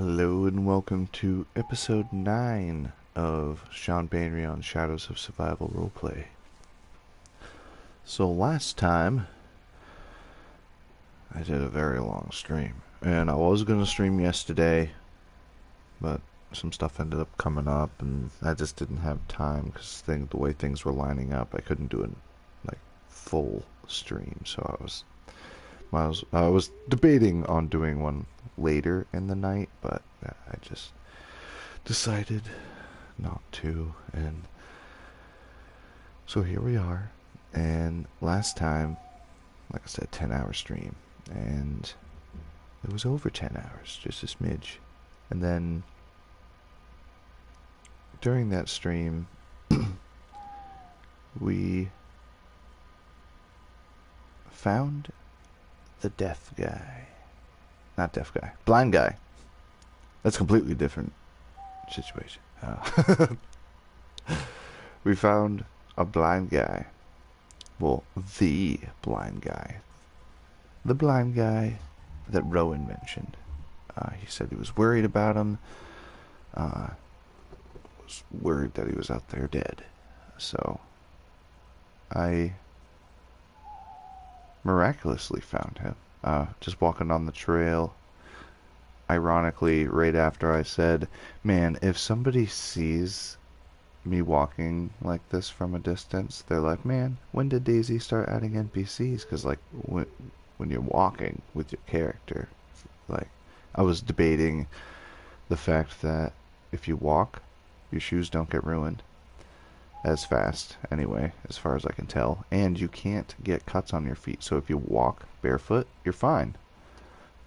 Hello and welcome to episode 9 of Shawn Banery on Shadows of Survival Roleplay. So last time, I did a very long stream. And I was going to stream yesterday, but some stuff ended up coming up and I just didn't have time because the way things were lining up, I couldn't do a full stream. So I was debating on doing one later in the night, but I just decided not to, and so here we are. And last time, like I said, 10-hour stream, and it was over 10 hours, just a smidge. And then during that stream, we found the deaf guy. Not deaf guy. Blind guy. That's a completely different situation. We found a blind guy. Well, the blind guy. The blind guy that Rowan mentioned. He said he was worried about him. Was worried that he was out there dead. So, I miraculously found him. Just walking on the trail. Ironically, right after I said, man, if somebody sees me walking like this from a distance, they're like, man, when did DayZ start adding NPCs? Because, like, when you're walking with your character, like, I was debating the fact that if you walk, your shoes don't get ruined as fast, anyway, as far as I can tell, and you can't get cuts on your feet. So if you walk barefoot, you're fine.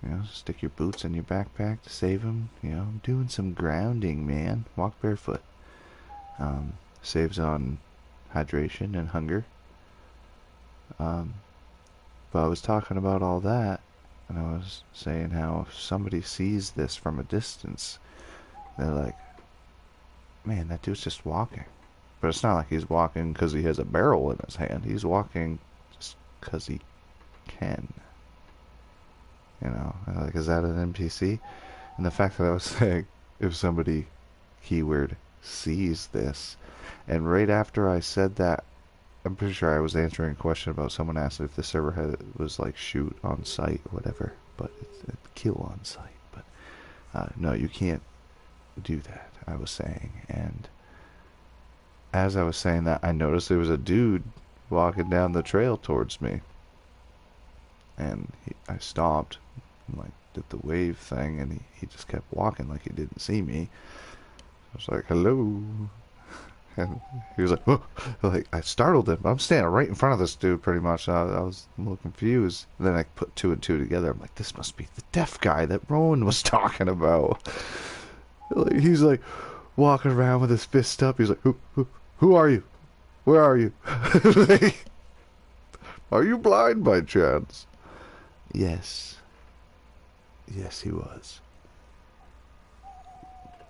You know, stick your boots in your backpack to save them. You know, doing some grounding, man. Walk barefoot. Saves on hydration and hunger. But I was talking about all that, and I was saying how if somebody sees this from a distance, they're like, man, that dude's just walking. But it's not like he's walking because he has a barrel in his hand. He's walking just because he can. You know, like, is that an NPC? And the fact that I was saying, if somebody, keyword, sees this, and right after I said that, I'm pretty sure I was answering a question about someone asked if the server was like shoot on site or whatever, but it's kill on site. But no, you can't do that, I was saying. And as I was saying that, I noticed there was a dude walking down the trail towards me. And I stopped and, like, did the wave thing, and he just kept walking like he didn't see me. I was like, hello. And he was like, oh. Like, I startled him. I'm standing right in front of this dude, pretty much. I was a little confused. And then I put two and two together. I'm like, this must be the deaf guy that Rowan was talking about. Like, he's like walking around with his fist up. He's like, who are you? Where are you? Like, are you blind by chance? Yes. Yes, he was.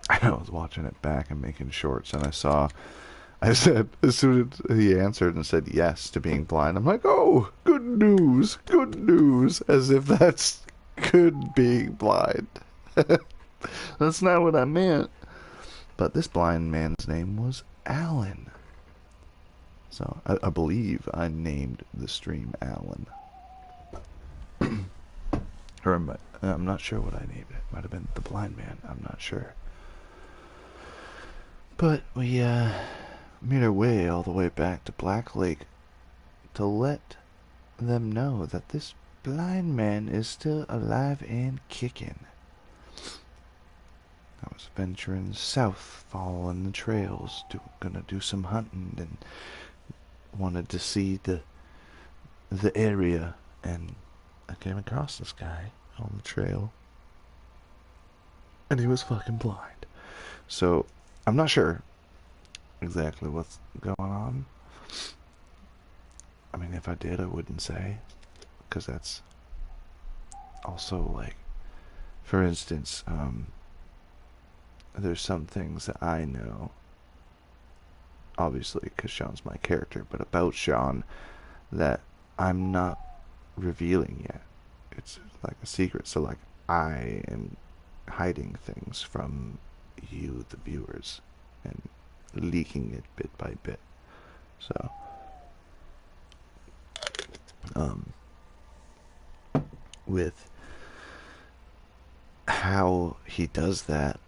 I was watching it back and making shorts, and I said, as soon as he answered and said yes to being blind, I'm like, oh, good news, as if that's good being blind. That's not what I meant. But this blind man's name was Alan. So, I believe I named the stream Alan. Or I'm not sure what I named it. Might have been the blind man. I'm not sure. But we made our way all the way back to Black Lake to let them know that this blind man is still alive and kicking. I was venturing south, following the trails, gonna do some hunting, and wanted to see the area, and I came across this guy on the trail, and he was fucking blind. So, I'm not sure exactly what's going on. I mean, if I did, I wouldn't say, because that's also, like, for instance, there's some things that I know, obviously, because Shawn's my character, but about Shawn, that I'm not revealing yet. It's like a secret. So, like, I am hiding things from you, the viewers, and leaking it bit by bit. So, with how he does that,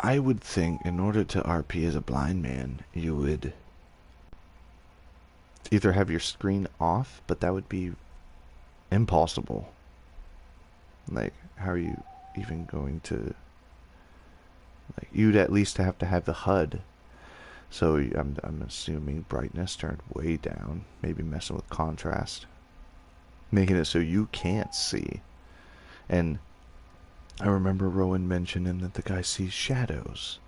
I would think in order to RP as a blind man, you would either have your screen off, but that would be impossible. Like, how are you even going to... Like, you'd at least have to have the HUD. So I'm assuming brightness turned way down. Maybe messing with contrast. Making it so you can't see. And I remember Rowan mentioning that the guy sees shadows.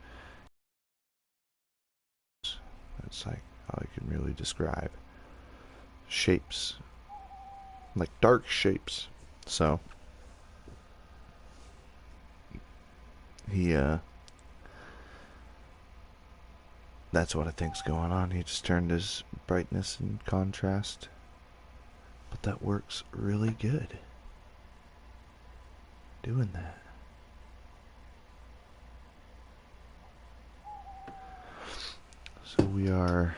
That's like how I can really describe shapes. Like dark shapes. So he that's what I think's going on. He just turned his brightness and contrast. But that works really good. Doing that. So we are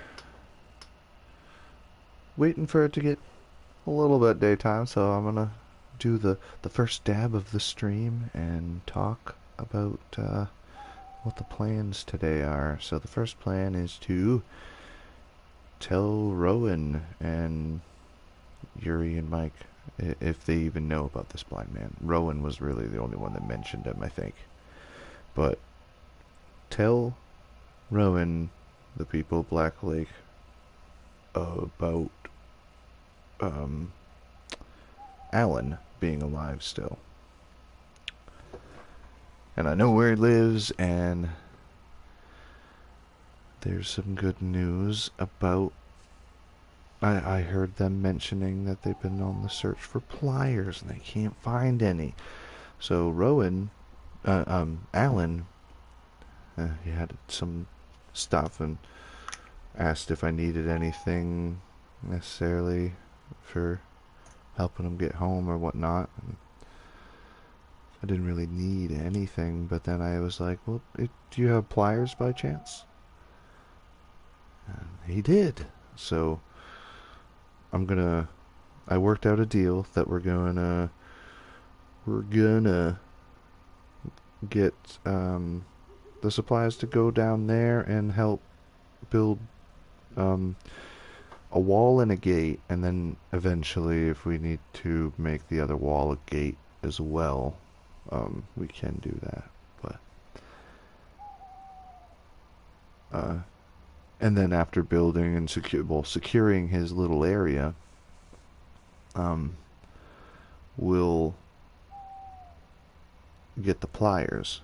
waiting for it to get a little bit daytime, so I'm gonna do the first dab of the stream and talk about what the plans today are. So the first plan is to tell Rowan and Yuri and Mike, if they even know about this blind man. Rowan was really the only one that mentioned him, I think. But tell Rowan, the people of Black Lake, about Alan being alive still. And I know where he lives, and there's some good news about... I heard them mentioning that they've been on the search for pliers, and they can't find any. So Rowan, Alan, he had some stuff and asked if I needed anything necessarily for helping him get home or whatnot. And I didn't really need anything, but then I was like, well, do you have pliers by chance? And he did. So I worked out a deal that we're gonna get the supplies to go down there and help build a wall and a gate, and then eventually, if we need to make the other wall a gate as well, we can do that. But and then after building and securing his little area, we'll get the pliers.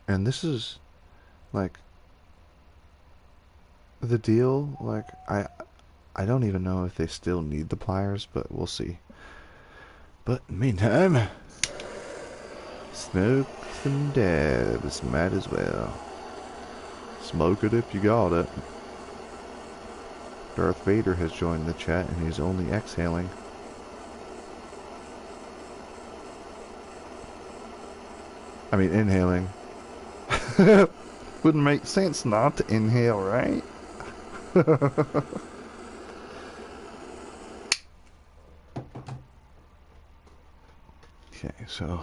And this is like the deal. Like I don't even know if they still need the pliers, but we'll see. But meantime, smoke some dabs, might as well. Smoke it if you got it. Darth Vader has joined the chat and he's only exhaling. I mean inhaling. Wouldn't make sense not to inhale, right? Okay, so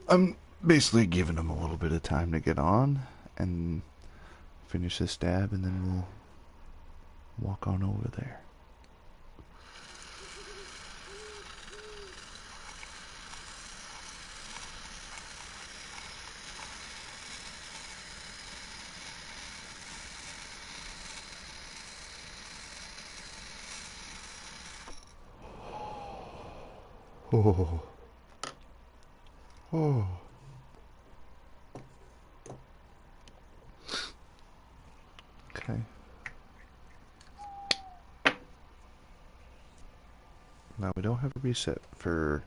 I'm basically giving him a little bit of time to get on and finish this dab, and then we'll walk on over there. Oh. Oh. Okay. Now we don't have a reset for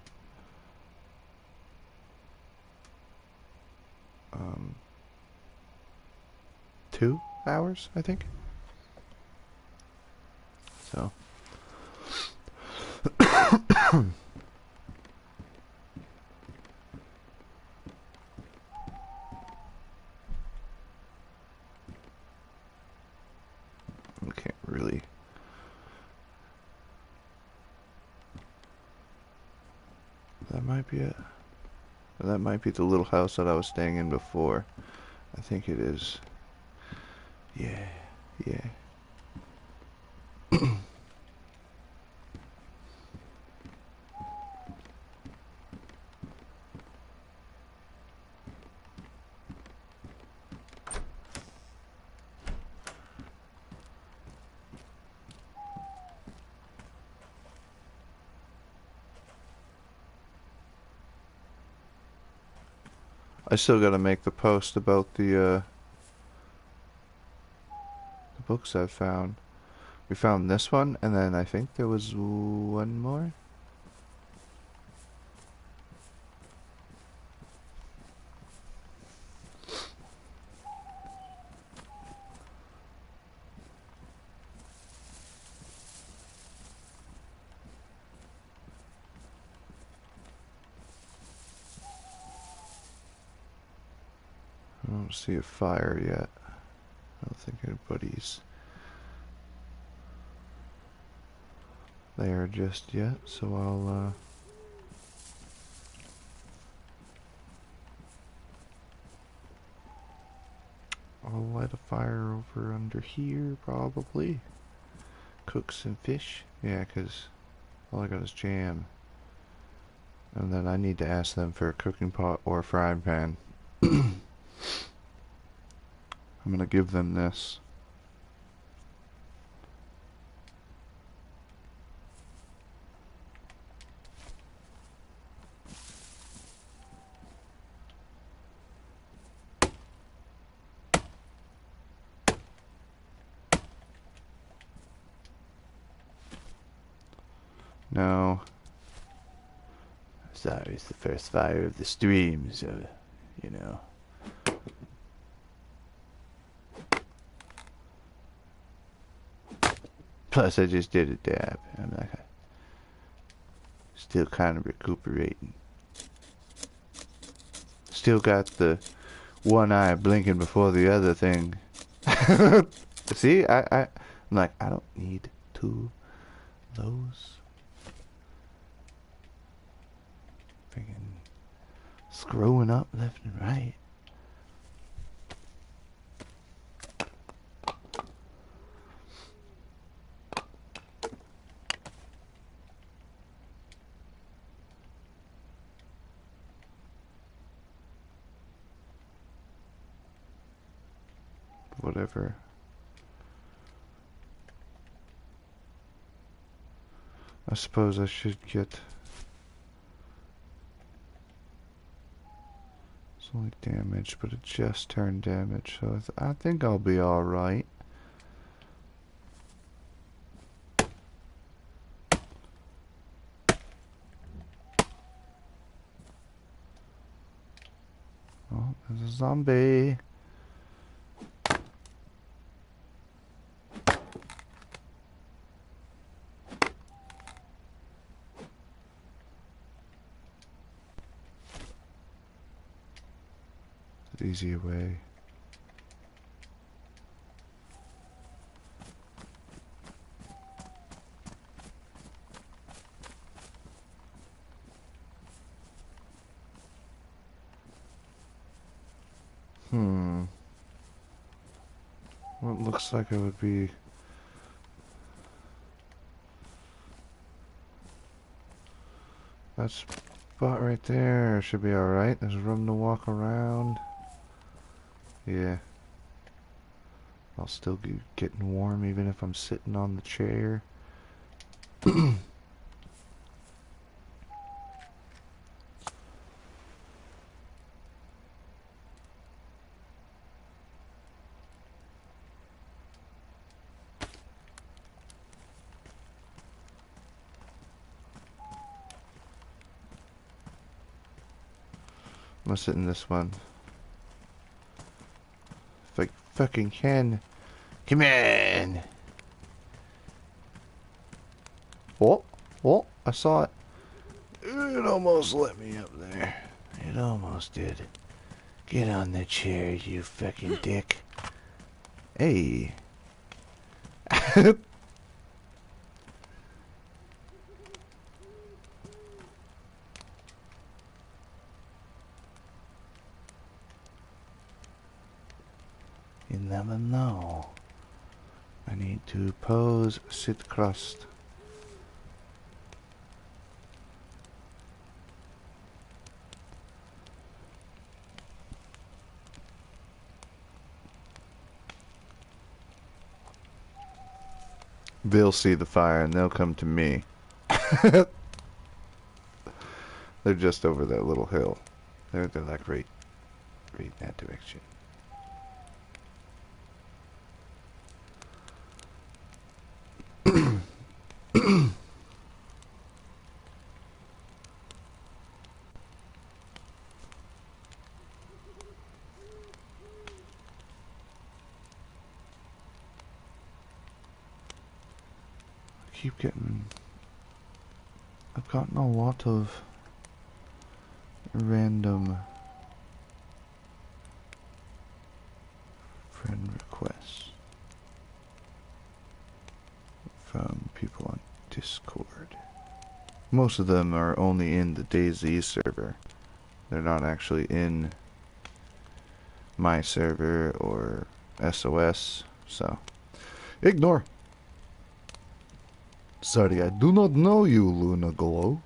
2 hours, I think. So Can't really. That might be it. That might be the little house that I was staying in before. I think it is. Yeah, yeah. I still gotta make the post about the books I found. We found this one, and then I think there was one more. I don't see a fire yet. I don't think anybody's there just yet, so I'll light a fire over under here, probably. Cook some fish. Yeah, 'cause all I got is jam. And then I need to ask them for a cooking pot or a frying pan. I'm gonna give them this. No. Sorry, it's the first fire of the stream, so, you know. Plus, I just did a dab. I'm like, still kind of recuperating. Still got the one eye blinking before the other thing. See, I'm like, I don't need two of those. Freaking screwing up left and right. Whatever. I suppose I should get... It's only damage, but it just turned damage, so I think I'll be alright. Oh, there's a zombie. Easier way. Well, it looks like it would be... That spot right there should be alright. There's room to walk around. Yeah. I'll still be getting warm even if I'm sitting on the chair. I'm gonna sit in this one. If I fucking can. Come on! Oh, oh, I saw it. It almost let me up there. It almost did. Get on the chair, you fucking dick. Hey. You never know. I need to pose, sit crossed. They'll see the fire and they'll come to me. They're just over that little hill. They're like right in that direction. I've gotten a lot of random friend requests from people on Discord. Most of them are only in the DayZ server. They're not actually in my server or SOS, so ignore. Sorry, I do not know you, Luna Glow.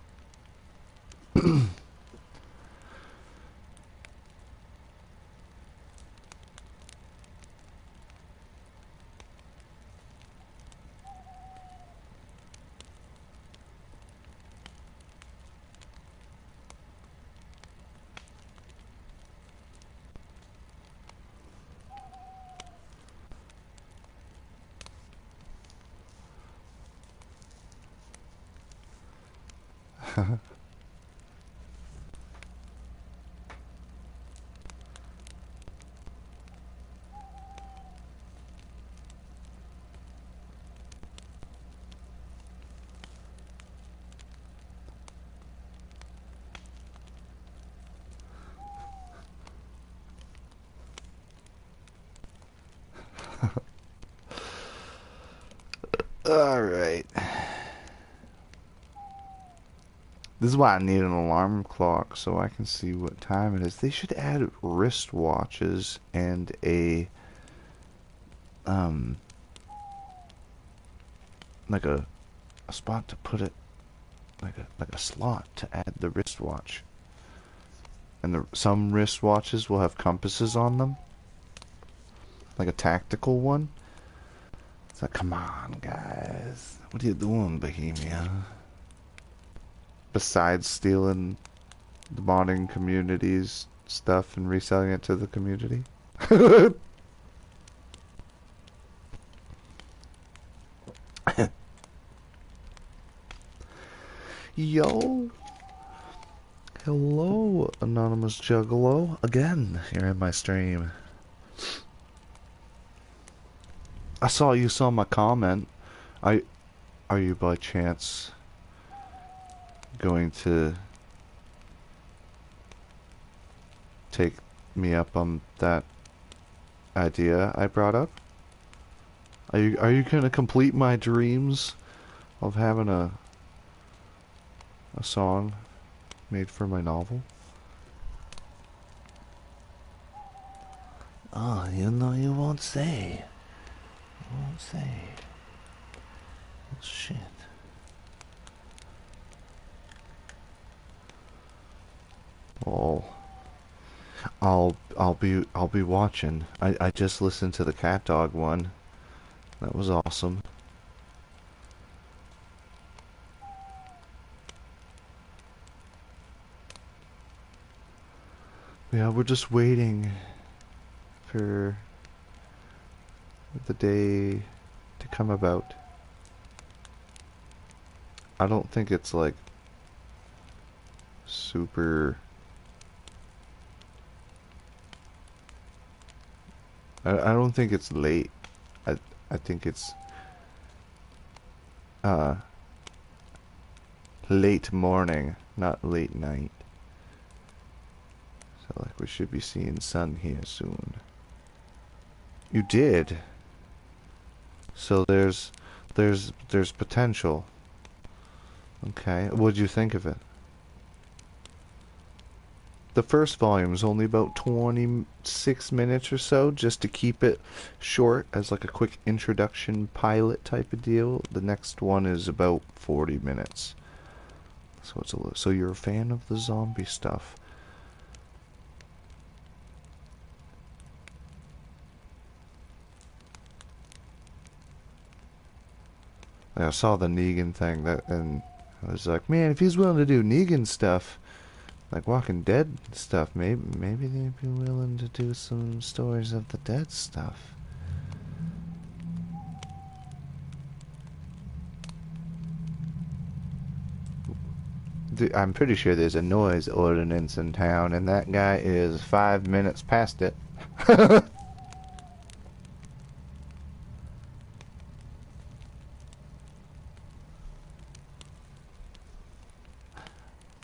Alright. This is why I need an alarm clock so I can see what time it is. They should add wristwatches and a like a spot to put it, like a slot to add the wristwatch. And some wristwatches will have compasses on them, like a tactical one. It's like, come on, guys, what are you doing, Bohemia? Besides stealing the modding community's stuff and reselling it to the community. Yo. Hello, Anonymous Juggalo. Again, here in my stream. I saw you saw my comment. Are you by chance going to take me up on that idea I brought up? Are you gonna complete my dreams of having a song made for my novel? Oh, you know you won't say. You won't say. Oh, shit. Oh, I'll be watching. I just listened to the cat dog one. That was awesome. Yeah, we're just waiting for the day to come about. I don't think it's like super. I don't think it's late. I think it's late morning, not late night. So like we should be seeing sun here soon. You did. So there's potential. Okay. What'd you think of it? The first volume is only about 26 minutes or so, just to keep it short as like a quick introduction pilot type of deal. The next one is about 40 minutes. So it's a little, so you're a fan of the zombie stuff. I saw the Negan thing that, and I was like, man, if he's willing to do Negan stuff, like Walking Dead stuff, maybe they'd be willing to do some stories of the dead stuff. I'm pretty sure there's a noise ordinance in town, and that guy is 5 minutes past it.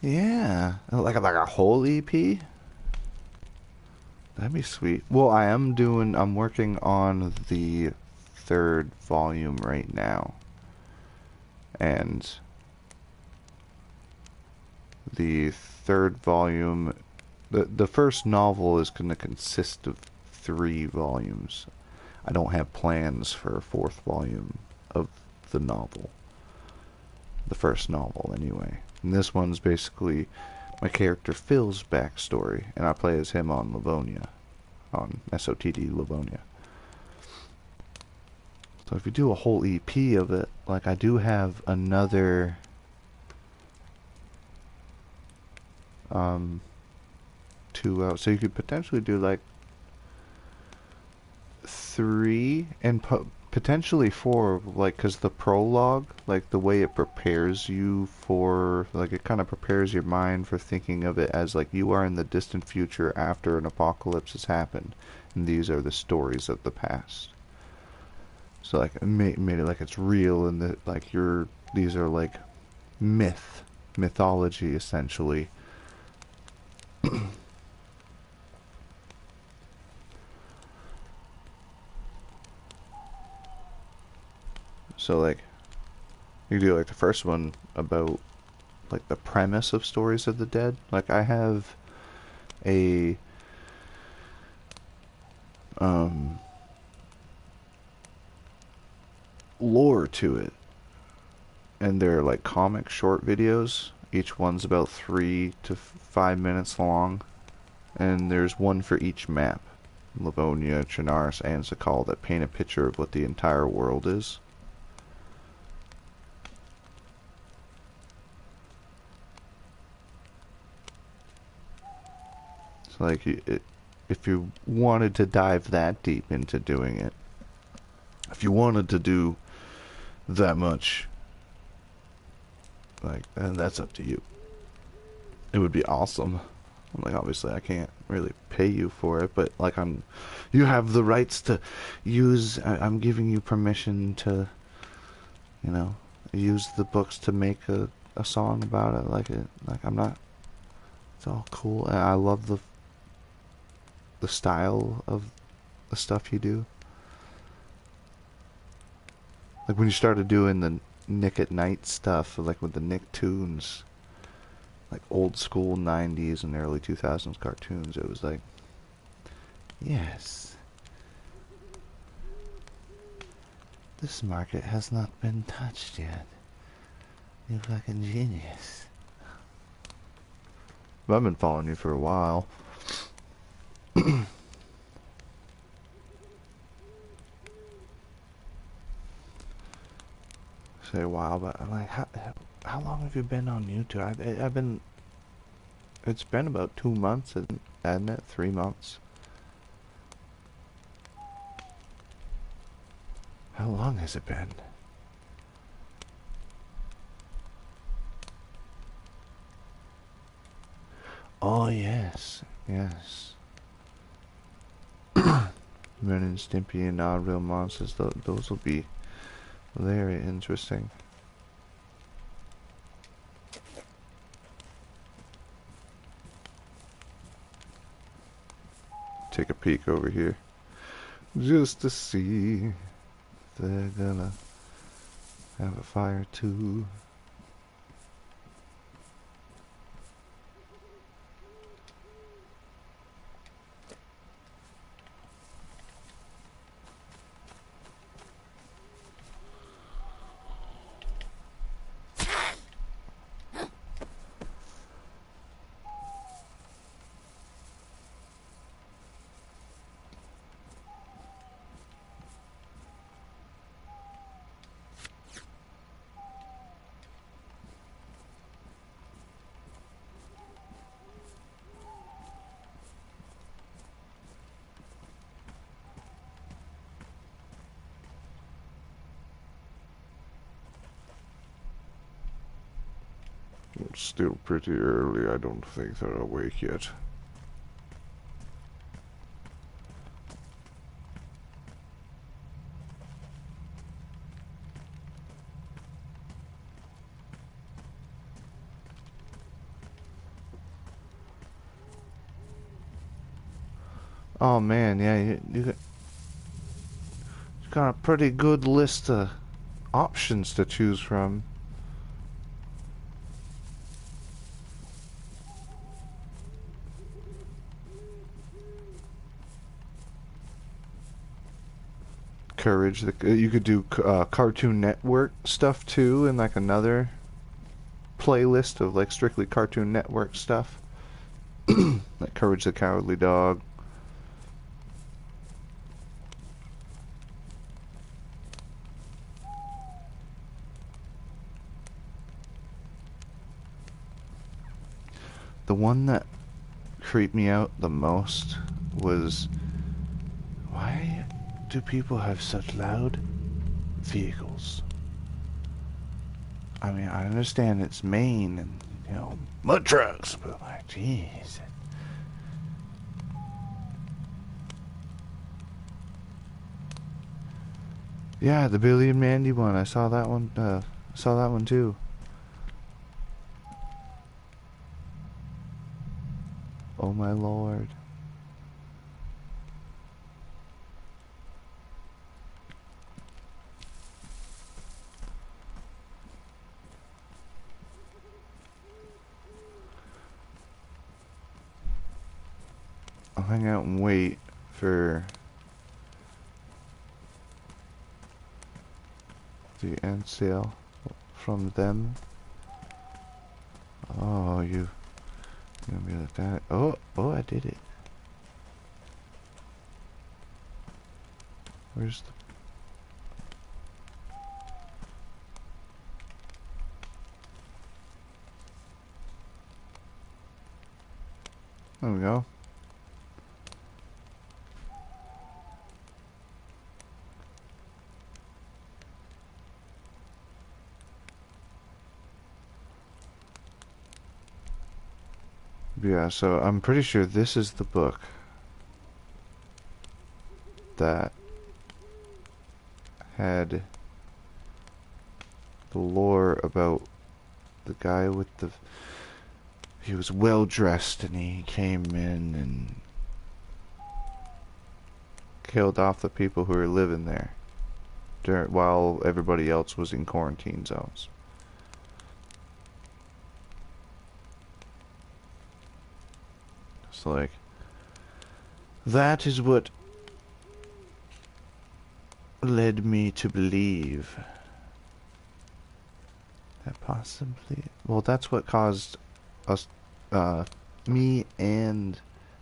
Yeah, like a whole EP. That'd be sweet. Well, I'm working on the third volume right now, and the third volume, the first novel is going to consist of 3 volumes. I don't have plans for a fourth volume of the novel. The first novel, anyway. And this one's basically my character Phil's backstory, and I play as him on Livonia, on SOTD Livonia. So if you do a whole EP of it, like I do have another 2 out, so you could potentially do like 3 and potentially 4, like, because the prologue, like the way it prepares you for, like it kind of prepares your mind for thinking of it as like you are in the distant future after an apocalypse has happened, and these are the stories of the past. So like made it like it's real, and that like these are like mythology essentially. So like you do like the first one about like the premise of stories of the dead. Like I have a lore to it, and they're like comic short videos. Each one's about 3 to 5 minutes long, and there's one for each map. Livonia, Chernarus, and Sakhal that paint a picture of what the entire world is. So like if you wanted to dive that deep into doing it, if you wanted to do that much, like, and that's up to you. It would be awesome. Like obviously I can't really pay you for it, but like you have the rights to use. I'm giving you permission to, use the books to make a song about it. Like I'm not. It's all cool, and I love the style of the stuff you do. Like when you started doing the Nick at Night stuff, like with the Nicktoons, like old school 90s and early 2000s cartoons, it was like, yes, this market has not been touched yet. You fucking genius. But I've been following you for a while. Say a while, but I'm like, how long have you been on YouTube? I've been. It's been about 2 months, hasn't it? 3 months. How long has it been? Oh yes, yes. Ren and Stimpy and Odd Real Monsters. Those will be very interesting. take a peek over here. Just to see if they're gonna have a fire too. It's still pretty early. I don't think they're awake yet. Oh man, yeah, you got a pretty good list of options to choose from. Courage. You could do Cartoon Network stuff too, and like another playlist of like strictly Cartoon Network stuff, like Courage the Cowardly Dog. The one that creeped me out the most was, why do people have such loud vehicles? I mean, I understand it's Maine and, you know, mud trucks, but like, jeez. Yeah, the Billy and Mandy one. I saw that one. Saw that one too. Oh my lord. I'll hang out and wait for the end sale from them. Oh, you gonna be like that? Oh, I did it. Where's the... There we go. Yeah, so I'm pretty sure this is the book that had the lore about the guy with the... He was well dressed and he came in and killed off the people who were living there while everybody else was in quarantine zones. It's like, that is what led me to believe that possibly... Well, that's what caused us, me and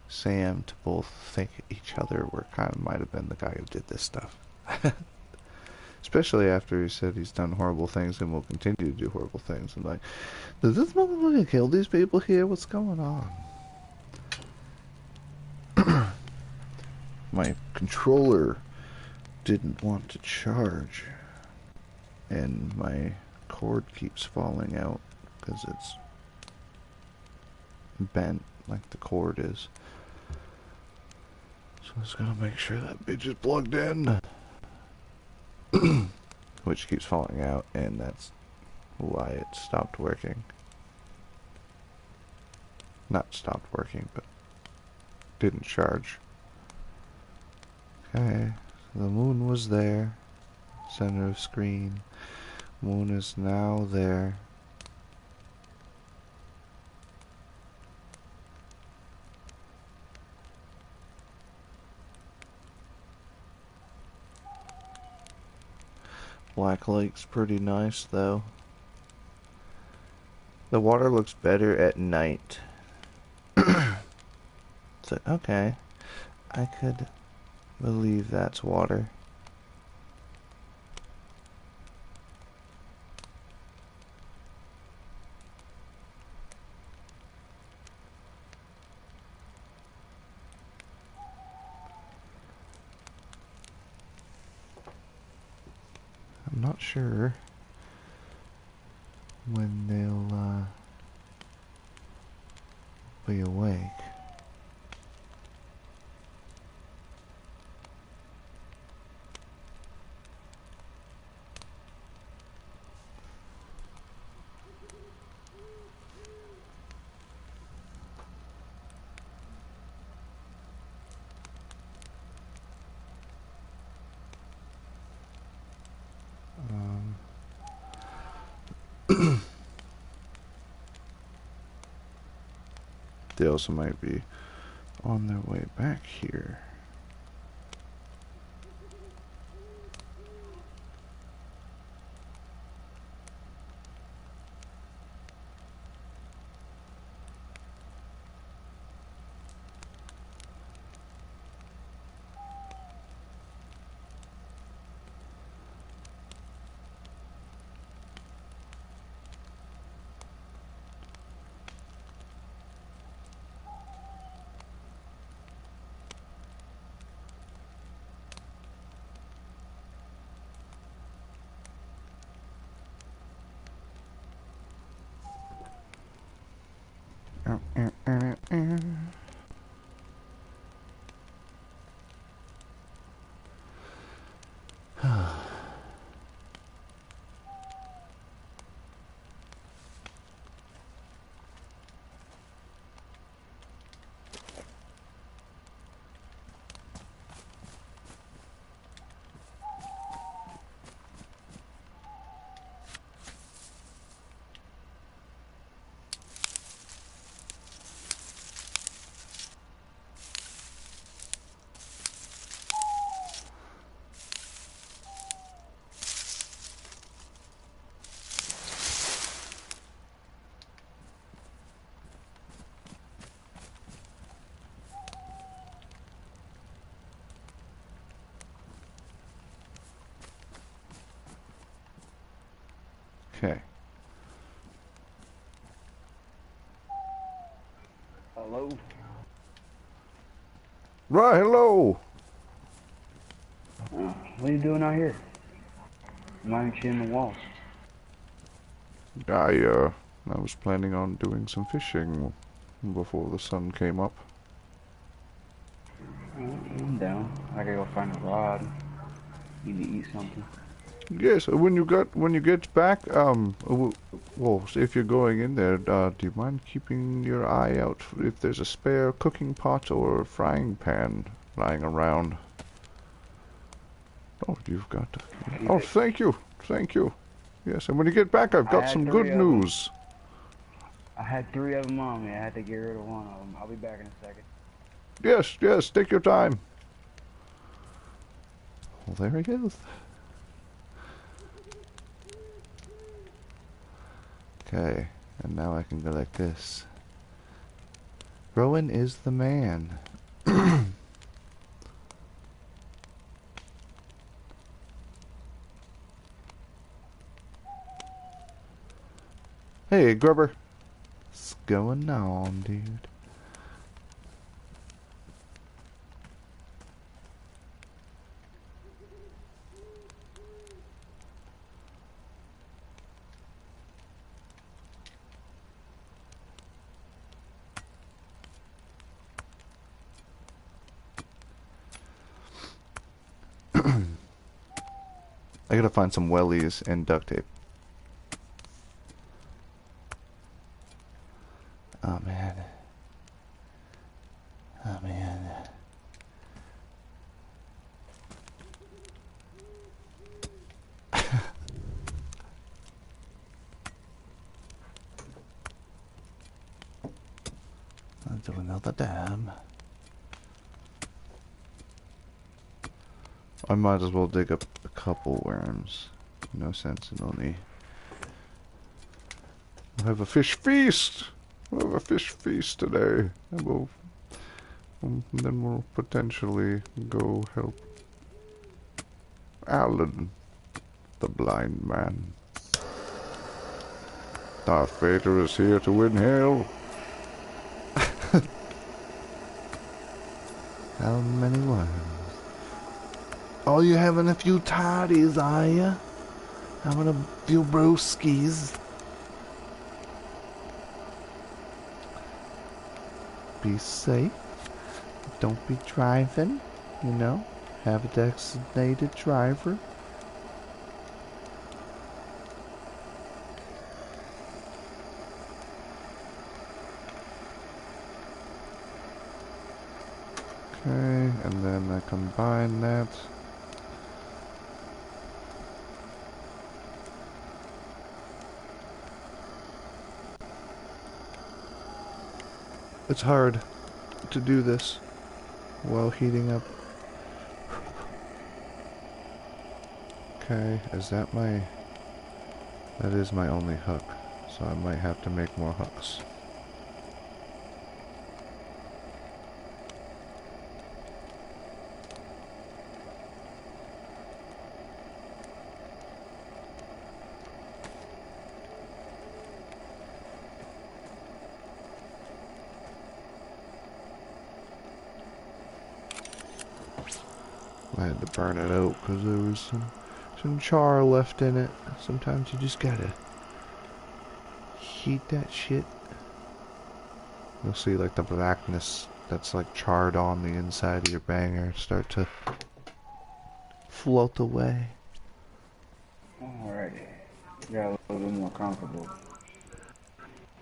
Sam to both think each other were kind of might have been the guy who did this stuff. Especially after he said he's done horrible things and will continue to do horrible things. And like, does this motherfucker kill these people here? What's going on? My controller didn't want to charge, and my cord keeps falling out because it's bent like the cord is. So I just gotta make sure that bitch is plugged in. Which keeps falling out, and that's why it stopped working. Not stopped working, but didn't charge. Okay, so the moon was there. Center of screen. Moon is now there. Black Lake's pretty nice though. The water looks better at night. So, okay, I could believe that's water. I'm not sure when they'll be awake. They also might be on their way back here. Okay. Hello? Right, hello! What are you doing out here? Why aren't you in the walls? I was planning on doing some fishing before the sun came up. I'm down. I gotta go find a rod. Need to eat something. Yes, when you get back, well, if you're going in there, do you mind keeping your eye out if there's a spare cooking pot or frying pan lying around? Oh, you've got to. Oh, thank you, thank you. Yes, and when you get back, I've I got had some 3 good of them. news. I had 3 of them on me. I had to get rid of one of them. I'll be back in a second. Yes, yes, take your time. Well, there he is. Okay, and now I can go like this. Rowan is the man. Hey, Grubber. What's going on, dude? I gotta find some wellies and duct tape. Oh man. Oh man. Do another dam. I might as well dig up a couple worms. No sense in only... We'll have a fish feast! We'll have a fish feast today. And then we'll potentially go help Alan, the blind man. Darth Vader is here to win hell. How many worms? Oh, you having a few toddies, are ya? Having a few brewskis? Be safe. Don't be driving, you know? Have a designated driver. Okay, and then I combine that. It's hard to do this while heating up. Okay, is that my... That is my only hook, so I might have to make more hooks. I had to burn it out because there was some char left in it. Sometimes you just gotta heat that shit. You'll see like the blackness that's like charred on the inside of your banger start to float away. Alrighty. Got a little bit more comfortable.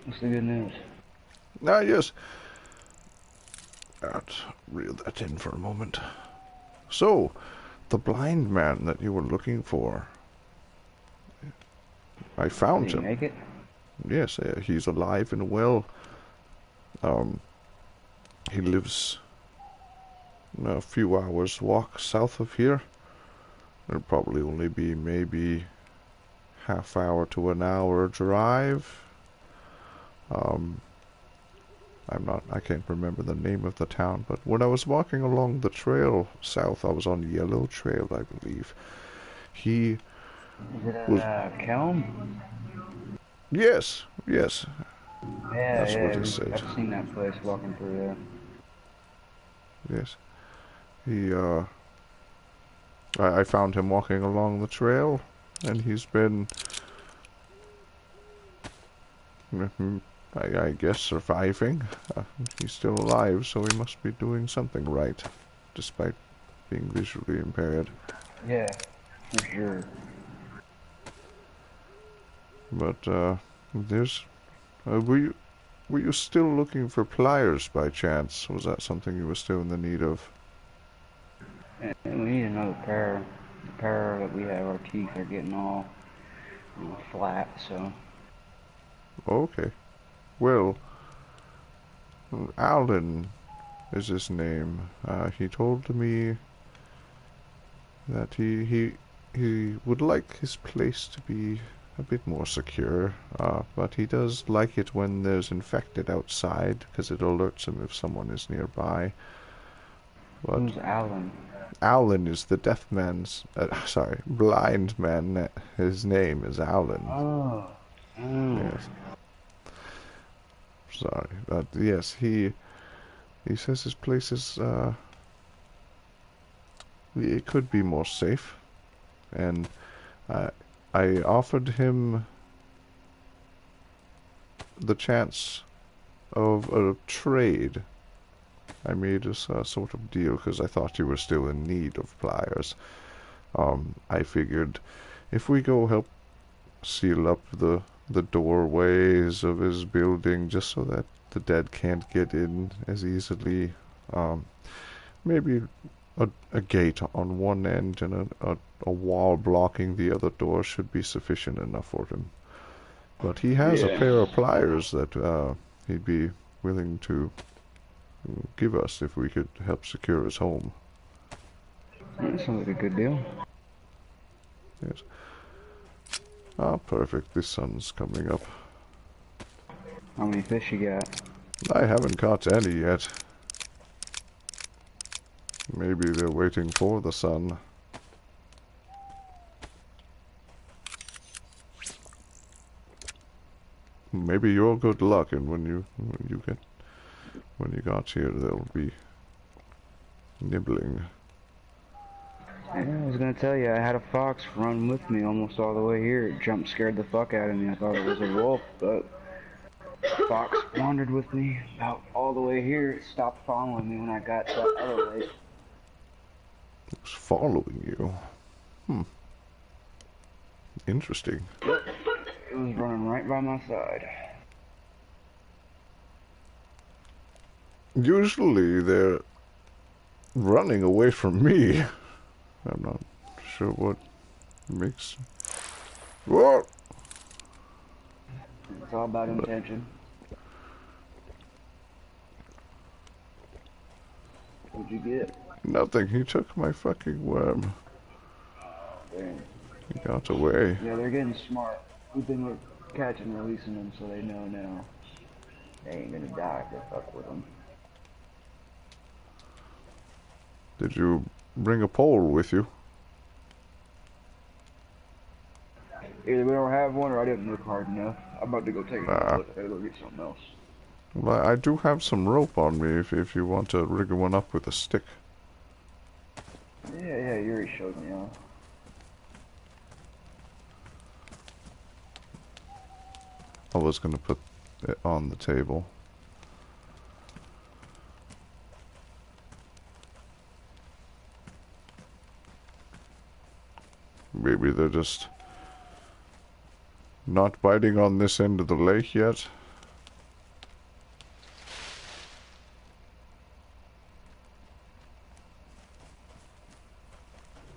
What's the good news? Ah, yes. Let's reel that in for a moment. So, the blind man that you were looking for, I found Did he him. make it? Yes, he's alive and well. He lives a few hours walk south of here. It'll probably only be maybe half hour to an hour drive. I can't remember the name of the town, but when I was walking along the trail south, I was on Yellow Trail, I believe. He Is it was... Kelm? Yes. Yeah, That's yeah, what he said. I've seen that place walking through there. Yes. I found him walking along the trail, and he's been, I guess, surviving. He's still alive, so he must be doing something right, despite being visually impaired. Yeah, for sure. But, were you still looking for pliers by chance? Was that something you were still in the need of? And we need another pair. The pair that we have, our teeth are getting all flat, so. Okay. Well, Alan is his name. He told me that he would like his place to be a bit more secure, but he does like it when there's infected outside, because it alerts him if someone is nearby. But Who's Alan? Alan is the deaf man's, blind man. His name is Alan. Oh. Yes. Sorry, but yes, he says his place is, it could be more safe, and I offered him the chance of a trade. I made a sort of deal because I thought you were still in need of pliers. I figured if we go help seal up the doorways of his building just so that the dead can't get in as easily, maybe a gate on one end and a wall blocking the other door should be sufficient enough for him. But he has a pair of pliers that he'd be willing to give us if we could help secure his home. That sounds like a good deal. Yes. Ah, perfect. The sun's coming up. How many fish you got? I haven't caught any yet. Maybe they're waiting for the sun. Maybe your good luck, and when you got here, they'll be nibbling. Yeah, I was gonna tell you, I had a fox run with me almost all the way here. It jump scared the fuck out of me. I thought it was a wolf, but the fox wandered with me about all the way here. It stopped following me when I got to that other lake. It was following you. Interesting. Yep, it was running right by my side. Usually they're running away from me. I'm not sure what makes... Whoa! It's all about intention. What'd you get? Nothing. He took my fucking worm. Damn. He got away. Yeah, they're getting smart. We've been catching and releasing them, so they know now. They ain't gonna die if they fuck with them. Did you bring a pole with you? Either we don't have one or I didn't look hard enough. I'm about to go take a look. I gotta go get something else. Well, I do have some rope on me if you want to rig one up with a stick. Yeah, you already showed me off. I was gonna put it on the table. Maybe they're just not biting on this end of the lake yet.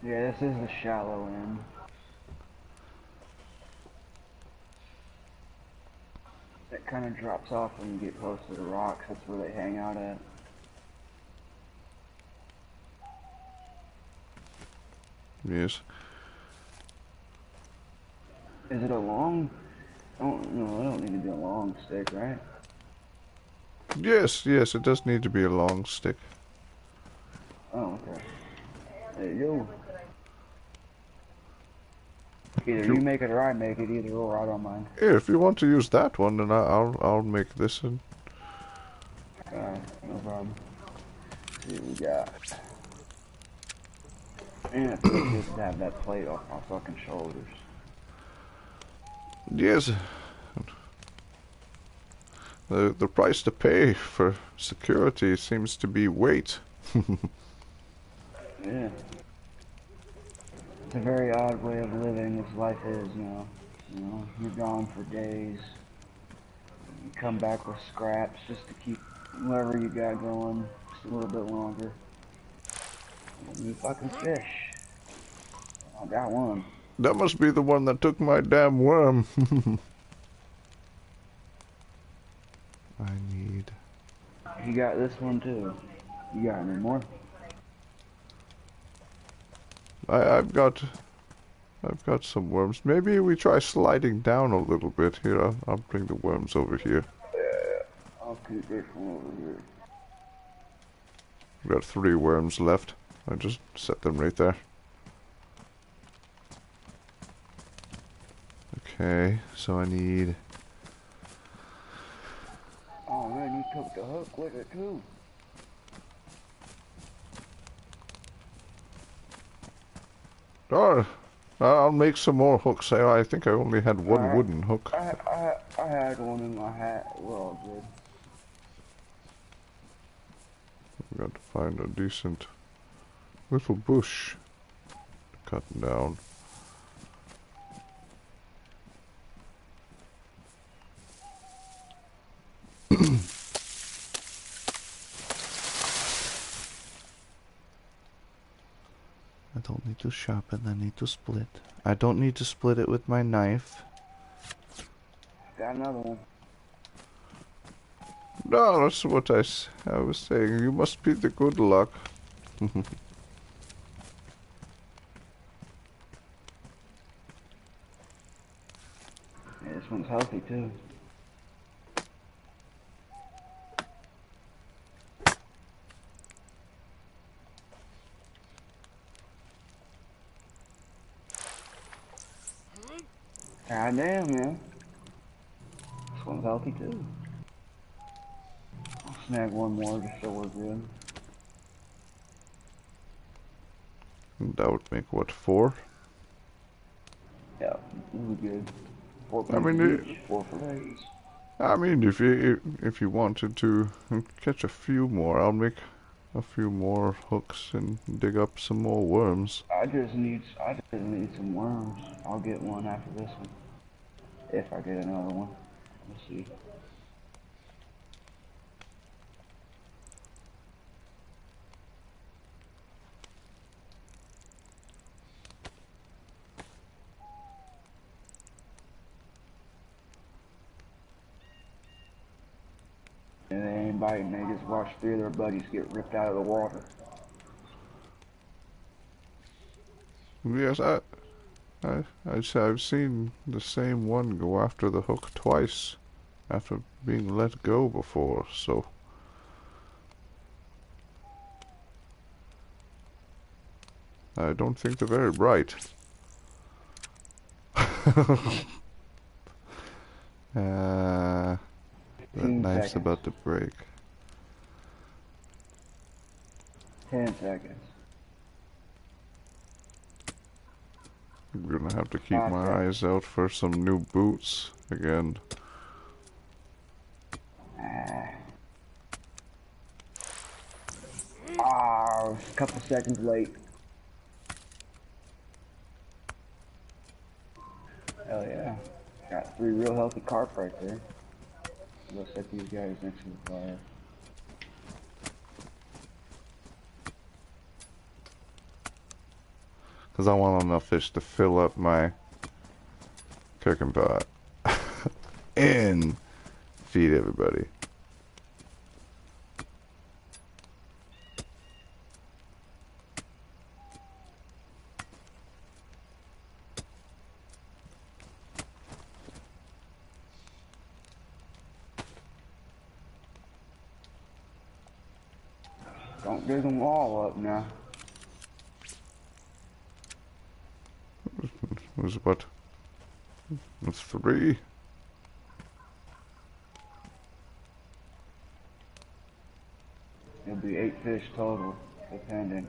Yeah, this is the shallow end. It kind of drops off when you get close to the rocks. That's where they hang out at. Yes. Is it a long? Oh no, I don't need to be a long stick, right? Yes, it does need to be a long stick. Oh, okay. There you go. Either you make it or I make it, either or, I don't mind. Yeah, if you want to use that one, then I'll make this one. Alright, no problem. Let's see what we got. Man, it feels good to have that plate off my fucking shoulders. Yes. The price to pay for security seems to be weight. Yeah. It's a very odd way of living, as life is now. You know, you're gone for days. You come back with scraps just to keep whatever you got going just a little bit longer. And you fucking fish. I got one. That must be the one that took my damn worm. I need... You got this one too. You got any more? I've got some worms. Maybe we try sliding down a little bit. Here, I'll bring the worms over here. Yeah, I'll keep this one over here. We've got 3 worms left. I just set them right there. Okay, so I need... Oh man, you took the hook with it too. Oh, I'll make some more hooks. I think I only had one wooden hook. I had one in my hat. We're all good. I've got to find a decent little bush to cut down. I don't need to sharpen, I need to split. I don't need to split it with my knife. Got another one. No, that's what I was saying. You must be the good luck. Yeah, this one's healthy too. God damn, man. This one's healthy too. I'll snag one more just so we're good. That would make, what, 4? Yeah, we'll be good. 4 I pieces mean, each, 4 fillets. if you wanted to catch a few more, I'll make a few more hooks and dig up some more worms. I just need some worms. I'll get one after this one. If I get another one. We'll see. And they ain't biting, they just watch 3 of their buddies get ripped out of the water. Yes, I've seen the same one go after the hook twice after being let go before, so I don't think they're very bright. That 15 knife's seconds. about to break. 10 seconds. I'm gonna have to keep 5 my seconds. eyes out for some new boots again. A couple seconds late. Hell yeah. Got 3 real healthy carp right there. Go set these guys next to the fire. Because I want enough fish to fill up my cooking pot and feed everybody. Don't dig them all up now. It was what? It's 3. It'll be 8 fish total, depending.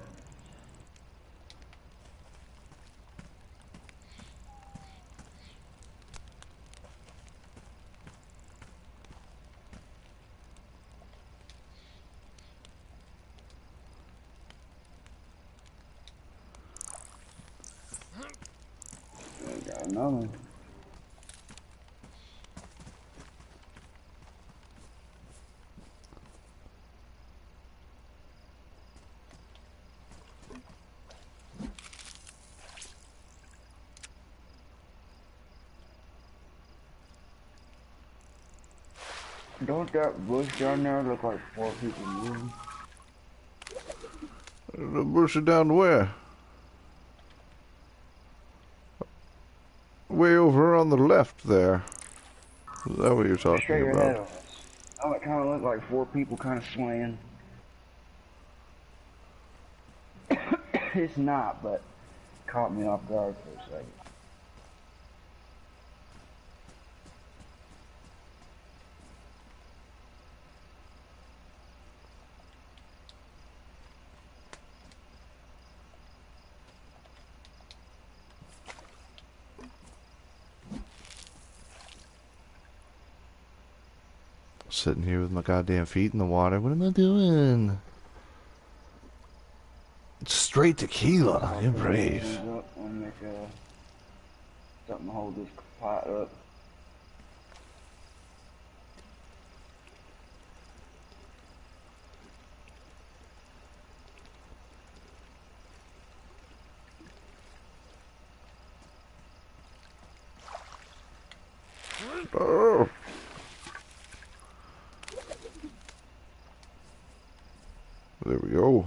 Got another one. Don't that bush down there look like 4 people moving? The bush is down where? Way over on the left there. Is that what you're talking Straight about? ahead of us. Oh, it kind of looked like 4 people kind of swaying. It's not, but caught me off guard for a second. Sitting here with my goddamn feet in the water. What am I doing? Straight tequila. You're brave. And make something to hold this pot up. Oh. there we go.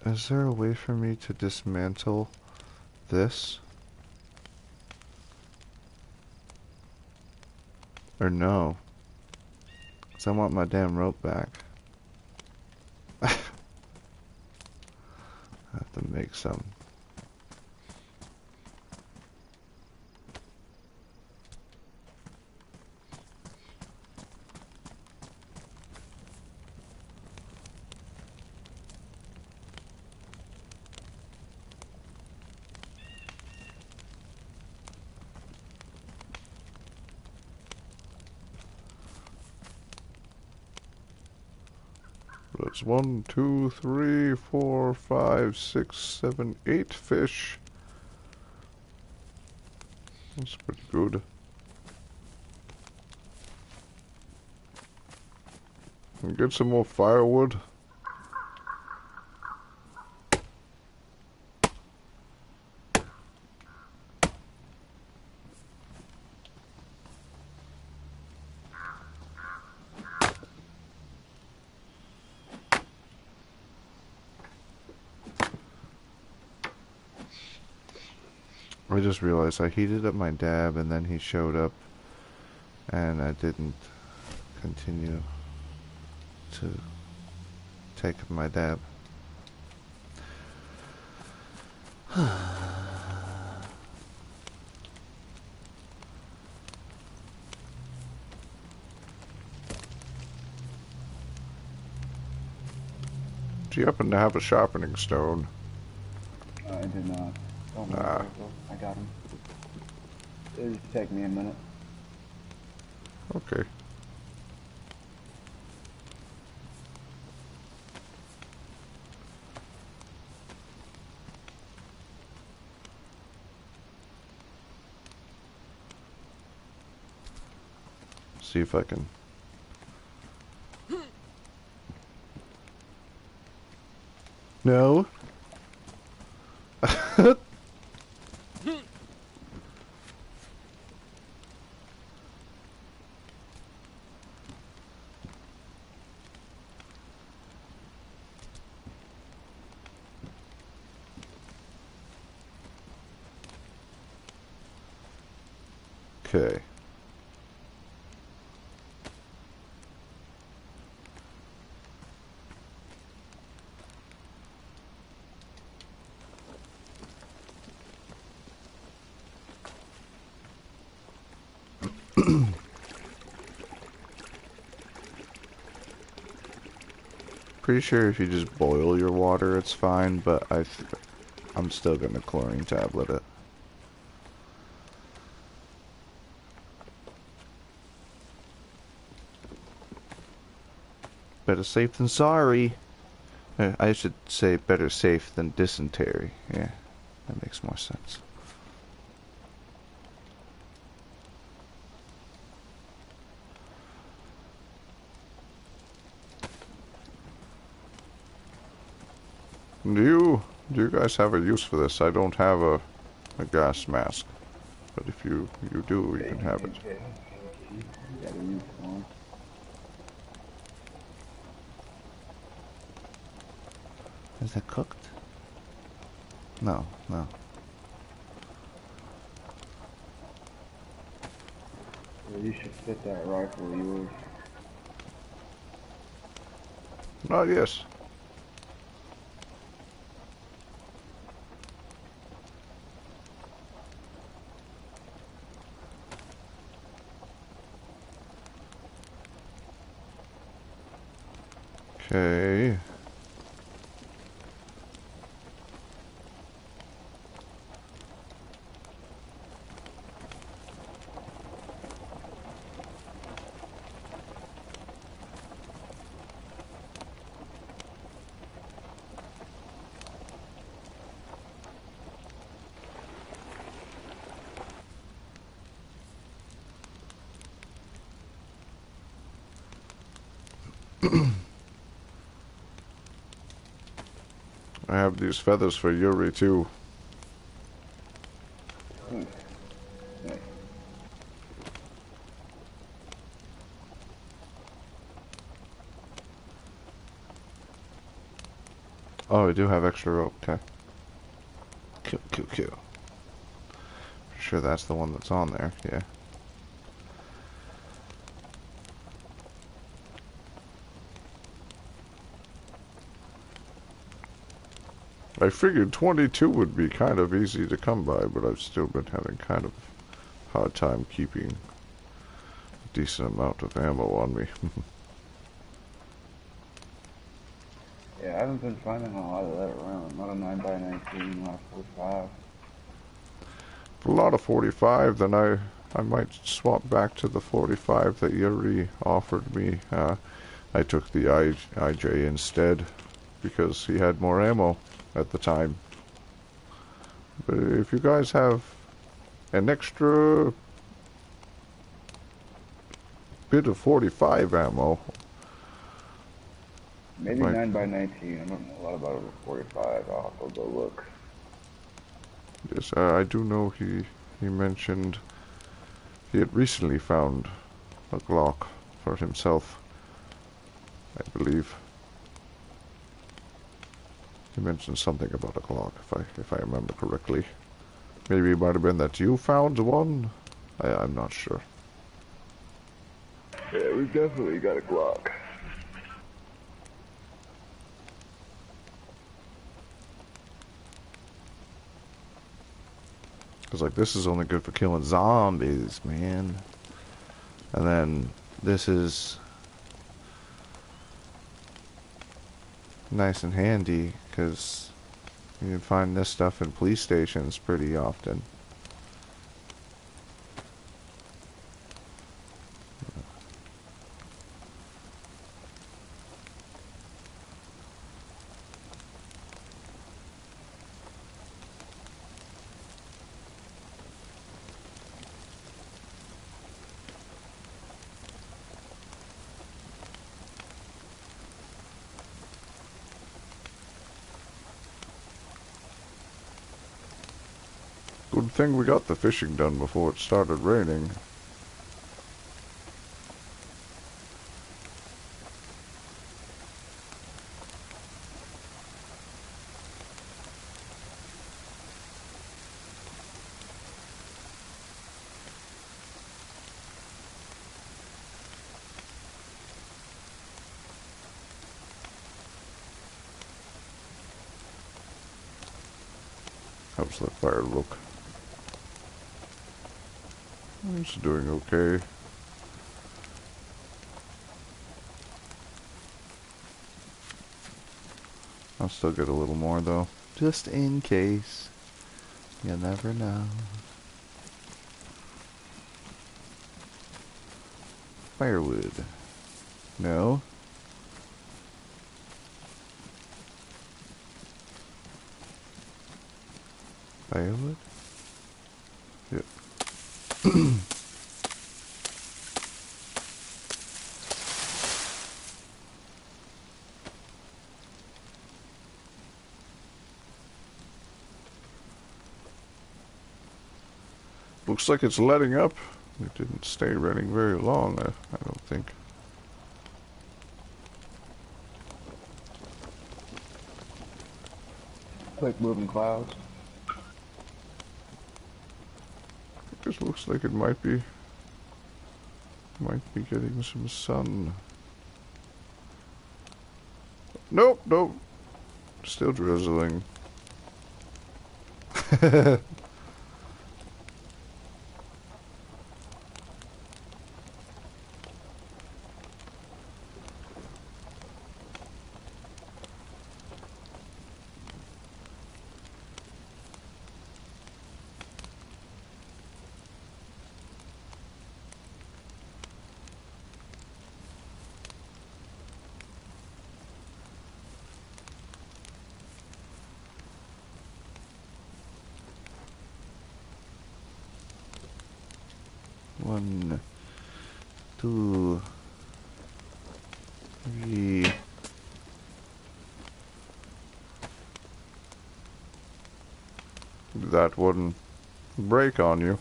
Is there a way for me to dismantle this? Or no? Because I want my damn rope back. I have to make some. That's 1, 2, 3, 4, 5, 6, 7, 8 fish. That's pretty good. And get some more firewood. I just realized I heated up my dab and then he showed up and I didn't continue to take my dab. Do you happen to have a sharpening stone? I do not. Don't worry, Nah. I got him. It'll just take me a minute. Okay. See if I can. No. Okay. Pretty sure if you just boil your water, it's fine, but I'm still gonna chlorine tablet it. Better safe than sorry. I should say better safe than dysentery. Yeah, that makes more sense. Do you guys have a use for this? I don't have a gas mask, but if you do, you can have it. Got a use for him. Is that cooked? No, no. Well, you should fit that rifle of yours. Not yes. Okay. I have these feathers for Yuri too. Hmm. Nice. Oh, I do have extra rope. Okay. Cool, cool, cool. Sure, that's the one that's on there. Yeah. I figured 22 would be kind of easy to come by, but I've still been having kind of hard time keeping a decent amount of ammo on me. Yeah, I haven't been finding a lot of that around. Not a 9x19, not a 45. A lot of 45, then I might swap back to the 45 that Yuri offered me. I took the IJ instead because he had more ammo at the time. But if you guys have an extra bit of 45 ammo, Maybe might 9x19. I don't know a lot about over 45. I'll have to go look. yes, I do know he mentioned he had recently found a Glock for himself, I believe. He mentioned something about a Glock, if I remember correctly. Maybe it might have been that you found one. I'm not sure. Yeah, we've definitely got a Glock. Cause like this is only good for killing zombies, man. And then this is nice and handy because you can find this stuff in police stations pretty often. Good thing we got the fishing done before it started raining. How's that fire look? It's doing okay. I'll still get a little more though, just in case. You never know. Firewood. No. Firewood? Yep. Looks like it's letting up. It didn't stay running very long, I don't think. Quick moving clouds. It just looks like it might be getting some sun. Nope, nope. Still drizzling. One, two, three. that wouldn't break on you.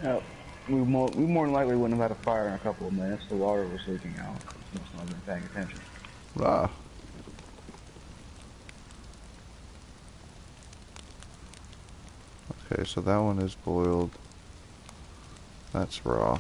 Yep. We more than likely wouldn't have had a fire in a couple of minutes. The water was leaking out. Just must not have been paying attention. Ah. Okay, so that one is boiled. That's raw.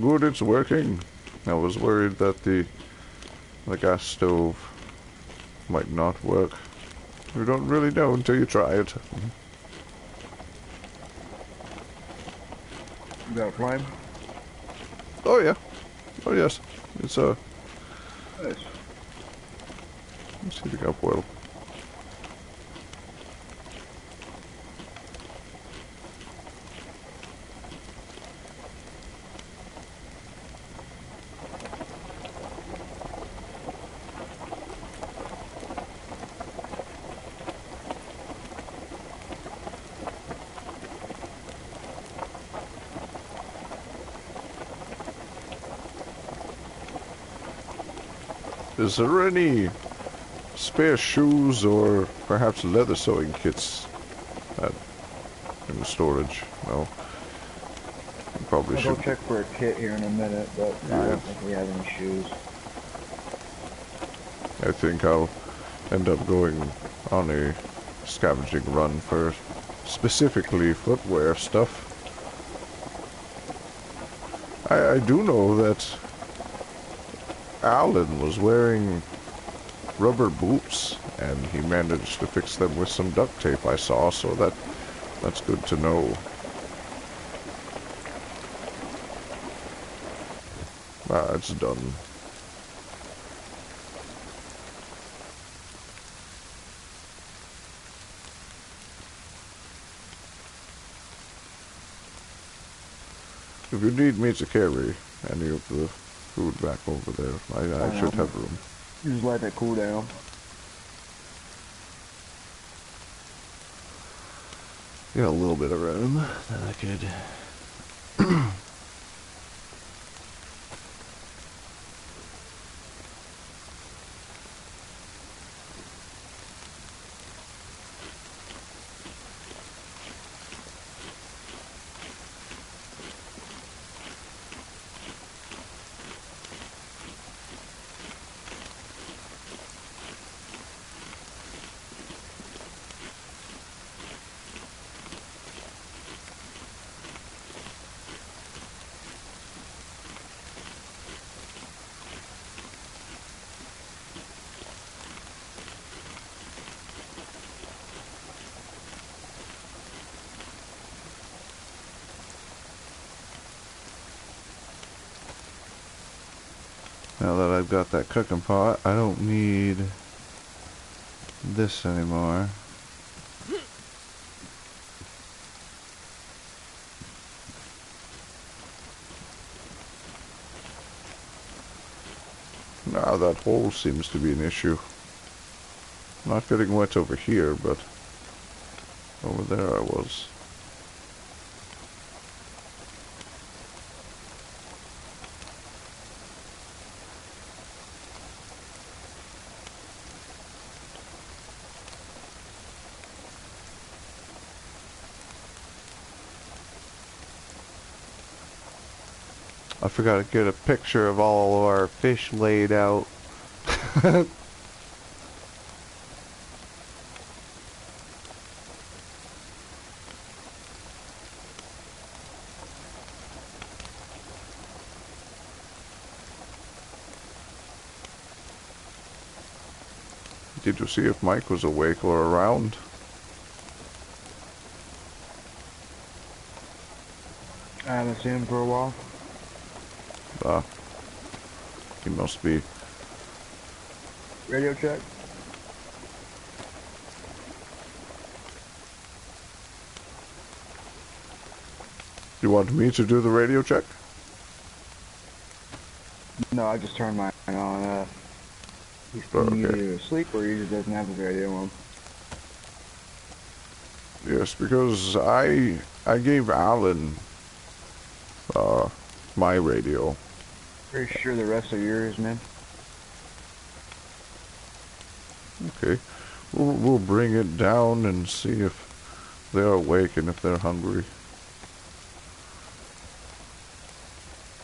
Good, it's working. I was worried that the gas stove might not work. You don't really know until you try it. You got a flame? Oh yeah. Oh yes. It's Nice. it's heating up well. Is there any spare shoes or perhaps leather sewing kits in the storage? No. You probably I'll should. go check for a kit here in a minute, but no, I Yeah. don't think we have any shoes. I think I'll end up going on a scavenging run for specifically footwear stuff. I do know that Alan was wearing rubber boots and he managed to fix them with some duct tape I saw, so that's good to know. Ah, it's done. If you need me to carry any of the food back over there, I should have room. Just let it cool down. Got a little bit of room that I could. Now that I've got that cooking pot, I don't need this anymore. Now that hole seems to be an issue. Not getting wet over here, but over there I was. I forgot to get a picture of all of our fish laid out. Did you see if Mike was awake or around? I haven't seen him for a while. Uh, he must be. Radio check. You want me to do the radio check? No, I just turned mine on. He's Okay. either asleep or he just doesn't have the radio on. Yes, because I gave Alan my radio. Pretty sure the rest are yours, man. Okay. We'll bring it down and see if they're awake and if they're hungry.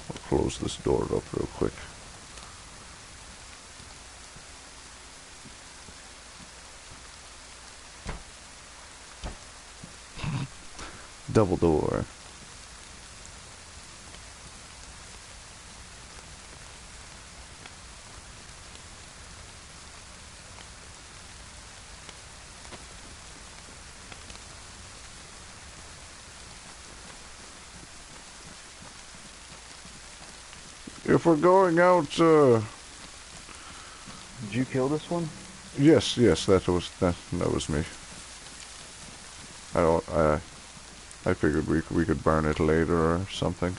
I'll close this door up real quick. Double door. If we're going out, Did you kill this one? yes, that was me. I figured we could burn it later or something.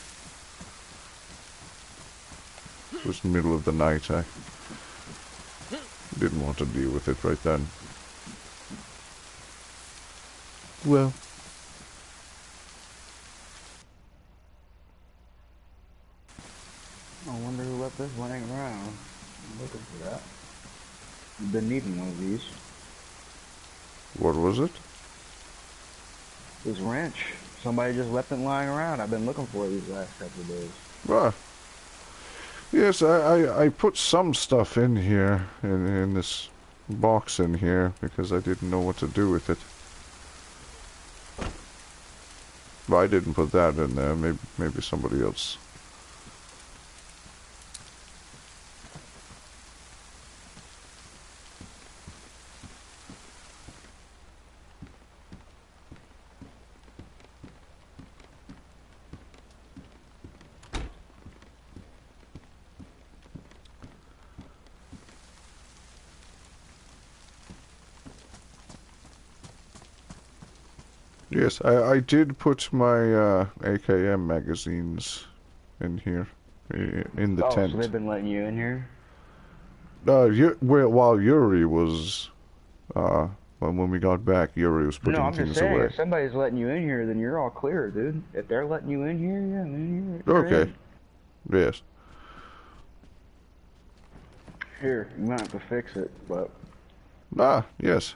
It was the middle of the night. I didn't want to deal with it right then. Well, I wonder who left this laying around. I'm looking for that. I've been needing one of these. what was it? This wrench. Somebody just left it lying around. I've been looking for it these last couple of days. Ah, yes, I put some stuff in here, in this box in here, because I didn't know what to do with it. But I didn't put that in there. Maybe somebody else. Yes, I did put my AKM magazines in here, in the tent. So they've been letting you in here? While Yuri was, when we got back, Yuri was putting No, I'm just things saying, away. if somebody's letting you in here, then you're all clear, dude. If they're letting you in here, yeah, then you're Okay. in. Yes. Here, you might have to fix it, but... Ah, yes.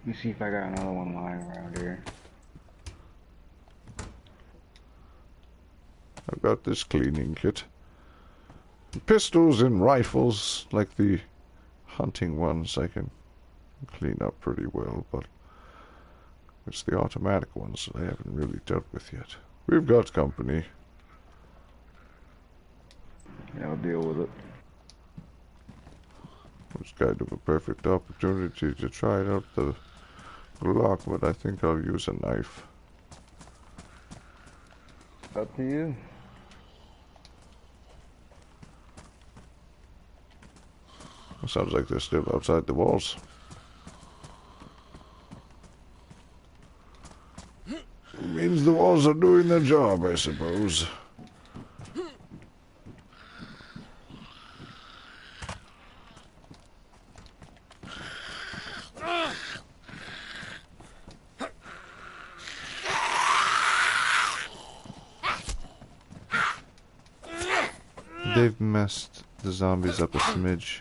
Let me see if I got another one lying around here. I've got this cleaning kit. Pistols and rifles, like the hunting ones, I can clean up pretty well, but it's the automatic ones that I haven't really dealt with yet. We've got company. Yeah, I'll deal with it. It's kind of a perfect opportunity to try out the lock, but I think I'll use a knife. Up to you. Sounds like they're still outside the walls. Means the walls are doing their job, I suppose. They've messed the zombies up a smidge.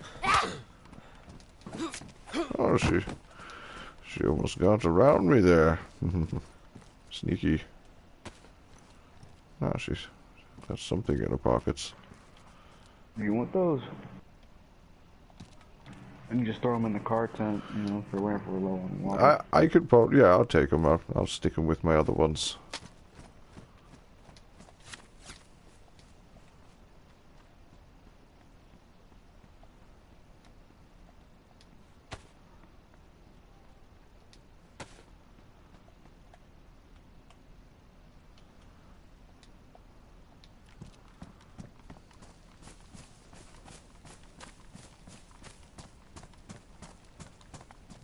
Oh, she almost got around me there. Sneaky. Ah, she's got something in her pockets. You want those? I can just throw them in the car tent, you know, for whenever we're low on water. I could probably, yeah, I'll take them. I'll stick them with my other ones.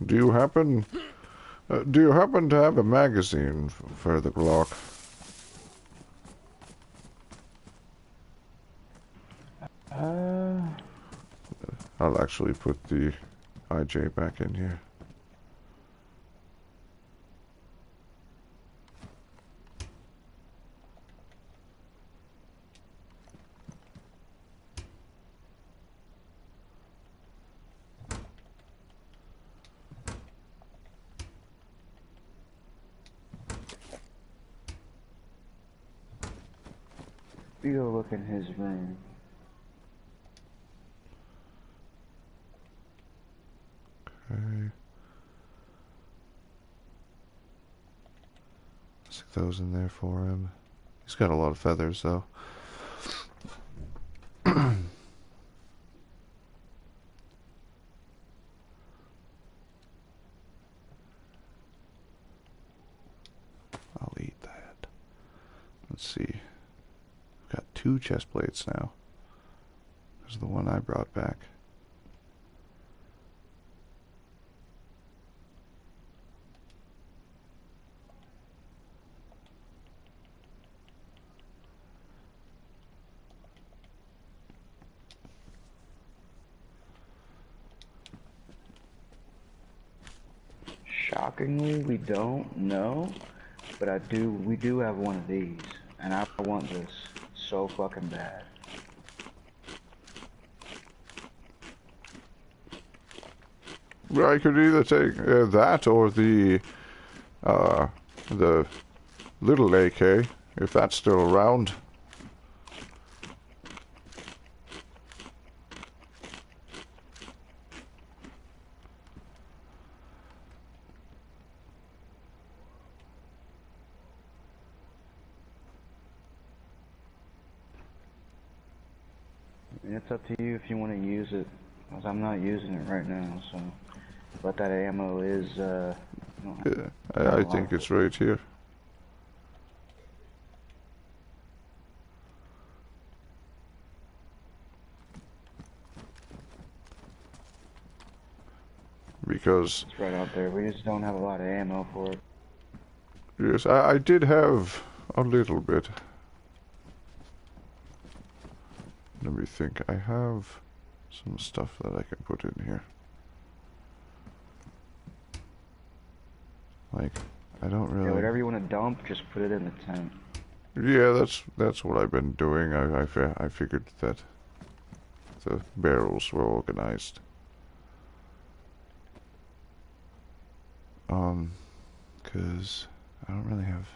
Do you happen to have a magazine for the Glock? I'll actually put the IJ back in here. You go look in his room. Okay. Stick those in there for him. He's got a lot of feathers, though. I'll eat that. Let's see. I've got 2 chest plates now. There's the one I brought back. Shockingly, we don't know, but we do have one of these, and I want this so fucking bad. Well, I could either take that or the little AK, if that's still around. It's up to you if you want to use it, because I'm not using it right now, so. But that ammo is, Yeah, I think it's right here. Because... It's right out there, we just don't have a lot of ammo for it. Yes, I did have a little bit. Let me think. I have some stuff that I can put in here. Like, I don't really... Yeah, whatever you want to dump, just put it in the tent. Yeah, that's what I've been doing. I figured that the barrels were organized. Because I don't really have...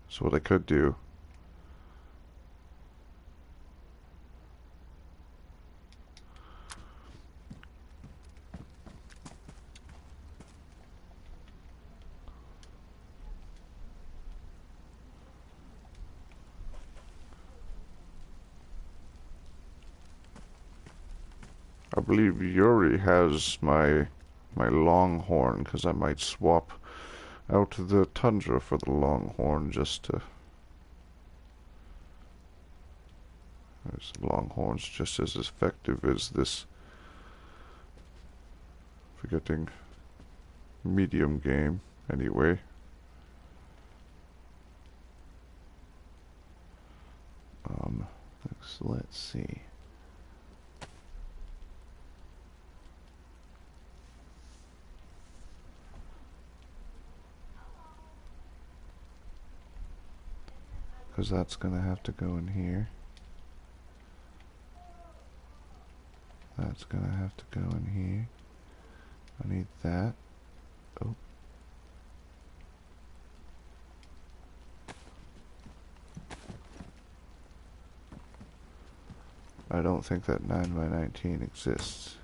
So what I could do... I believe Yuri has my Longhorn, because I might swap out the Tundra for the Longhorn just to... Longhorn's just as effective as this forgetting medium game, anyway. Let's see. Because that's gonna have to go in here. That's gonna have to go in here. I need that. Oh. I don't think that 9x19 exists.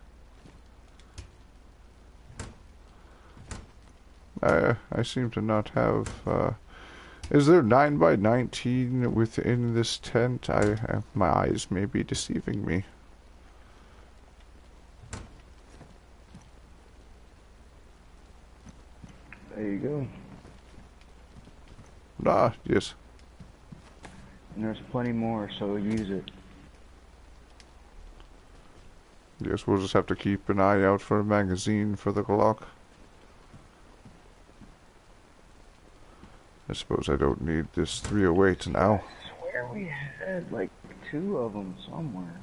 I seem to not have, is there 9x19 within this tent? My eyes may be deceiving me. There you go. Ah, yes. And there's plenty more, so use it. Yes, we'll just have to keep an eye out for a magazine for the Glock. I suppose I don't need this 308 now. I swear we had like 2 of them somewhere.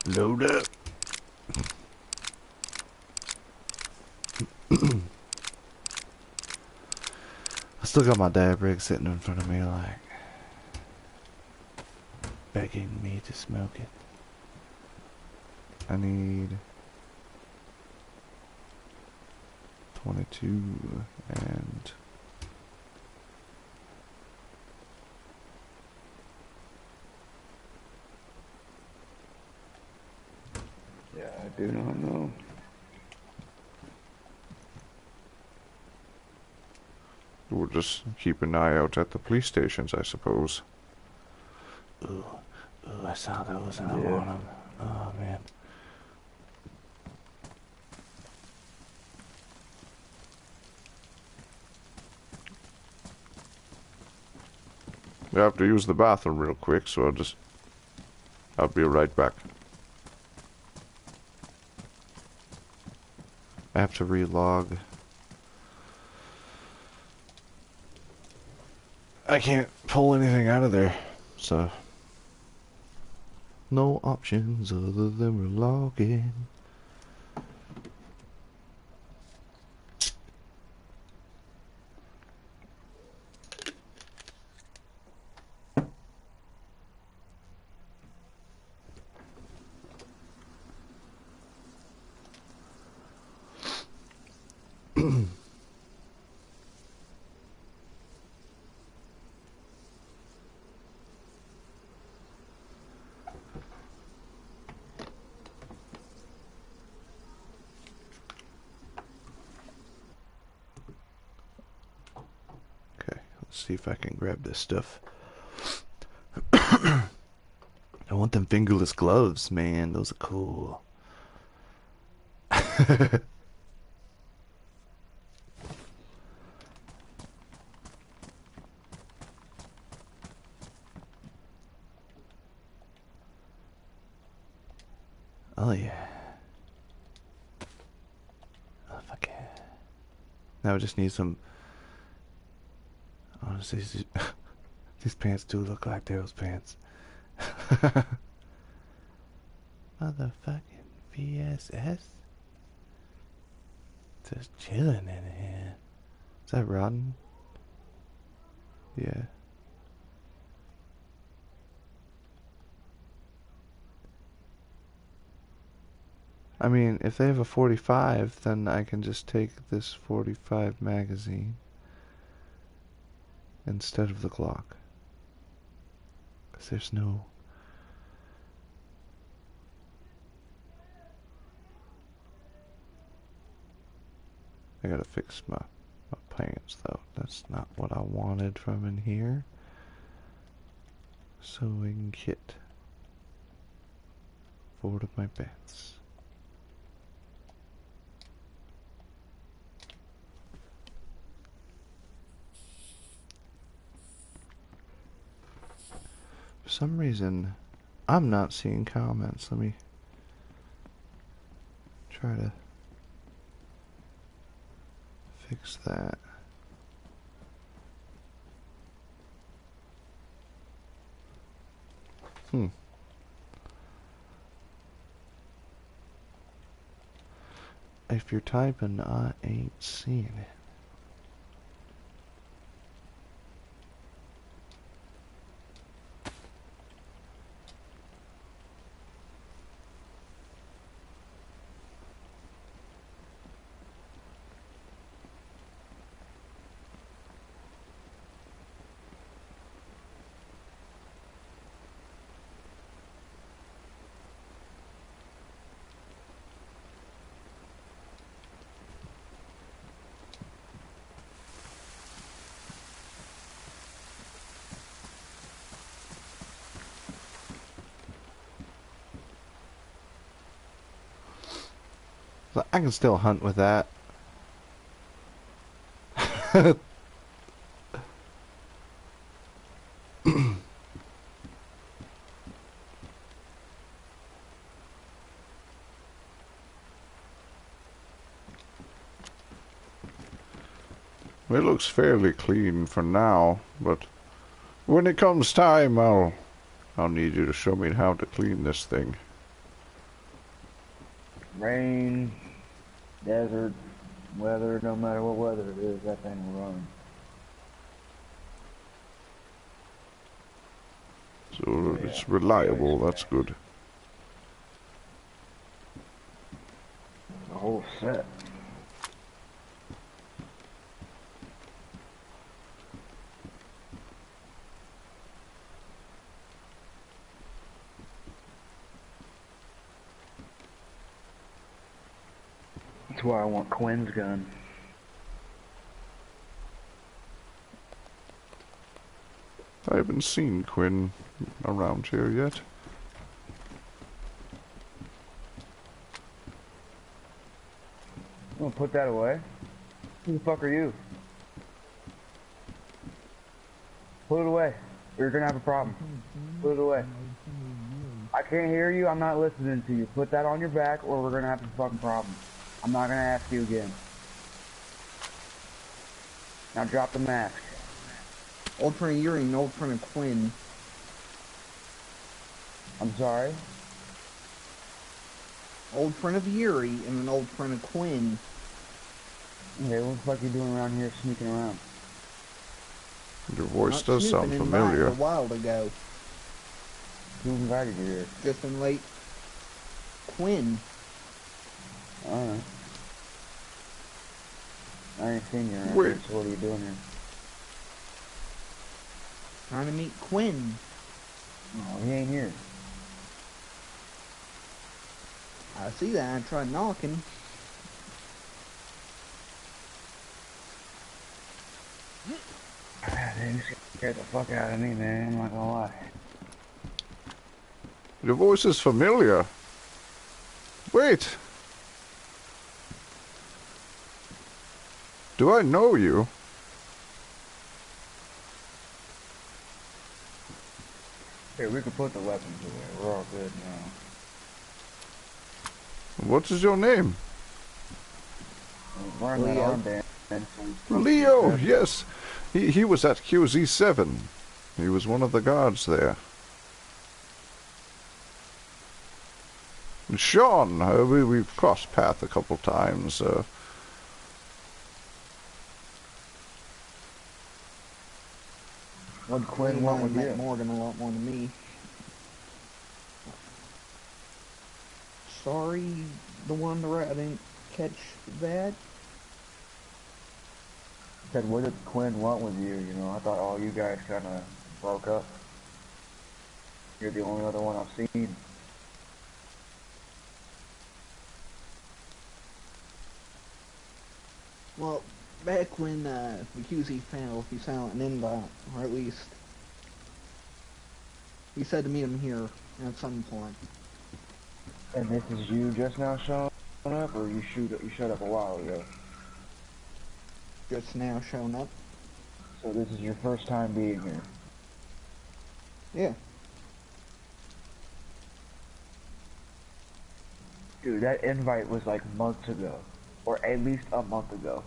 Load up. I still got my dab rig sitting in front of me, like, begging me to smoke it. I need 22 and Yeah, I do not know. we'll just keep an eye out at the police stations, I suppose. Ooh, I saw those and I want them. Oh, man. I have to use the bathroom real quick, so I'll be right back. I have to relog. I can't pull anything out of there, so no options other than relogging. See if I can grab this stuff. I want them fingerless gloves, man. Those are cool. Oh yeah. Oh fuck yeah. Now I just need some. Honestly, these pants do look like those pants. Motherfucking VSS. Just chilling in here. Is that rotten? Yeah. I mean, if they have a 45, then I can just take this 45 magazine instead of the Glock. Because there's no... I gotta fix my pants, though. That's not what I wanted from in here. Sewing kit. 4 of my pants. For some reason, I'm not seeing comments. Let me try to fix that. If you're typing, I ain't seeing it. So I can still hunt with that. It looks fairly clean for now, but when it comes time, I'll need you to show me how to clean this thing. Rain, desert, weather, no matter what weather it is, that thing will run. So it's reliable, that's good. The whole set. That's why I want Quinn's gun. I haven't seen Quinn around here yet. I'm gonna put that away. Who the fuck are you? Put it away. You're gonna have a problem. Put it away. I can't hear you. I'm not listening to you. Put that on your back or we're gonna have a fucking problem. I'm not gonna ask you again. Now drop the mask. Old friend of Yuri and old friend of Quinn. I'm sorry. Old friend of Yuri and an old friend of Quinn. Okay, what the fuck are you doing around here sneaking around? Your voice Not does sound snooping, familiar. invited a while ago. Who invited you here? Just been late. Quinn. Alright. I ain't seen you around Wait. here, so what are you doing here? Trying to meet Quinn. No, he ain't here. I see that. I tried knocking. Dude, you scared the fuck out of me, man. I'm not gonna lie. Your voice is familiar. Wait. Do I know you? Here, we can put the weapons away. We're all good now. What is your name? We're in that Leo. armband. Leo, yes. He was at QZ7. He was one of the guards there. And Shawn, we've crossed paths a couple times. What'd Quinn want with met you? Morgan a lot more than me. Sorry, the one I didn't catch that. Said, what did Quinn want with you? You know, I thought all you guys kind of broke up. You're the only other one I've seen. Well, back when the QZ fell, he sent out an invite, or at least he said to meet him here at some point. And this is you just now showing up, or you showed up a while ago? Just now showing up. So this is your first time being here. Yeah. Dude, that invite was like months ago. Or at least a month ago.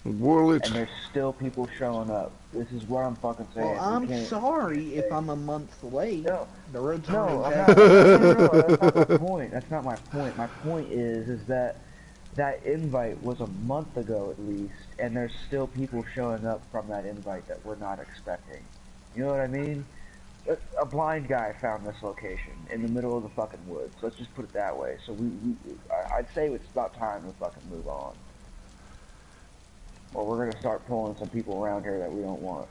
well, And there's still people showing up. This is what I'm fucking saying. Well, I'm We can't- sorry if I'm a month late. No, The road's no, already I'm jacked. not, no, that's not my point. That's not my point. My point is that that invite was a month ago at least, and there's still people showing up from that invite that we're not expecting. You know what I mean? A blind guy found this location in the middle of the fucking woods. Let's just put it that way. So I'd say it's about time to fucking move on. Or we're gonna start pulling some people around here that we don't want.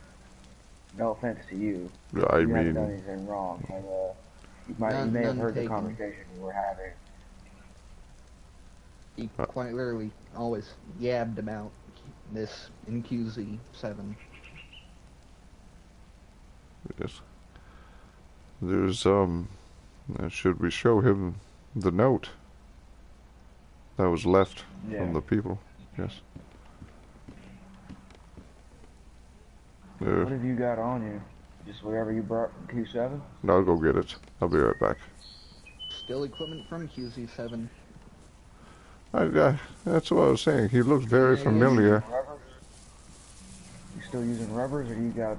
No offense to you. I You haven't done mean, anything wrong. But, you may have None heard the taken. conversation we were having. He quite literally always yabbed about this in QZ7. yes. There's, should we show him the note that was left from Yeah. the people. Yes. What have you got on you? Just whatever you brought from Q7? I'll go get it. I'll be right back. Still equipment from QZ7. That's what I was saying. He looked very Yeah, yeah. familiar. Rubbers? You still using rubbers, or you got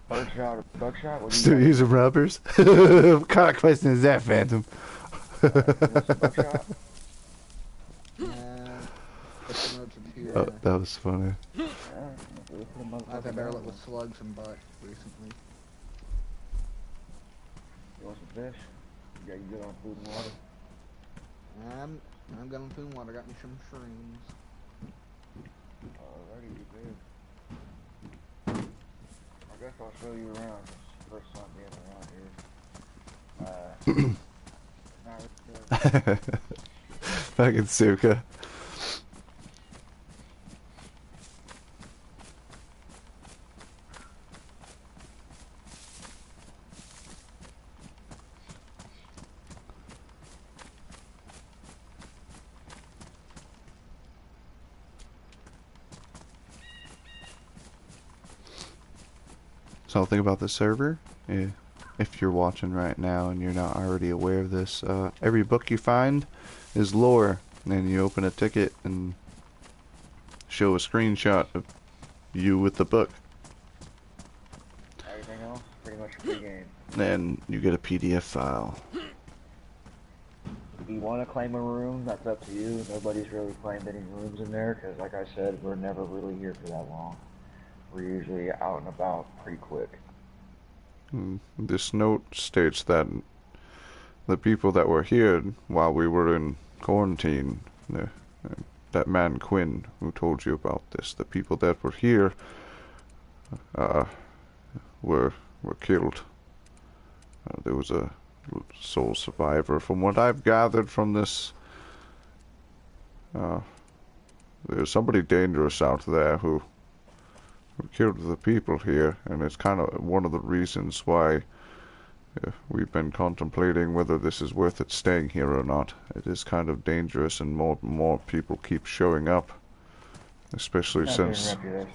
birdshot or buckshot? What do you Still got? using rubbers? What kind of question is that, Phantom? Buckshot? Put the notes up here. Oh, that was funny. I've had barrel with slugs and butt recently. You want some fish? Yeah, you good on food and water? I'm good on food and water. Got me some shrooms. Alrighty, you good. I guess I'll show you around. It's the first time being around here. Fucking Suka. Something about the server, if you're watching right now and you're not already aware of this, every book you find is lore, and you open a ticket and show a screenshot of you with the book. Everything else, pretty much free game. And you get a PDF file. If you want to claim a room, that's up to you. Nobody's really claimed any rooms in there, because like I said, we're never really here for that long. We're usually out and about pretty quick. This note states that the people that were here while we were in quarantine, that man Quinn who told you about this, the people that were here were killed. There was a sole survivor. From what I've gathered from this, there's somebody dangerous out there who killed the people here, and it's kind of one of the reasons why we've been contemplating whether this is worth it staying here or not. It is kind of dangerous, and more people keep showing up, especially since the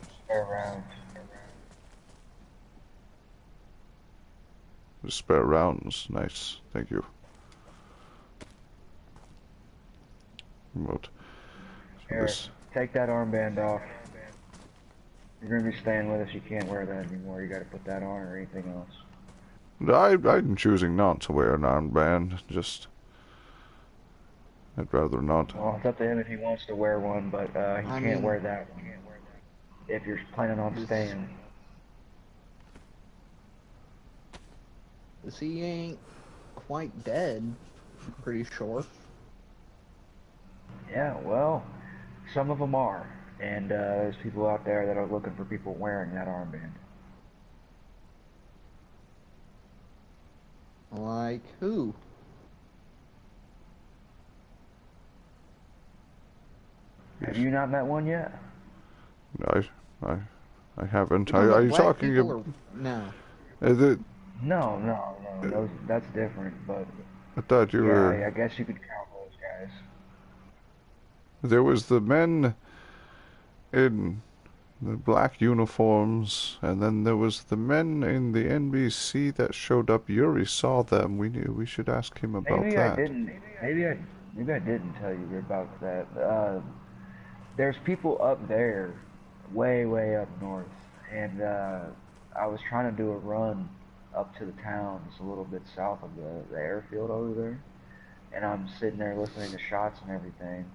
spare rounds. Nice, thank you. But this, take that armband off. You're gonna be staying with us. You can't wear that anymore. You got to put that on or anything else. I'm choosing not to wear an armband. Just I'd rather not. Well, it's up to him if he wants to wear one, but he can't wear that one. If you're planning on staying. He ain't quite dead, I'm pretty sure. Yeah, well, some of them are. And there's people out there that are looking for people wearing that armband. Like who? Have you not met one yet? I haven't. Are you talking about? No. Is it? No. That's different. But I thought you were. I guess you could count those guys. There was the men in the black uniforms, and then there was the men in the NBC that showed up. Yuri saw them. We should ask him about that. Maybe I didn't tell you about that. There's people up there, way up north, and I was trying to do a run up to the towns a little bit south of the airfield over there, and I'm sitting there listening to shots and everything.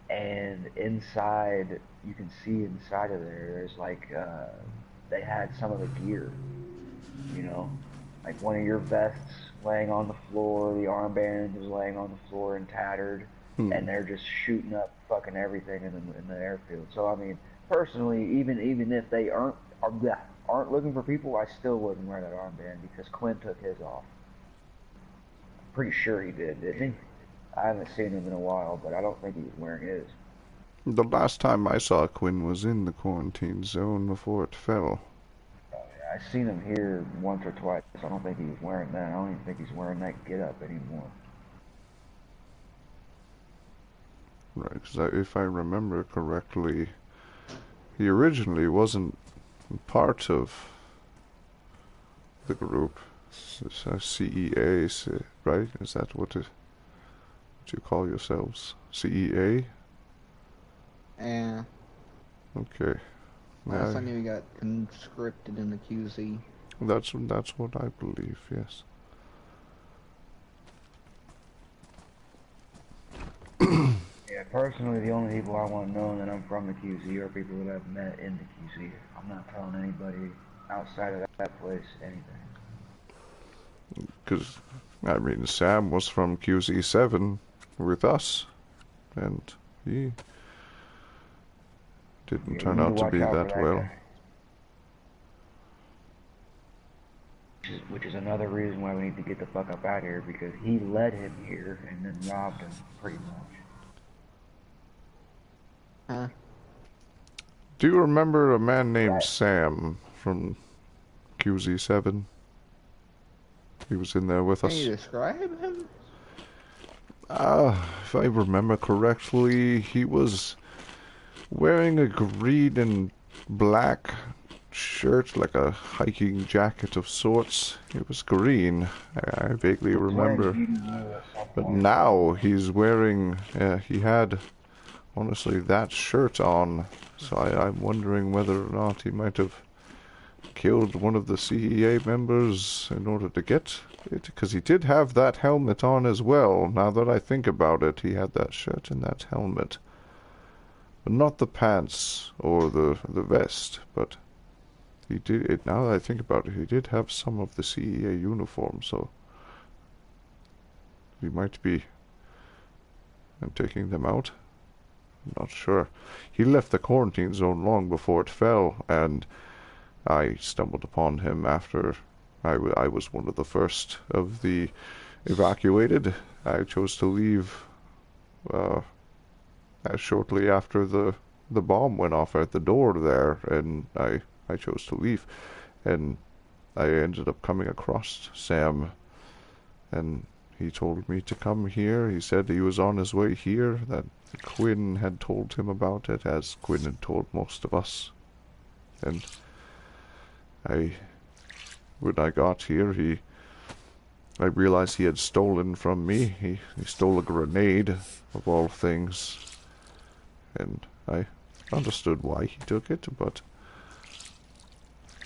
And inside, you can see inside of there, there's like, they had some of the gear, you know, like one of your vests laying on the floor, the armband was laying on the floor and tattered, and they're just shooting up fucking everything in the airfield. So, I mean, personally, even if they aren't looking for people, I still wouldn't wear that armband because Quinn took his off. Pretty sure he did, didn't he? I haven't seen him in a while, but I don't think he was wearing his. The last time I saw Quinn was in the quarantine zone before it fell. I've seen him here once or twice. I don't think he was wearing that. I don't even think he's wearing that get-up anymore. Right, because if I remember correctly, he originally wasn't part of the group. It's CEA, right? Is that what you call yourselves? CEA? Yeah. Okay. Last I knew he got conscripted in the QZ. That's what I believe, yes. Yeah, personally, the only people I want to know that I'm from the QZ are people that I've met in the QZ. I'm not telling anybody outside of that place anything. Because, I mean, Sam was from QZ7 with us, and he didn't Yeah, you turn need to out to watch be out for that that well. guy. Which is another reason why we need to get the fuck up out of here, because he led him here and then robbed him, pretty much. Huh? Do you remember a man named Right. Sam from QZ7? He was in there with Can you us. describe him? If I remember correctly, he was wearing a green and black shirt, like a hiking jacket of sorts. It was green, I vaguely He was wearing remember. beauty blue at some But point. now he's wearing, he had, honestly, that shirt on. So I'm wondering whether or not he might have killed one of the CEA members in order to get it, because he did have that helmet on as well. Now that I think about it, he had that shirt and that helmet. But not the pants or the vest, but he did it. Now that I think about it, he did have some of the CEA uniform, so he might be taking them out. I'm not sure. He left the quarantine zone long before it fell, and I stumbled upon him after I was one of the first of the evacuated. I chose to leave shortly after the bomb went off at the door there, and I chose to leave, and I ended up coming across Sam, and he told me to come here. He said he was on his way here, that Quinn had told him about it, as Quinn had told most of us. And when I got here, I realized he had stolen from me. He stole a grenade, of all things. And I understood why he took it, but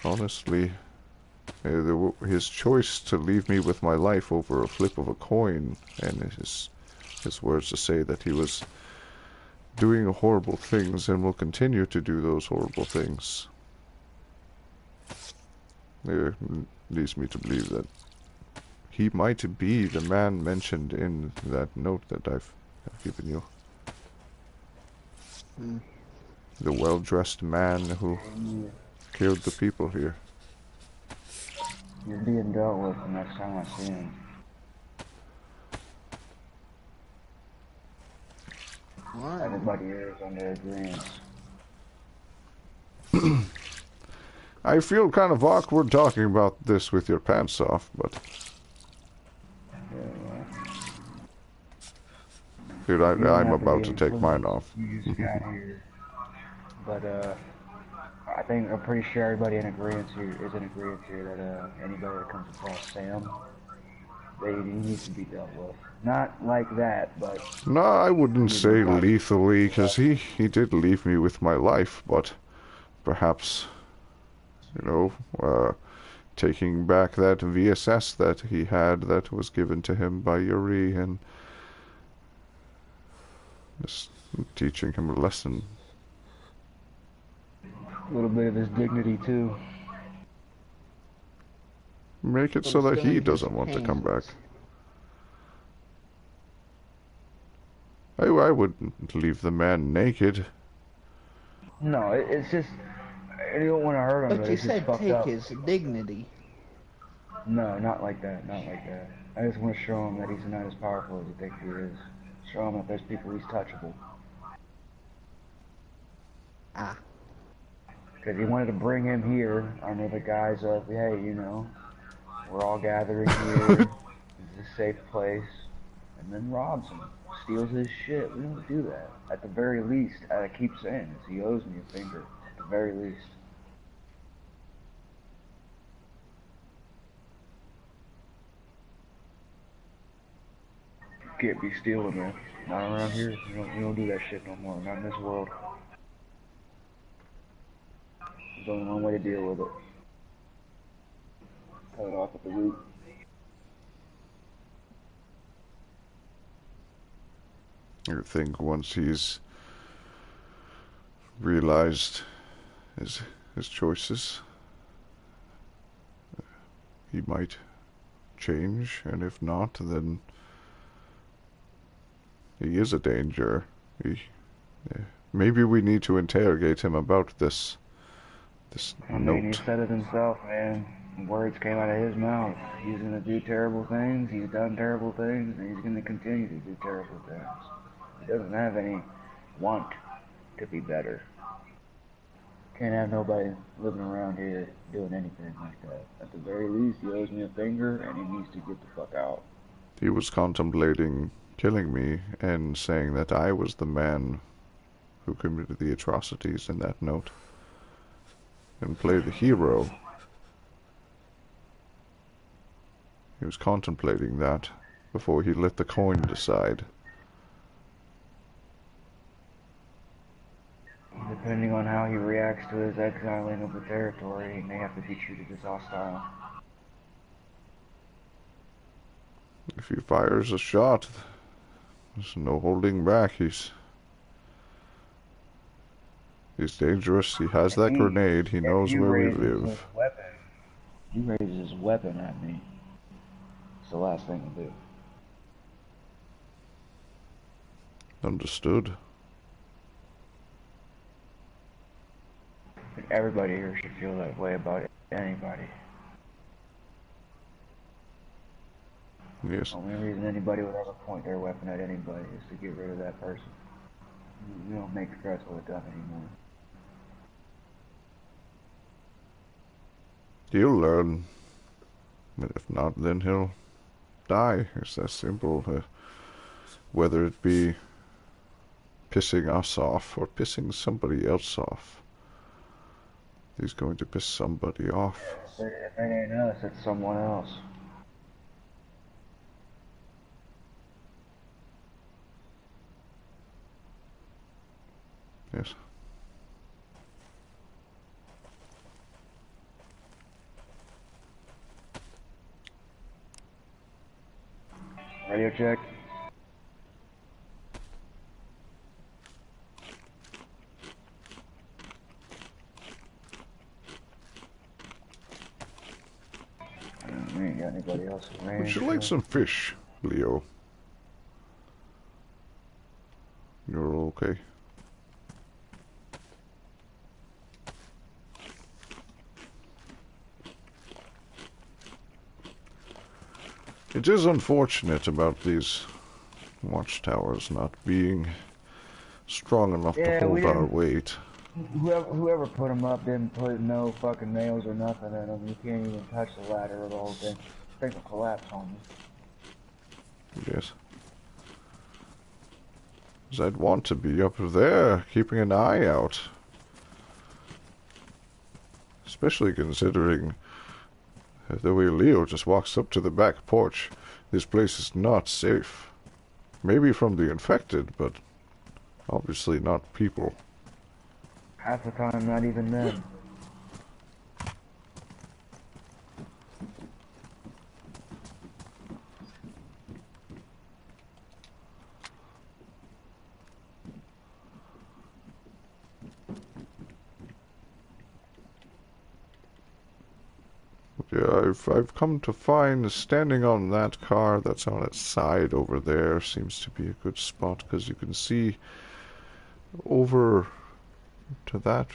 honestly, his choice to leave me with my life over a flip of a coin, and his words to say that he was doing horrible things and will continue to do those horrible things, it leads me to believe that he might be the man mentioned in that note that I've given you. Hmm. The well-dressed man who killed the people here. You're being dealt with the next time I see him. Alright. Everybody here is under agreement. I feel kind of awkward talking about this with your pants off, but... Dude, I'm about to take mine off. You just got here. But, I'm pretty sure everybody is in agreement here that, anybody that comes across Sam, he needs to be dealt with. Not like that, but... No, I wouldn't say lethally, because he did leave me with my life, but perhaps, taking back that VSS that he had that was given to him by Yuri, and just teaching him a lesson. A little bit of his dignity, too. Make it so that he doesn't want to come back. I wouldn't leave the man naked. No, it's just... You don't want to hurt him, But you it's just said fucked take up. his dignity. No, not like that, not like that. I just want to show him that he's not as powerful as he thinks he is. Show him that there's people he's touchable. Ah. Because he wanted to bring him here under the guise of, hey, we're all gathering here, this is a safe place, and then robs him. steals his shit. We don't do that. At the very least, I keep saying this, he owes me a finger. At the very least. Can't be stealing, man. Not around here. We don't do that shit no more. Not in this world. There's only one way to deal with it. Cut it off at the root. I think once he's realized his choices, he might change, and if not, then he is a danger. Maybe we need to interrogate him about this I mean, note. he said it himself, man. Words came out of his mouth. He's gonna do terrible things, he's done terrible things, and he's gonna continue to do terrible things. He doesn't have any want to be better. Can't have nobody living around here doing anything like that. At the very least, he owes me a finger, and he needs to get the fuck out. He was contemplating killing me and saying that I was the man who committed the atrocities in that note, and play the hero. He was contemplating that before he let the coin decide. Depending on how he reacts to his exiling of the territory, he may have to be treated as hostile. If he fires a shot, there's no holding back. He's dangerous. He has that grenade. He knows where we live. He raises his weapon at me. It's the last thing to do. Understood. Everybody here should feel that way about anybody. Yes. The only reason anybody would ever point their weapon at anybody is to get rid of that person. We don't make threats with a gun anymore. He'll learn. But if not, then he'll die. It's that simple. Whether it be pissing us off or pissing somebody else off. He's going to piss somebody off. If it ain't us, it's someone else. Yes. Radio check. We ain't got anybody else around. Would you like some fish, Leo? You're okay. It is unfortunate about these watchtowers not being strong enough to hold our weight. Whoever put them up didn't put no fucking nails or nothing in them. You can't even touch the ladder or the whole thing. The thing will collapse on you. Yes. 'Cause I'd want to be up there, keeping an eye out. Especially considering the way Leo just walks up to the back porch. This place is not safe. Maybe from the infected, but obviously not people. Half the time, not even then. Yeah, I've come to find standing on that car that's on its side over there seems to be a good spot, because you can see over to that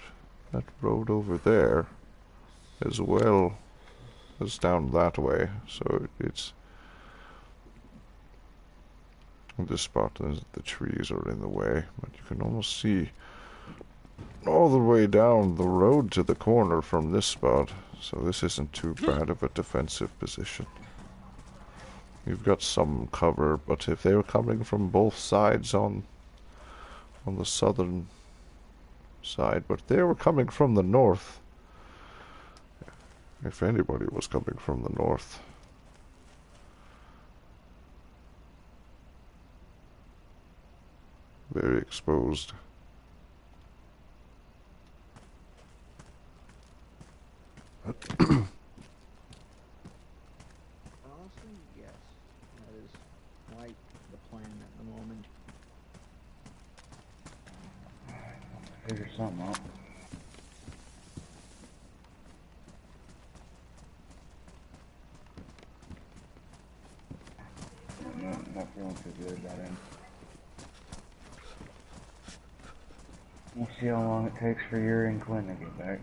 road over there as well as down that way. So it's this spot, the trees are in the way, but you can almost see all the way down the road to the corner from this spot. So this isn't too bad of a defensive position. You've got some cover, but if they were coming from both sides on the southern side, but they were coming from the north. If anybody was coming from the north. Very exposed. Honestly, yes. That is quite the plan at the moment. Figure something out. Not feeling too good about it. We'll see how long it takes for Yuri and Clint to get back.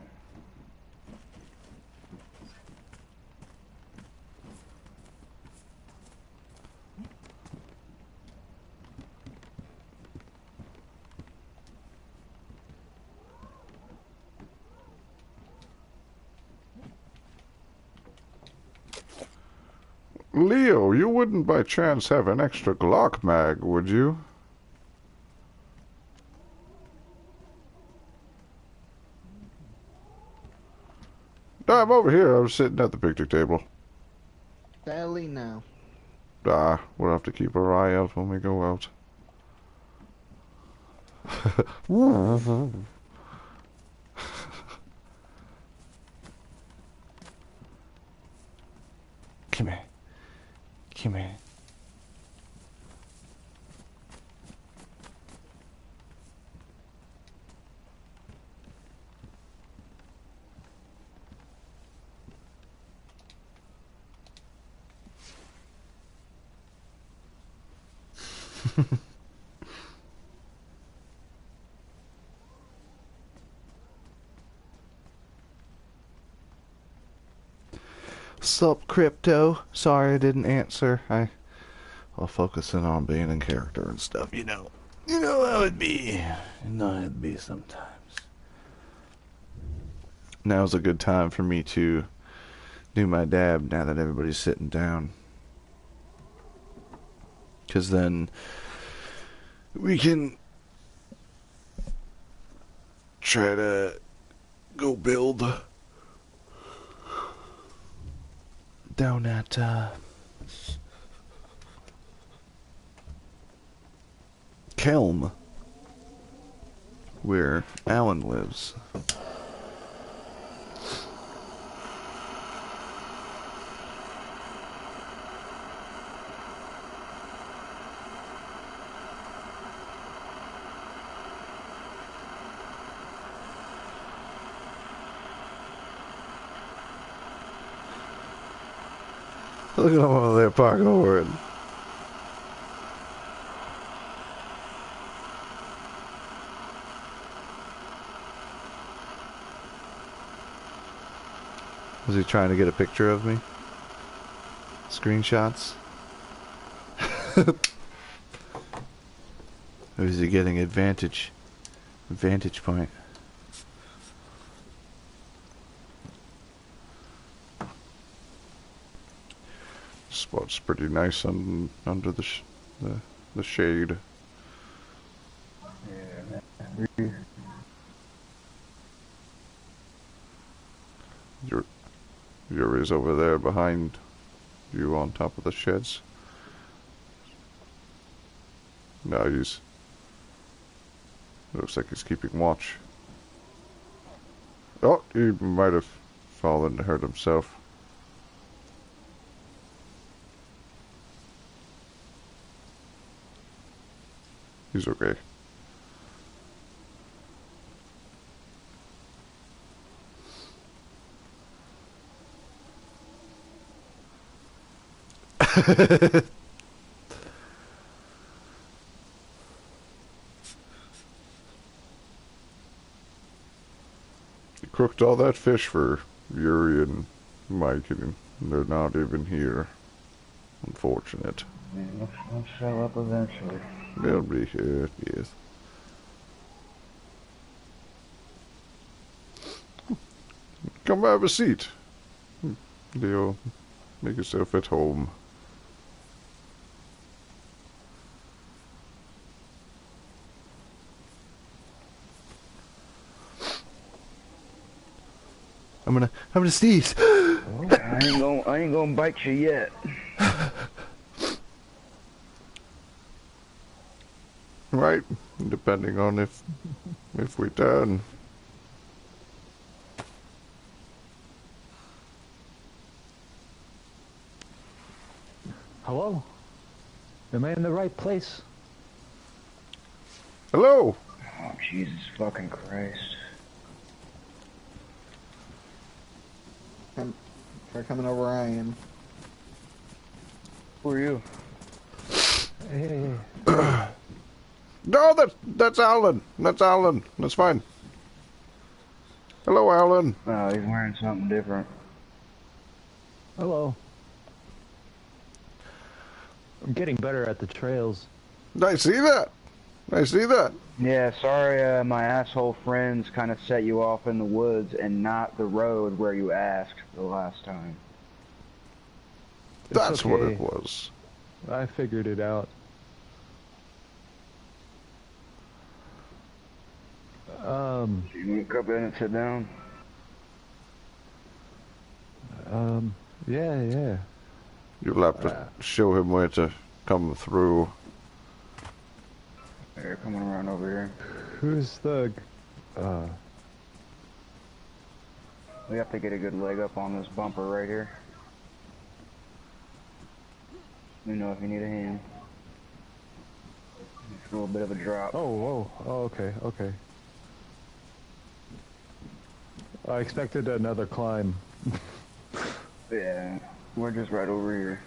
Leo, you wouldn't by chance have an extra Glock mag, would you? I'm over here. I was sitting at the picnic table. Sadly, no. We'll have to keep our eye out when we go out. Come here. Come here. Sup, Crypto? Sorry I didn't answer. I'll focus in on being in character and stuff, you know. You know how it be. You know how it be sometimes. Now's a good time for me to do my dab now that everybody's sitting down. 'Cause then we can try to go build down at Kelm, where Alan lives. Look at him over there parkouring. Was he trying to get a picture of me? Screenshots? Or is he getting advantage point? Spot's pretty nice under the shade. Yeah, Yuri's over there behind you on top of the sheds. No, looks like he's keeping watch. Oh, he might have fallen to hurt himself. He's okay. You cooked all that fish for Yuri and Mike, and they're not even here. Unfortunate. I'll show up eventually. They'll be here, yes. Come have a seat. Leo, make yourself at home. I'm gonna sneeze. I ain't gonna bite you yet. Right, depending on if we turn. Hello? Am I in the right place? Hello. Oh, Jesus fucking Christ. Try coming over where I am. Who are you? Hey. No, that's Alan. That's Alan. That's fine. Hello, Alan. Oh, he's wearing something different. Hello. I'm getting better at the trails. I see that. I see that. Yeah, sorry, my asshole friends kind of set you off in the woods and not the road where you asked the last time. That's It's what okay. it was. I figured it out. You want to come in and sit down? Yeah. You'll have to show him where to come through. Here, coming around over here. Who's the, We have to get a good leg up on this bumper right here. Let me know if you need a hand. It's a little bit of a drop. oh, okay. I expected another climb. Yeah, we're just right over here.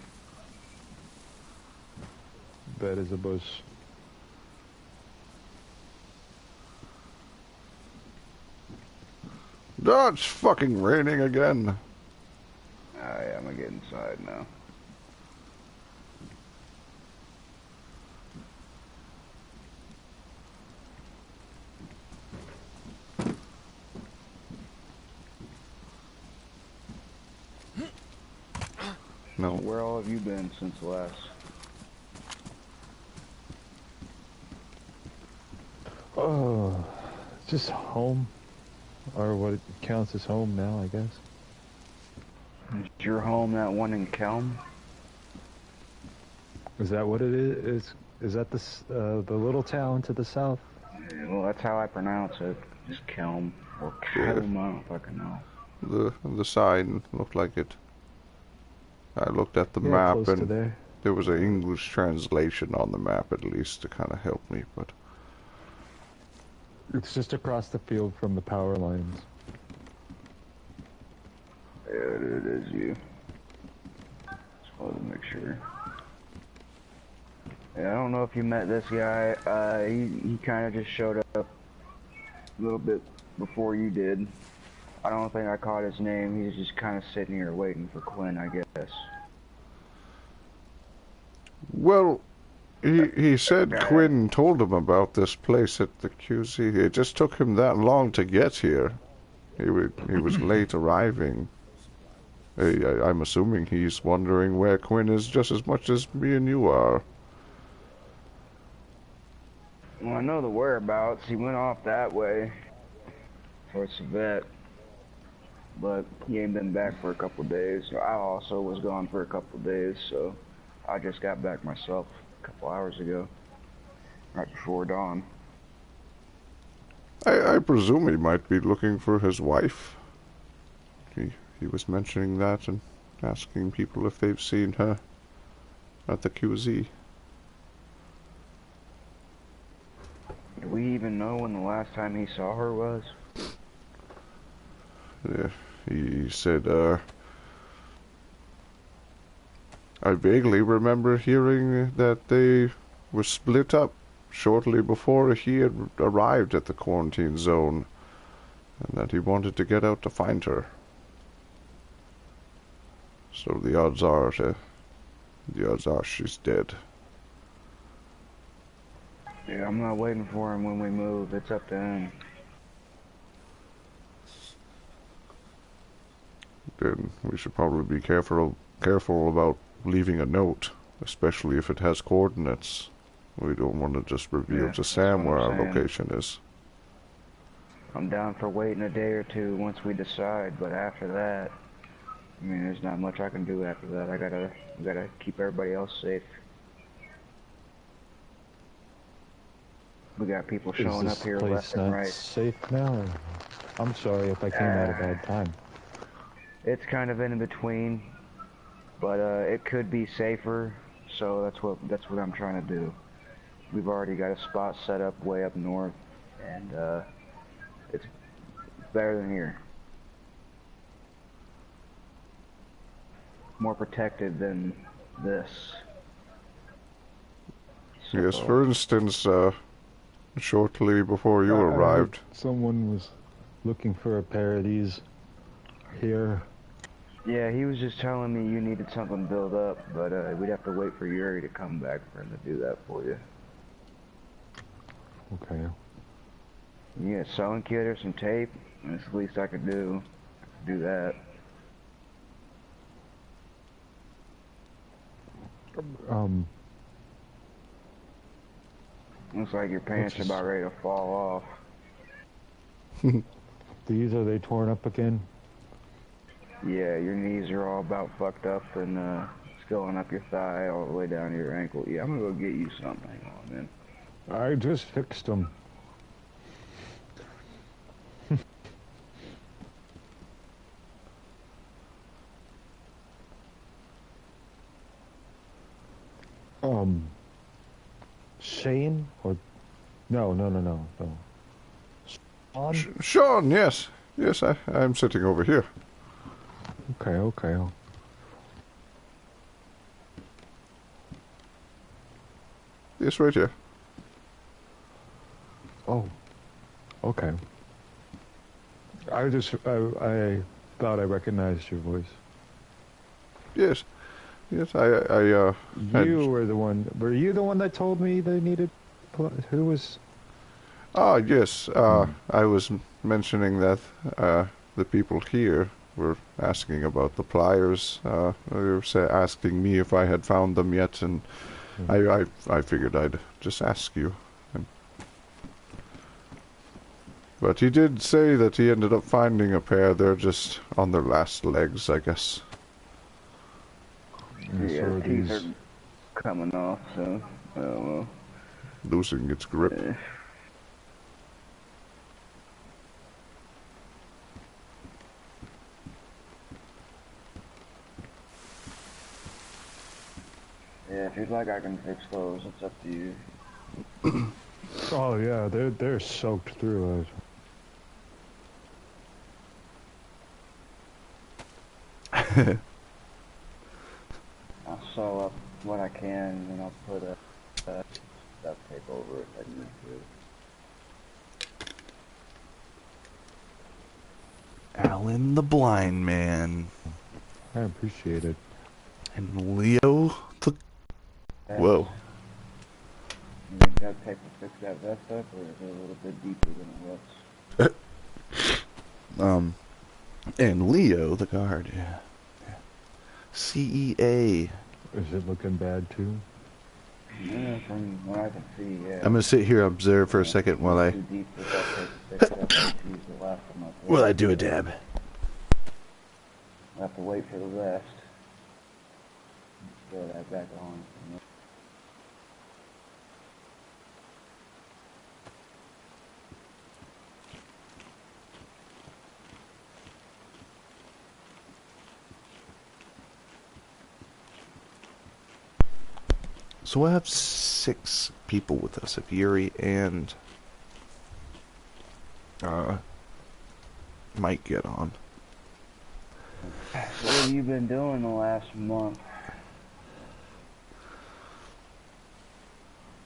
That is a bush. Oh, it's fucking raining again. Yeah, I'm gonna get inside now. No. Where all have you been since last? Oh, just home. Or what counts as home now, I guess. Is your home that one in Kelm? Is that what it is? Is that the little town to the south? Yeah, well, that's how I pronounce it. Just Kelm. Or Kelm, I don't fucking know. The sign looked like it. I looked at the Yeah, map close to and there. there was an English translation on the map at least to kind of help me, but It's just across the field from the power lines. Yeah, it is you. Just wanted to make sure. Yeah, I don't know if you met this guy. He kind of just showed up a little bit before you did. I don't think I caught his name. He's just kind of sitting here waiting for Quinn, I guess. well, he said Quinn told him about this place at the QZ. It just took him that long to get here. He was late arriving. I'm assuming he's wondering where Quinn is just as much as me and you are. Well, I know the whereabouts. He went off that way towards the vet, but he ain't been back for a couple of days. I also was gone for a couple of days, so I just got back myself a couple hours ago, right before dawn. I presume he might be looking for his wife. He was mentioning that and asking people if they've seen her at the QZ. Do we even know when the last time he saw her was? Yeah, he said, I vaguely remember hearing that they were split up shortly before he had arrived at the quarantine zone, and that he wanted to get out to find her. So the odds are she's dead. Yeah, I'm not waiting for him when we move. It's up to him. Then we should probably be careful about leaving a note, especially if it has coordinates. We don't want to just reveal Yeah, to Sam that's what where I'm our saying. location is. I'm down for waiting a day or two once we decide, but after that, I mean, there's not much I can do after that. I gotta keep everybody else safe. We got people Is showing up this here place left and not right. safe now? I'm sorry if I came at a bad time. It's kind of in between, but it could be safer, so that's what I'm trying to do. We've already got a spot set up way up north, and it's better than here. More protected than this. Yes, So, for instance, shortly before you I heard arrived. someone was looking for a pair of these here. yeah, he was just telling me you needed something built up, but we'd have to wait for Yuri to come back for him to do that for you. Okay. You get a sewing kit or some tape, that's the least I could do. Do that. Looks like your pants are about ready to fall off. These, are they torn up again? Yeah, your knees are all about fucked up and it's going up your thigh all the way down to your ankle. Yeah, I'm gonna go get you something. Hang on, man. I just fixed them. Shane? Or... No. Shawn? Shawn, yes. Yes, I'm sitting over here. Okay. Yes, right here. Oh. Okay. I thought I recognized your voice. Yes. Yes, I You were the one. Were you the one that told me they needed... Who was... Ah, yes. I was mentioning that the people here were asking about the pliers. They were asking me if I had found them yet, and I figured I'd just ask you. But he did say that he ended up finding a pair. They're just on their last legs, I guess. Yeah, teeth are coming off, so I don't know. Losing its grip. Yeah, if you'd like, I can fix those. It's up to you. Oh yeah, they're soaked through. I'll sew up what I can, and then I'll put a duct tape over it if I need to. Alan the Blind Man. I appreciate it. And Leo the... Whoa. You need duct tape to fix that vest up, or is it a little bit deeper than it looks? And Leo the guard, yeah. CEA. Is it looking bad too? Yeah, from what I can see, yeah. I'm gonna sit here and observe for a second while I... Too deep for duct tape to fix up. Let's use the last one up there. While I do a dab. I'll have to wait for the vest. Throw that back on. So we'll have 6 people with us. If Yuri and Mike get on. So what have you been doing the last month?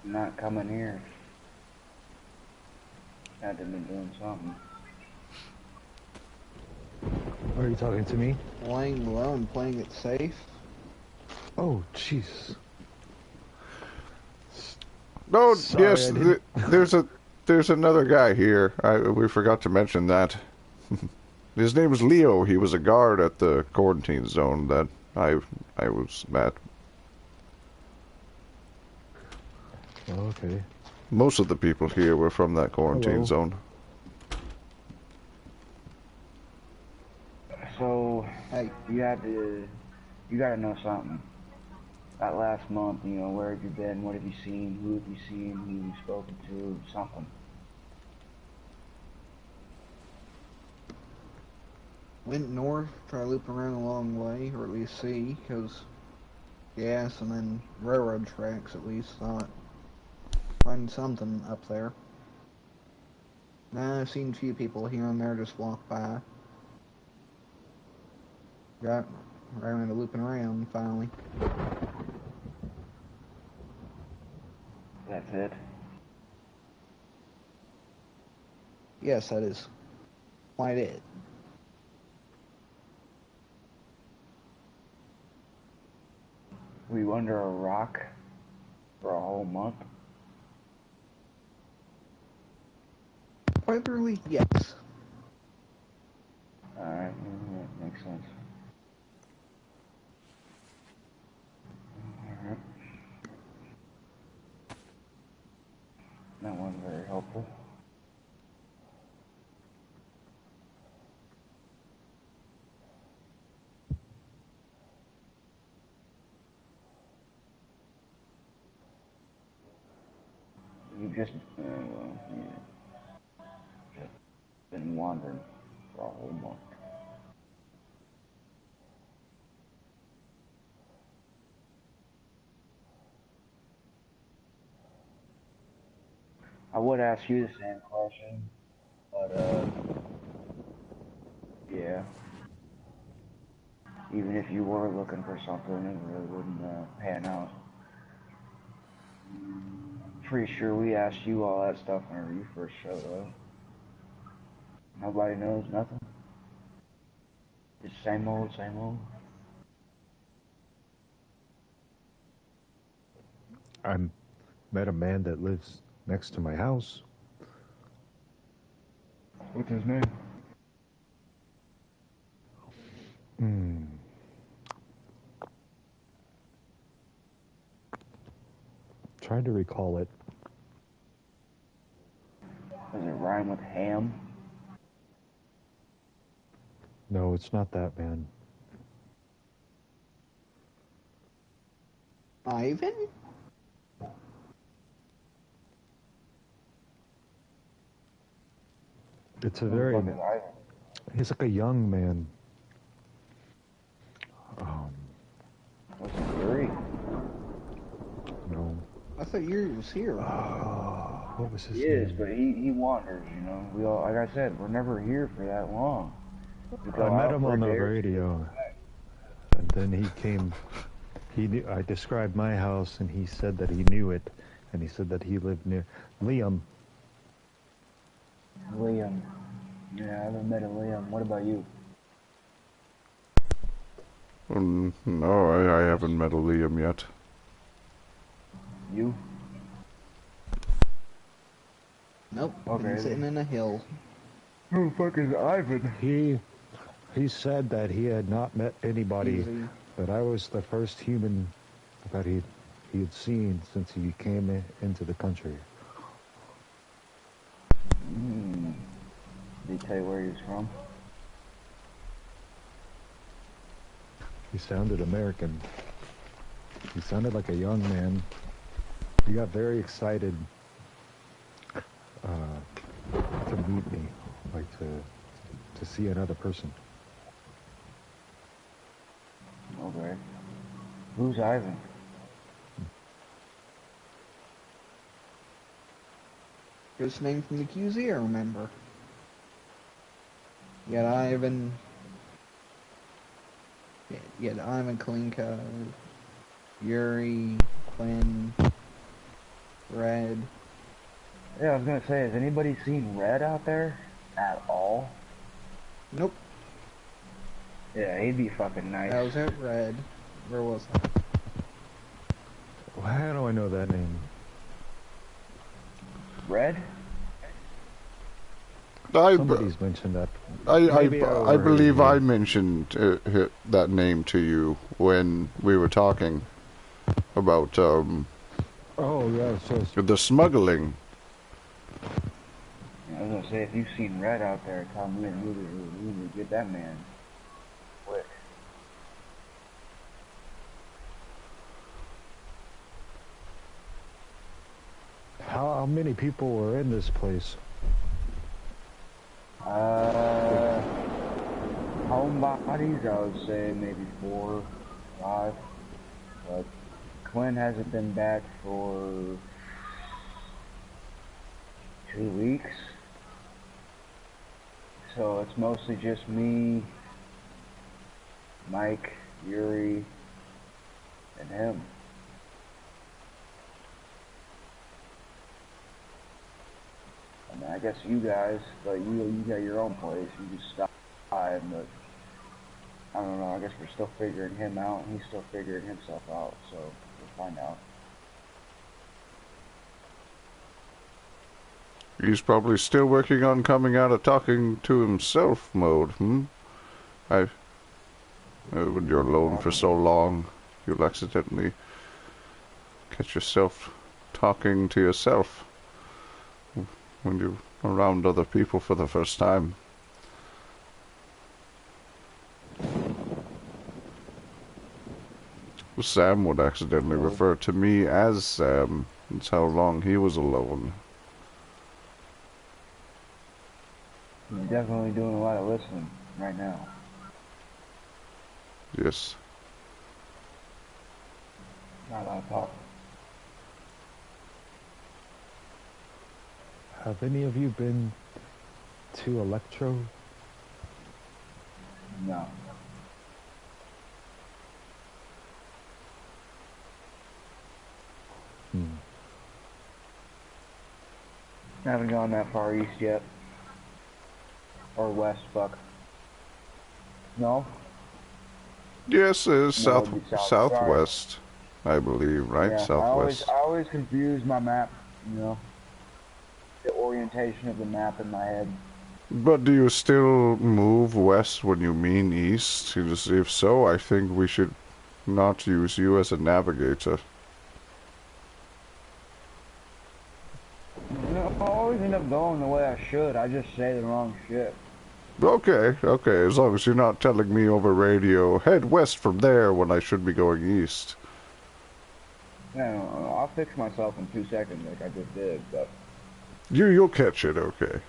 Not coming here. Had to been doing something. Are you talking to me? Playing low and playing it safe. Oh, jeez. Oh, Sorry, yes, there's another guy here. We forgot to mention that. His name is Leo. He was a guard at the quarantine zone that I was at. Oh, okay. Most of the people here were from that quarantine Hello. zone. Hey, You gotta know something. That last month, you know, where have you been? What have you seen? Who have you seen? Who have you spoken to? Something. went north, try to loop around a long way, or at least see, because gas and then railroad tracks at least. Thought find something up there. Nah, I've seen a few people here and there just walk by. Got right around to looping around finally. That's it. Yes, that is quite it. Were you under a rock for a whole month? Quite literally, yes. Alright, that makes sense. Alright. That wasn't very helpful. You just, well, yeah. Just been wandering for a whole month. I would ask you the same question, but, yeah. Even if you were looking for something, it really wouldn't pan out. Pretty sure we asked you all that stuff whenever you first showed up. Nobody knows nothing. Just same old, same old. I met a man that lives next to my house. What's his name? Hmm. Trying to recall it. Does it rhyme with ham? No, it's not that man. Ivan? It's a Who the very... fuck is Ivan? He's like a young man. What's his theory? No. I thought Yuri was here. What was his He is, name? but he wanders, you know. We all, like I said, we're never here for that long. We go I met out him for a on the day or two. radio, and then he came. He knew. I described my house, and he said that he knew it, and he said that he lived near Liam. Liam. Yeah, I haven't met a Liam. What about you? No, I haven't met a Liam yet. You? Nope, Okay. been sitting in a hill. Who the fuck is Ivan? He said that he had not met anybody, Easy. that I was the first human that he had seen since he came into the country. Did he tell you where he was from? He sounded American. He sounded like a young man. He got very excited to meet me, like to see another person. Okay. Who's Ivan? His name from the QZ, I remember. You had Ivan. You had Ivan Kalinka, Yuri, Quinn, Red. Yeah, I was gonna say, has anybody seen Red out there? At all? Nope. Yeah, he'd be fucking nice. I was at Red. Where was I? How do I know that name? Red? Somebody's mentioned that. I believe I overheard mentioned that name to you when we were talking about you. Oh, yeah, so the smuggling. I was gonna say, if you've seen Red out there, tell me and we would get that man quick. How many people were in this place? Homebodies, I would say maybe 4, 5. But Quinn hasn't been back for 2 weeks. So it's mostly just me, Mike, Yuri, and him. I mean, I guess you guys, but you got your own place. You just stop by, but I don't know. I guess we're still figuring him out, and he's still figuring himself out. So we'll find out. He's probably still working on coming out of talking to himself mode, when you're alone for so long, you'll accidentally catch yourself talking to yourself when you're around other people for the first time. Sam would accidentally refer to me as Sam. That's how long he was alone. He's definitely doing a lot of listening right now. Yes. Not a lot of talking. Have any of you been to Electro? No. I haven't gone that far east yet. Or west, fuck. No? Yes, it's No, it'd be south. southwest, I believe, right? Yeah, Southwest. I always confuse my map, you know. The orientation of the map in my head. But do you still move west when you mean east? If so, I think we should not use you as a navigator. You know, I always end up going the way I should. I just say the wrong shit. Okay, as long as you're not telling me over radio, head west from there when I should be going east. Yeah, I'll fix myself in 2 seconds like I just did, but... You'll catch it, okay.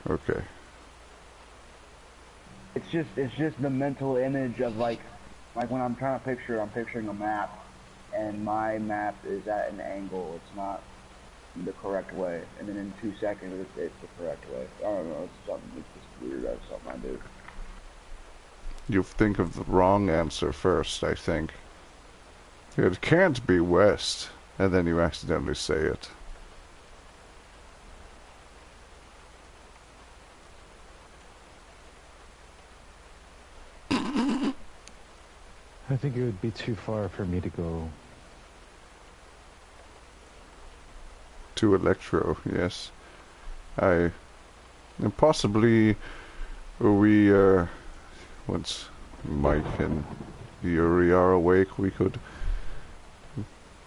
It's just the mental image of like when I'm trying to picture it, I'm picturing a map, and my map is at an angle. It's not the correct way, and then in 2 seconds it's the correct way. I don't know. It's just weird. That's something I do. You think of the wrong answer first, I think. It can't be west, and then you accidentally say it. I think it would be too far for me to go. To Electro, yes. And possibly we, once Mike and Yuri are awake, we could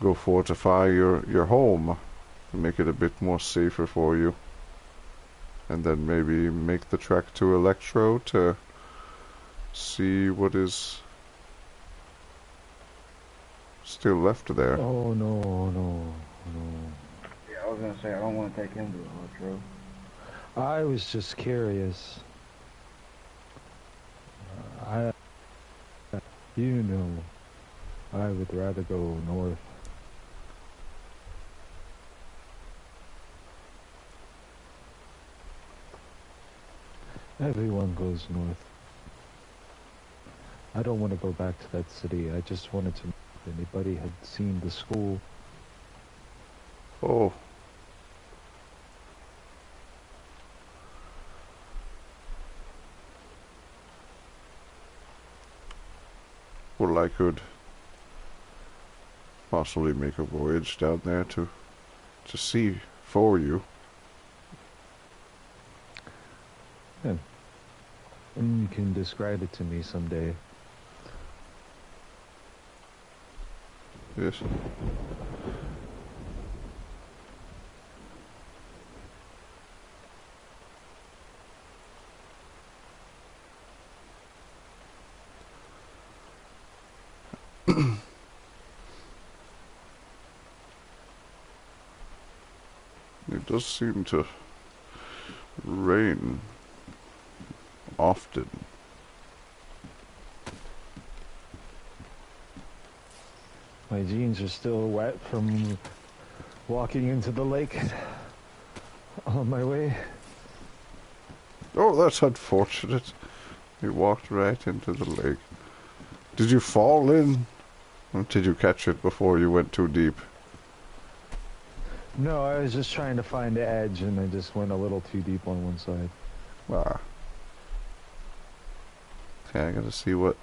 go fortify your home and make it a bit more safer for you. And then maybe make the trek to Electro to see what is still left there. Oh, no. Yeah, I was gonna say I don't want to take him to Electro. I was just curious. You know, I would rather go north. Everyone goes north. I don't want to go back to that city. I just wanted to know if anybody had seen the school. Oh. Well, I could possibly make a voyage down there to see for you. Yeah. And you can describe it to me someday. Yes. does seem to rain often. My jeans are still wet from walking into the lake on my way. Oh, that's unfortunate. You walked right into the lake. Did you fall in? Or did you catch it before you went too deep? No, I was just trying to find the edge and I just went a little too deep on one side. Ah. Okay, I gotta see what...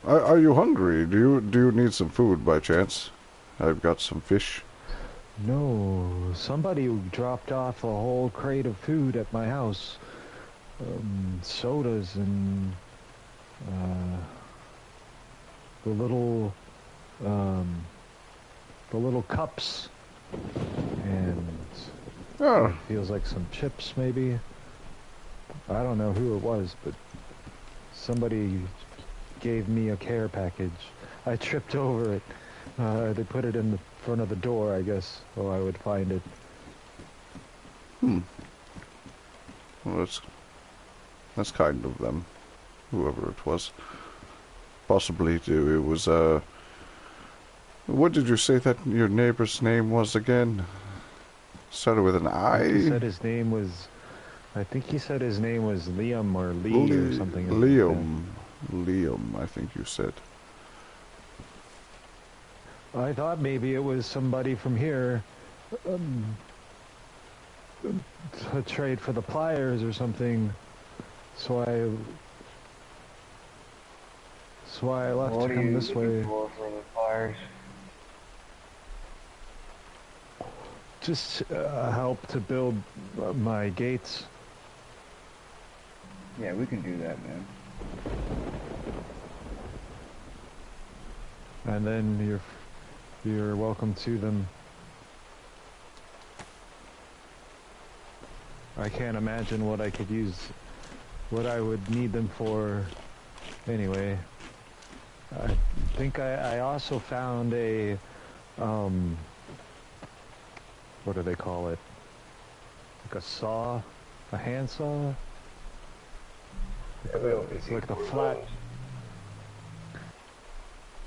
Are you hungry? Do you need some food by chance? I've got some fish. No, somebody dropped off a whole crate of food at my house. Sodas and the little cups and Oh, it feels like some chips maybe. I don't know who it was, but somebody gave me a care package. I tripped over it. They put it in the front of the door, I guess, so I would find it. well, that's kind of them. Whoever it was. Possibly too. It was, what did you say that your neighbor's name was again? Started with an I? He said his name was... I think he said his name was Liam or Lee or something. Liam. Liam, I think you said. I thought maybe it was somebody from here to trade for the pliers or something. So I left What to are come you this way. looking for the pliers? Just help to build my gates. Yeah, we can do that, man. And then you're welcome to them. I can't imagine what I could use, what I would need them for anyway. I think I also found a, what do they call it? Like a saw? A hand saw? It's like the flat...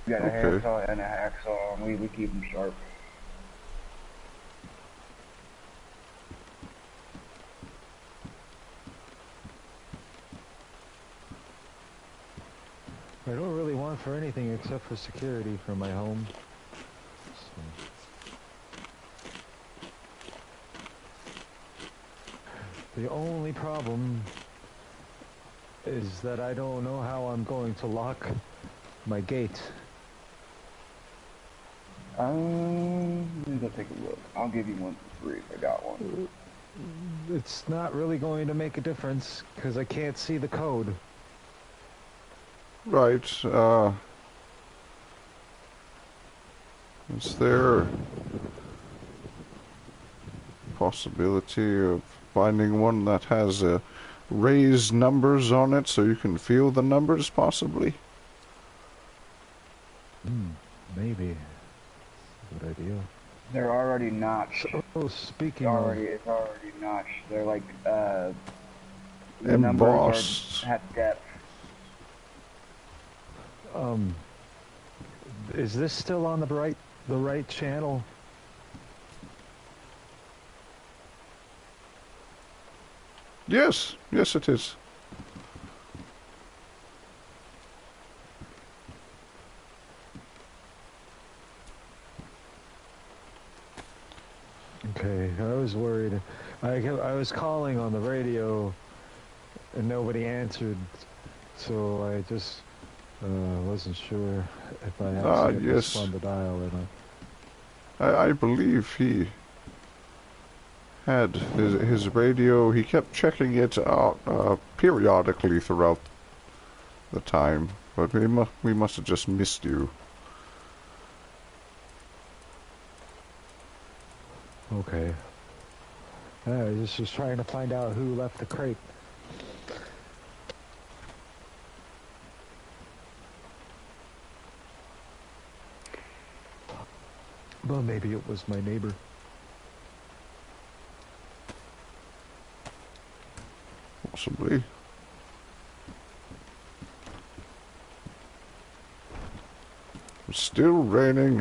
We got a Okay. handsaw and a hacksaw, and we keep them sharp. I don't really want for anything except for security for my home. So. The only problem is that I don't know how I'm going to lock my gate. Let me go take a look. I'll give you one for free if I got one. It's not really going to make a difference because I can't see the code. Right, is there possibility of finding one that has raised numbers on it so you can feel the numbers, possibly? Maybe. Good idea. They're already notched. Oh, speaking of... It's already notched. They're like, the numbers Embossed. are at depth. Is this still on the right channel? Yes, yes it is. Okay, I was worried. I was calling on the radio and nobody answered, so I just wasn't sure if I had to yes. on the dial or not. I believe he had his radio. He kept checking it out periodically throughout the time, but we must have just missed you. Okay. I just was trying to find out who left the crate. Well, maybe it was my neighbor. Possibly. It's still raining.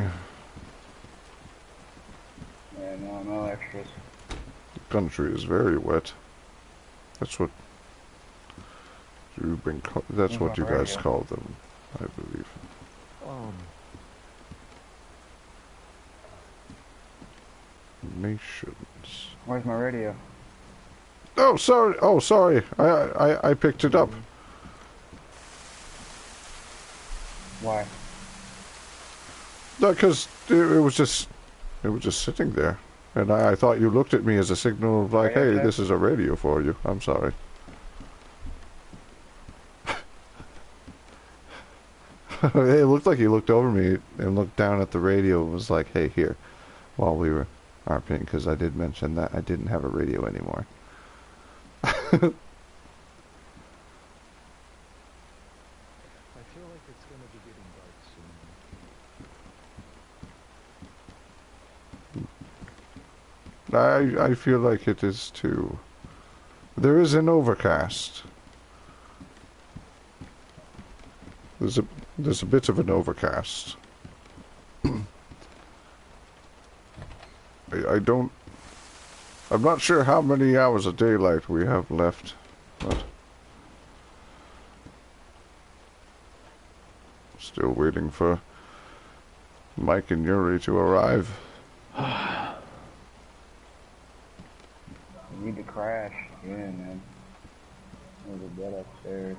Yeah, no extras. The country is very wet. That's what that's Where's what you my guys radio? call them, I believe. Nations. Where's my radio? Oh, sorry. Oh, sorry. I picked it up. Why? No, because it was just sitting there, and I thought you looked at me as a signal of like, hey, Okay. this is a radio for you. I'm sorry. It looked like he looked over me and looked down at the radio and was like, hey, here, while we were RPing, because I did mention that I didn't have a radio anymore. I feel like it's gonna be getting dark soon. I feel like it is too. There is an overcast. There's a bit of an overcast. I'm not sure how many hours of daylight we have left, but still waiting for Mike and Yuri to arrive. You need to crash. Yeah, man. There's a bed upstairs.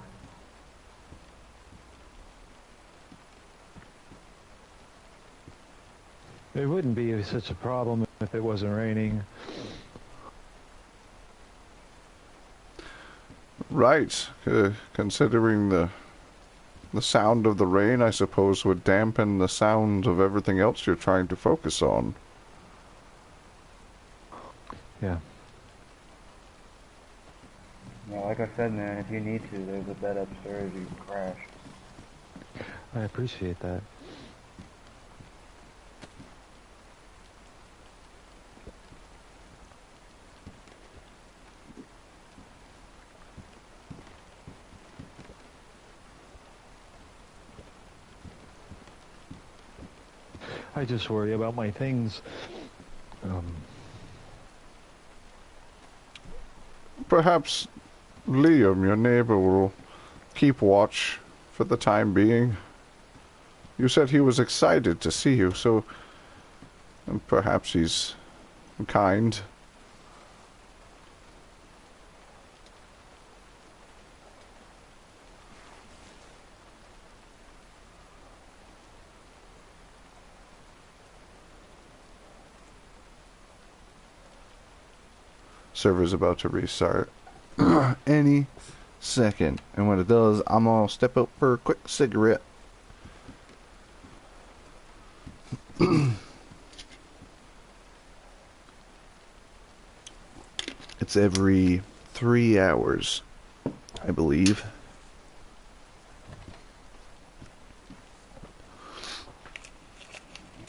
It wouldn't be such a problem if it wasn't raining. Right, considering the sound of the rain, I suppose, would dampen the sound of everything else you're trying to focus on. Yeah. Yeah, like I said, man, if you need to, there's a bed upstairs you can crash. I appreciate that. I just worry about my things. Perhaps Liam, your neighbor, will keep watch for the time being. You said he was excited to see you, so perhaps he's kind. Server's about to restart any second, and when it does, I'm gonna step out for a quick cigarette. It's every 3 hours, I believe.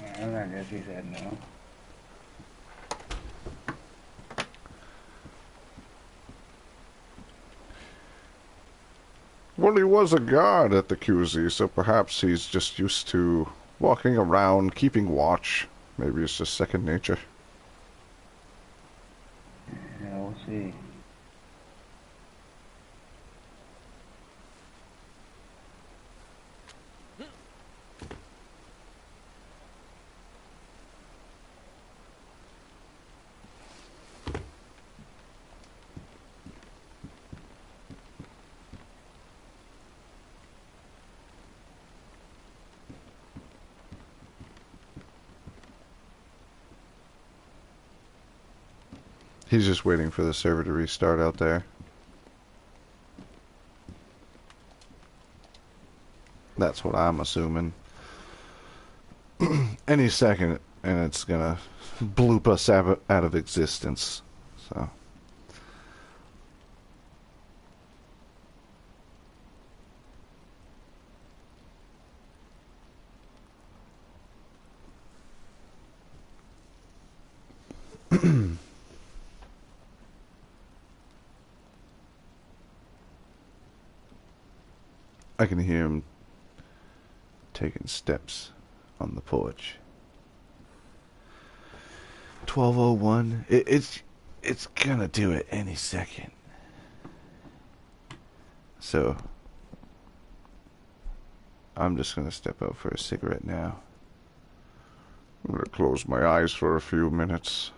I guess he said no. Well, he was a guard at the QZ, so perhaps he's just used to walking around, keeping watch. Maybe it's just second nature. Yeah, we'll see. He's just waiting for the server to restart out there. That's what I'm assuming. Any second, and it's gonna bloop us out of existence. So. I can hear him taking steps on the porch. 12:01. It's gonna do it any second. So I'm just gonna step out for a cigarette now. I'm gonna close my eyes for a few minutes.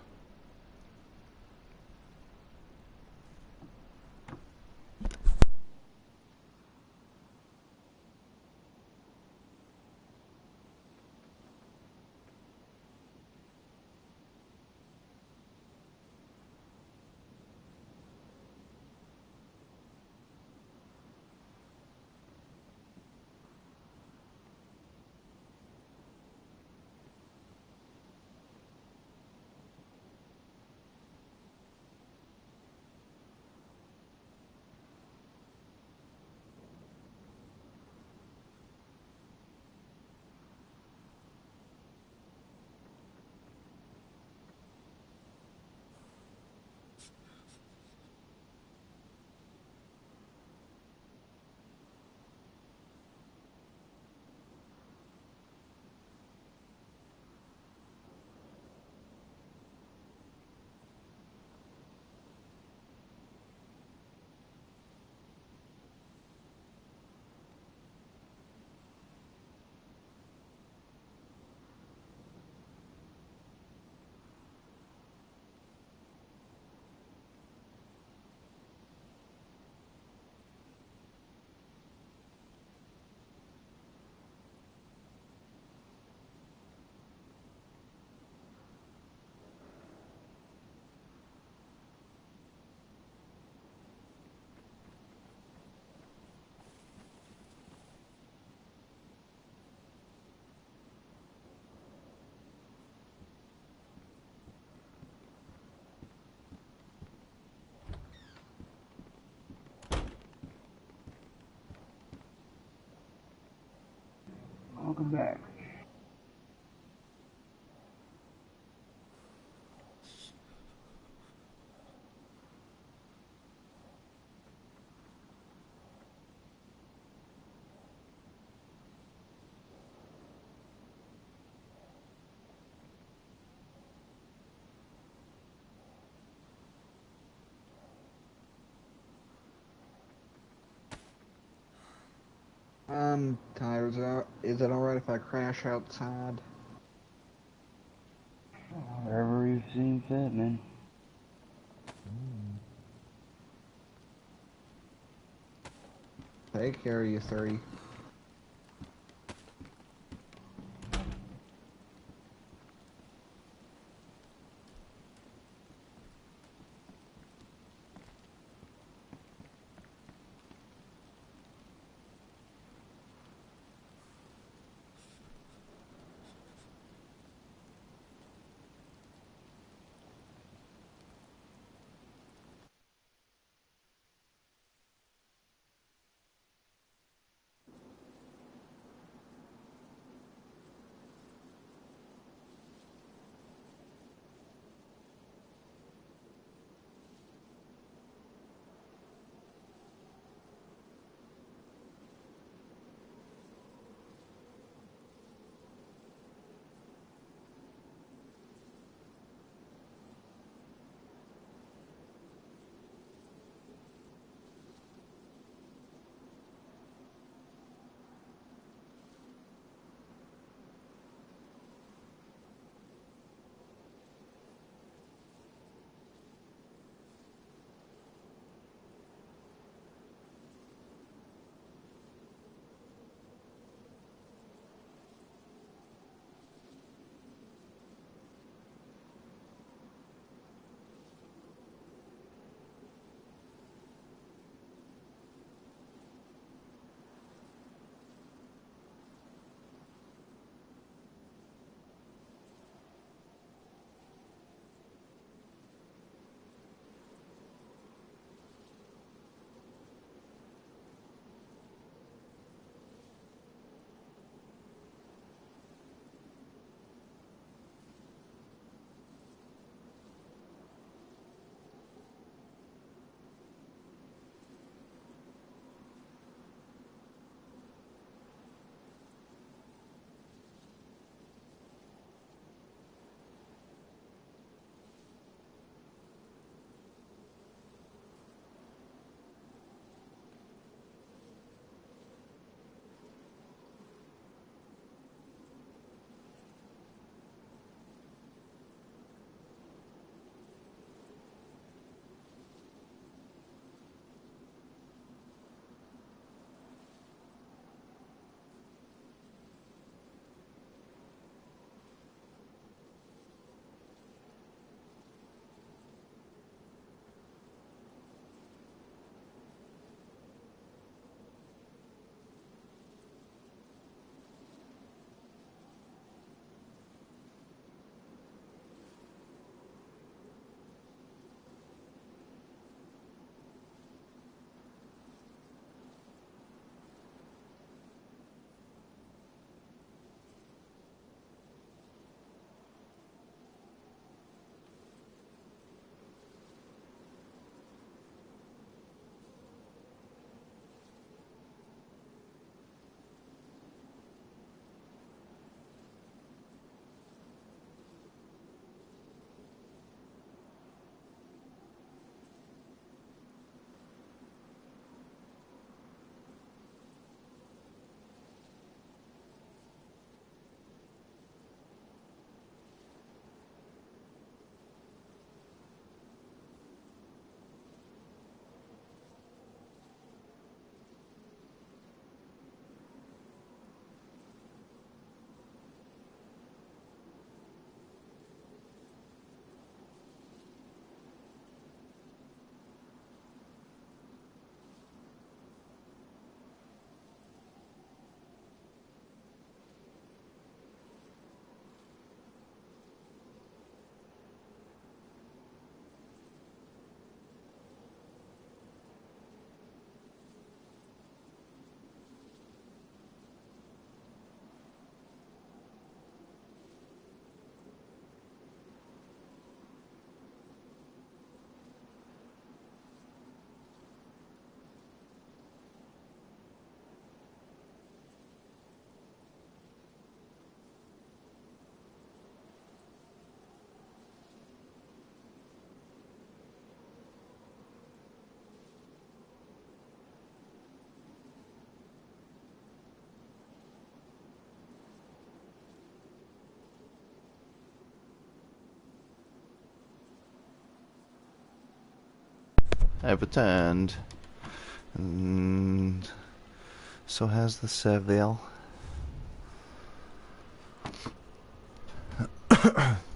Welcome back. I'm tired. Is it alright if I crash outside? Wherever you seem fit, man. Take care of you three. I've returned. And so has the Seville.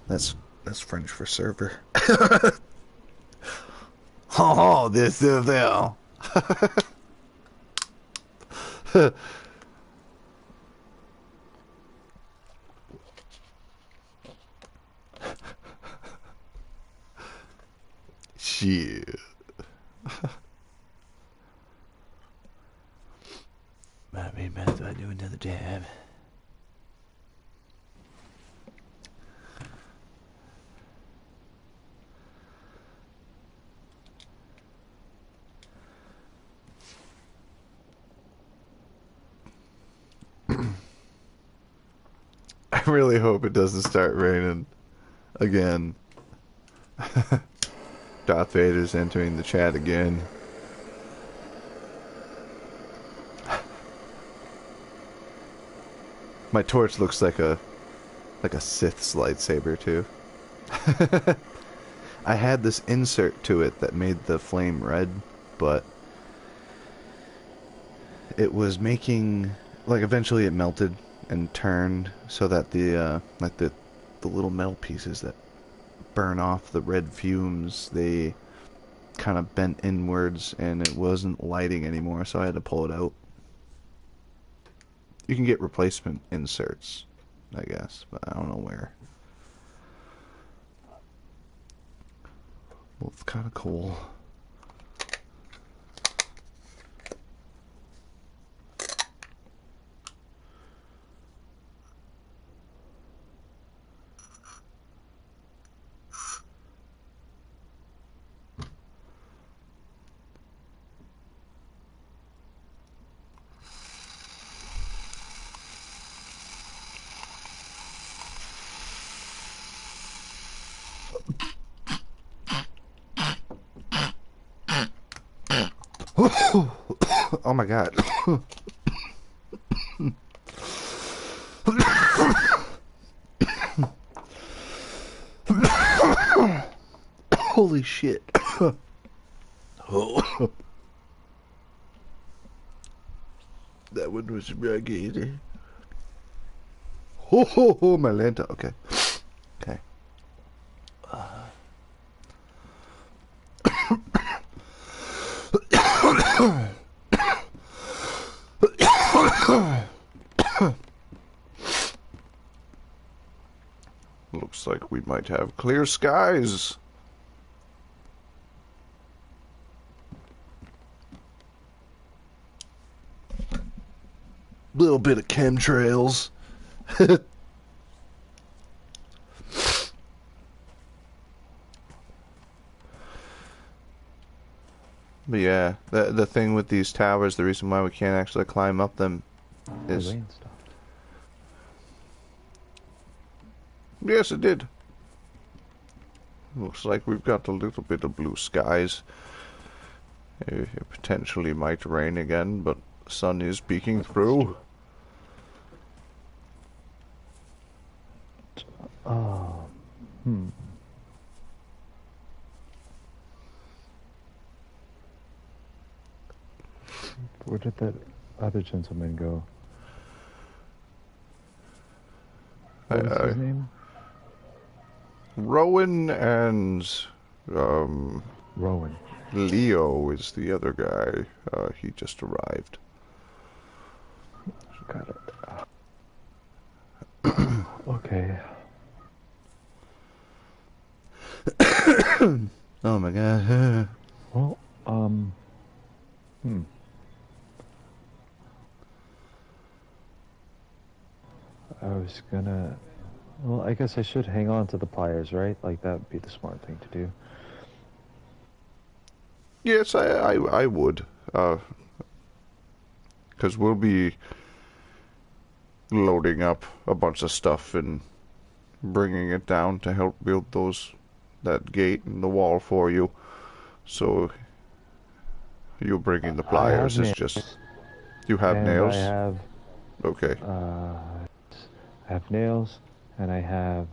That's French for server. Oh, the Seville. Shit. Might be better if I do another dab. I really hope it doesn't start raining again. Darth Vader's entering the chat again. My torch looks like a Sith's lightsaber too. I had this insert to it that made the flame red, but it was making, like, eventually it melted and turned so that the like the little metal pieces that burn off the red fumes, they kind of bent inwards and it wasn't lighting anymore, so I had to pull it out. You can get replacement inserts, I guess, but I don't know where. Well, it's kind of cool. Oh my god. Holy shit. That one was rugged. Oh, my lanta. Okay. Okay. Looks like we might have clear skies. Little bit of chemtrails. But yeah, the thing with these towers, the reason why we can't actually climb up them is... The rain stopped. Yes, it did. Looks like we've got a little bit of blue skies. It potentially might rain again, but the sun is peeking through. Oh, Where did that other gentleman go? What was his name? Rowan and Rowan. Leo is the other guy. He just arrived. Got it. Okay. Oh my god. Well, I was gonna... Well, I guess I should hang on to the pliers, right? Like, that would be the smart thing to do. Yes, I would. Because we'll be loading up a bunch of stuff and bringing it down to help build that gate and the wall for you. So you bringing the pliers is just... You have and nails? I have... Okay. I have nails, and I have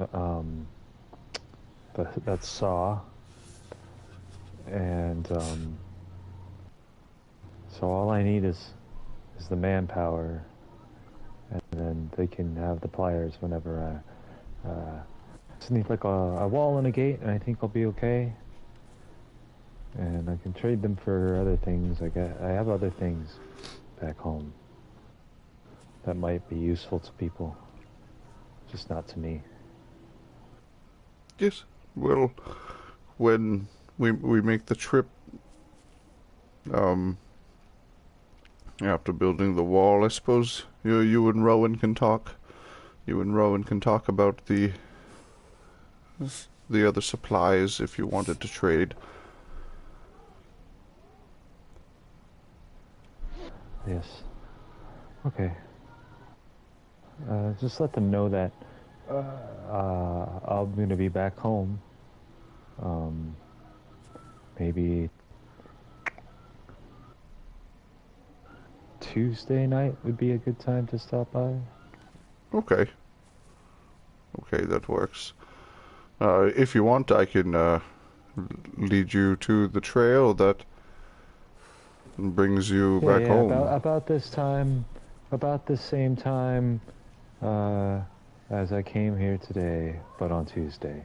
that saw, and so all I need is the manpower, and then they can have the pliers whenever I just need like a wall and a gate, and I think I'll be okay. And I can trade them for other things. I have other things back home that might be useful to people, just not to me. Yes. Well, when we make the trip, after building the wall, I suppose you and Rowan can talk. You and Rowan can talk about the other supplies if you wanted to trade. Yes. Okay. Just let them know that I'm going to be back home. Maybe Tuesday night would be a good time to stop by. Okay. Okay, that works. If you want, I can lead you to the trail that brings you back home. About this time, about the same time as I came here today, but on Tuesday.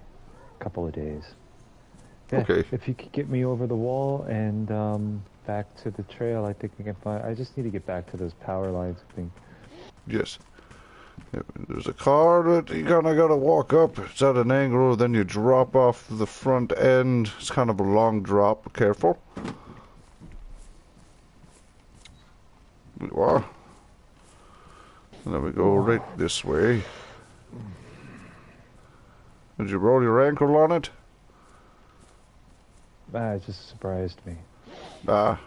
A couple of days. Yeah, Okay. if you could get me over the wall and back to the trail, I think we can find... I just need to get back to those power lines, I think. Yes. There's a car that you kind of got to walk up. It's at an angle, then you drop off the front end. It's kind of a long drop. Careful. There you are. And then we go right this way. Did you roll your ankle on it? It just surprised me. Ah.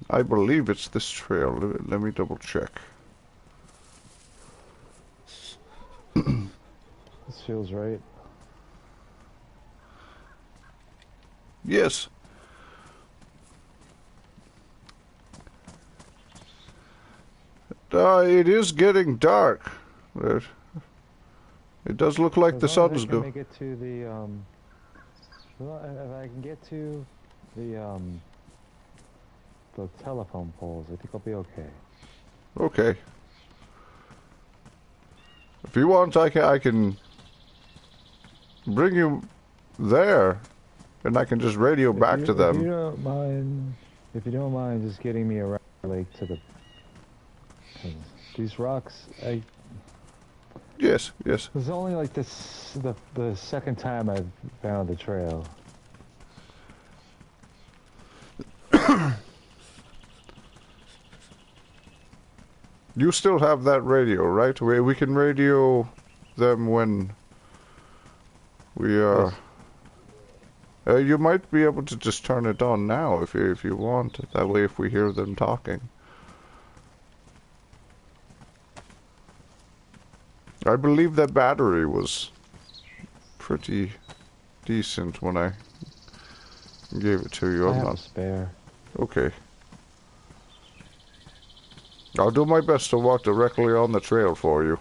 I believe it's this trail. Let me double check. This feels right. Yes. It is getting dark. It does look like the sun's going. go. Make it to the if I can get to the telephone poles, I think I'll be okay. Okay. If you want, I can bring you there, and I can just radio back to them. If you don't mind, just getting me around the lake to the. These rocks, Yes, yes. It's only like this the second time I've found the trail. You still have that radio, right? We can radio them when we Yes. You might be able to just turn it on now if you want. That way, if we hear them talking. I believe that battery was pretty decent when I gave it to you. I have a spare. Okay. I'll do my best to walk directly on the trail for you.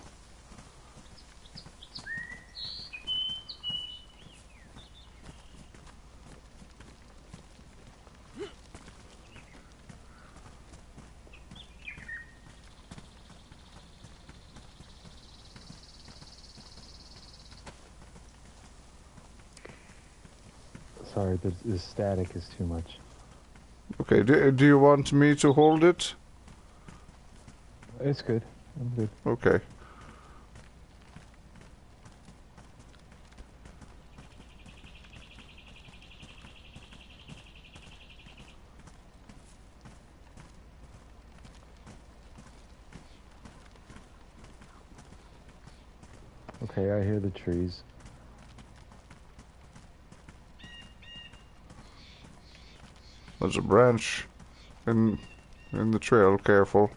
Sorry, the static is too much. Okay, do you want me to hold it? It's good. I'm good. Okay. Okay, I hear the trees. There's a branch in the trail. Careful.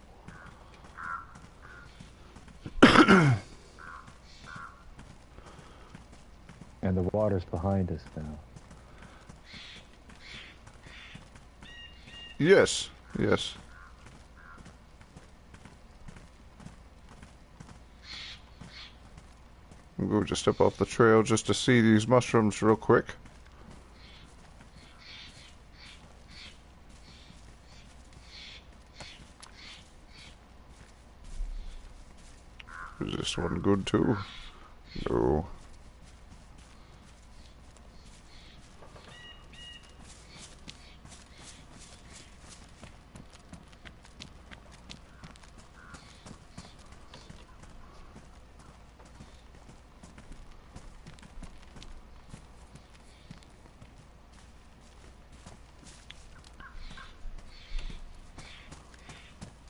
And the water's behind us now. Yes, yes. I'm going to step off the trail just to see these mushrooms real quick. Is this one good too? No.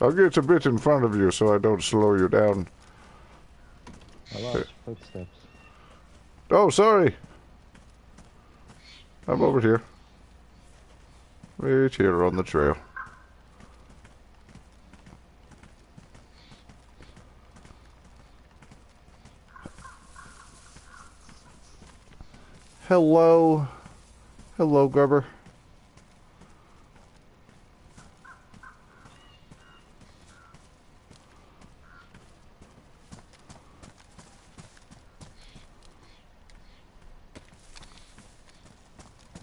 I'll get a bit in front of you so I don't slow you down. I lost footsteps. Oh, sorry. I'm over here. Right here on the trail. Hello. Hello, Grubber.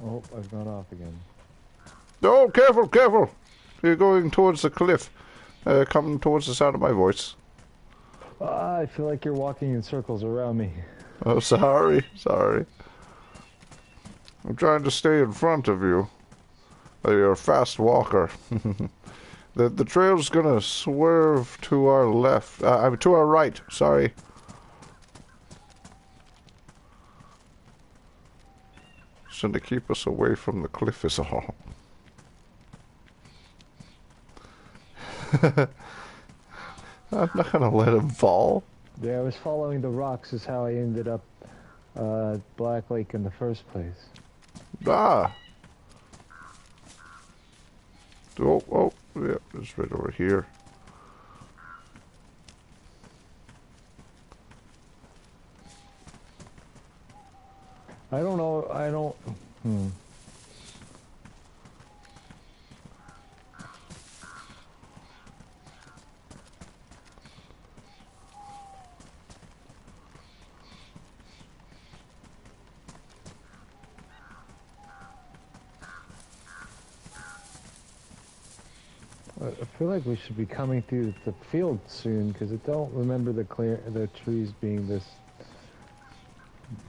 Oh, I've gone off again. Oh, careful, careful! You're going towards the cliff. Coming towards the sound of my voice. Ah, I feel like you're walking in circles around me. Oh, sorry, sorry. I'm trying to stay in front of you. You're a fast walker. The trail's gonna swerve to our left. I mean, to our right, sorry. So to keep us away from the cliff is all. I'm not gonna let him fall. Yeah, I was following the rocks is how I ended up Black Lake in the first place. Ah. Oh, oh, yeah, it's right over here. I don't know, I feel like we should be coming through the field soon, because I don't remember the trees being this.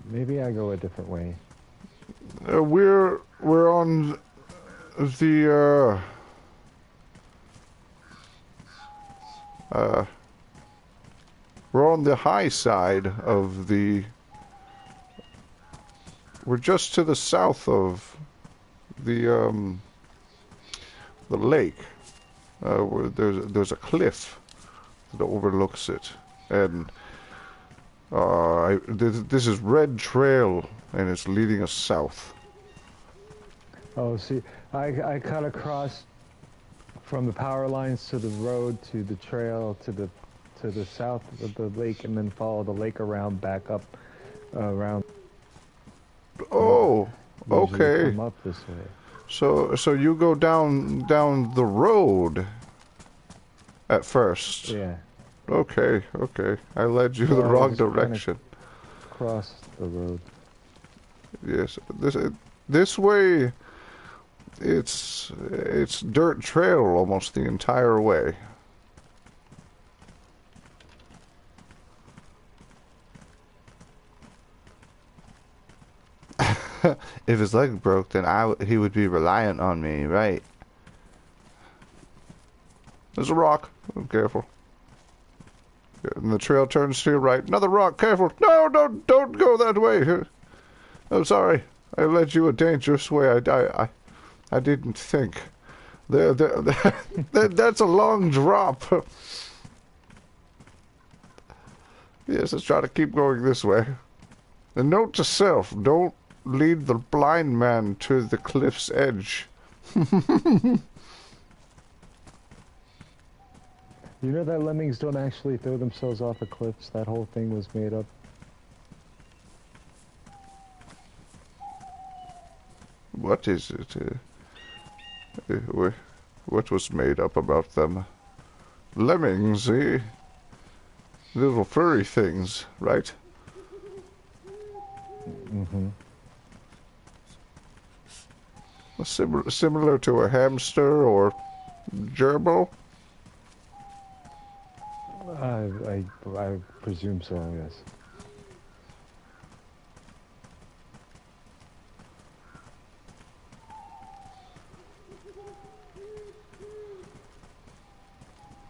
Maybe I go a different way. We're on the we're on the high side of the. We're just to the south of the lake. Where there's a cliff that overlooks it, and this is Red Trail, and it's leading us south. Oh, see, I cut across from the power lines to the road to the trail to the south of the lake, and then follow the lake around back up around. Oh, Usually okay. come up this way. So you go down the road at first. Yeah. Okay, okay. I led you So the I wrong just kinda direction. Cross the road. Yes, this way. It's dirt trail almost the entire way. If his leg broke, then he would be reliant on me, right? There's a rock. Oh, careful. And the trail turns to your right. Another rock. Careful. No, don't go that way. I'm sorry. I led you a dangerous way. I didn't think. That's a long drop. Yes, let's try to keep going this way. And note to self, don't lead the blind man to the cliff's edge. You know that lemmings don't actually throw themselves off of cliffs? That whole thing was made up. What is it? what was made up about them. Lemmings, eh? Little furry things, right? Mm-hmm. Similar to a hamster or gerbil? I presume so, yes.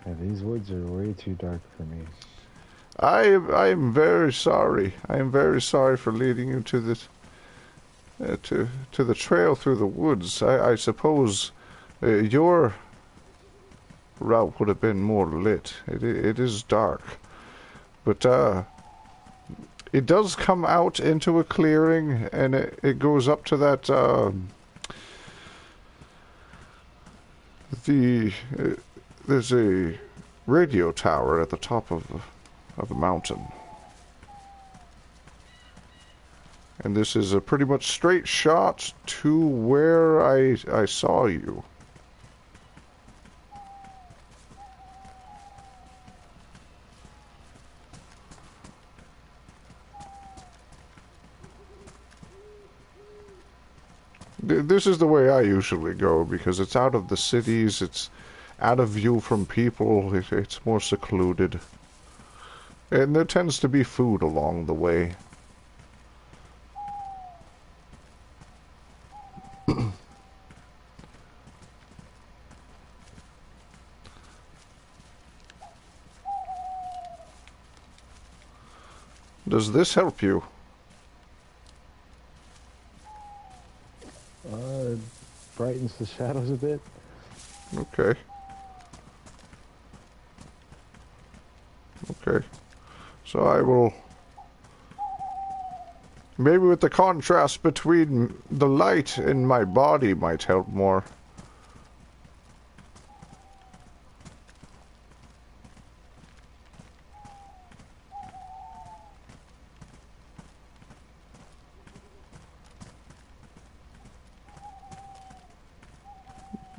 Yeah, these woods are way too dark for me. I am very sorry. I am very sorry for leading you to this to the trail through the woods. I suppose your route would have been more lit. It is dark, but it does come out into a clearing, and it goes up to that there's a radio tower at the top of the mountain. And this is a pretty much straight shot to where I saw you. This is the way I usually go, because it's out of the cities, it's out of view from people, it's more secluded. And there tends to be food along the way. Does this help you? Brightens the shadows a bit. Okay. Okay. So I will... Maybe with the contrast between the light in my body might help more.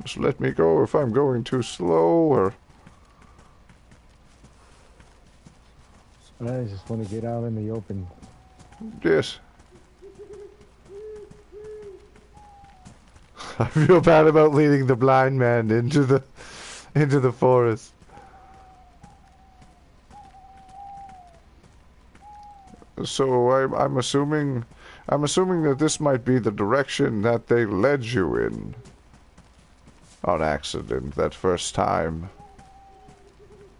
Just let me go if I'm going too slow, or... I just want to get out in the open. Yes. I feel bad about leading the blind man into the forest. So I'm assuming that this might be the direction that they led you in. On accident, that first time.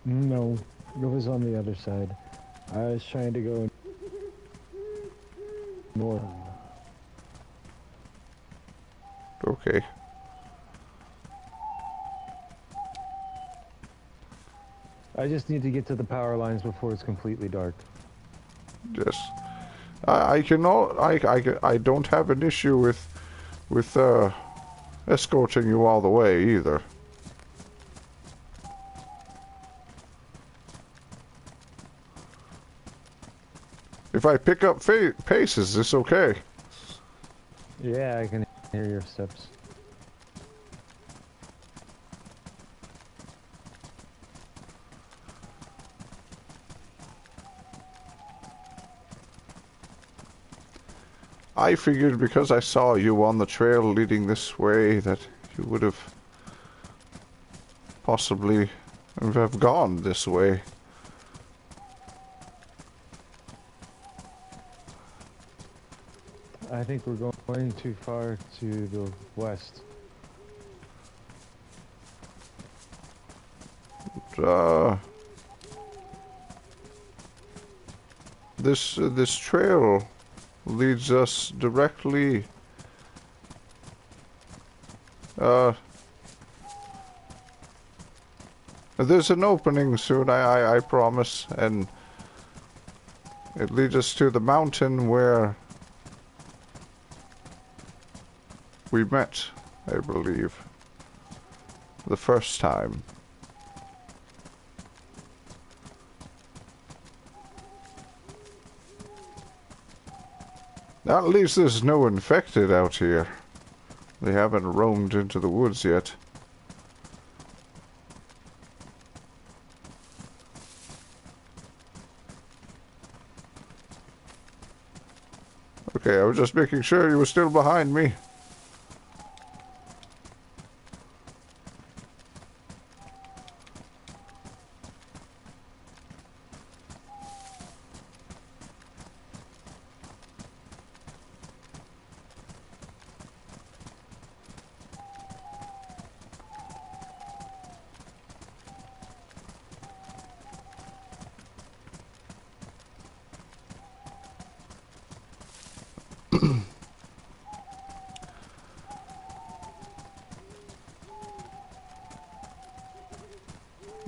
No, it was on the other side. I was trying to go north. Okay. I just need to get to the power lines before it's completely dark. Yes. I don't have an issue with escorting you all the way either. If I pick up pace, is this okay? Yeah, I can hear your steps. I figured because I saw you on the trail leading this way that you would have possibly have gone this way. I think we're going too far to the west. This trail leads us directly there's an opening soon, I promise, and it leads us to the mountain where we met, I believe, the first time. At least there's no infected out here. They haven't roamed into the woods yet. Okay, I was just making sure you were still behind me.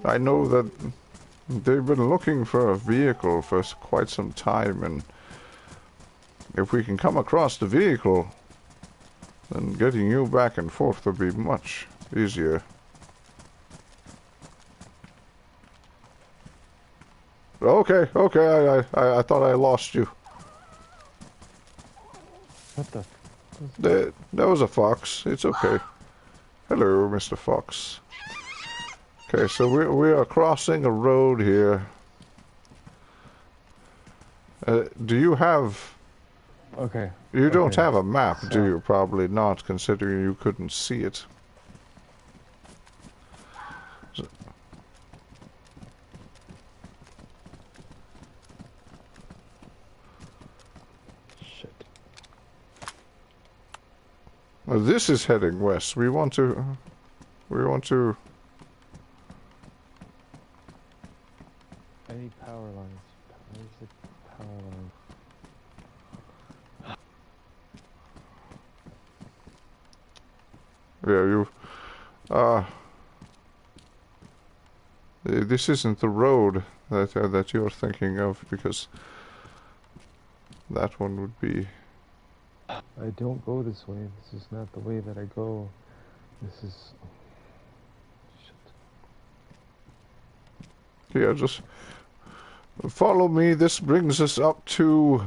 I know that they've been looking for a vehicle for quite some time, and if we can come across the vehicle, then getting you back and forth will be much easier. Okay, okay, I thought I lost you. What the? That was a fox. It's okay. Hello, Mr. Fox. Okay, so we are crossing a road here. Do you have... Okay. You don't Okay. have a map, do So- you? Probably not, considering you couldn't see it. Shit. Well, this is heading west. We want to... Any power lines? Where's the power line? Yeah, you... This isn't the road that you're thinking of, because that one would be... I don't go this way. This is not the way that I go. This is... Shit. Yeah, just follow me. This brings us up to...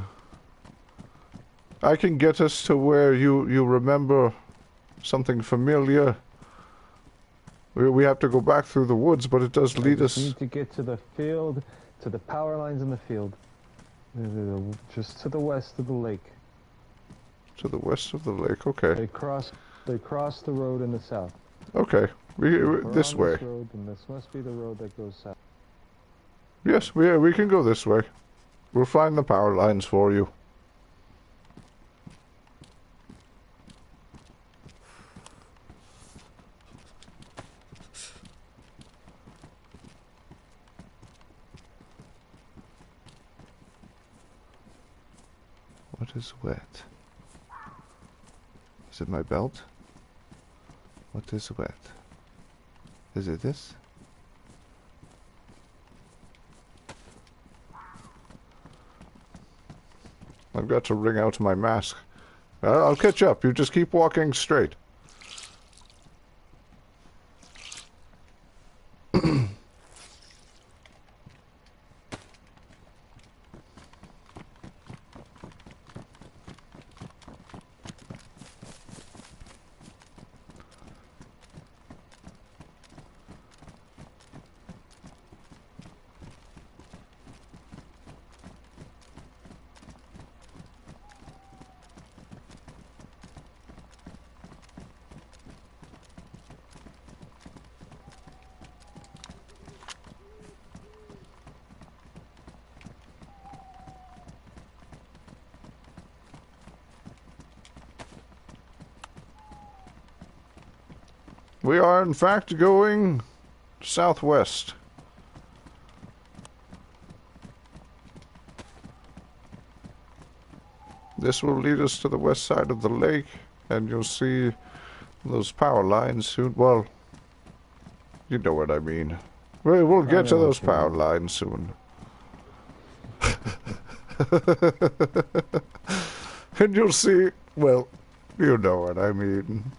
I can get us to where you remember something familiar. We have to go back through the woods, but it does lead us... We need to get to the field, to the power lines in the field. Just to the west of the lake. To the west of the lake, okay. They cross the road in the south. Okay, We're this on way. This road, and this must be the road that goes south. Yes, we can go this way. We'll find the power lines for you. What is wet? Is it my belt? What is wet? Is it this? I've got to wring out my mask. I'll catch up. You just keep walking straight. We are, in fact, going southwest. This will lead us to the west side of the lake, and you'll see those power lines soon. Well, you know what I mean. We'll get to those power lines soon. And you'll see, well, you know what I mean.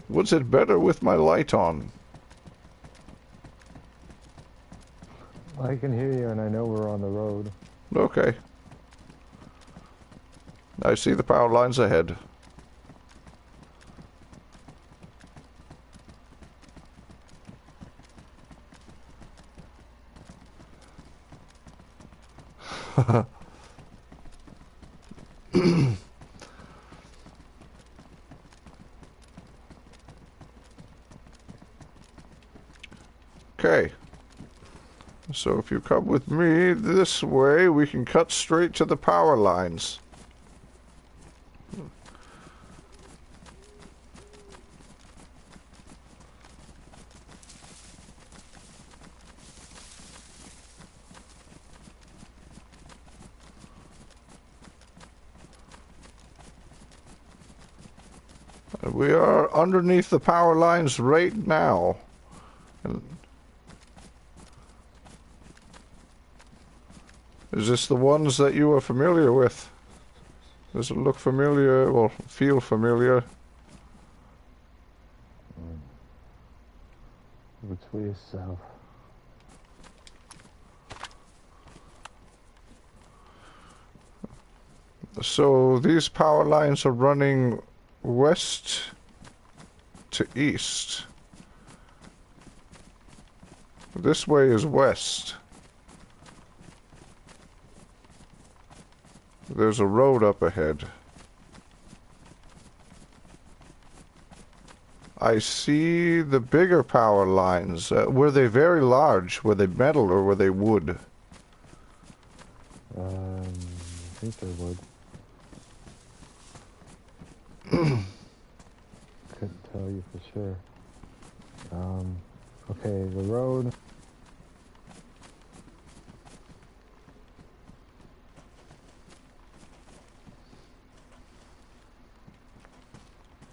Was it better with my light on? I can hear you, and I know we're on the road. Okay. I see the power lines ahead. Okay. So if you come with me this way, we can cut straight to the power lines. We are underneath the power lines right now. Is this the ones that you are familiar with? Does it look familiar or feel familiar? Which way is south? So these power lines are running west to east. This way is west. There's a road up ahead. I see the bigger power lines. Were they very large? Were they metal or were they wood? I think they would. Couldn't tell you for sure. Okay, the road.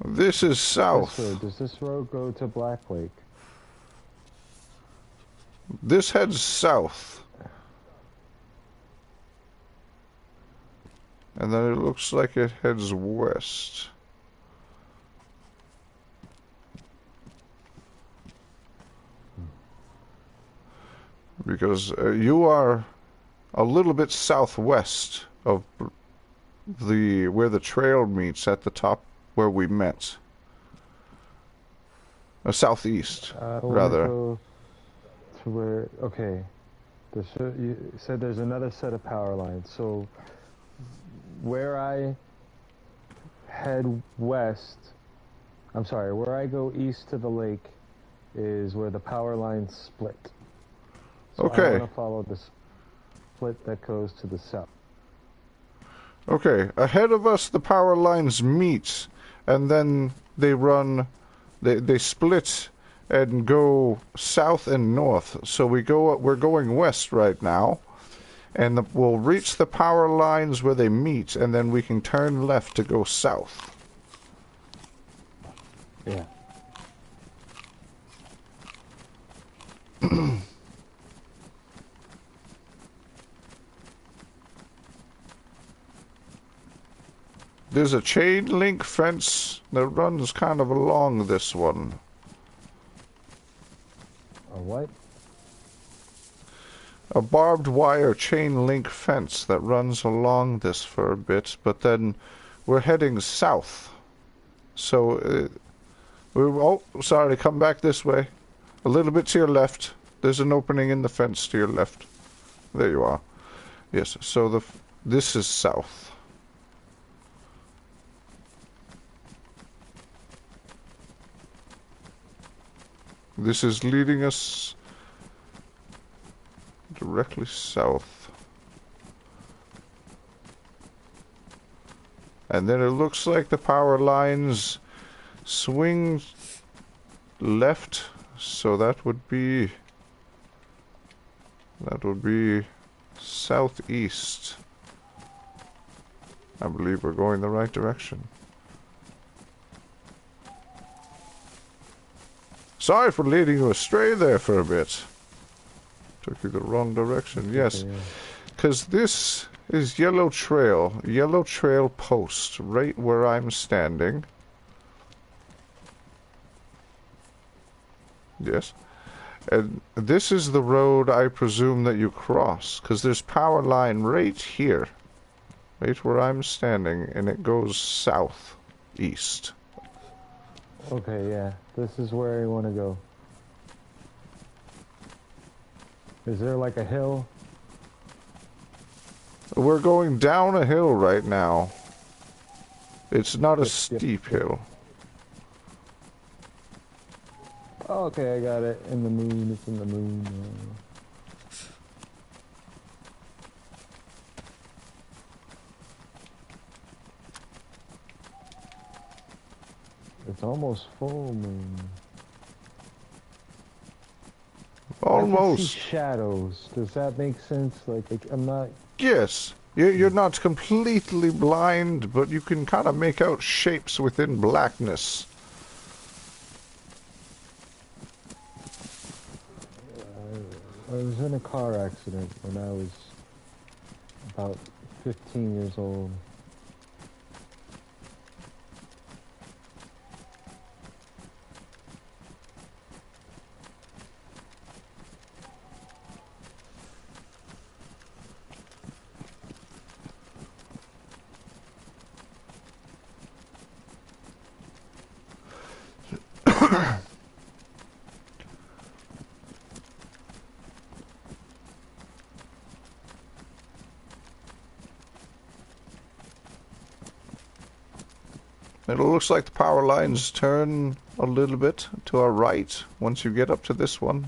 This is south. Does this road go to Black Lake? This heads south. And then it looks like it heads west. Because you are a little bit southwest of where the trail meets at the top where we met. Southeast, rather. Go to where? Okay. You said there's another set of power lines. So where I head west, I'm sorry, where I go east to the lake is where the power lines split. So okay. I want to follow the split that goes to the south. Okay, ahead of us the power lines meet, and then they run, they split and go south and north. So we're going west right now, and we'll reach the power lines where they meet, and then we can turn left to go south. Yeah. There's a chain link fence that runs kind of along this one. A what? A barbed wire chain link fence that runs along this for a bit, but then we're heading south. So, oh, sorry, come back this way. A little bit to your left. There's an opening in the fence to your left. There you are. Yes, so this is south. This is leading us directly south. And then it looks like the power lines swing left, so that would be southeast. I believe we're going the right direction. Sorry for leading you astray there for a bit. Took you the wrong direction, yes. Because this is Yellow Trail Post, right where I'm standing. Yes. And this is the road I presume that you cross, because there's power line right here. Right where I'm standing, and it goes south, east. Okay, yeah. This is where I want to go. Is there like a hill? We're going down a hill right now. It's not a Yep, yep, steep yep. hill. Oh, okay, I got it. In the moon, it's in the moon. It's almost full moon. I can see Almost. shadows. Does that make sense? Like I'm not... Yes. You're not completely blind, but you can kind of make out shapes within blackness. I was in a car accident when I was about 15 years old. It looks like the power lines turn a little bit to our right once you get up to this one.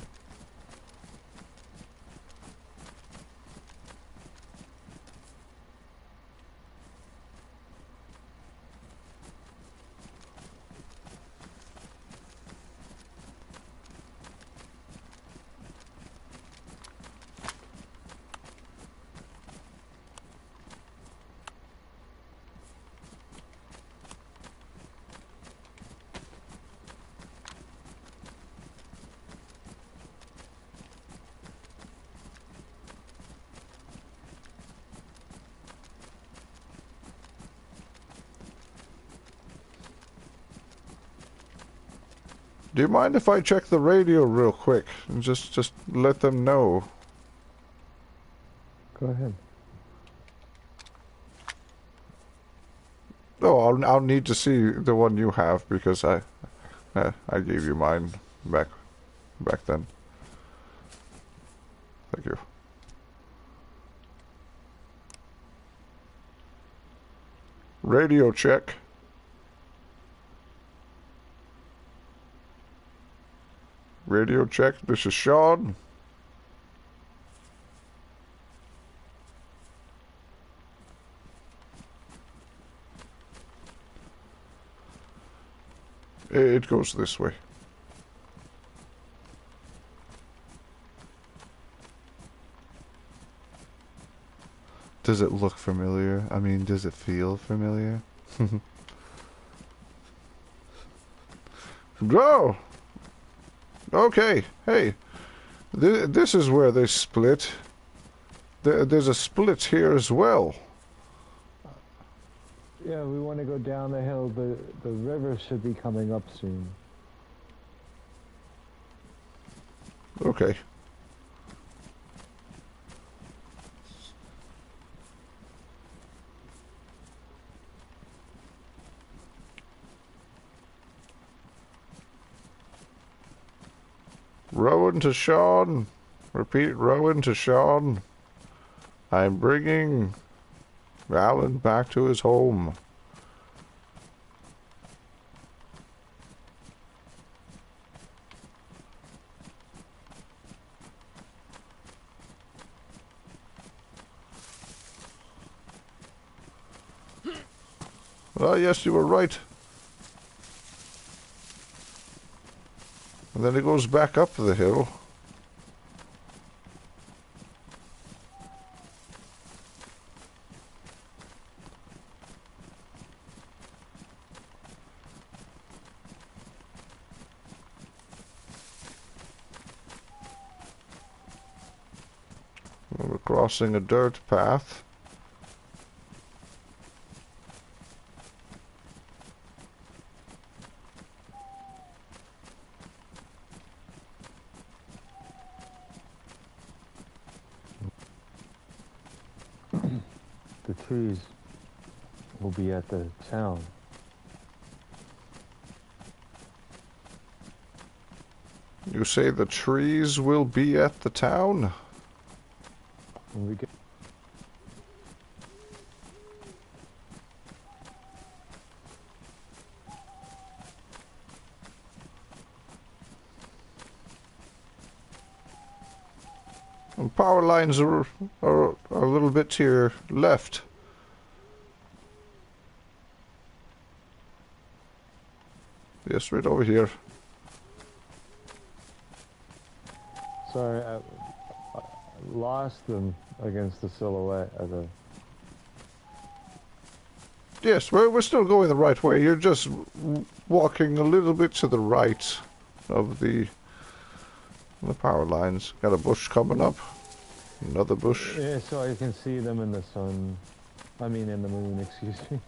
Do you mind if I check the radio real quick and just let them know? Go ahead. Oh, I'll need to see the one you have because I gave you mine back then. Thank you. Radio check. Radio check. This is Shawn. It goes this way. Does it look familiar? I mean, does it feel familiar? Go! Okay, hey. This is where they split. There's a split here as well. Yeah, we want to go down the hill. The river should be coming up soon. Okay. Rowan to Shawn. Repeat, Rowan to Shawn. I'm bringing Alan back to his home. Ah, yes, you were right. And then it goes back up the hill. We're crossing a dirt path. the trees will be at the town. You say the trees will be at the town? When we get And power lines are a little bit to your left. Yes, right over here. Sorry, I lost them against the silhouette of the... Yes, we're still going the right way. You're just walking a little bit to the right of the power lines. Got a bush coming up. Another bush. Yeah, so I can see them in the sun. I mean in the moon, excuse me.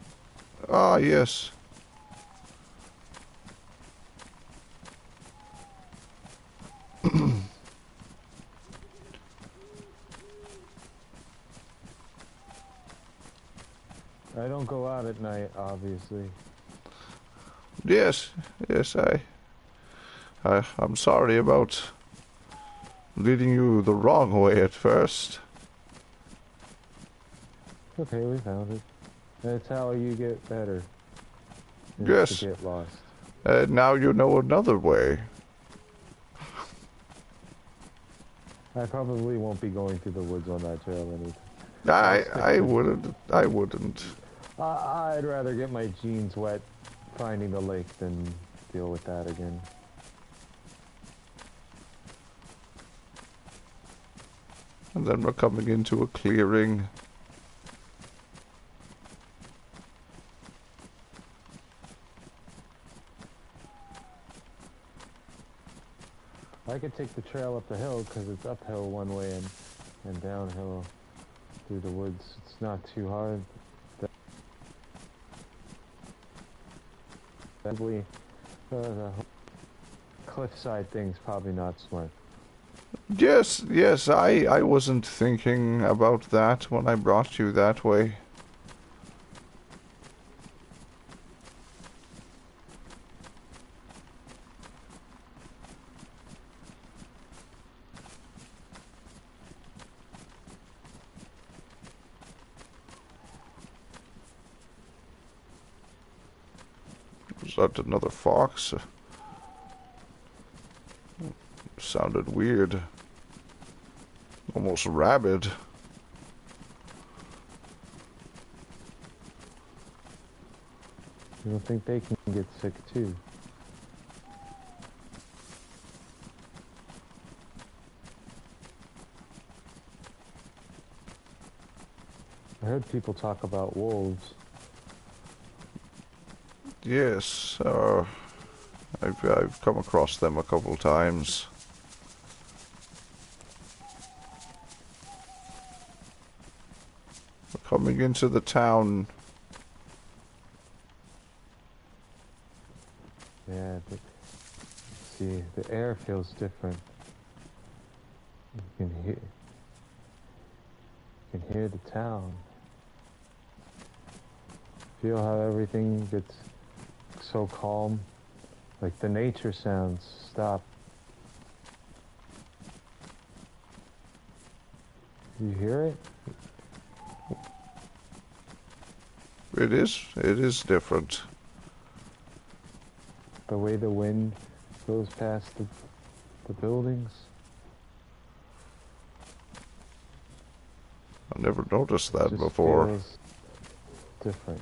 Ah, yes. I don't go out at night, obviously. Yes, yes, I'm sorry about leading you the wrong way at first. Okay, we found it. That's how you get better. Is Yes. to get lost. Now you know another way. I probably won't be going through the woods on that trail anytime. I wouldn't. I'd rather get my jeans wet finding the lake than deal with that again. And then we're coming into a clearing. I could take the trail up the hill because it's uphill one way and downhill through the woods. It's not too hard. Probably the cliffside thing's probably not smart. Yes, yes, I wasn't thinking about that when I brought you that way. Was that another fox? Sounded weird. Almost rabid. You don't think they can get sick too? I heard people talk about wolves. Yes, I've come across them a couple times. We're coming into the town. Yeah, but see, the air feels different. You can hear the town. Feel how everything gets so calm, like the nature sounds stop. You hear it? It is different. The way the wind goes past the buildings. I never noticed that Just before. feels different.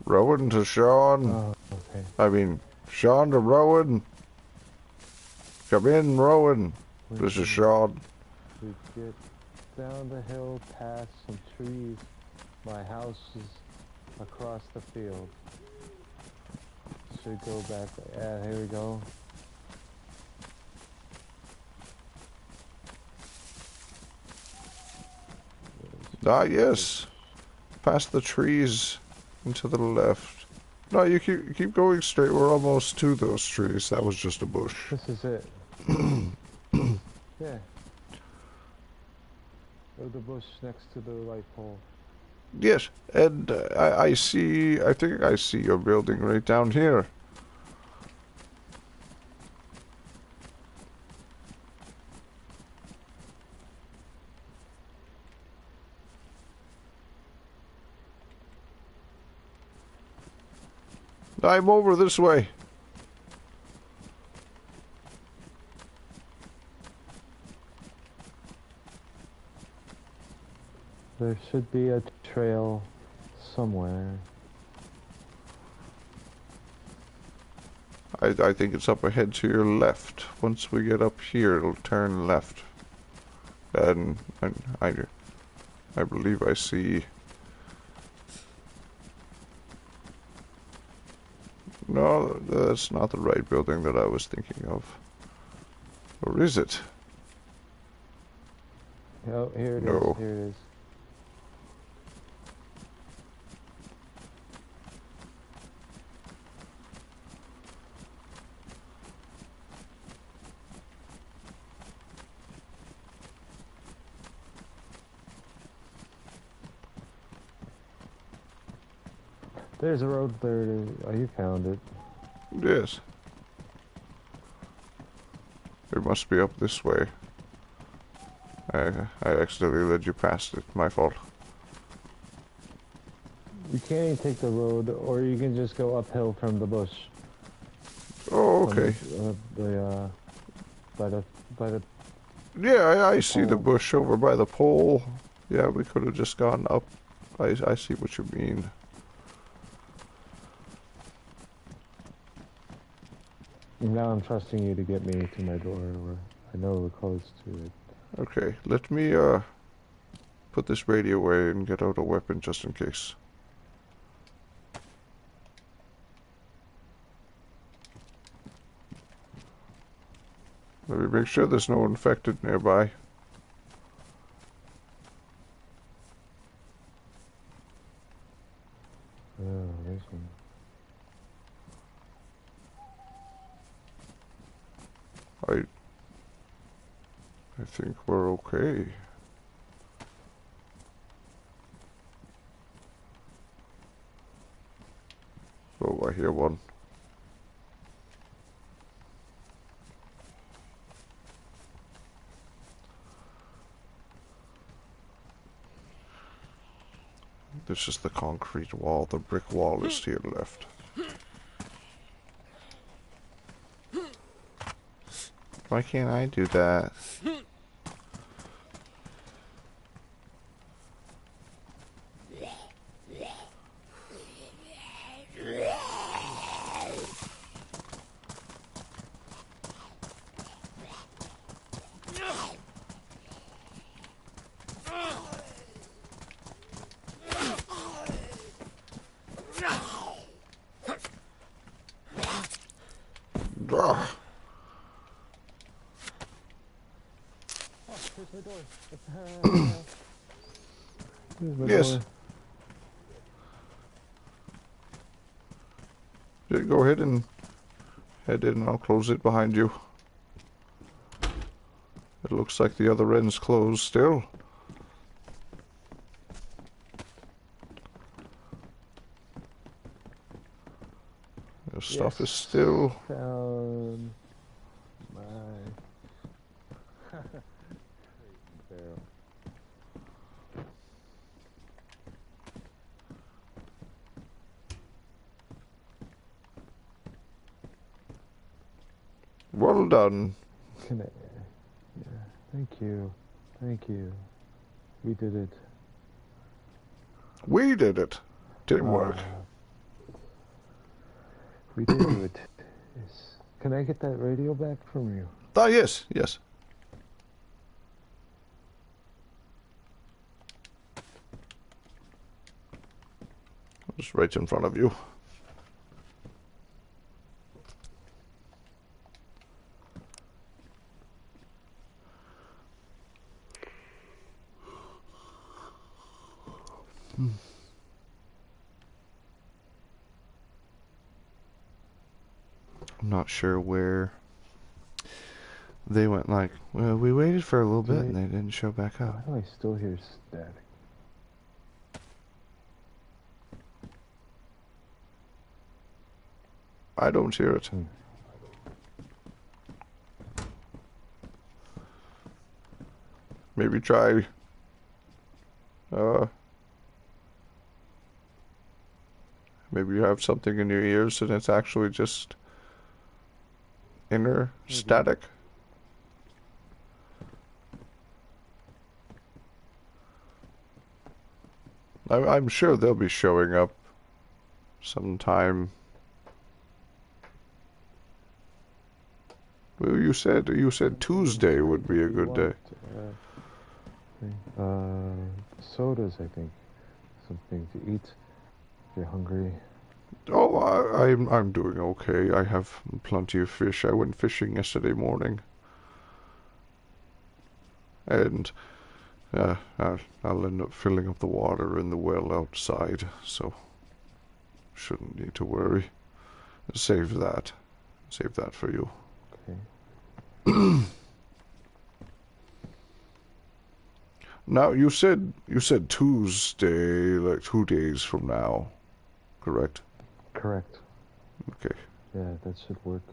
Rowan to Shawn. Oh, okay. I mean, Shawn to Rowan. Come in, Rowan. This is Shawn. We get down the hill past some trees. My house is across the field. Should go back. Yeah, here we go. Ah, yes. Past the trees and to the left. No, you keep going straight. We're almost to those trees. That was just a bush. This is it. Yeah. Oh, the bush next to the light pole. Yes, and I see. I think I see your building right down here. I'm over this way. There should be a trail somewhere. I think it's up ahead to your left. Once we get up here, it'll turn left. And I believe I see. No, that's not the right building that I was thinking of. Or is it? Oh, here it is. No. Here it is. There's a road there. Oh, you found it. Yes. It must be up this way. I accidentally led you past it. My fault. You can't even take the road, or you can just go uphill from the bush. Oh, okay. By the. Yeah, I see the bush over by the pole. Yeah, we could have just gone up. I see what you mean. Now I'm trusting you to get me to my door, or I know the codes to it. Okay, let me put this radio away and get out a weapon just in case. Let me make sure there's no infected nearby. Oh, there's one. I think we're okay. Oh, I hear one. This is the concrete wall. The brick wall is to your left. Why can't I do that? Ugh. Here's my door. Here's my Yes. door. Yeah, go ahead and head in and I'll close it behind you. It looks like the other end's closed still. The stuff is still... Found my barrel. Well done. Can I? Yeah. Thank you. Thank you. We did it. We did it. Teamwork. We did do it. Yes. Can I get that radio back from you? Ah, yes, yes. Just right in front of you. I'm not sure where they went. Like, well, we waited for a little bit and they didn't show back up. Why do I still hear static? I don't hear it. Maybe try maybe you have something in your ears and it's actually just inner static. I'm sure they'll be showing up sometime. Well, you said Tuesday would be a good day. Sodas, I think. Something to eat. If you're hungry. Oh, I'm doing okay. I have plenty of fish. I went fishing yesterday morning, and I'll end up filling up the water in the well outside, so shouldn't need to worry. Save that for you. Okay. Now you said Tuesday, like 2 days from now, correct? Correct. Okay. Yeah, that should work.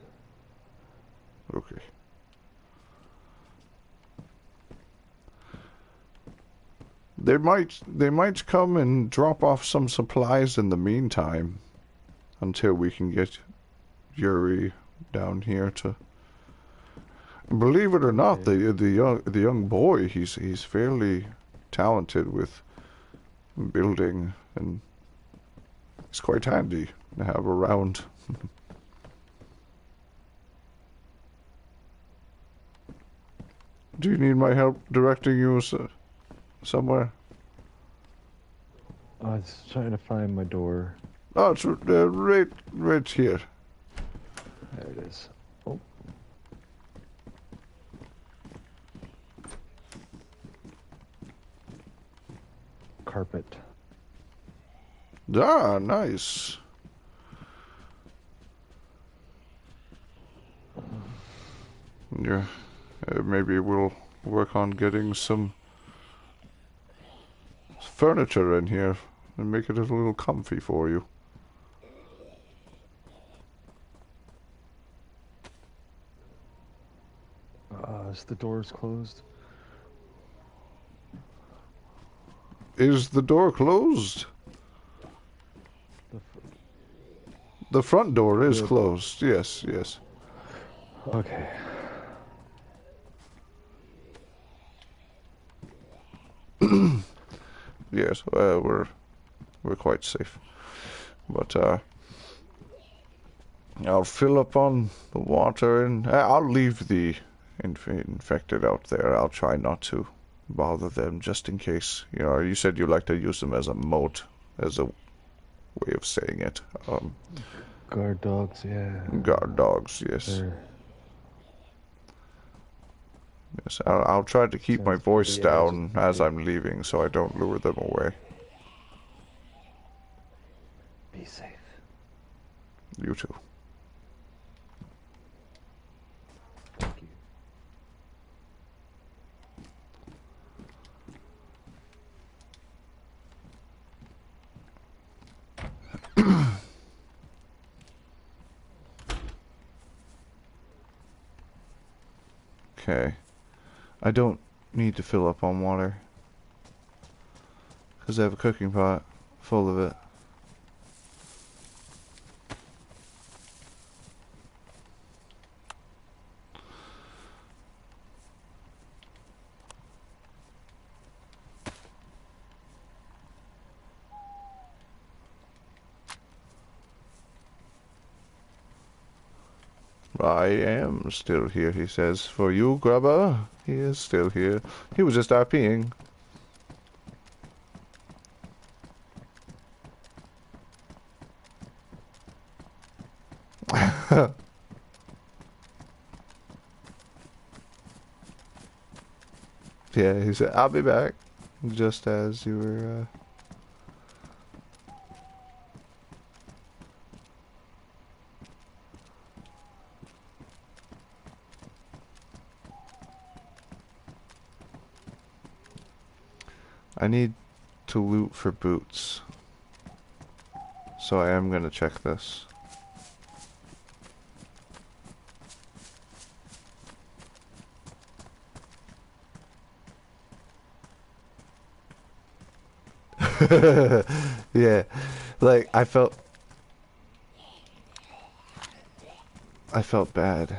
Okay. They might come and drop off some supplies in the meantime, until we can get Yuri down here to. Believe it or not, the young boy, he's fairly talented with building, and it's quite handy to have around. Do you need my help directing you somewhere? I was trying to find my door. Oh, it's right here. There it is. Oh. Carpet. Ah, nice. Yeah, maybe we'll work on getting some furniture in here and make it a little comfy for you. Is the doors closed? Is the door closed? The front door is closed. Yes, yes. Okay. Yes, we're quite safe. But I'll fill up on the water and I'll leave the infected out there. I'll try not to bother them just in case. You know, you said you like to use them as a moat, as a way of saying it. Guard dogs, yeah. Guard dogs, yes. They're... Yes, I'll try to keep my voice down as agitated. I'm leaving so I don't lure them away. Be safe. You too. Thank you. Okay. I don't need to fill up on water, because I have a cooking pot full of it. I am still here, he says. For you, Grubber, he is still here. He was just RPing. Yeah, he said, I'll be back. Just as you were, I need to loot for boots. So I am gonna check this. Yeah, like I felt bad.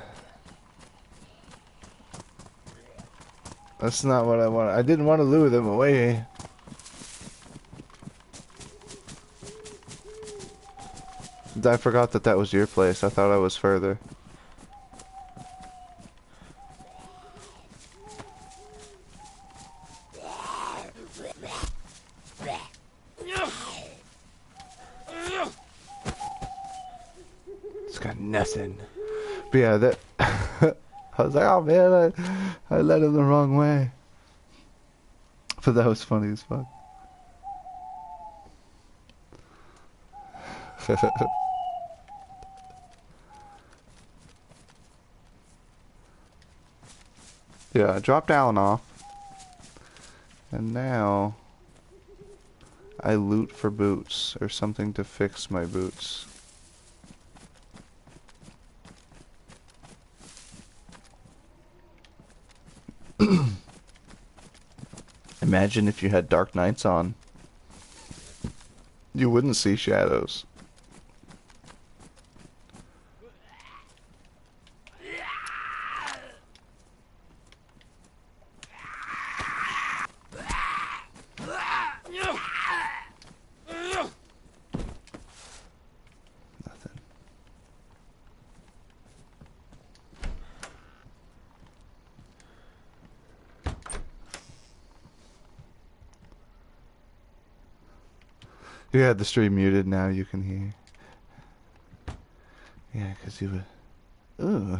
That's not what I wanted. I didn't want to lure them away. I forgot that that was your place. I thought I was further. It's got nothing. But yeah, that I was like, oh man, I led him the wrong way. But that was funny as fuck. Yeah, I dropped Alan off. And now I loot for boots or something to fix my boots. Imagine if you had Dark Knights on. You wouldn't see shadows. Nothing. You had the stream muted, now you can hear. Yeah, because you were... Ooh.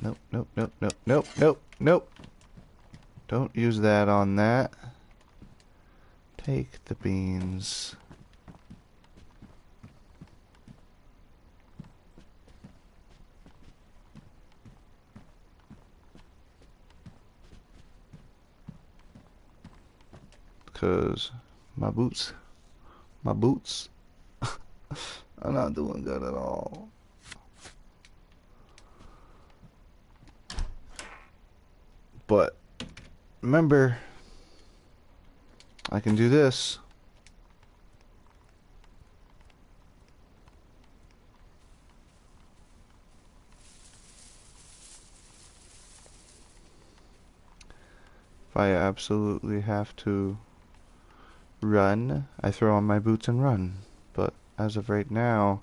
Nope, nope, nope, nope, nope, nope, nope. Don't use that on that. Take the beans. Because my boots are not doing good at all. But remember, I can do this. If I absolutely have to run, I throw on my boots and run. But as of right now,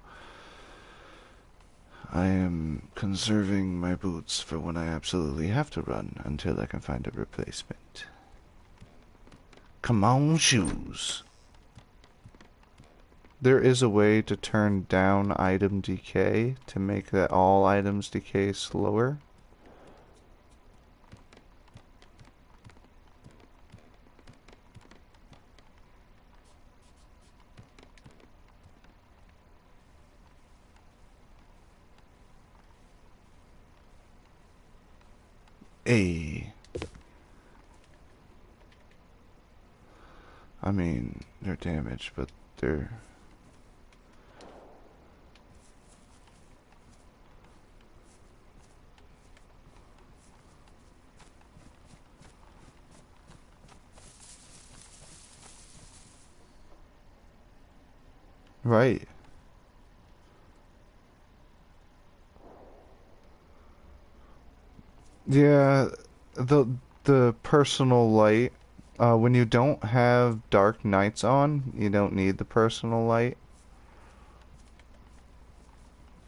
I am conserving my boots for when I absolutely have to run until I can find a replacement. Come on, shoes. There is a way to turn down item decay to make that all items decay slower. Hey. I mean, they're damaged, but they're... Right. Yeah, the personal light, when you don't have dark nights on, you don't need the personal light.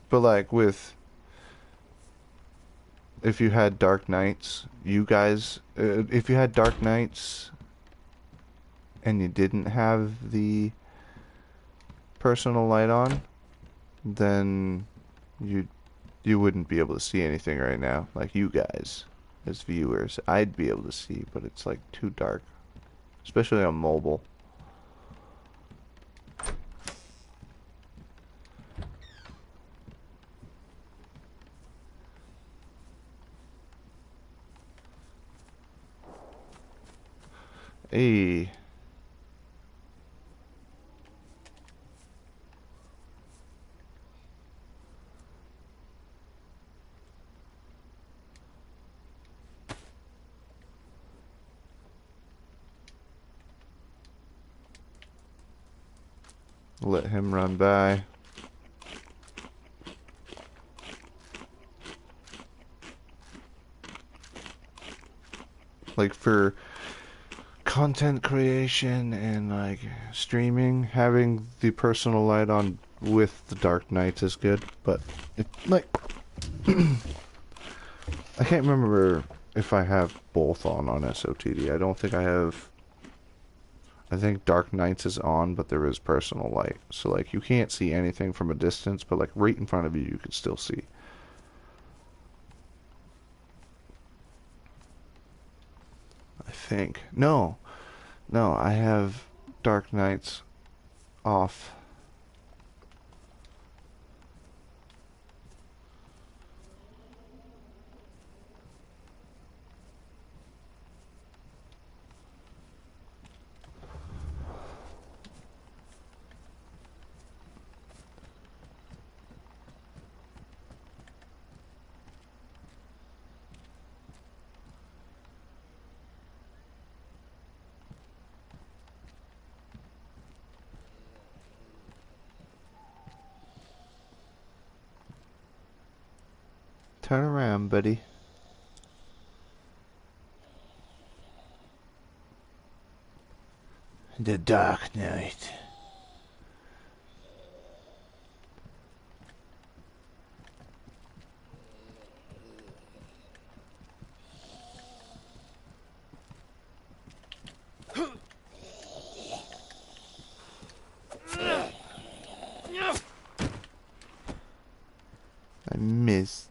But like with, if you had dark nights, you guys, if you had dark nights and you didn't have the personal light on, then you wouldn't be able to see anything right now. Like you guys, as viewers, I'd be able to see, but it's like too dark, especially on mobile. Hey. Let him run by. Like for content creation and like streaming, having the personal light on with the Dark Knights is good, but it, like I can't remember if I have both on SOTD. I don't think I have. I think Dark Knights is on, but there is personal light. So like you can't see anything from a distance, but like right in front of you you can still see. I think. No. No, I have Dark Knights off. Turn around, buddy. The Dark Knight. I missed.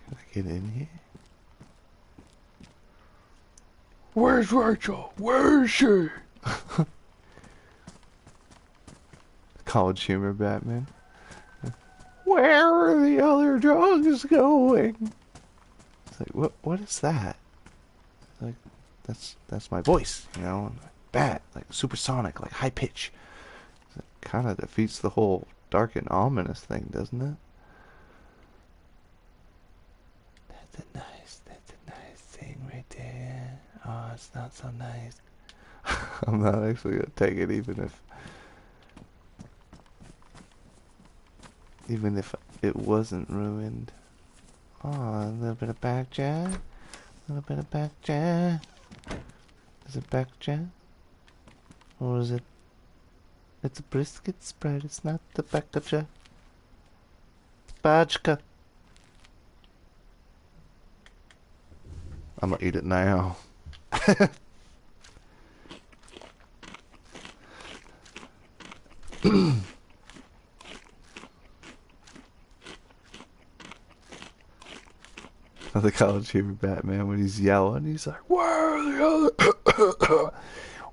Can I get in here? Where's Rachel? Where is she? College humor, Batman. Where are the other drugs going? It's like, what is that? Like, that's my voice, you know? Bat, like supersonic, like high pitch. It kind of defeats the whole dark and ominous thing, doesn't it? That's a nice thing right there. Oh, it's not so nice. I'm not actually gonna take it, even if it wasn't ruined. Oh, a little bit of back jab. A little bit of back jab. Is it back jab? Or is it... It's a brisket spread, it's not the back of jab. Bajka. I'm gonna eat it now. The college humor Batman when he's yelling, he's like, "Where are the other?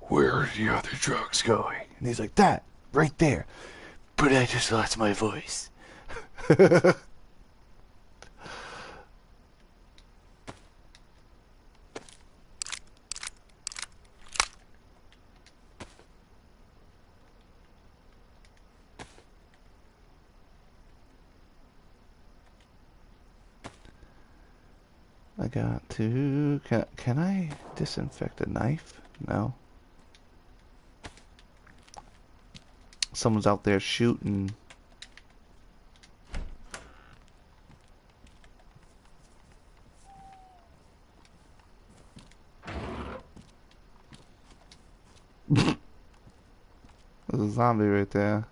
Where are the other drugs going?" And he's like, "That right there." But I just lost my voice. I got to... Can I disinfect a knife? No. Someone's out there shooting. There's a zombie right there.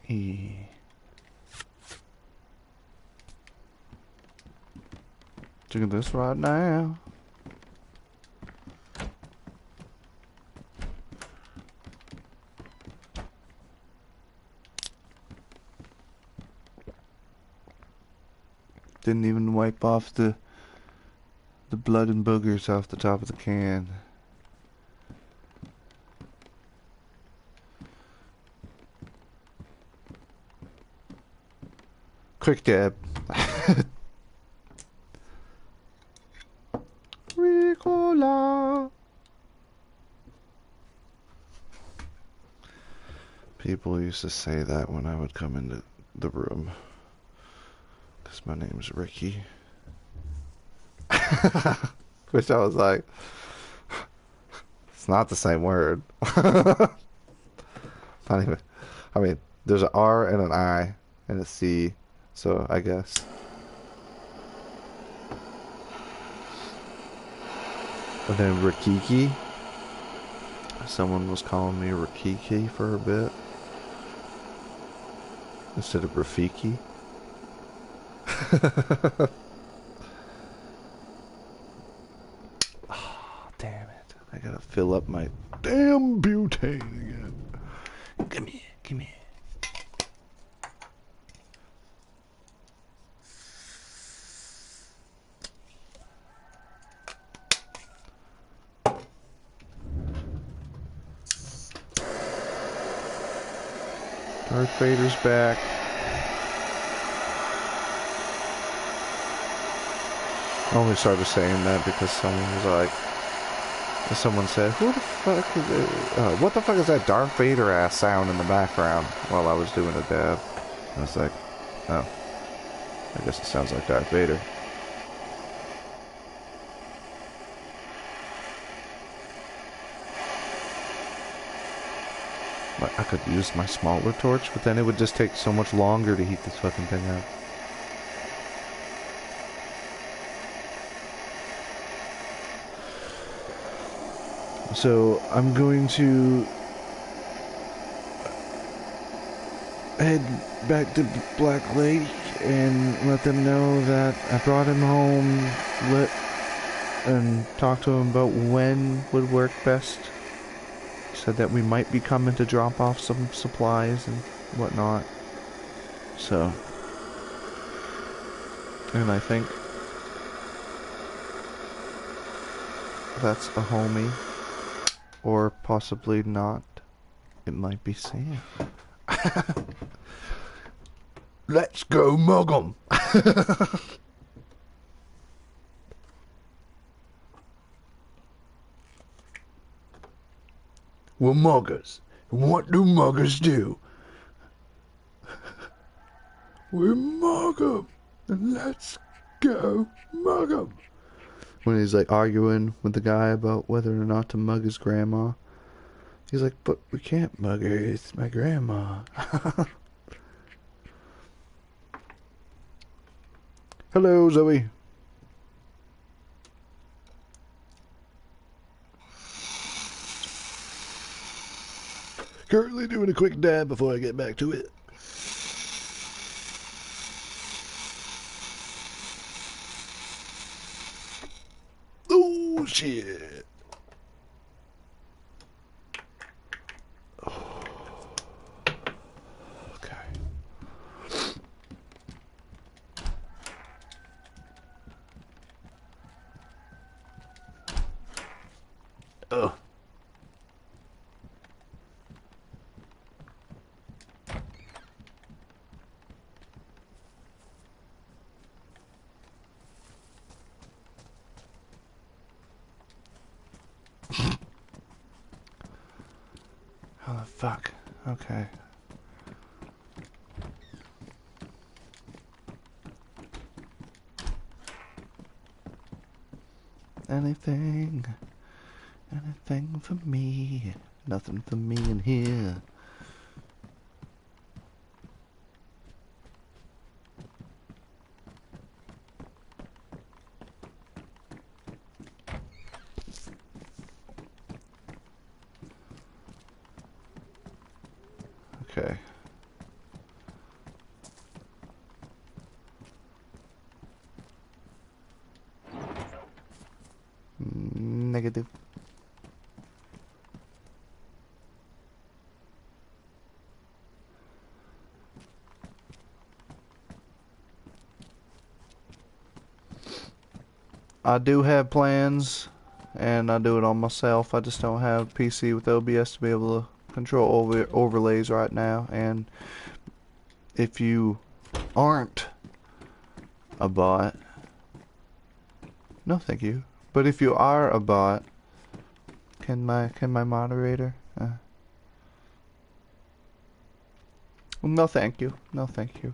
Taking this right now. Didn't even wipe off the blood and boogers off the top of the can. Quick dab. Ricola. People used to say that when I would come into the room. Because my name's Ricky. Which I was like, it's not the same word. Not even, I mean, there's an R and an I and a C, so I guess. And then Rikiki. Someone was calling me Rikiki for a bit. Instead of Rafiki. Oh, damn it. I gotta fill up my damn butane again. Come here, come here. Darth Vader's back. I only started saying that because someone was like, someone said, "Who the fuck is it? What the fuck is that Darth Vader ass sound in the background?" While I was doing a dab. I was like, oh, I guess it sounds like Darth Vader. But I could use my smaller torch, but then it would just take so much longer to heat this fucking thing up. So I'm going to head back to Black Lake and let them know that I brought him home, and talk to him about when would work best. Said that we might be coming to drop off some supplies and whatnot. So, and I think that's a homie. Or possibly not. It might be Sam. Let's go mug 'em. We're muggers. What do muggers do? We mug 'em. Let's go mug 'em. When he's like arguing with the guy about whether or not to mug his grandma. He's like, but we can't mug her, it's my grandma. Hello, Zoe. Currently doing a quick dab before I get back to it. Oh, shit. Oh. Okay. Oh. How the fuck? Okay. Anything for me. Nothing for me in here. Okay. I do have plans, and I do it on myself. I just don't have PC with OBS to be able to control overlays right now. And if you aren't a bot, no, thank you. But if you are a bot, can my moderator? No, thank you. No, thank you.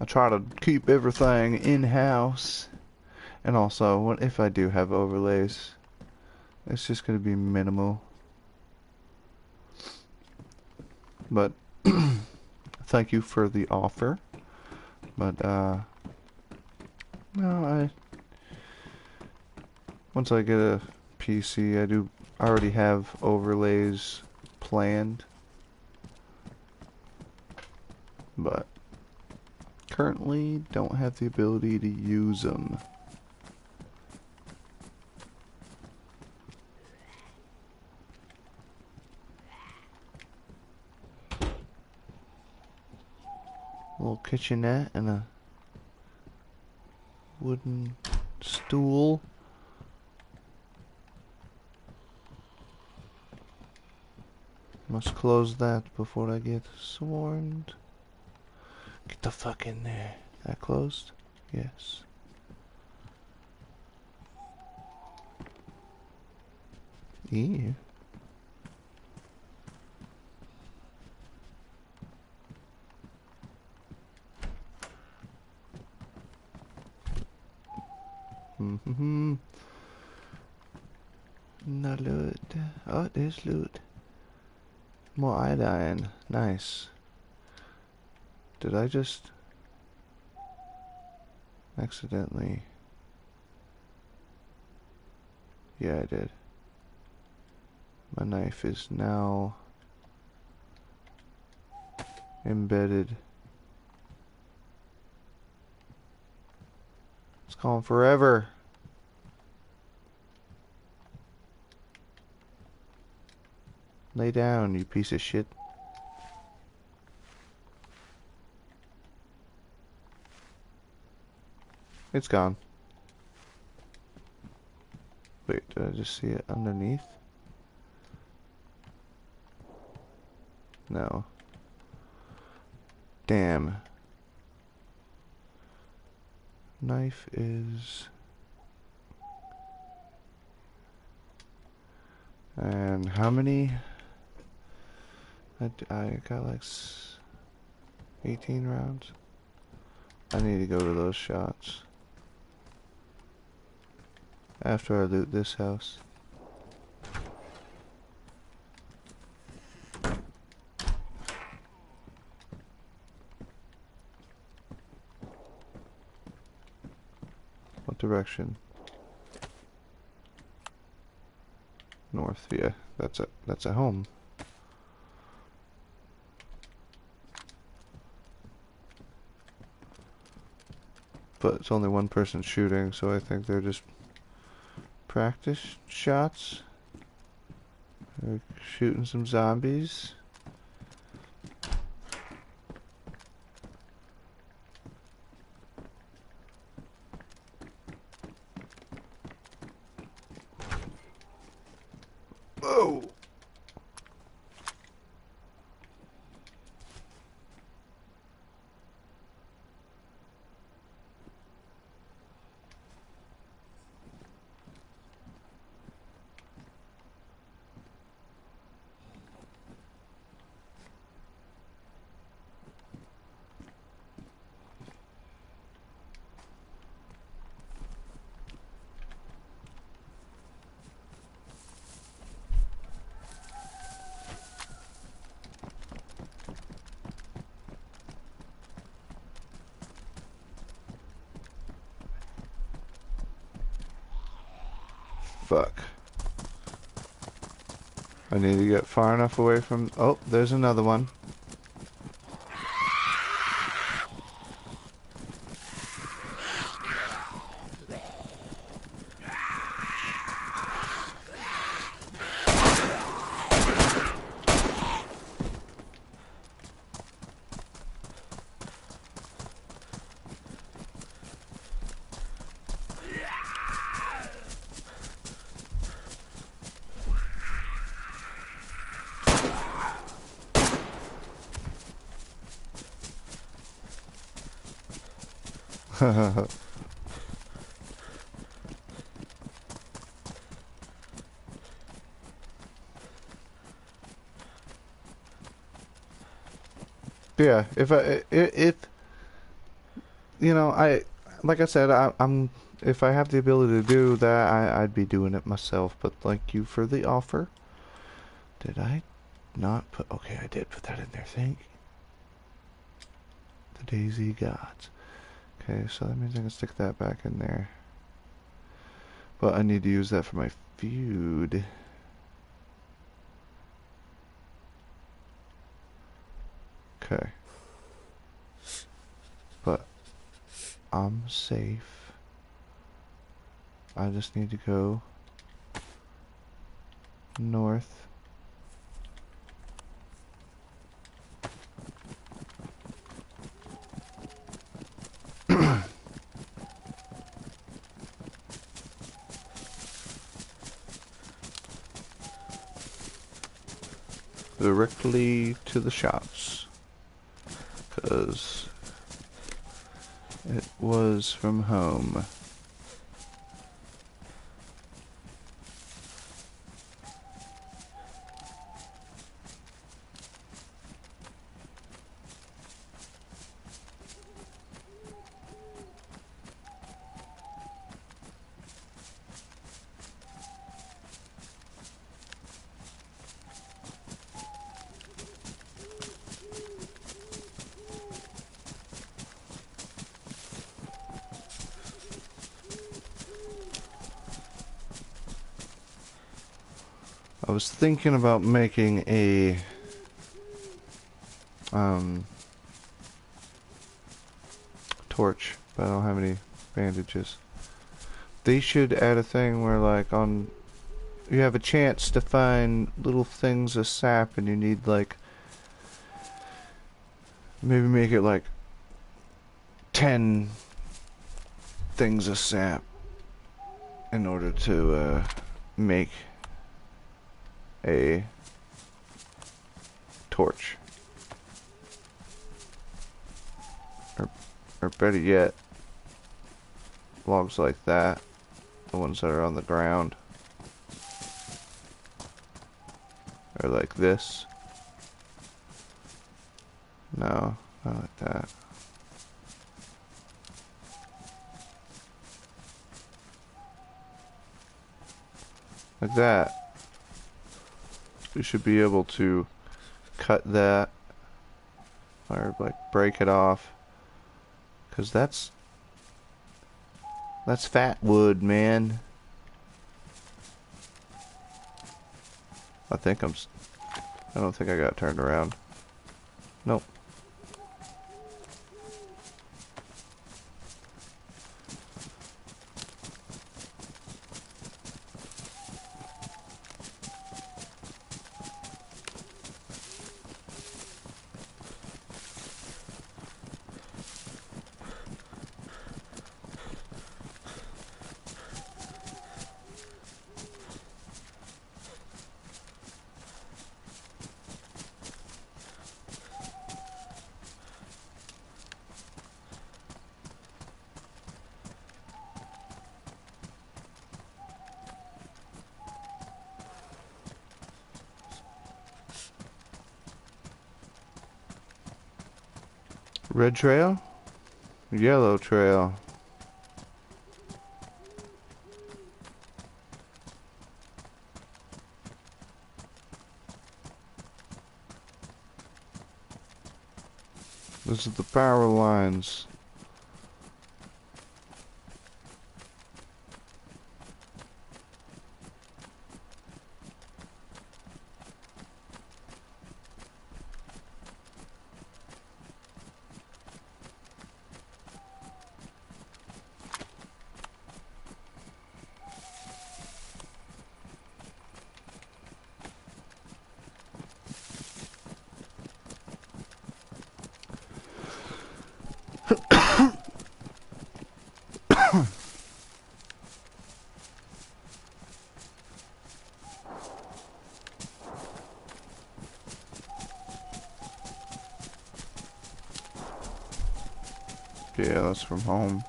I try to keep everything in-house. And also, if I do have overlays, it's just going to be minimal. But, thank you for the offer. But, no, once I get a PC, I already have overlays planned. But, currently don't have the ability to use them. A little kitchenette and a wooden stool. Must close that before I get swarmed. Get the fuck in there. That closed? Yes. Ew. Mm-hmm. No loot. Oh, there's loot. More iodine. Nice. Did I just accidentally? Yeah, I did. My knife is now embedded. It's calling forever. Lay down, you piece of shit. It's gone. Wait, did I just see it underneath? No. Damn. Knife is... And how many? I got like 18 rounds. I need to go to those shots after I loot this house. What direction? North, yeah. That's a home. But it's only one person shooting, so I think they're just practice shots. They're shooting some zombies. Oh! Fuck. I need to get far enough away from... Oh, there's another one. Yeah, if you know, like I said, I'm if I have the ability to do that, I'd be doing it myself. But thank you for the offer. Did I not put? Okay, I did put that in there. Thank the DayZ gods. Okay, so that means I can stick that back in there. But I need to use that for my feud. Okay. But I'm safe. I just need to go north. Directly to the shops. Because it was from home. I was thinking about making a torch, but I don't have any bandages. They should add a thing where like you have a chance to find little things of sap and you need like maybe make it like 10 things of sap in order to make a torch. Or better yet, logs like that, the ones that are on the ground, or like this. No, not like that. Like that. We should be able to cut that or like break it off, because that's fat wood, man. I don't think I got turned around. Nope. Red trail? Yellow trail. This is the power lines. Yeah, that's from home.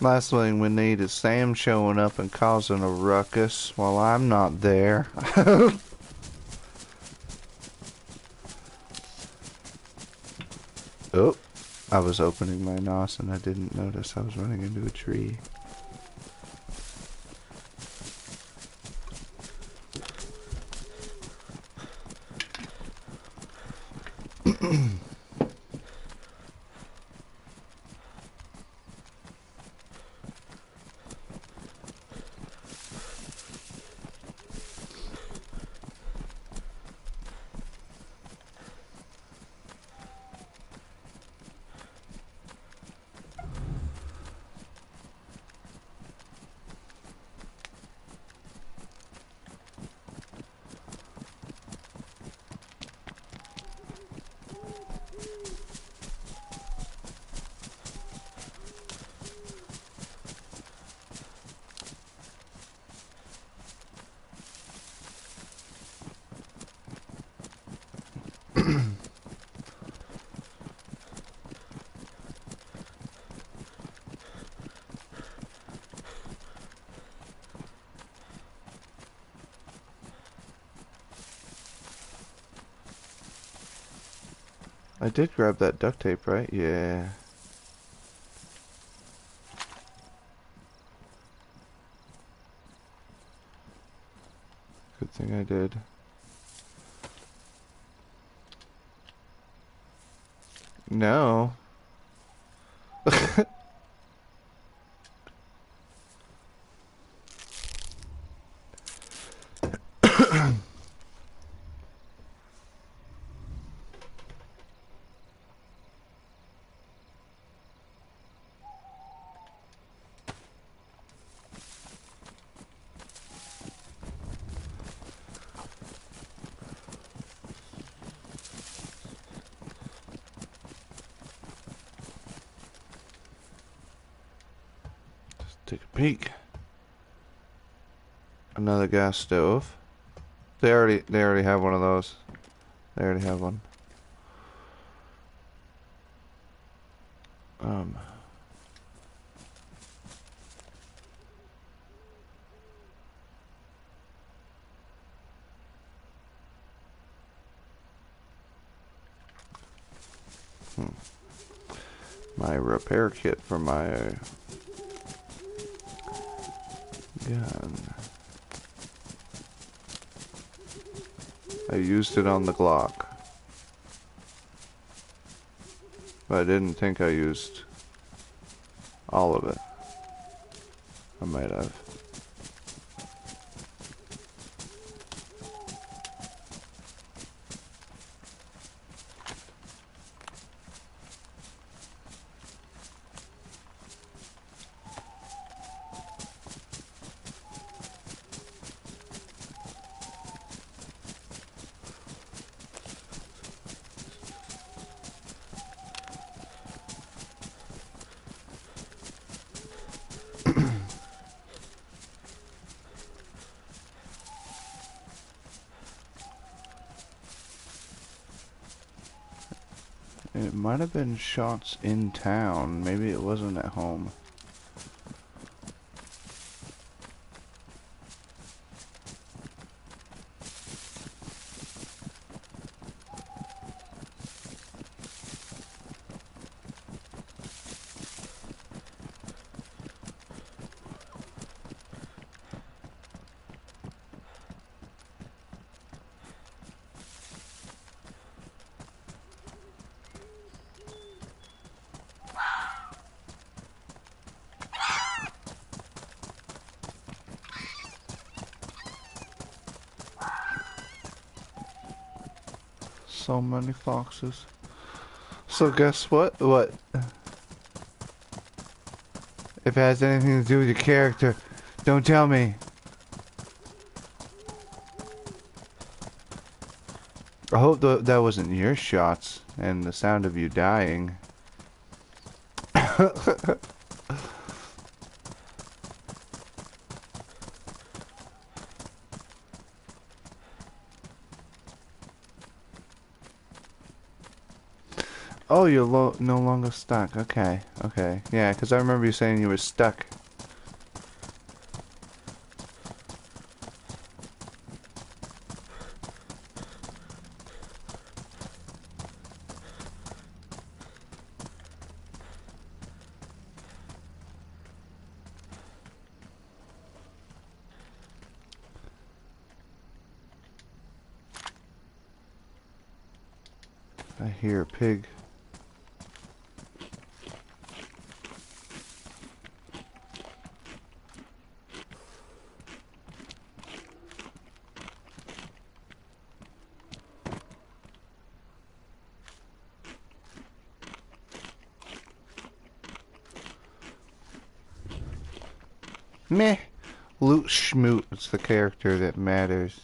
Last thing we need is Sam showing up and causing a ruckus while I'm not there. Oh, I was opening my nos and I didn't notice I was running into a tree. I did grab that duct tape, right? Yeah. Good thing I did. No. Take a peek. Another gas stove. They already have one of those. They already have one. My repair kit for my gun. I used it on the Glock, but I didn't think I used all of it. I might have. It might have been shots in town. Maybe it wasn't at home. So many foxes. So guess what? What? If it has anything to do with your character, don't tell me. I hope that wasn't your shots and the sound of you dying. Oh, you're no longer stuck. Okay, okay. Yeah, because I remember you saying you were stuck. I hear a pig. Meh. Loot Schmoot. It's the character that matters.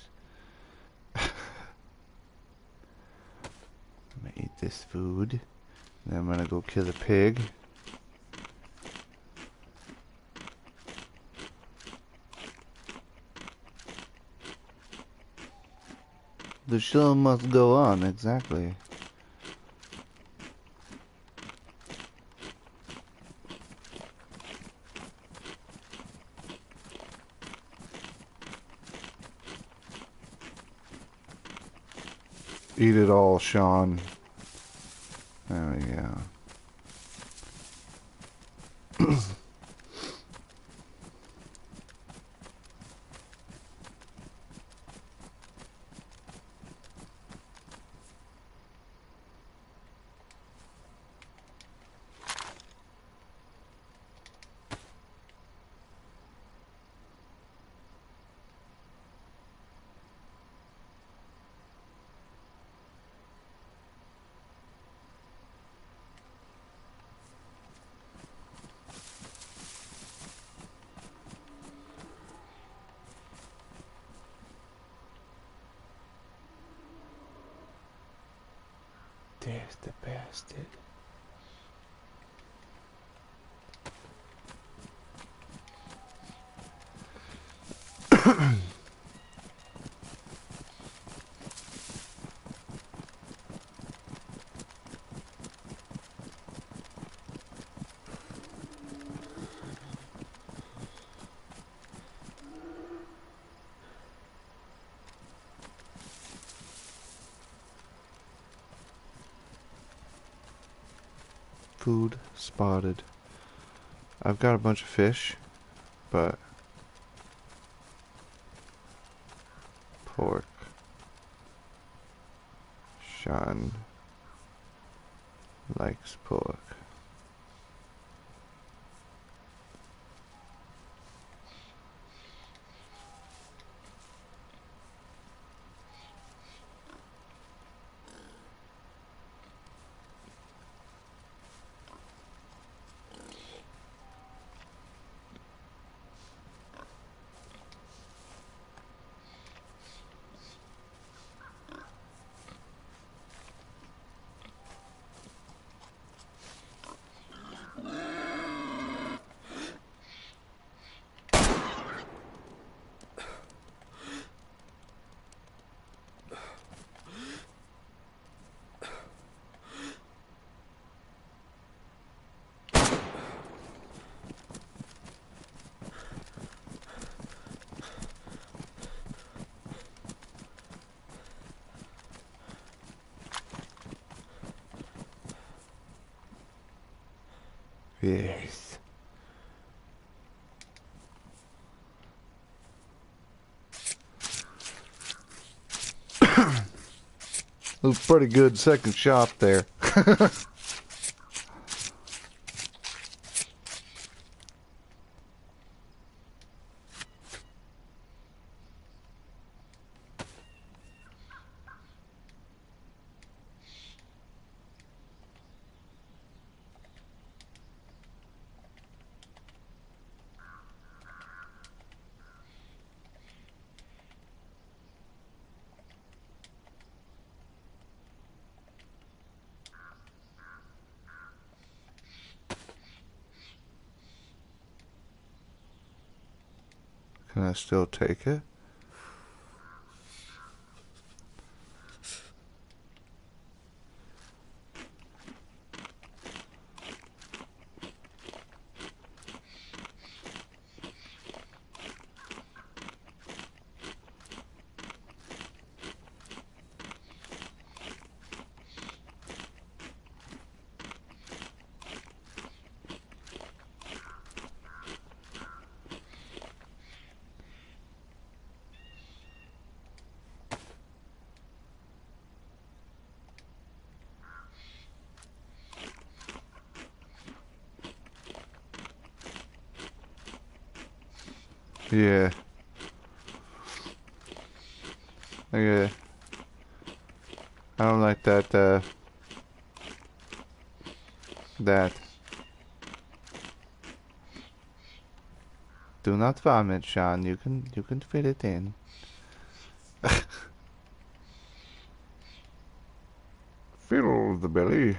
I'm gonna eat this food. Then I'm gonna go kill a pig. The show must go on, exactly. Eat it all, Shawn. There we go. There's the bastard. Food spotted. I've got a bunch of fish, but pork. Shawn likes pork. Yes. It was pretty good second shot there. Can I still take it? Yeah. Okay. I don't like that, that. Do not vomit, Shawn. You can fit it in. Fill the belly.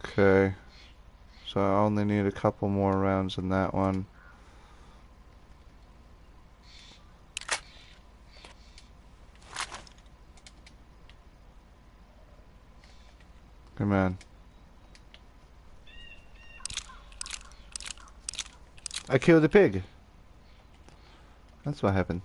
Okay. So I only need a couple more rounds in that one. Come on. I killed a pig. That's what happened.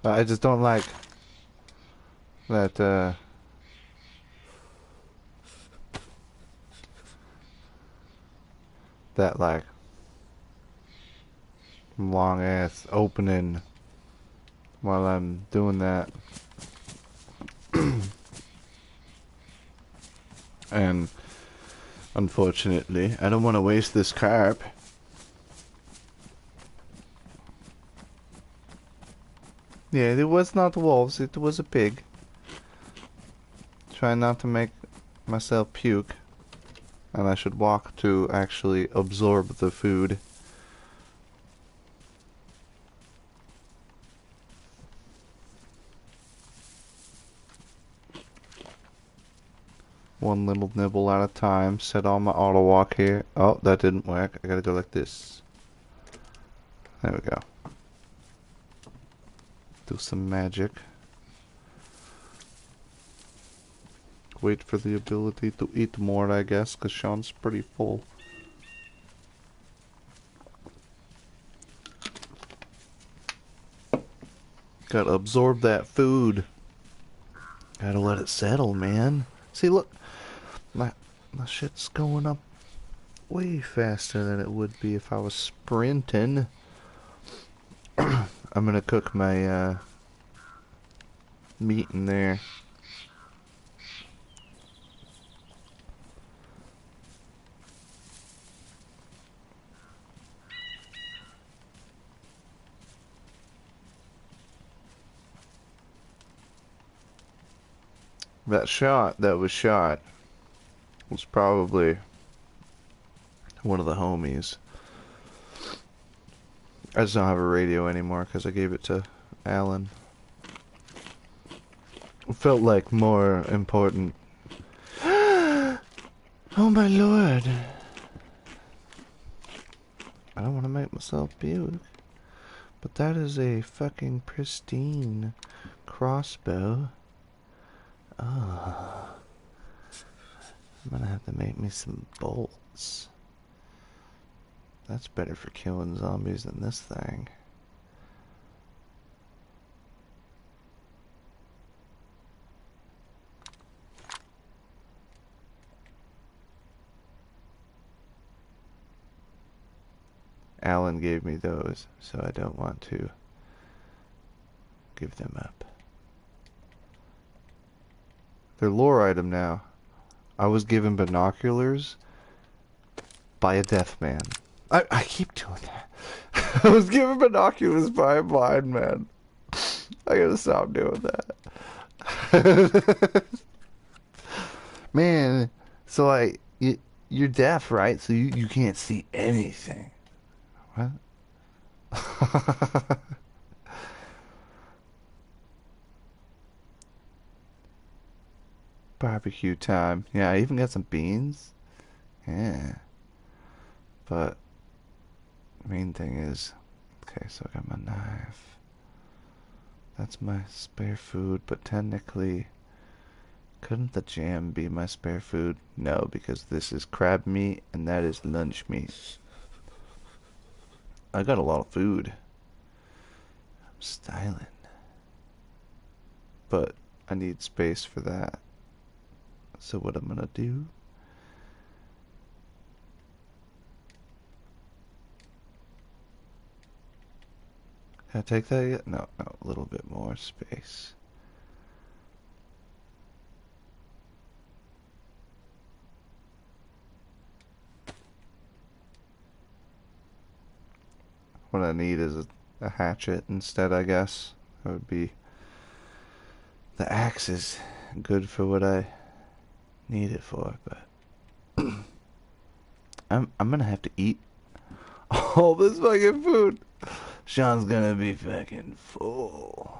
I just don't like that, that, like, long ass opening while I'm doing that. And unfortunately, I don't want to waste this carp. Yeah, it was not wolves, it was a pig. Try not to make myself puke. And I should walk to actually absorb the food. One little nibble at a time. Set on my auto walk here. Oh, that didn't work. I gotta go like this. There we go. Do some magic. Wait for the ability to eat more, I guess, because Shawn's pretty full. Gotta absorb that food. Gotta let it settle, man. See, look. My shit's going up way faster than it would be if I was sprinting. I'm gonna cook my, meat in there. That shot that was shot was probably one of the homies. I just don't have a radio anymore because I gave it to Alan. It felt like more important. Oh my lord. I don't want to make myself puke. But that is a fucking pristine crossbow. Oh. I'm gonna have to make me some bolts. That's better for killing zombies than this thing. Alan gave me those, so I don't want to give them up. They're lore item now. I was given binoculars by a deaf man. I keep doing that. I was given binoculars by a blind man. I gotta stop doing that. Man, so like, you're deaf, right? So you can't see anything. What? Barbecue time. Yeah, I even got some beans. Yeah. But main thing is, okay, so I got my knife. That's my spare food, but technically, couldn't the jam be my spare food? No, because this is crab meat and that is lunch meat. I got a lot of food. Styling. But I need space for that. So what I'm gonna do... Can I take that yet? No, no, a little bit more space. What I need is a hatchet instead, I guess. That would be... The axe is good for what I need it for, but... I'm gonna have to eat all this fucking food. Shawn's gonna be fucking full.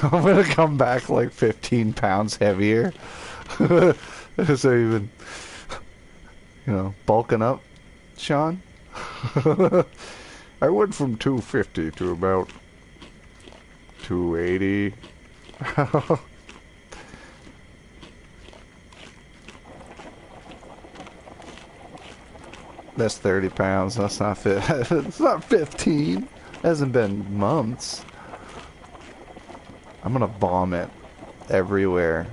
I'm gonna come back like 15 pounds heavier. So even, bulking up, Shawn. I went from 250 to about 280. That's 30 pounds. That's not fit. It's not 15. It hasn't been months. I'm gonna vomit everywhere.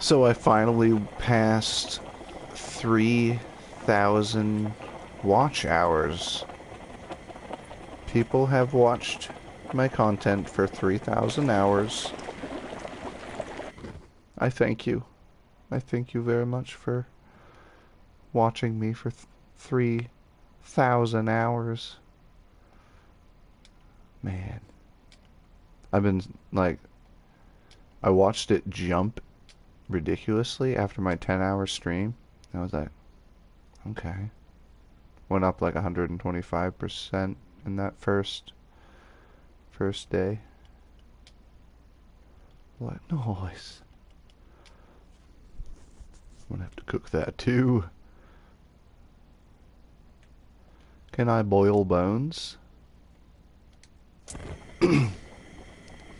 So I finally passed 3,000 watch hours. People have watched my content for 3,000 hours. I thank you. I thank you very much for watching me for 3,000 hours. Man. I've been, like, I watched it jump ridiculously after my 10-hour stream. I was like, okay. Went up like 125% in that first day. Like, nice. I'm gonna have to cook that too. Can I boil bones?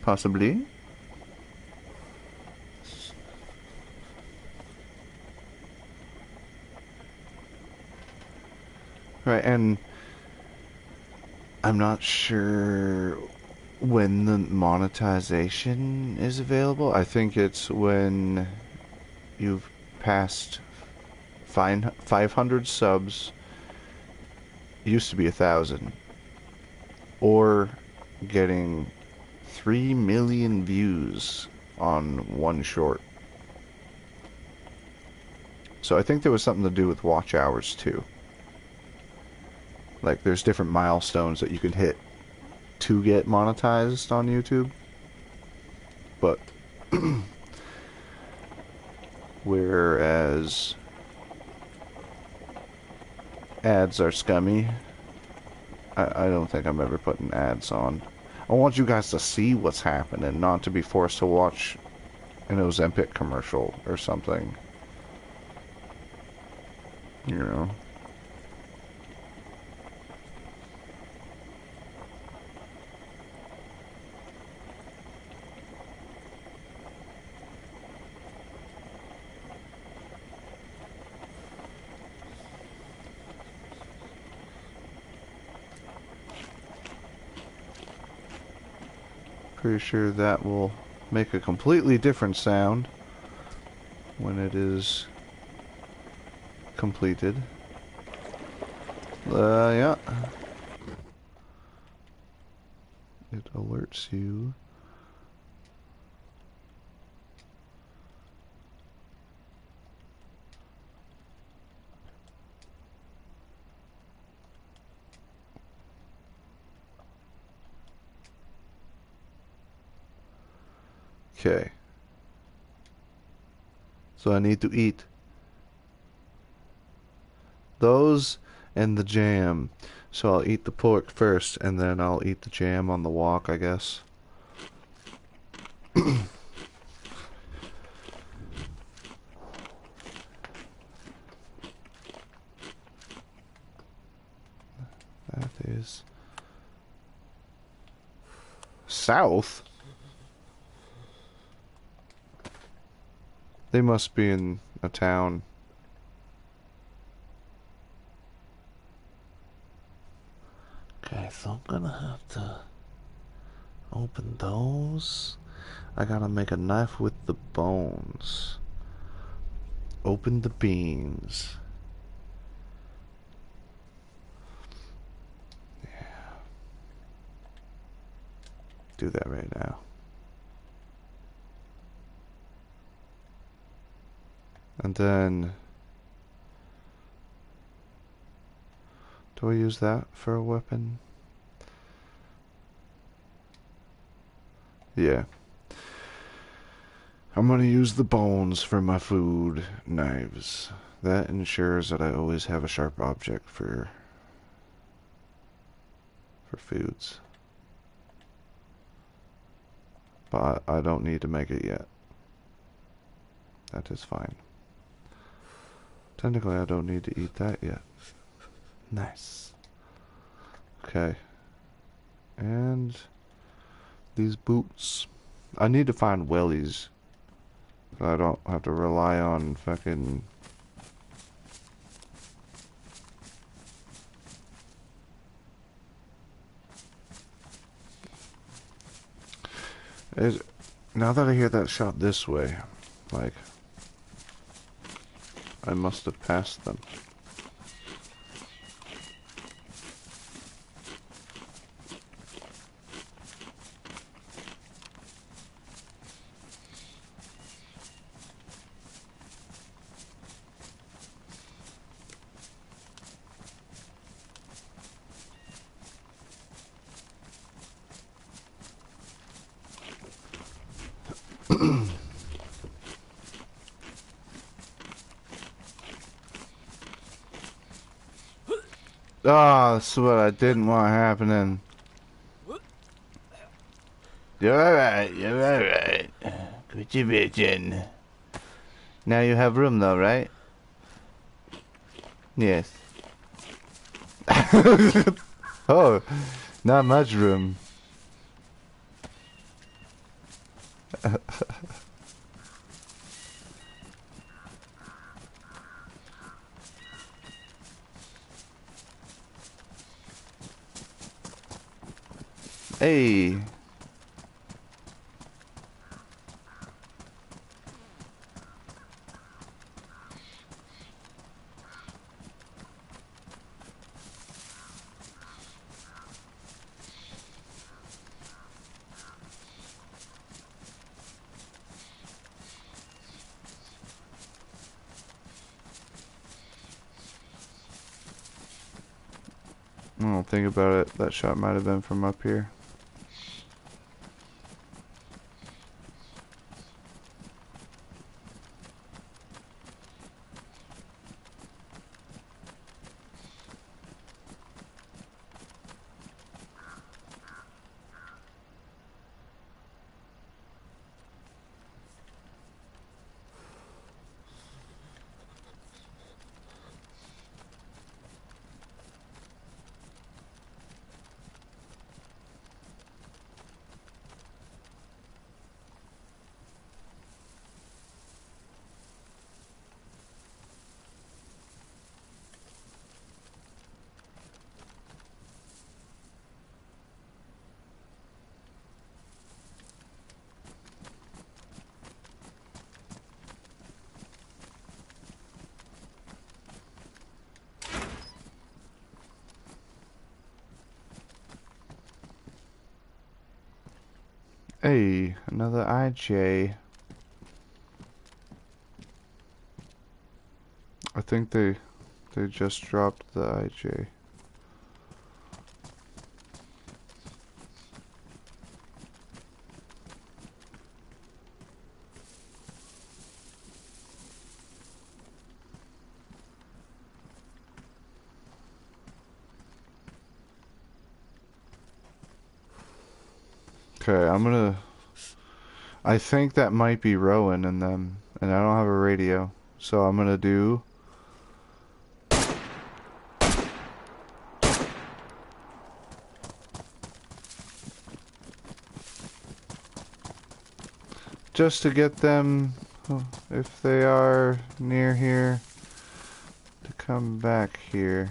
Possibly. Right, and I'm not sure when the monetization is available. I think it's when you've passed 500 subs. It used to be 1,000. Or getting 3 million views on one short. So I think there was something to do with watch hours too. Like, there's different milestones that you can hit to get monetized on YouTube. But, whereas ads are scummy, I don't think I'm ever putting ads on. I want you guys to see what's happening, not to be forced to watch an Ozempic commercial or something. You know? Pretty sure that will make a completely different sound when it is completed. Yeah. It alerts you. Okay. So I need to eat those and the jam. So I'll eat the pork first, and then I'll eat the jam on the walk, I guess. That is south. They must be in a town. Okay, so I'm gonna have to open those. I gotta make a knife with the bones. Open the beans. Yeah. Do that right now. And then, do I use that for a weapon? Yeah. I'm gonna use the bones for my food knives. That ensures that I always have a sharp object for foods. But I don't need to make it yet. That is fine. Technically, I don't need to eat that yet. Nice. Okay. And these boots. I need to find wellies. So I don't have to rely on fucking... Now that I hear that shot this way, like, I must have passed them. Oh, that's what I didn't want happening. You're alright, you're alright. Quit your bitching. Now you have room though, right? Yes. Oh, not much room. Hey. Oh, think about it. That shot might have been from up here. Hey, another IJ. I think they just dropped the IJ. Okay, I think that might be Rowan and them, and I don't have a radio, so I'm gonna do. Just to get them, if they are near here, to come back here.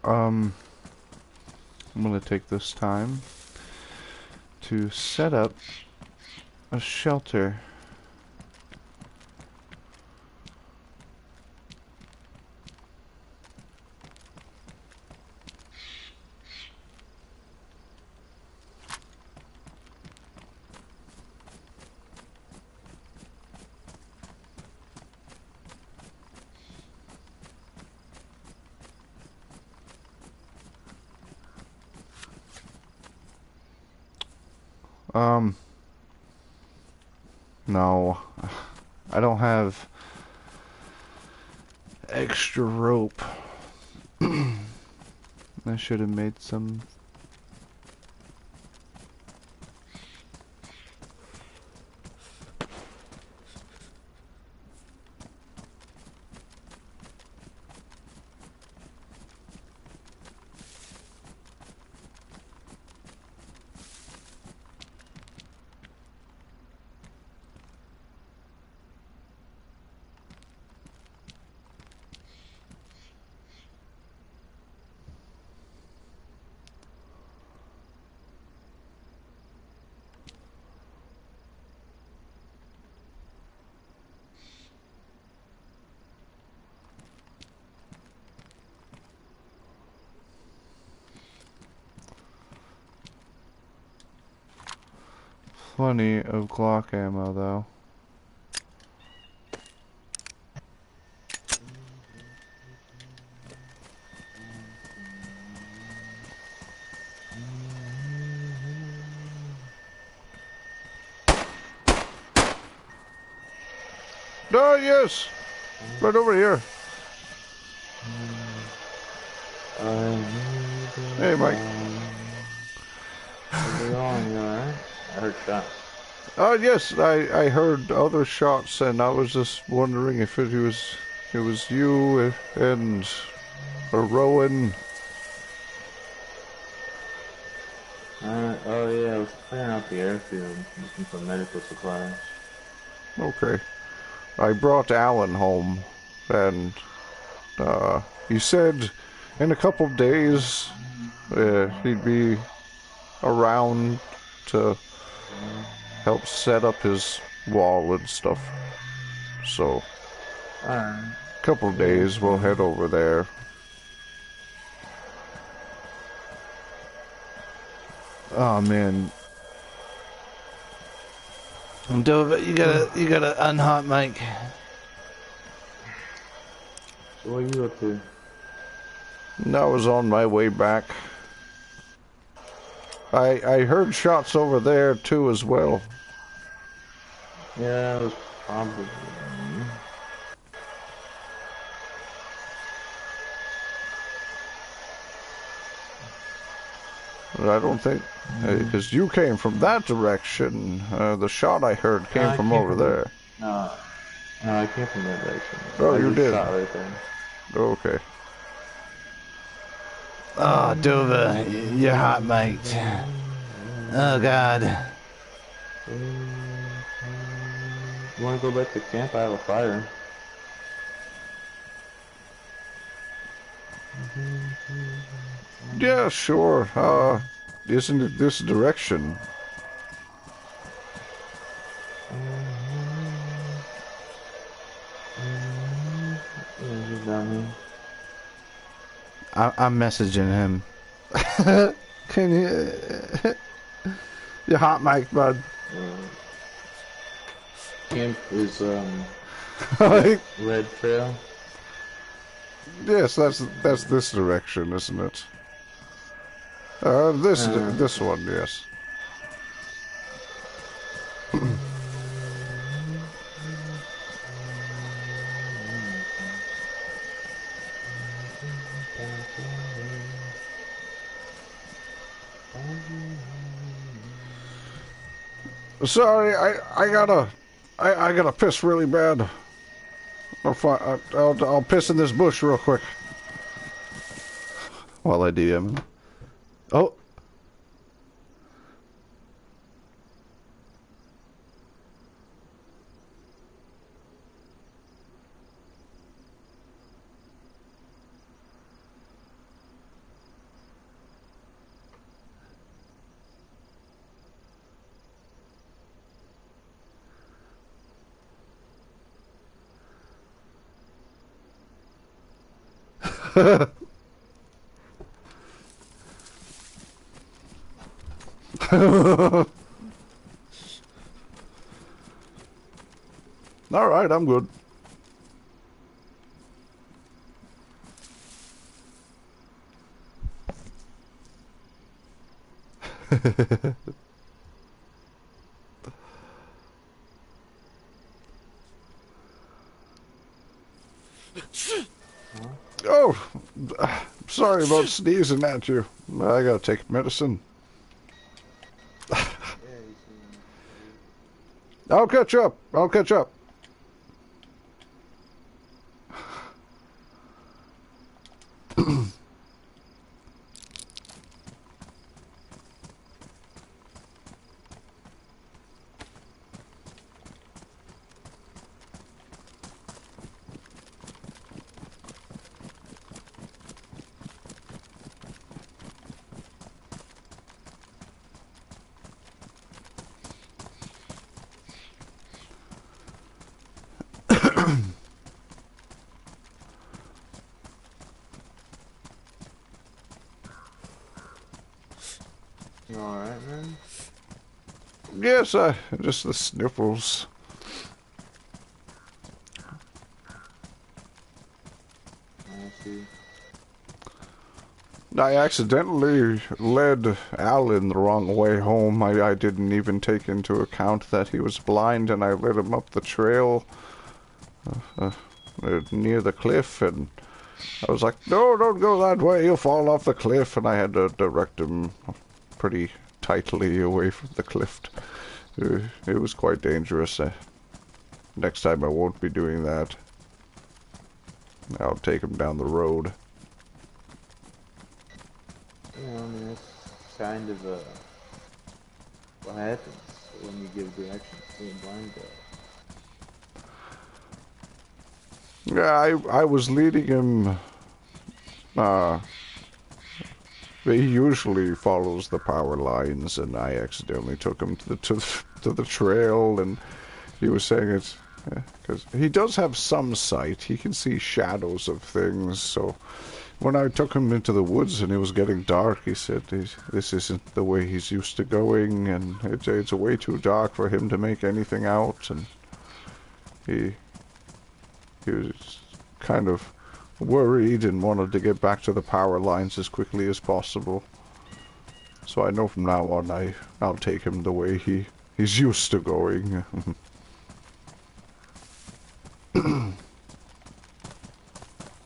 I'm gonna take this time to set up a shelter. No, I don't have extra rope. I should have made some. Plenty of Glock ammo, though. Oh, yes! Right over here. Hey, Mike. How's it going? You alright? I heard shots. Oh, yes, I heard other shots, and I was just wondering if it was you and Rowan. Oh yeah, I was clearing out the airfield, looking for medical supplies. Okay. I brought Alan home, and he said in a couple of days he'd be around to help set up his wall and stuff. So, Alright. a couple of days we'll head over there. Oh man. Dove, you gotta unhot Mike. So what are you up to? I was on my way back. I heard shots over there too as well. Yeah, it was probably... I don't think, because you came from that direction. The shot I heard came from over there. No, no, I came from that direction. Oh, I you just did? shot right there. Okay. Oh, Dover, you're hot, mate. Oh, God. You want to go back to camp? I have a fire. Yeah, sure. Isn't it this direction? Yeah, he's down here. I'm messaging him. Can you... You're hot, Mike, bud. Camp is Like, red trail. yes, that's this direction, isn't it? This one, yes. Sorry, I gotta piss really bad. I'll piss in this bush real quick. While I DM him. Oh. All right, I'm good. Oh, sorry about sneezing at you. I gotta take medicine. I'll catch up. I'll catch up. You alright, man? Yes, just the sniffles. I see. I accidentally led Alan the wrong way home. I didn't even take into account that he was blind, and I led him up the trail near the cliff, and I was like, no, don't go that way, you'll fall off the cliff, and I had to direct him pretty tightly away from the cliff. It was quite dangerous. Next time I won't be doing that. I'll take him down the road. You know, I mean, that's kind of what happens when you give directions to a blind guy. Yeah, I was leading him. He usually follows the power lines, and I accidentally took him to the trail, and he was saying it's because he does have some sight. He can see shadows of things. So when I took him into the woods and it was getting dark, he said this isn't the way he's used to going, and it's way too dark for him to make anything out, and he was kind of worried and wanted to get back to the power lines as quickly as possible. So I know from now on I'll take him the way he's used to going. Yeah,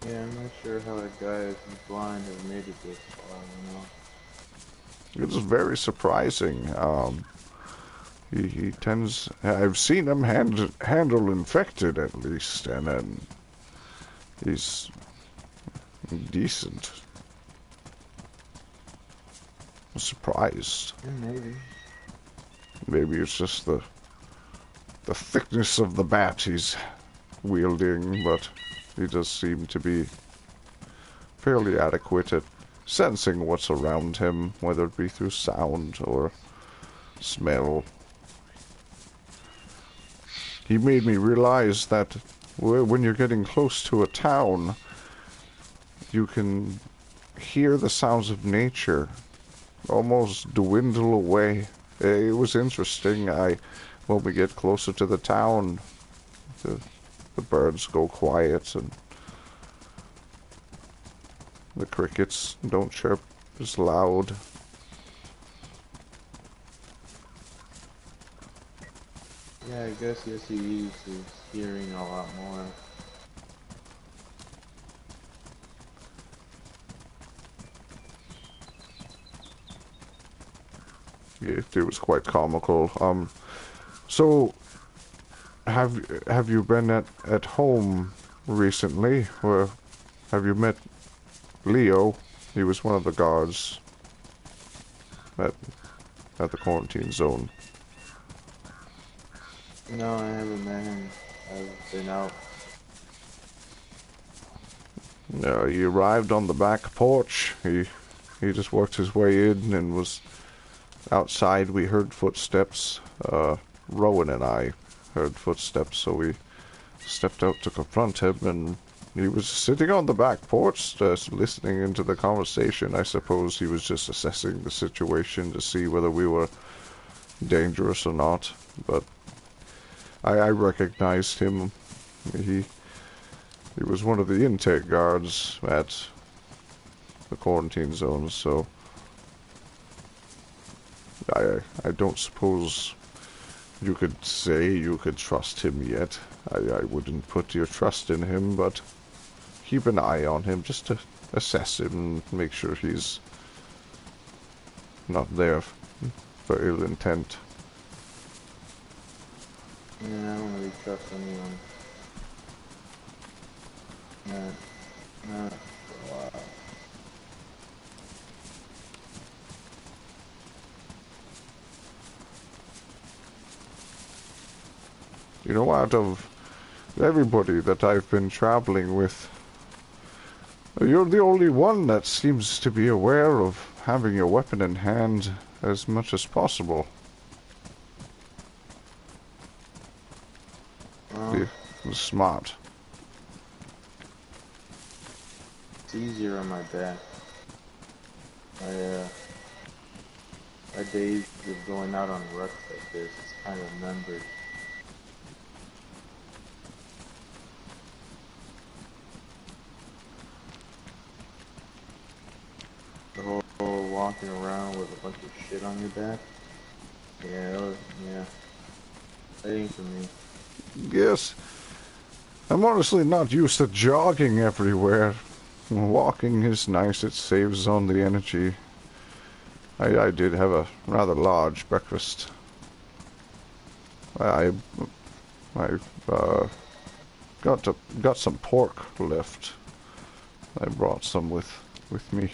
I'm not sure how that guy who's blind has made it this far, you know. It's very surprising. He tends. I've seen him handle infected at least, and then he's decent. I'm surprised. Yeah, maybe. Maybe it's just the thickness of the bat he's wielding, but he does seem to be fairly adequate at sensing what's around him, whether it be through sound or smell. He made me realize that when you're getting close to a town, you can hear the sounds of nature almost dwindle away. It was interesting. When we get closer to the town, the birds go quiet and the crickets don't chirp as loud. Yeah, I guess yes, he uses hearing a lot more. It was quite comical. So have you been at home recently, or have you met Leo? He was one of the guards at the quarantine zone. No, I haven't met him. I've been out. He arrived on the back porch. He just worked his way in and was outside. We heard footsteps. Rowan and I heard footsteps, so we stepped out to confront him, and he was sitting on the back porch, just listening into the conversation. I suppose he was just assessing the situation to see whether we were dangerous or not, but I recognized him. He was one of the intake guards at the quarantine zone, so I don't suppose you could say you could trust him yet. I wouldn't put your trust in him, but keep an eye on him just to assess him and make sure he's not there for ill intent. Yeah, I don't really trust anyone. Not for a while. You know, out of everybody that I've been traveling with, you're the only one that seems to be aware of having your weapon in hand as much as possible. You're smart. It's easier on my back. My days of going out on ruts like this is kind of numbered. The whole walking around with a bunch of shit on your back. Yeah. That ain't for me. Yes, I'm honestly not used to jogging everywhere. Walking is nice, it saves on the energy. I did have a rather large breakfast. I've got some pork left. I brought some with me.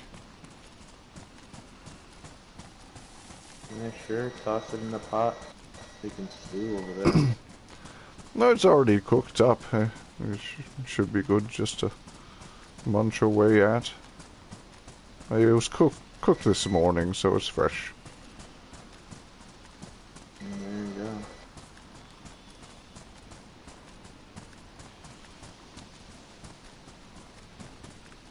Yeah, sure. Toss it in the pot. You can stew over there. No, it's already cooked up. It should be good just to munch away at. It was cooked this morning, so it's fresh. There you go.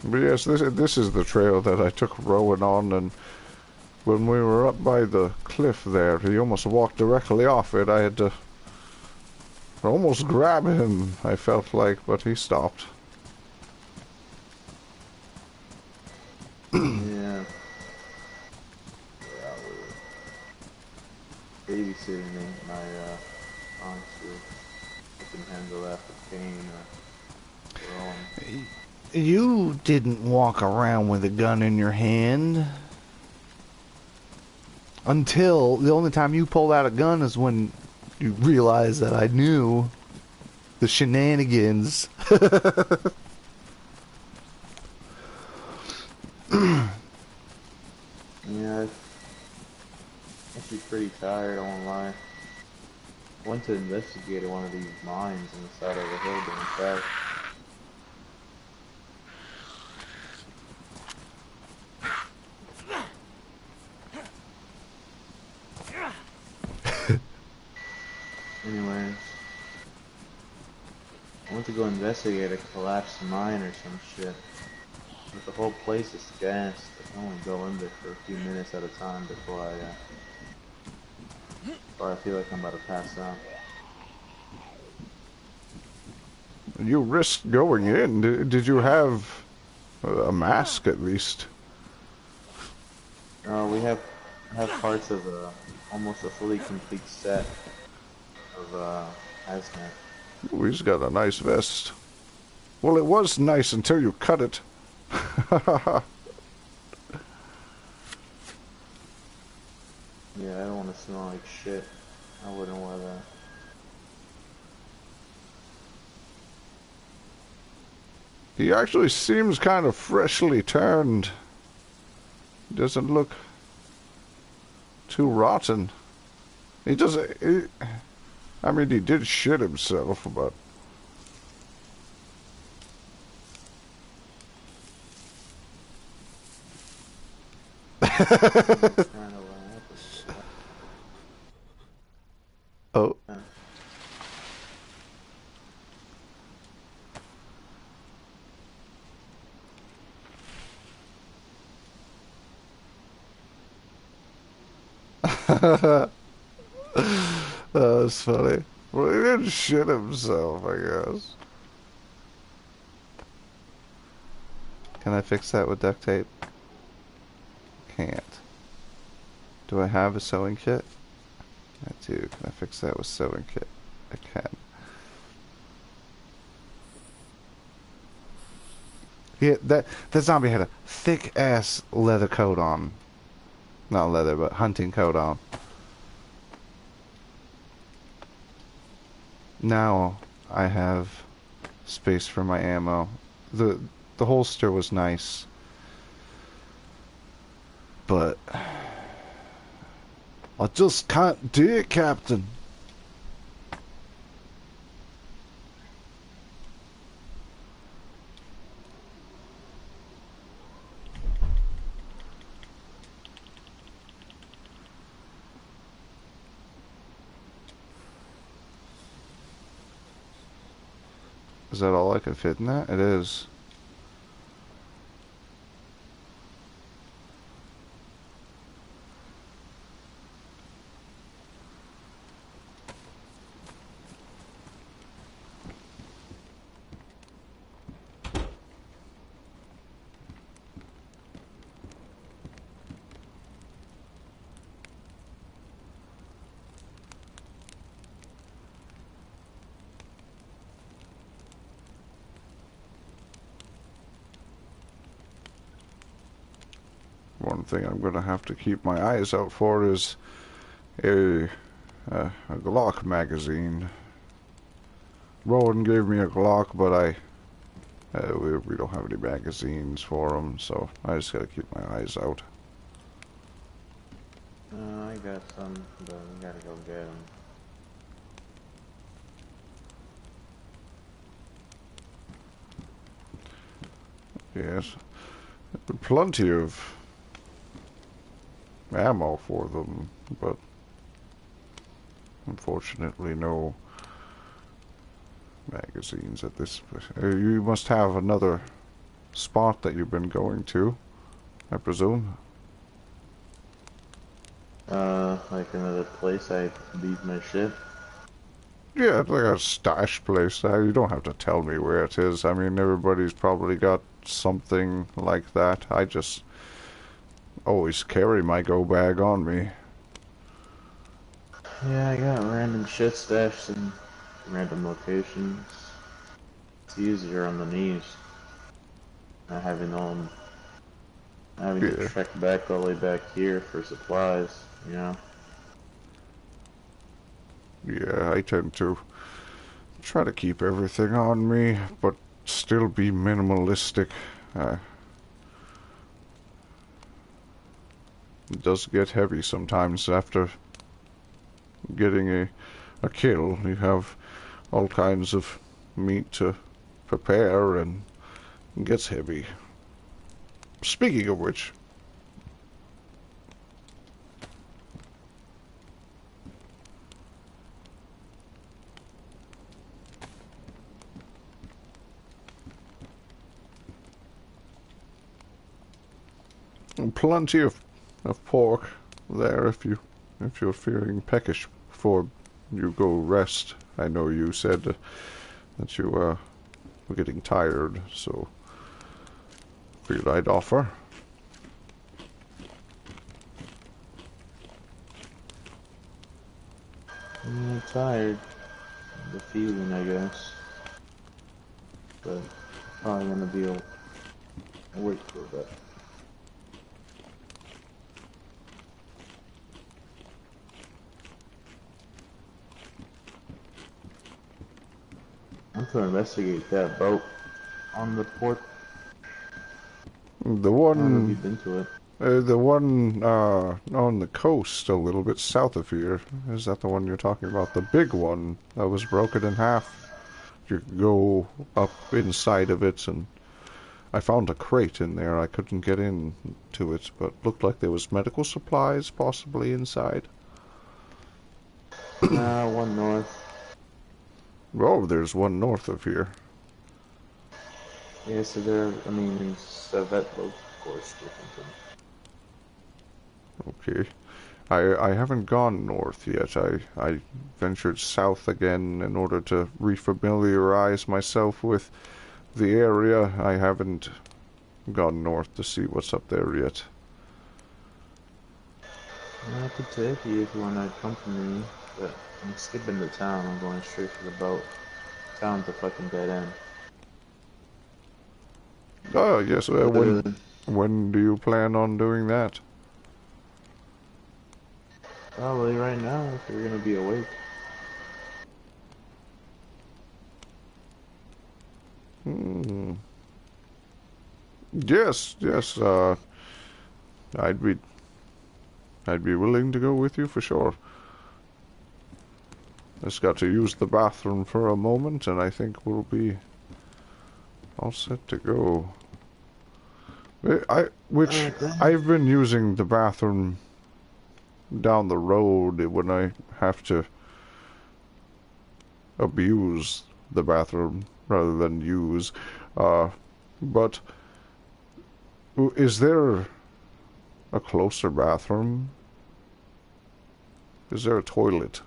But yes, this is the trail that I took Rowan on, and when we were up by the cliff there, he almost walked directly off it. I had to almost grab him, I felt like, but he stopped. Yeah. Babysitting ain't my honestly. I can handle that for pain or You didn't walk around with a gun in your hand. Until the only time you pulled out a gun is when you realized that I knew the shenanigans. Yeah, I'm actually pretty tired, I won't lie. I went to investigate one of these mines on the side of the hill down south. Anyways, I went to go investigate a collapsed mine or some shit. But the whole place is gassed. I can only go in there for a few minutes at a time before I feel like I'm about to pass out. You risked going in. Did you have a mask at least? We have parts of almost a fully complete set of hazmat. Ooh, he's got a nice vest. Well, it was nice until you cut it. Yeah, I don't want to smell like shit. I wouldn't wear that. He actually seems kind of freshly turned. He doesn't look too rotten. He doesn't... I mean, he did shit himself, but... Oh. That's funny. Well, he didn't shit himself, I guess. Can I fix that with duct tape? Can't. Do I have a sewing kit? I do. Can I fix that with sewing kit? I can. Yeah, that zombie had a thick ass leather coat on. Not leather, but hunting coat on. Now I have space for my ammo. The holster was nice, but I just can't do it, Captain. Is that all I can fit in that? It is. One thing I'm going to have to keep my eyes out for is a Glock magazine. Rowan gave me a Glock, but we don't have any magazines for them, so I just got to keep my eyes out. I got some, but we gotta go get them. Yes, plenty of ammo for them, but unfortunately no magazines at this. You must have another spot that you've been going to, I presume. Like another place I leave my ship. Yeah, it's like a stash place. You don't have to tell me where it is. I mean, everybody's probably got something like that. I just always carry my go bag on me. Yeah, I got random shit stashed in random locations. It's easier on the knees. Not having to Yeah. trek back all the way back here for supplies. you know? Yeah, I tend to try to keep everything on me, but still be minimalistic. It does get heavy sometimes after getting a kill. You have all kinds of meat to prepare, and it gets heavy. Speaking of which, plenty of pork there if you're feeling peckish before you go rest. I know you said that you were getting tired, so figured I'd offer. I'm tired. The feeling, I guess. But probably gonna be awake for a bit. I'm gonna investigate that boat on the port. The How have you one, been to it? the one on the coast, a little bit south of here. Is that the one you're talking about? The big one that was broken in half. You could go up inside of it, and I found a crate in there. I couldn't get into it, but looked like there was medical supplies possibly inside. One north. Oh, there's one north of here. Yeah, so there, I mean, Savet boats, of course, different Okay. I haven't gone north yet. I ventured south again in order to refamiliarize myself with the area. I haven't gone north to see what's up there yet. I could take you if you want to accompany me, but I'm skipping the town. I'm going straight to the boat. Town's a fucking dead end. Oh, yes. Literally. When do you plan on doing that? Probably right now, if you're gonna be awake. Hmm. Yes, yes. I'd be willing to go with you for sure. Just got to use the bathroom for a moment, and I think we'll be all set to go. I've been using the bathroom down the road when I have to abuse the bathroom rather than use. But is there a closer bathroom? Is there a toilet?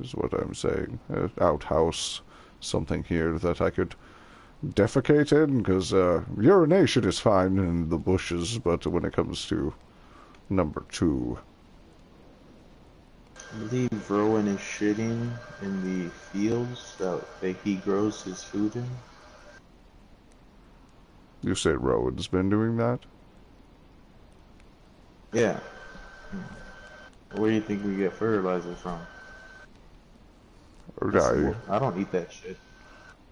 Is what I'm saying. An outhouse, something here that I could defecate in? Because urination is fine in the bushes, but when it comes to number two. I believe Rowan is shitting in the fields that he grows his food in. You say Rowan's been doing that? Yeah. Where do you think we get fertilizer from? I don't eat that shit.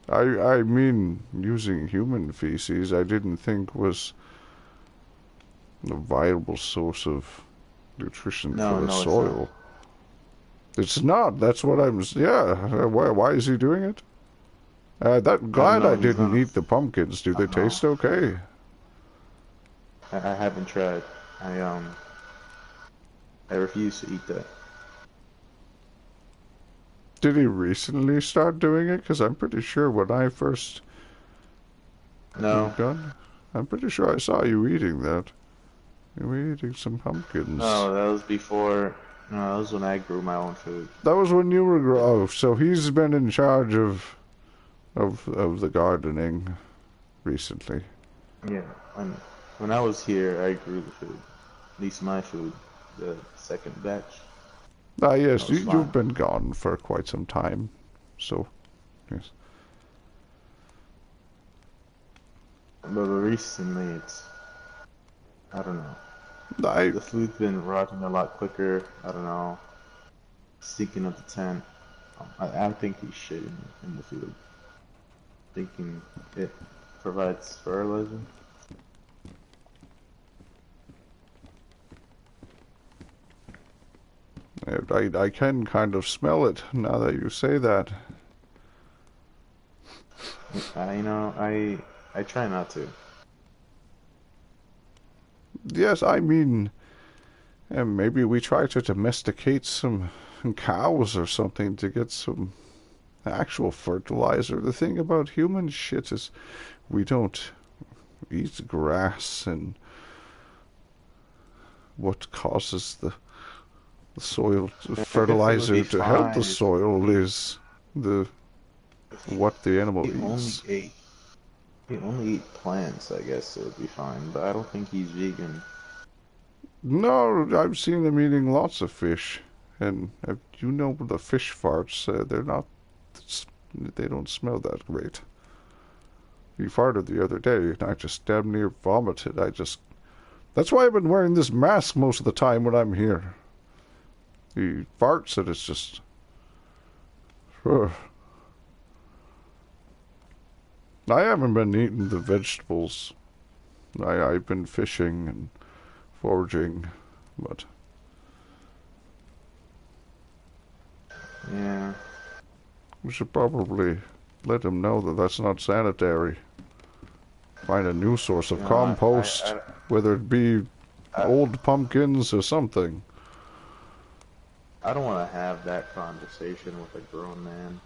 I mean, using human feces, I didn't think was a viable source of nutrition for the soil. It's not. That's what I'm. Yeah. Why is he doing it? Glad I didn't eat the pumpkins. Do they taste okay? I haven't tried. I refuse to eat that. Did he recently start doing it? Because I'm pretty sure when I first gun, I'm pretty sure I saw you eating that. You were eating some pumpkins. No, that was before. No, that was when I grew my own food. That was when you were oh, so he's been in charge of the gardening recently. Yeah, when I was here, I grew the food. At least my food, the second batch. Ah, yes, you've been gone for quite some time, so, yes. But recently, I don't know. I The food's been rotting a lot quicker. I don't know. Stinking up the tent. I think he's shitting in the food. Thinking it provides fertilizer. I can kind of smell it now that you say that. I try not to. Yes, I mean, and maybe we try to domesticate some cows or something to get some actual fertilizer. The thing about human shit is we don't eat grass, and what causes the soil I guess it would be fertilizer to help fine the soil is the what the animal he only eats. ate he only eat plants. I guess it would be fine, but I don't think he's vegan. No, I've seen them eating lots of fish, and you know the fish farts. They're not. They don't smell that great. He farted the other day, and I just damn near vomited. That's why I've been wearing this mask most of the time when I'm here. He farts, and it's just. Ugh. I haven't been eating the vegetables. I've been fishing and foraging, but Yeah. we should probably let him know that that's not sanitary. Find a new source of No, compost, whether it be I, old pumpkins or something. I don't want to have that conversation with a grown man.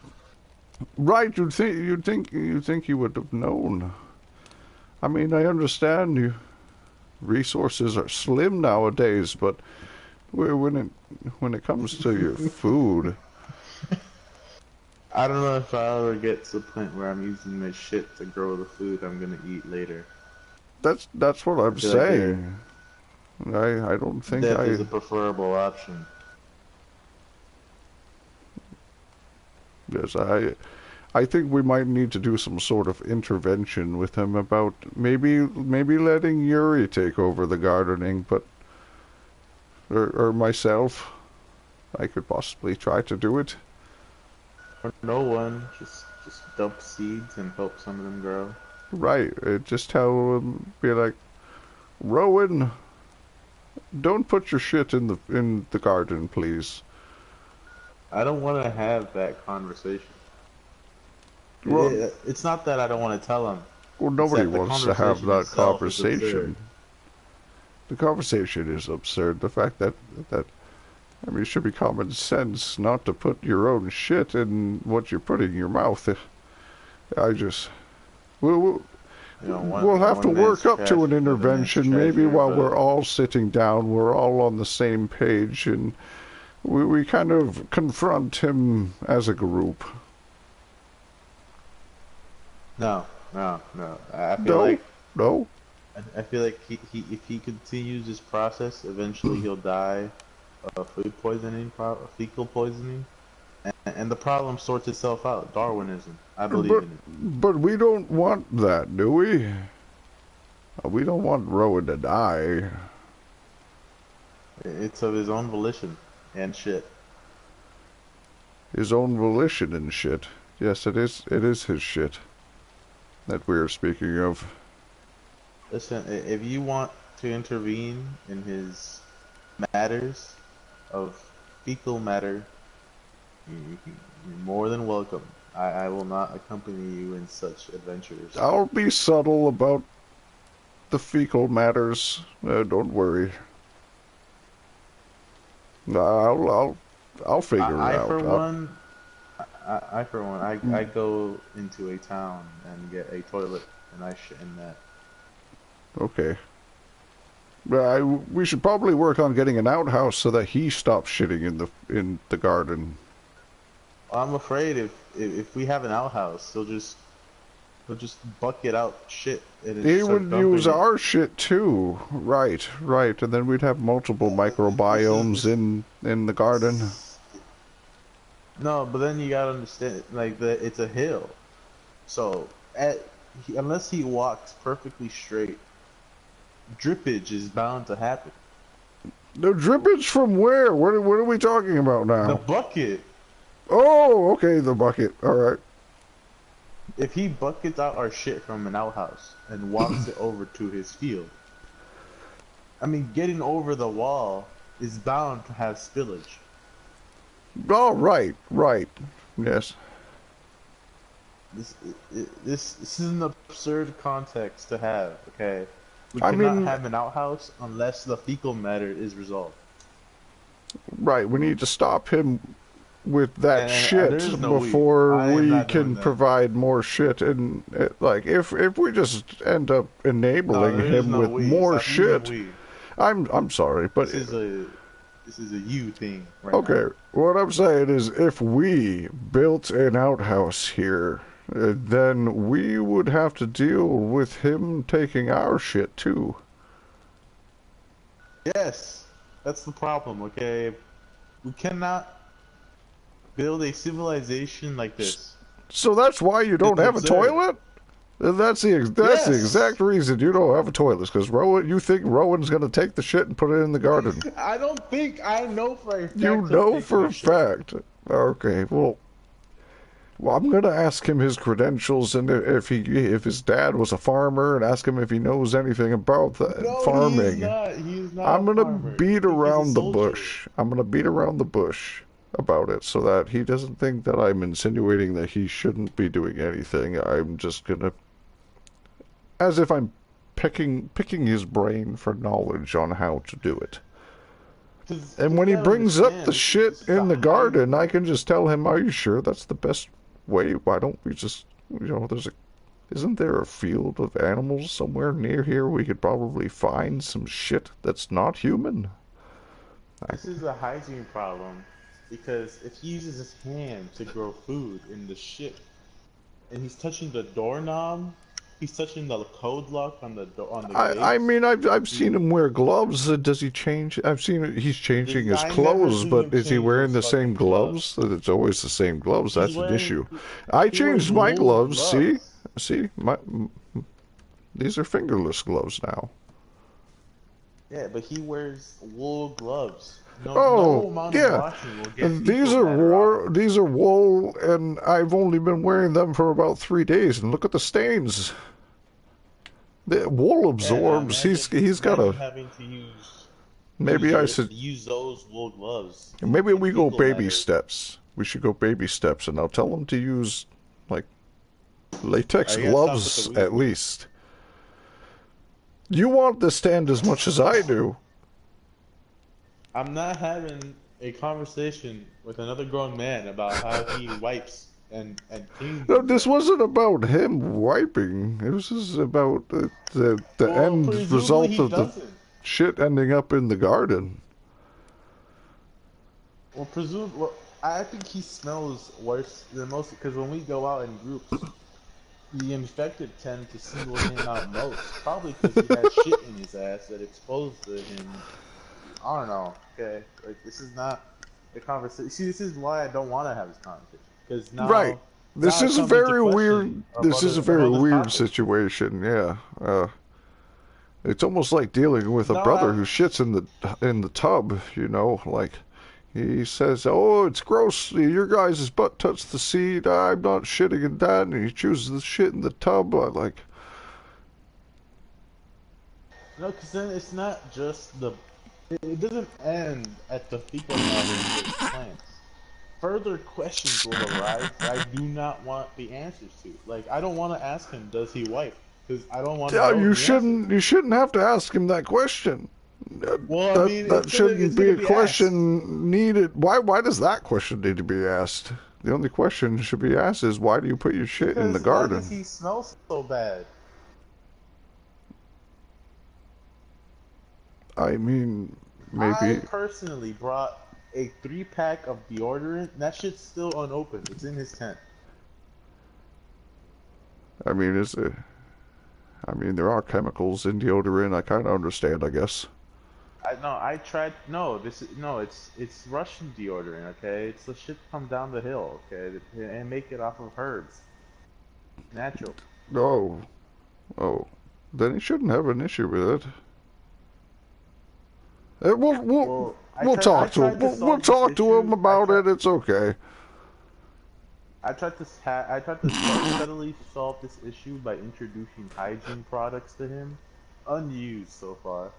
Right, you'd think you would have known. I mean, I understand resources are slim nowadays, but when it comes to your food, I don't know if I'll ever get to the point where I'm using my shit to grow the food I'm gonna eat later. that's what I'm I feel like saying. I don't think death is a preferable option. Yes, I think we might need to do some sort of intervention with him about maybe letting Yuri take over the gardening, but or myself. I could possibly try to do it. Or no one, just dump seeds and hope some of them grow. Right. Just tell him, be like, Rowan, don't put your shit in the garden, please. I don't want to have that conversation. Well, It's not that I don't want to tell him. well, It's nobody that the wants to have conversation that itself is absurd. conversation. The conversation is absurd. The fact that I mean, it should be common sense not to put your own shit in what you're putting in your mouth. I just we'll, You know, we'll have to one man's work up to trash an is another man's intervention. Maybe treasure, while but we're all sitting down, we're all on the same page, and we kind of confront him as a group. no, no, no. I feel No, like no. I feel like he if he continues this process, eventually he'll die of food poisoning, fecal poisoning, and the problem sorts itself out. Darwinism. I believe But in it. but we don't want that, do we? We don't want Rowan to die. It's of his own volition and shit. His own volition and shit. Yes, it is. It is his shit that we are speaking of. Listen, if you want to intervene in his matters of fecal matter, you're more than welcome. I will not accompany you in such adventures. I'll be subtle about the fecal matters. Don't worry. I'll figure it I out. for one, I for one, I go into a town and get a toilet and I shit in that. Okay. We should probably work on getting an outhouse so that he stops shitting in the garden. I'm afraid if we have an outhouse, he'll just bucket out shit and He just start would dumping use it. our shit too. Right, right. And then we'd have multiple microbiomes in the garden. No, but then you gotta understand, like it's a hill, so unless he walks perfectly straight, drippage is bound to happen. The drippage from where? What are we talking about The now? bucket. Oh, okay, the bucket. All right. If he buckets out our shit from an outhouse and walks it over to his field, I mean, getting over the wall is bound to have spillage. Oh, right, right. Yes. This is an absurd context to have. Okay, we I cannot mean, have an outhouse unless the fecal matter is resolved. right. We need to stop him with that And there shit is no we. before I am we not doing can that. provide more shit. And like, if we just end up No, enabling there is him no with we. more Stop using shit, we. I'm sorry, but This is a you thing right now. okay. What I'm saying is, if we built an outhouse here, then we would have to deal with him taking our shit too. Yes, that's the problem. Okay, we cannot build a civilization like this. So that's why you don't It's have a absurd. toilet? That's the Yes. exact reason you don't have a toilet, because Rowan, you think Rowan's gonna take the shit and put it in the garden. I don't think I know for a fact. You he's know taking for the a shit. fact. Okay, well, I'm gonna ask him his credentials and if his dad was a farmer, and ask him if he knows anything about No, he is farming. not. He is not I'm a gonna farmer. beat He's a around the soldier. bush. I'm gonna beat around the bush about it so that he doesn't think that I'm insinuating that he shouldn't be doing anything. I'm just gonna, as if I'm picking his brain for knowledge on how to do it. And when You he gotta brings up understand, the this shit is in a the garden, I high. can just tell him, "Are you sure that's the best way? Why don't we just, isn't there a field of animals somewhere near here we could probably find some shit that's not human?" This is a hygiene problem because if he uses his hand to grow food in the shit, and he's touching the doorknob, he's touching the code lock on the on the I gates. mean, I've seen him wear gloves. Does he change? I've seen he's changing his I never clothes, seen but him is he change wearing those the same fucking gloves. gloves? It's always the same gloves. He's That's an wearing issue. I he wears changed my wool gloves. See, gloves. these are fingerless gloves now. Yeah, but he wears wool gloves. No Oh, amount of yeah. washing will get These fecal are matter off of him. these are wool, and I've only been wearing them for about 3 days. And look at the stains. The wool Yeah, now absorbs. He's got imagine a. having to use Maybe I should. use those wool gloves Maybe and we go fecal baby matter. steps. We should go baby steps, and I'll tell him to use like latex You gotta stop with the gloves at we. least. You want the stand as much as I do. I'm not having a conversation with another grown man about how he wipes and cleans No, this himself. wasn't about him wiping. It was just about the Well, end presumably result he of the doesn't. shit ending up in the garden. Well, I think he smells worse than most because when we go out in groups, the infected tend to single him out most. Probably because he has shit in his ass that exposed to him. I don't know. Okay, like this is not the conversation. See, this is why I don't want to have this conversation because Right. This now it is a comes into very question weird. This is a of very other weird topics. situation. Yeah. It's almost like dealing with a Now brother who shits in the tub. Like he says, "Oh, it's gross. Your guys' butt touched the seat. I'm not shitting in that," and he chooses the shit in the tub. I like. no, because then it's not just the. It doesn't end at the fecal matter in his plants. Further questions will arise that I do not want the answers to. Like, I don't want to ask him, does he wipe? Because I don't want to Yeah, know you the answer. shouldn't. You shouldn't have to ask him that question. Well, I That mean, that it's shouldn't be gonna a be asked. question needed. Why does that question need to be asked? The only question should be asked is, why do you put your shit in the Because why does garden? he smell so bad? I mean, I maybe. personally brought a 3-pack of deodorant. That shit's still unopened. It's in his tent. I mean, is it? I mean, there are chemicals in deodorant. I kind of understand, I guess. I tried. No, it's Russian deodorant. Okay, it's the shit come down the hill. Okay, and make it off of herbs, natural. Oh, oh. Then he shouldn't have an issue with it. We'll Well, we'll I talk to him. tried to We'll solve this talk to him issue. about it. It's okay. I tried to subtly solve this issue by introducing hygiene products to him, unused so far.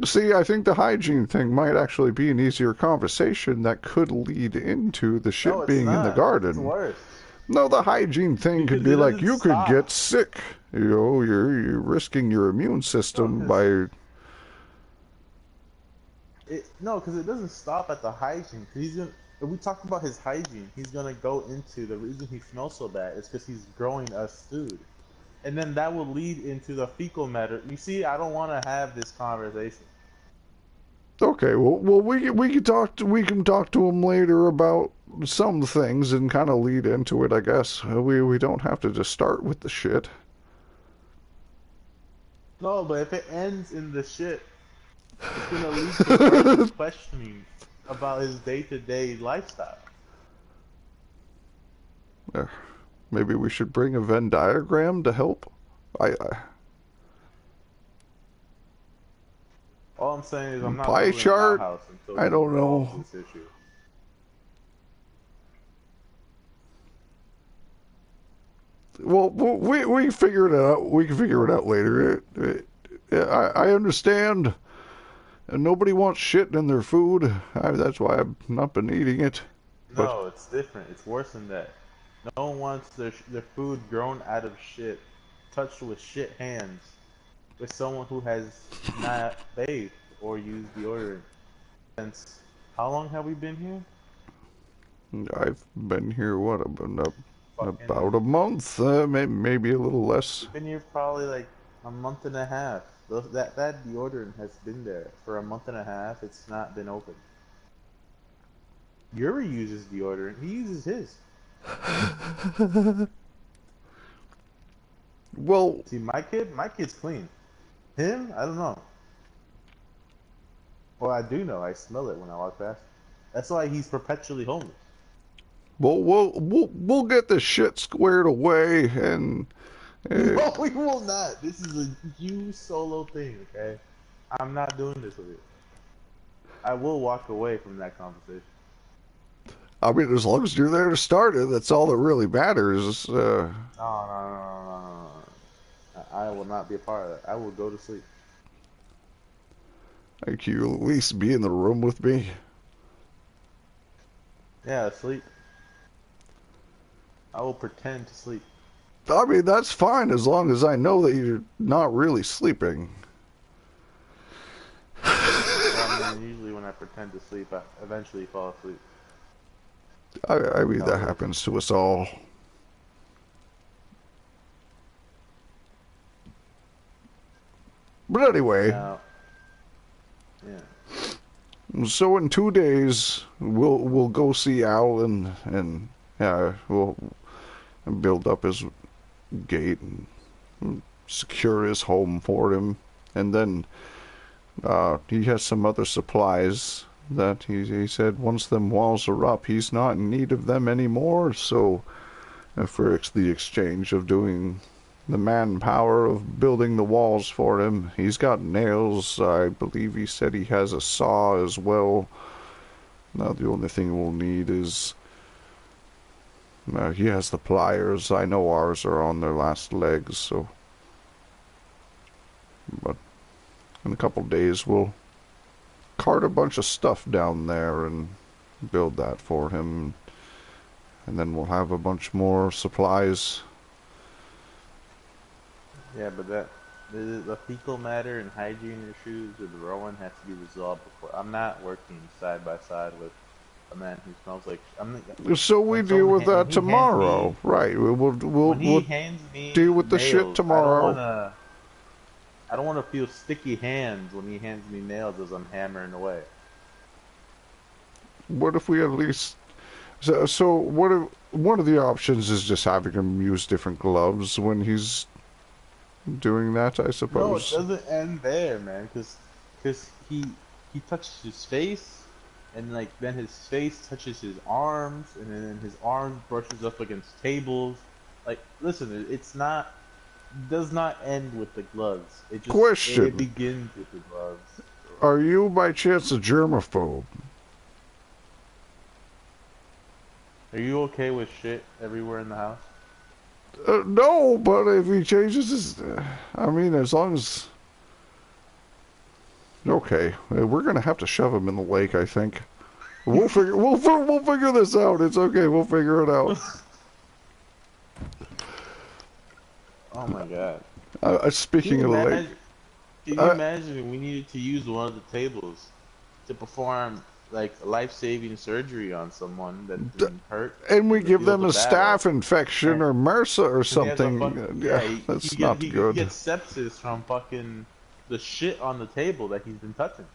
See, I think the hygiene thing might actually be an easier conversation that could lead into the No, shit it's being in the not. It's garden. worse No, the hygiene thing could because be it like doesn't you could get stop. sick. You know, you're risking your immune No, system because by. it doesn't stop at the hygiene. 'Cause he's gonna. If we talk about his hygiene, he's gonna go into the reason he smells so bad is because he's growing us food, and then that will lead into the fecal matter. You see, I don't want to have this conversation. Okay, well, we can talk to him later about some things and kind of lead into it. I guess we don't have to just start with the shit. No, but if it ends in the shit, it's gonna lead to further questioning about his day-to-day lifestyle. Maybe we should bring a Venn diagram to help. I All I'm saying is I'm not pie building an chart. outhouse until I he don't resolves know. this issue. Well, we can figure it out. We can figure it out later. I understand. And nobody wants shit in their food. That's why I've not been eating it. But No, it's different. It's worse than that. No one wants their food grown out of shit, touched with shit hands, with someone who has not bathed or used deodorant since how long have we been here? I've been here, what, about Fucking, a month, maybe a little less. we've been here probably like a month and a half. That deodorant has been there for a month and a half. It's not been opened. Yuri uses deodorant. He uses his. Well, See, my kid's clean. Him, I don't know. Well, I do know. I smell it when I walk past. That's why he's perpetually homeless. we'll get this shit squared away, and No, we will not. This is a you solo thing, okay? I'm not doing this with you. I will walk away from that conversation. I mean, as long as you're there to start it, that's all that really matters. No. I will not be a part of that. I will go to sleep. Can you at least be in the room with me? Yeah, sleep. I will pretend to sleep. I mean, that's fine as long as I know that you're not really sleeping. Well, I mean, usually when I pretend to sleep, I eventually fall asleep. I mean, That that works. happens to us all. But anyway, Now, yeah. so in 2 days we'll go see Al and we'll build up his gate and secure his home for him, and then he has some other supplies that he said once them walls are up, he's not in need of them anymore. So for the exchange of doing the manpower of building the walls for him, he's got nails. I believe he said he has a saw as well. Now the only thing we'll need is he has the pliers. I know ours are on their last legs, so. But in a couple days we'll cart a bunch of stuff down there and build that for him, and then we'll have a bunch more supplies. Yeah, but the fecal matter and hygiene issues with Rowan has to be resolved before. I'm not working side by side with a man who smells like. So we deal with that tomorrow, right? When he We'll hands me deal with the shit nails, tomorrow. I don't wanna feel sticky hands when he hands me nails as I'm hammering away. What if we at least? So what? One of the options is just having him use different gloves when he's doing that, I No, it suppose. doesn't end there, man. Cause he touches his face, and like then his face touches his arms, and then his arms brushes up against tables. Like, listen, it's not. does not end with the gloves. It Question. begins with the gloves. Are you by chance a germaphobe? Are you okay with shit everywhere in the house? No, but if he changes his... I mean, as long as... Okay, we're gonna have to shove him in the lake, I think. We'll figure this out. It's okay. We'll figure it out. Oh my god. Speaking of the lake, Can you imagine if we needed to use one of the tables to perform like life-saving surgery on someone that's been hurt, and we in the give field them a of battle, staph infection or MRSA or and he has a something. Yeah, that's not he good. gets sepsis from fucking the shit on the table that he's been touching.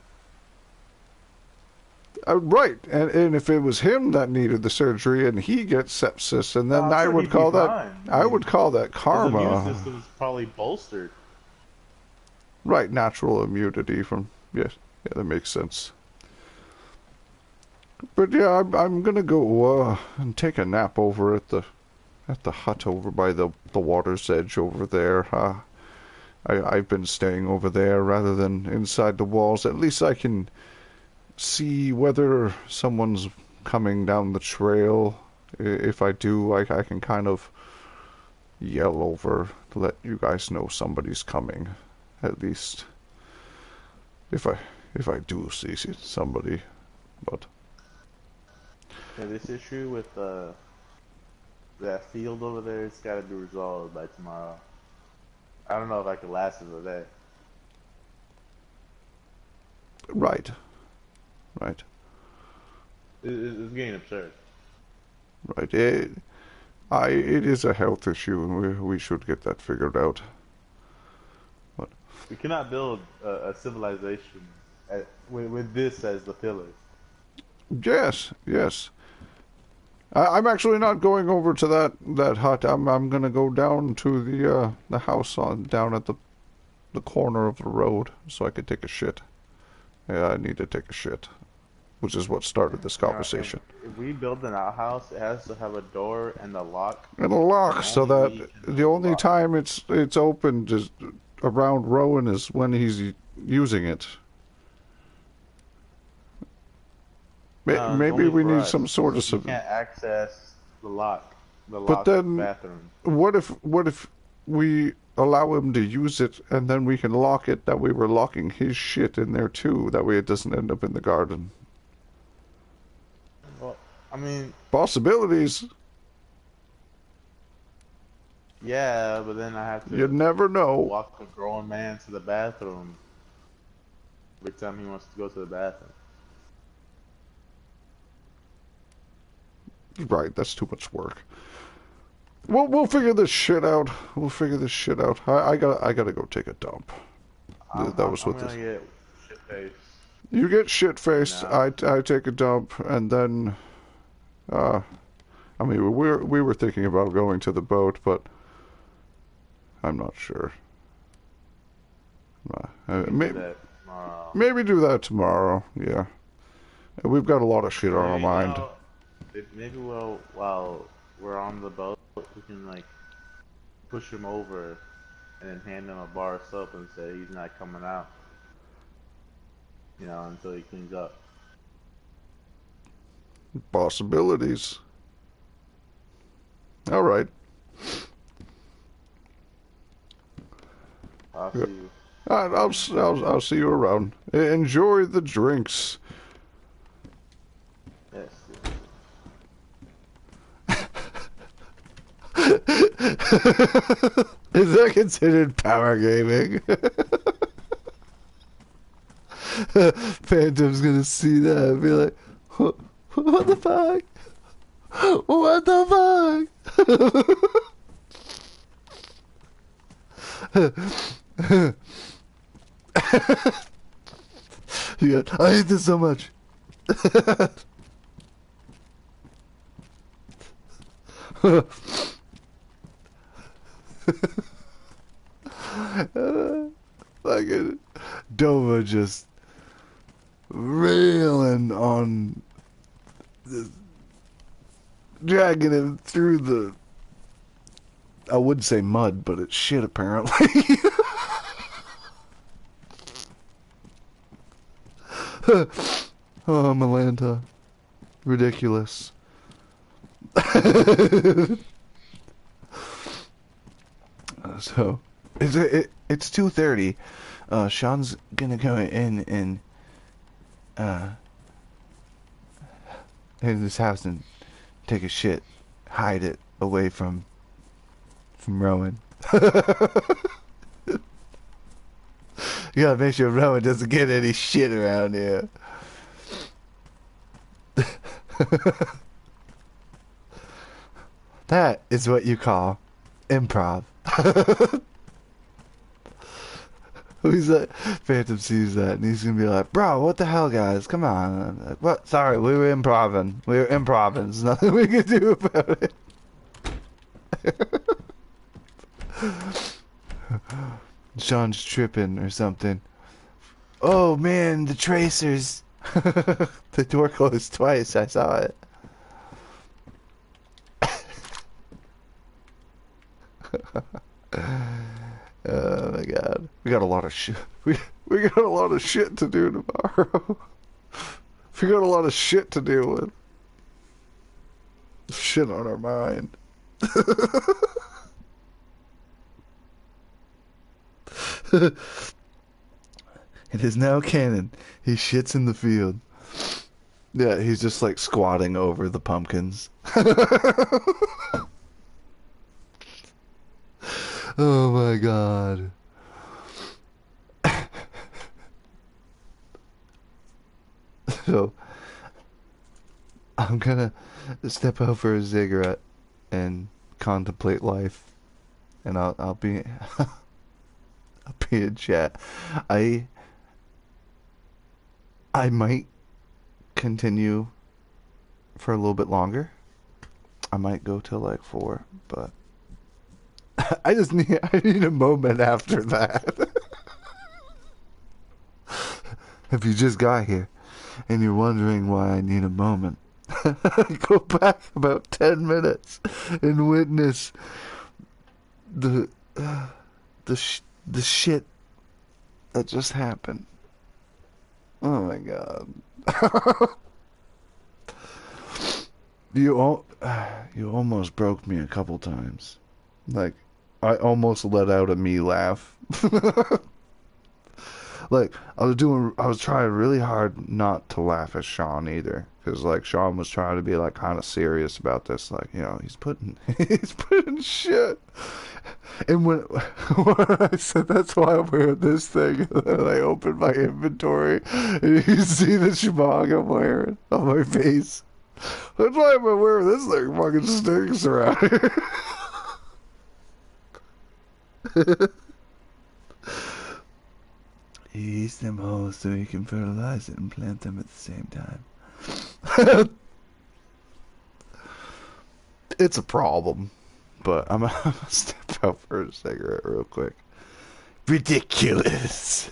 Right, and if it was him that needed the surgery and he gets sepsis, and then I would call that His karma. immune system's probably bolstered. Right, natural immunity from yeah, that makes sense. But yeah, I'm gonna go and take a nap over at the hut over by the water's edge over there. I've been staying over there rather than inside the walls. At least I can see whether someone's coming down the trail. If I do, I can kind of yell over to let you guys know somebody's coming. At least if I do see somebody, but Yeah, this issue with that field over there, it's got to be resolved by tomorrow. I don't know if I can last another day. right. It's getting absurd. Right. It is a health issue, and we should get that figured out. But We cannot build a civilization with this as the pillars. yes. I'm actually not going over to that hut. I'm gonna go down to the house down at the corner of the road so I could take a shit. Yeah, I need to take a shit, which is what started this conversation. If we build an outhouse, it has to have a door and a lock. And a lock, so that the only time it's opened is around Rowan is when he's using it. Maybe we need some sort of... You can't access the lock. But then, bathroom. what if we allow him to use it and then we can lock it that we were locking his shit in there too? That way it doesn't end up in the garden. Well, I mean... Possibilities. Yeah, but then I have to... You never know. Walk a grown man to the bathroom every time he wants to go to the bathroom. Right, that's too much work. We'll figure this shit out. I gotta go take a dump. That was what this. Get shit faced. You get shit faced. I take a dump, and then, I mean, we were thinking about going to the boat, but I'm not sure. Maybe do that tomorrow. Yeah, we've got a lot of shit on our mind. Maybe while we're on the boat, we can like push him over and then hand him a bar of soap and say he's not coming out. You know, until he cleans up. Possibilities. All right. I'll see you. I'll see you around. Enjoy the drinks. Yes. Is that considered power gaming? Phantom's gonna see that and be like, what the fuck? What the fuck? Yeah, I hate this so much. Like Dova just railing on this, dragging him through I would say mud, but it's shit apparently. Oh, Malanta. Ridiculous. So, it's 2:30. Sean's gonna go uh, in his house and take a shit, hide it away from Rowan. You gotta make sure Rowan doesn't get any shit around here. That is what you call improv. He's like, Phantom sees that and he's gonna be like, bro, what the hell, guys? Come on. Like, what? Sorry, we were improving. There's nothing we can do about it. Sean's tripping or something. Oh man, the tracers. The door closed twice. I saw it. Oh my god. We got a lot of shit. We got a lot of shit to do tomorrow. We got a lot of shit to deal with. Shit on our mind. It is now canon. He shits in the field. Yeah, he's just like squatting over the pumpkins. Oh my god. So, I'm gonna step out for a cigarette and contemplate life, and I'll be I'll be in chat. I might continue for a little bit longer. I might go till like 4, but I need a moment after that. If you just got here and you're wondering why I need a moment, go back about 10 minutes and witness the shit that just happened. Oh my god. You almost broke me a couple times. Like, I almost let out a me laugh. Like, I was trying really hard not to laugh at Shawn either. Because, like, Shawn was trying to be, like, kind of serious about this. Like, you know, he's putting shit. And when I said, that's why I'm wearing this thing, and then I opened my inventory, and you see the shemagh I'm wearing on my face. That's why I'm wearing this thing. Fucking stinks around here. You use them holes so you can fertilize it and plant them at the same time. It's a problem, but I'm gonna step out for a cigarette real quick. Ridiculous.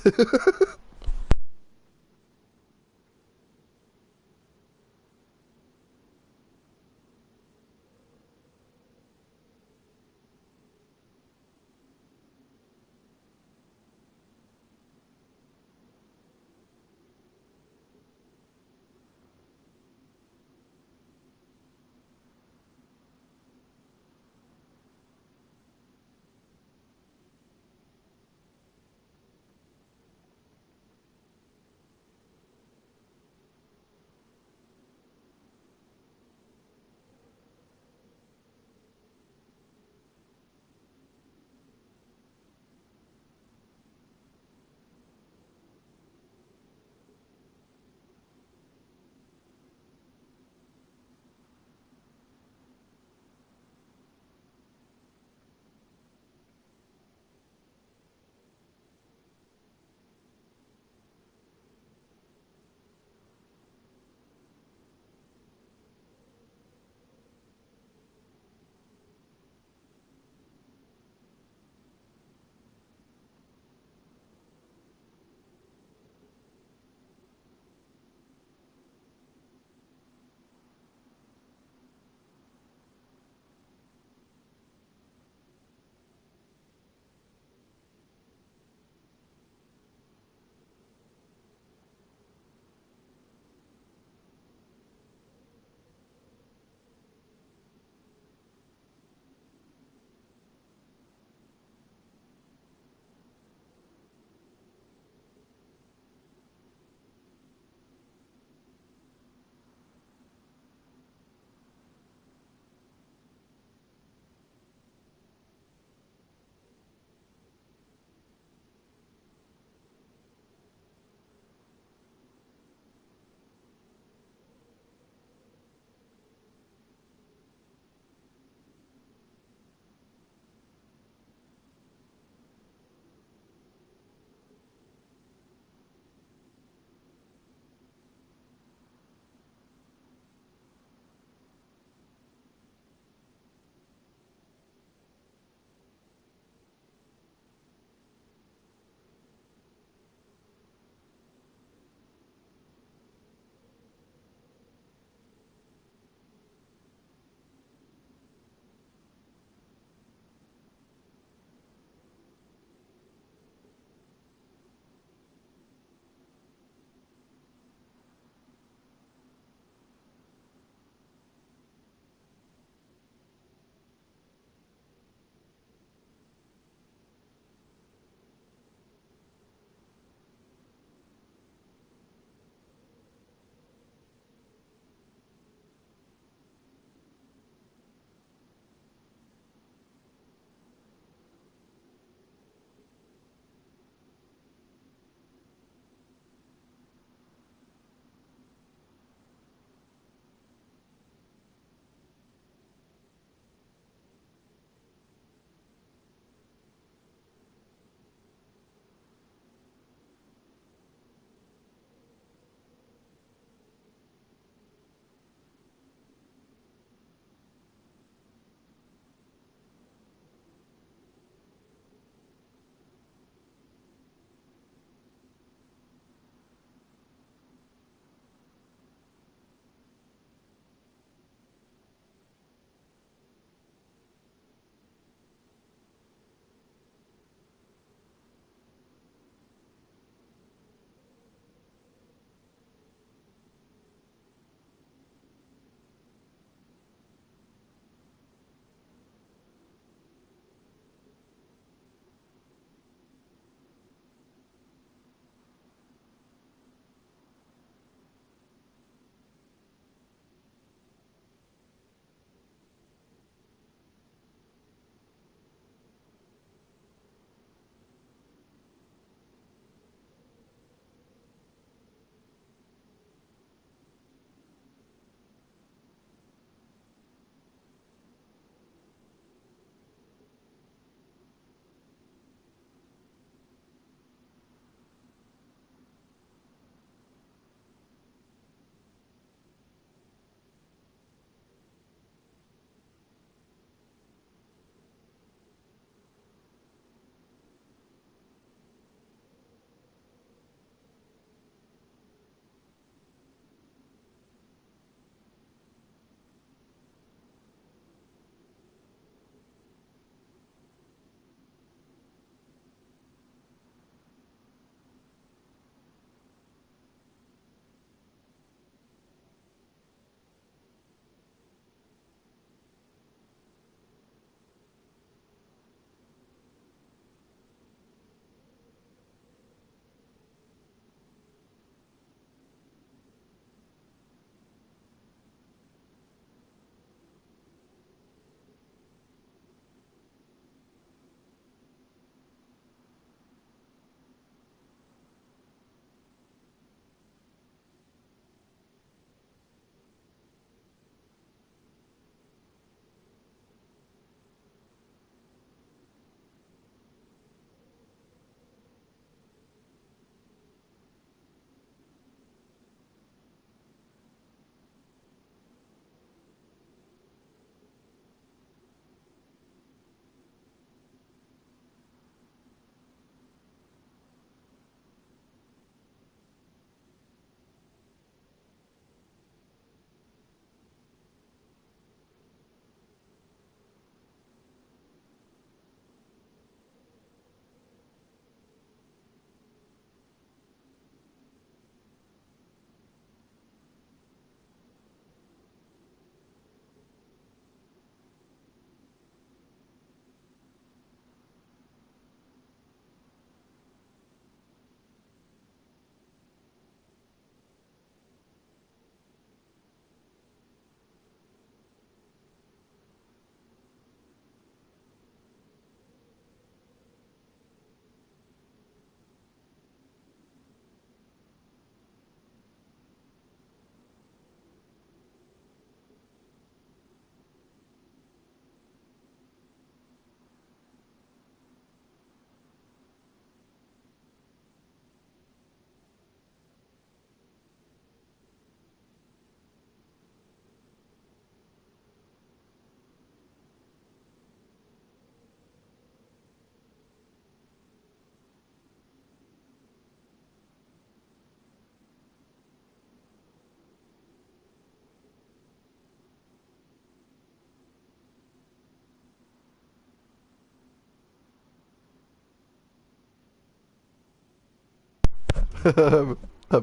I'm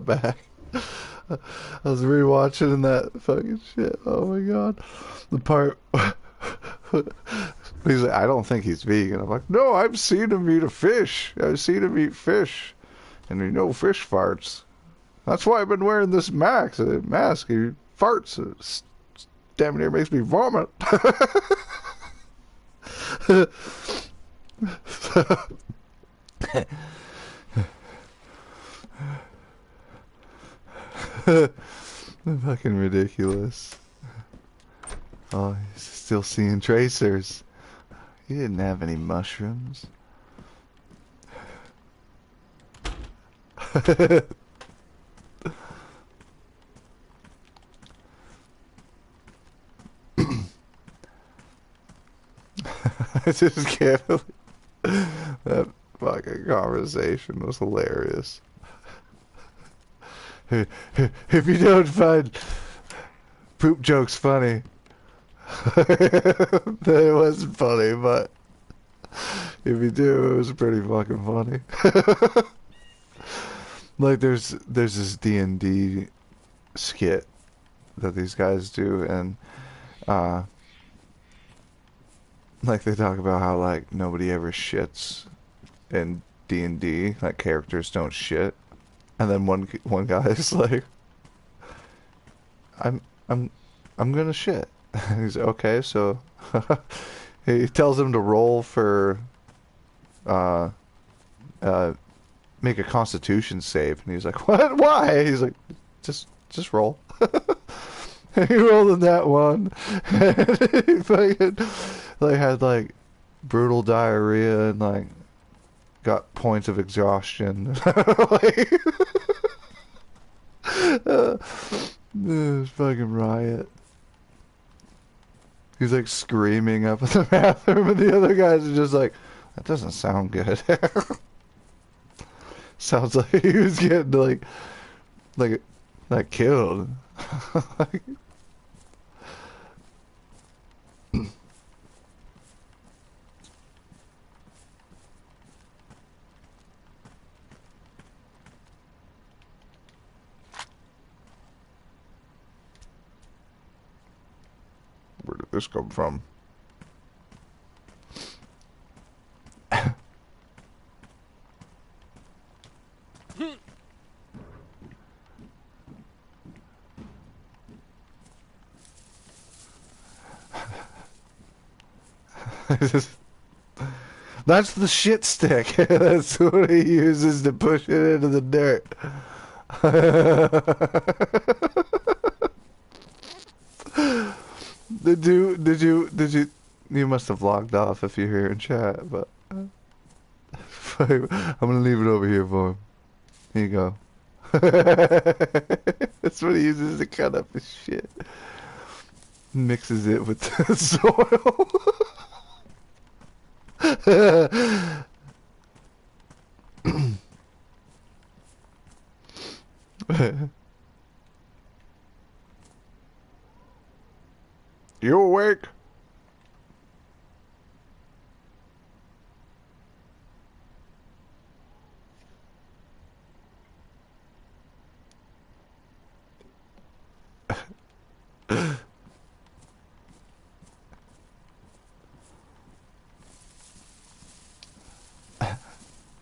back. I was rewatching and that fucking shit. Oh my god. The part he's like, I don't think he's vegan. I'm like, no, I've seen him eat a fish. I've seen him eat fish. And you know fish farts. That's why I've been wearing this mask. He farts. It damn near makes me vomit. Fucking ridiculous. Oh, he's still seeing tracers. He didn't have any mushrooms. I just can't believe that fucking conversation was hilarious. If you don't find poop jokes funny, then it wasn't funny, but if you do, it was pretty fucking funny. Like there's this D&D skit that these guys do, and like they talk about how like nobody ever shits in D&D, like characters don't shit, and then one guy is like, I'm gonna shit. And he's like, okay, so he tells him to roll for make a Constitution save, and he's like, what? Why? He's like, just roll. And he rolled in that one, and he fucking like had like brutal diarrhea and like got points of exhaustion. Like, it was fucking riot. He's like screaming up in the bathroom, and the other guys are just like, that doesn't sound good. Sounds like he was getting like killed. Like, where did this come from? That's the shit stick. That's what he uses to push it into the dirt. You must have logged off if you're here in chat, but I'm gonna leave it over here for him. Here you go. That's what he uses to cut up his shit. Mixes it with the soil. You awake?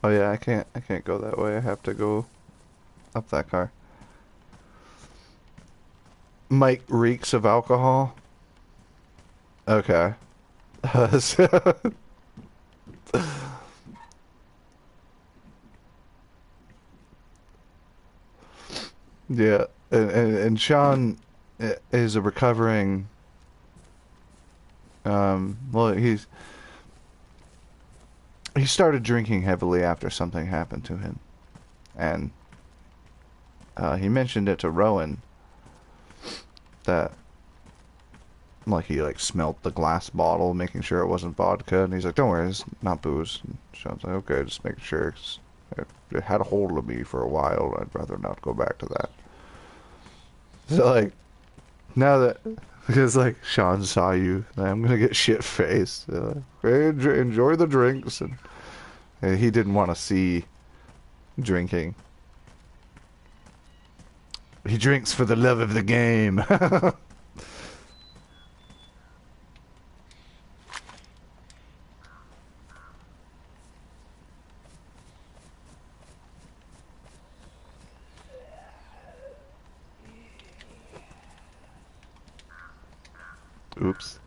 Oh yeah, I can't go that way. I have to go up that car. Mike reeks of alcohol. Okay. Yeah, and Shawn is a recovering. Well, he started drinking heavily after something happened to him, and he mentioned it to Rowan that like he like smelt the glass bottle, making sure it wasn't vodka, and he's like, "Don't worry, it's not booze." And Shawn's like, "Okay, just making sure. 'Cause it had a hold of me for a while. I'd rather not go back to that." So like now that because like Shawn saw you, I'm gonna get shit faced. Hey, enjoy the drinks, and he didn't want to see drinking. He drinks for the love of the game. Oops.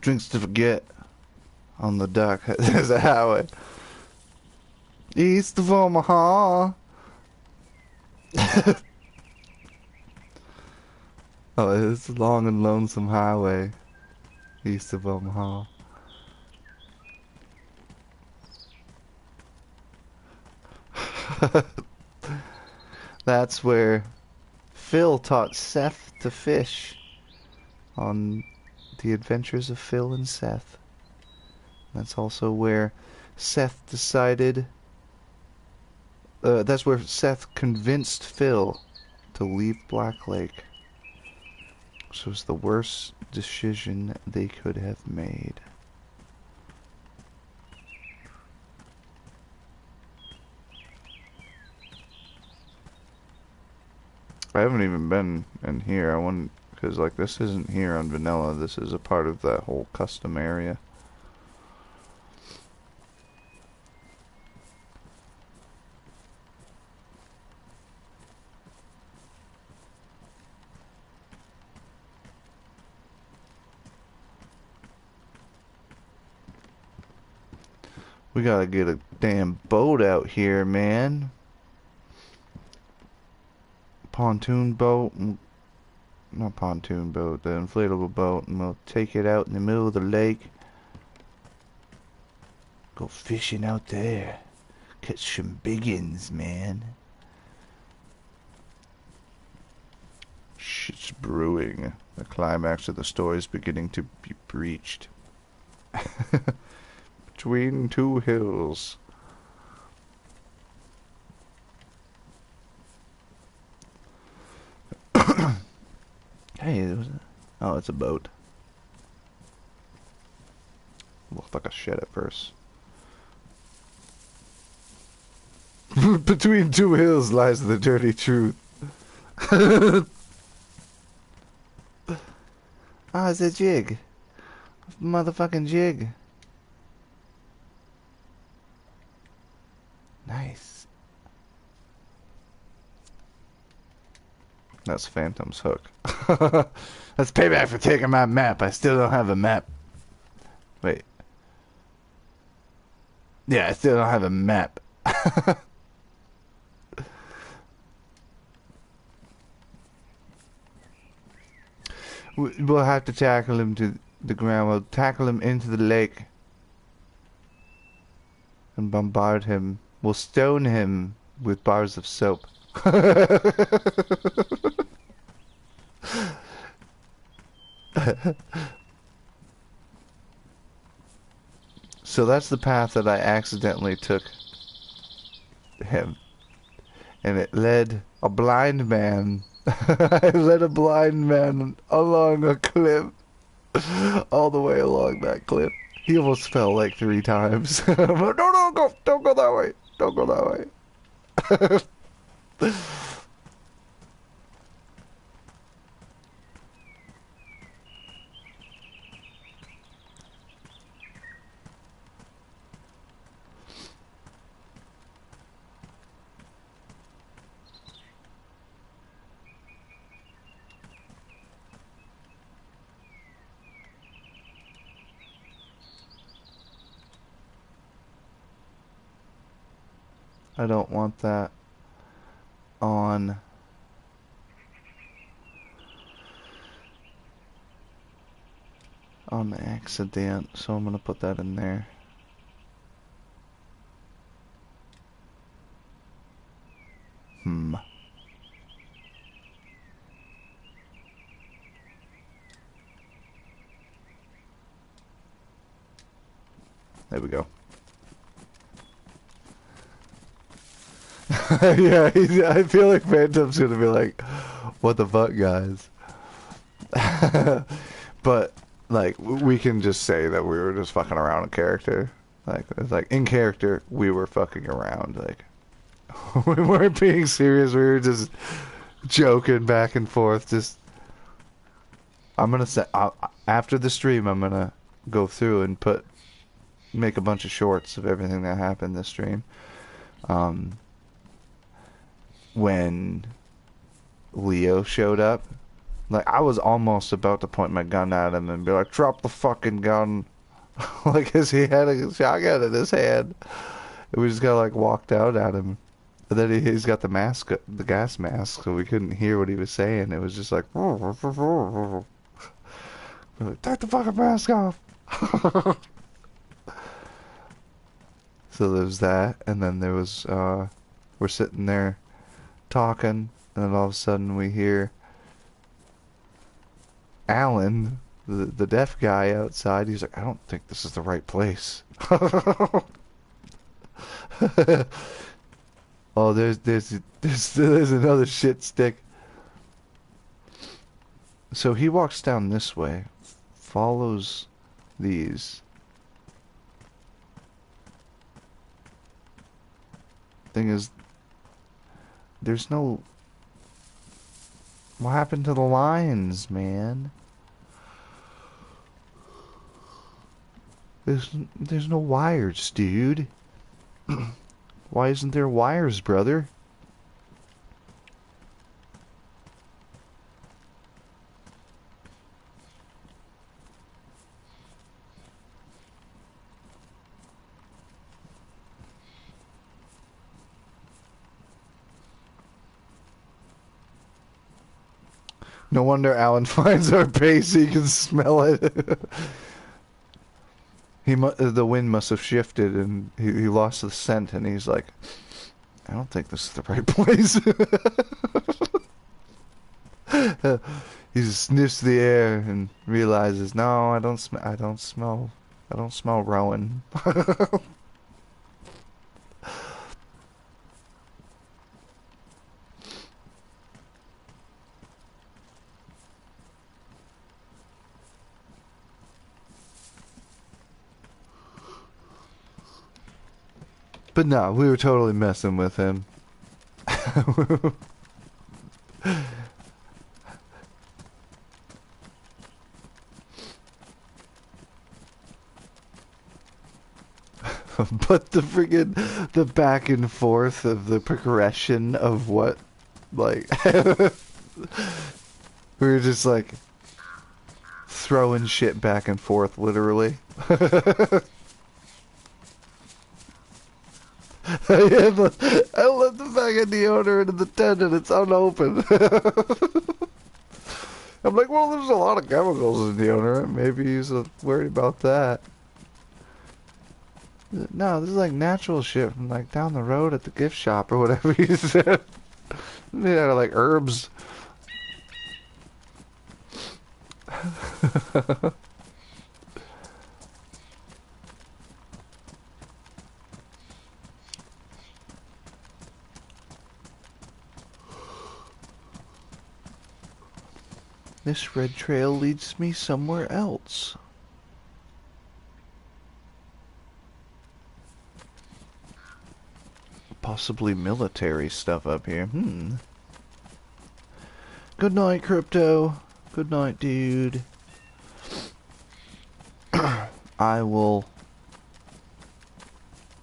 Drinks to forget. On the dock, there's a highway. East of Omaha. Oh, it's a long and lonesome highway. East of Omaha. That's where Phil taught Seth to fish on The Adventures of Phil and Seth. That's also where Seth decided... that's where Seth convinced Phil to leave Black Lake. Which was the worst decision they could have made. I haven't even been in here. I want... Because, like, this isn't here on Vanilla. This is a part of that whole custom area. We gotta get a damn boat out here, man. Pontoon boat. Not pontoon boat, the inflatable boat. And we'll take it out in the middle of the lake. Go fishing out there. Catch some biggins, man. Shit's brewing. The climax of the story is beginning to be breached. Between two hills. Hey, there was a... Oh, it's a boat. Looked like a shed at first. Between two hills lies the dirty truth. Ah, it's a jig. Motherfucking jig. Nice. That's Phantom's hook. That's payback for taking my map. I still don't have a map. Wait. Yeah, I still don't have a map. We'll have to tackle him to the ground. We'll tackle him into the lake. And bombard him. We'll stone him with bars of soap. So that's the path that I accidentally took him. And it led a blind man. I led a blind man along a cliff. All the way along that cliff. He almost fell like 3 times. No, don't go that way. Don't go that way. I don't want that on accident, so I'm gonna put that in there. There we go. Yeah, I feel like Phantom's gonna be like, "What the fuck, guys?" But like, we can just say that we were just fucking around in character. Like, it's like in character, we were fucking around. Like, we weren't being serious. We were just joking back and forth. Just, I'm gonna say after the stream, I'm gonna go through and make a bunch of shorts of everything that happened this stream. Um, when Leo showed up, like I was almost about to point my gun at him and be like, "Drop the fucking gun," like, 'cause he had a shotgun in his hand. And we just kind of like walked out at him. But then he's got the mask, the gas mask, so we couldn't hear what he was saying. It was just like, we're like, "Take the fucking mask off." So there's that, and then there was, we're sitting there talking, and then all of a sudden we hear Alan, the deaf guy outside. He's like, "I don't think this is the right place." Oh, there's another shit stick. So he walks down this way, follows these. Thing is, there's no... What happened to the lines, man? There's no wires, dude. Why isn't there wires, brother? No wonder Alan finds our base so he can smell it. The wind must have shifted and he lost the scent and he's like, "I don't think this is the right place." He sniffs the air and realizes, "No, I don't smell Rowan." But no, we were totally messing with him. But the back and forth of the progression of what, like, we were just like throwing shit back and forth, literally. I left the fucking deodorant into the tent and it's unopened. I'm like, well, there's a lot of chemicals in deodorant. Maybe he's worried about that. No, this is like natural shit from like down the road at the gift shop or whatever he said. Made out of like herbs. This red trail leads me somewhere else. Possibly military stuff up here. Good night, Crypto. Good night, dude. I will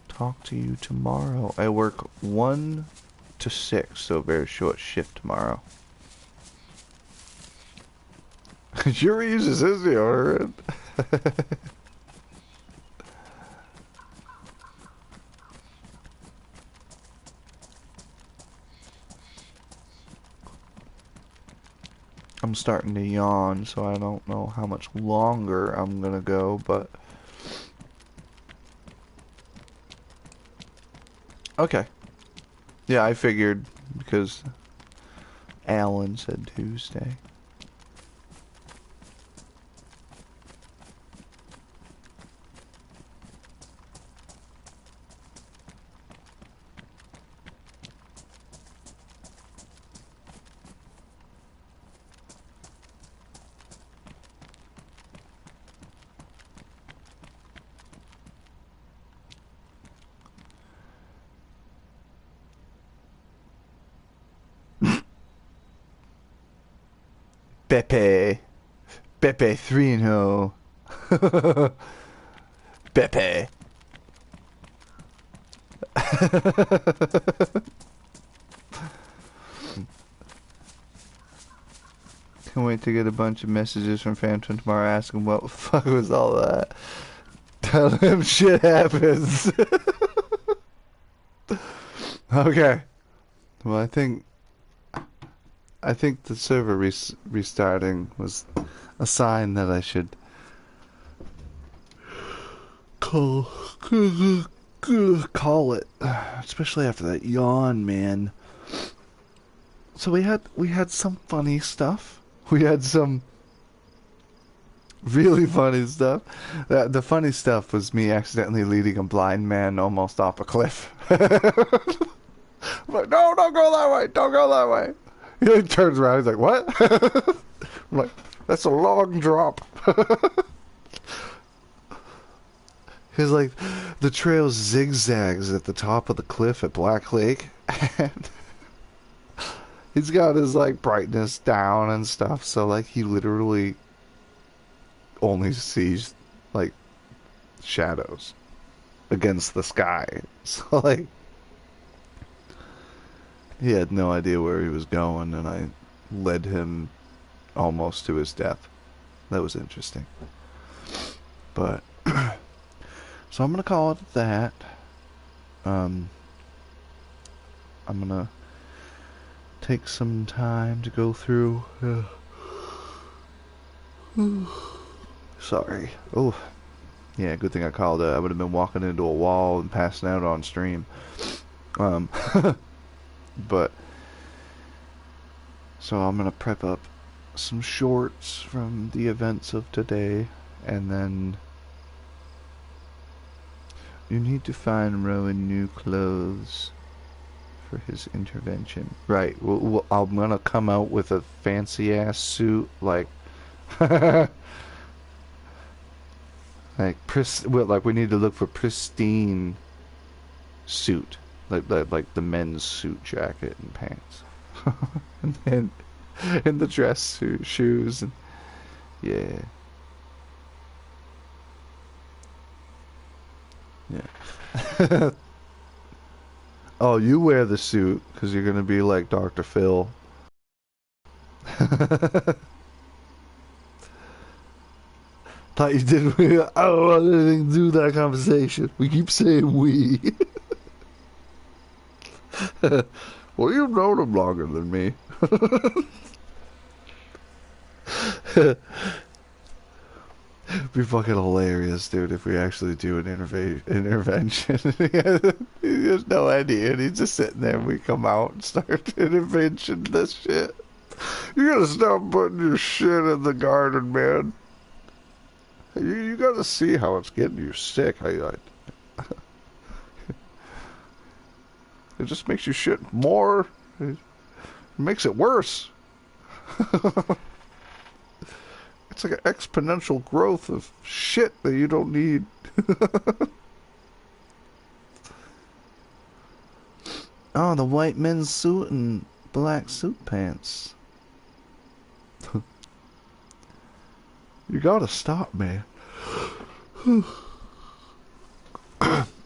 talk to you tomorrow. I work 1 to 6, so a very short shift tomorrow. Yuri uses his deodorant. I'm starting to yawn, so I don't know how much longer I'm gonna go, but... Okay. Yeah, I figured, because Alan said Tuesday. Beppe. Beppe 3-0. Beppe. Can't wait to get a bunch of messages from Phantom tomorrow asking what the fuck was all that. Tell him shit happens. Okay. Well, I think the server restarting was a sign that I should call it, especially after that yawn, man. So we had some funny stuff. We had some really funny stuff. The funny stuff was me accidentally leading a blind man almost off a cliff. I'm like, no, don't go that way, don't go that way. He like turns around, he's like, what? I'm like, that's a long drop. He's like, the trail zigzags at the top of the cliff at Black Lake, and he's got his like brightness down and stuff, so like he literally only sees like shadows against the sky. So like he had no idea where he was going, and I led him almost to his death. That was interesting. But so I'm gonna call it that. I'm gonna take some time to go through. Sorry. Oh, yeah. Good thing I called it. I would have been walking into a wall and passing out on stream. But so I'm gonna prep up some shorts from the events of today, and then you need to find Rowan new clothes for his intervention. Right. I'm gonna come out with a fancy ass suit, like like we need to look for pristine suit, like the men's suit jacket and pants, and the dress suit, shoes, and yeah. Yeah. Oh, you wear the suit because you're gonna be like Dr. Phil. Thought you did. I don't want anything to do with that conversation. We keep saying we. Well, you've known him longer than me. Be fucking hilarious, dude, if we actually do an intervention. He has no idea, and he's just sitting there, and we come out and start intervention this shit. You gotta stop putting your shit in the garden, man. You gotta see how it's getting you sick. It just makes you shit more. It makes it worse. It's like an exponential growth of shit that you don't need. Oh, the white men's suit and black suit pants. You gotta stop, man. I'm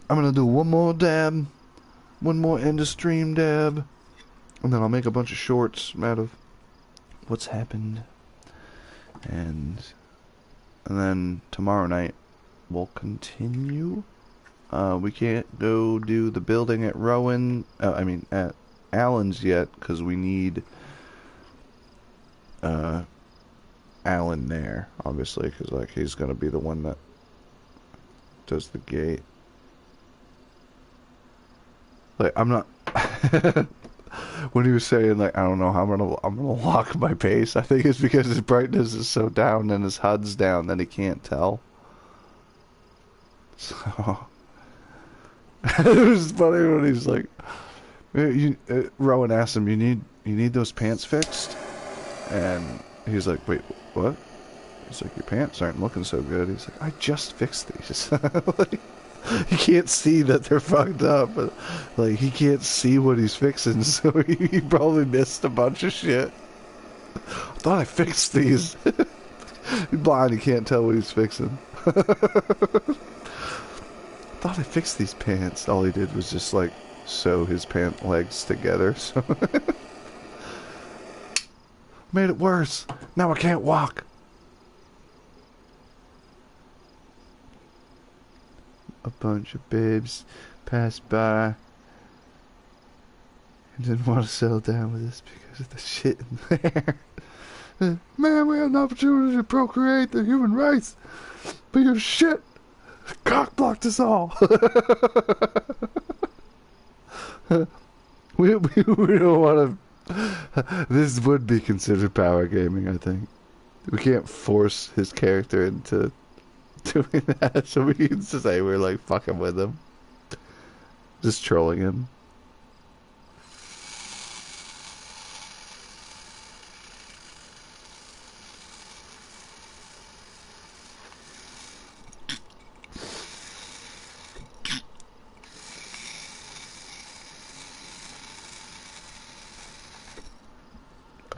gonna do one more dab, one more end of stream dab, and then I'll make a bunch of shorts out of what's happened. And then tomorrow night we'll continue. We can't go do the building at Rowan, at Allen's yet, because we need Allen there, obviously, because like he's gonna be the one that does the gate. Like I'm not. When he was saying like I don't know how I'm gonna lock my pace, I think it's because his brightness is so down and his HUD's down that he can't tell. So it was funny when he's like, Rowan asked him, "You need those pants fixed?" And he's like, "Wait, what?" He's like, "Your pants aren't looking so good." He's like, "I just fixed these." Like, he can't see that they're fucked up, but like he can't see what he's fixing, so he probably missed a bunch of shit. I thought I fixed these. He's blind, he can't tell what he's fixing. Thought I fixed these pants. All he did was just like sew his pant legs together. So made it worse. Now I can't walk. A bunch of babes passed by and didn't want to settle down with us because of the shit in there. Man, we had an opportunity to procreate the human race, but your shit cock blocked us all. we don't want to. This would be considered power gaming, I think. We can't force his character into doing that, so we can just say we're like fucking with him, just trolling him.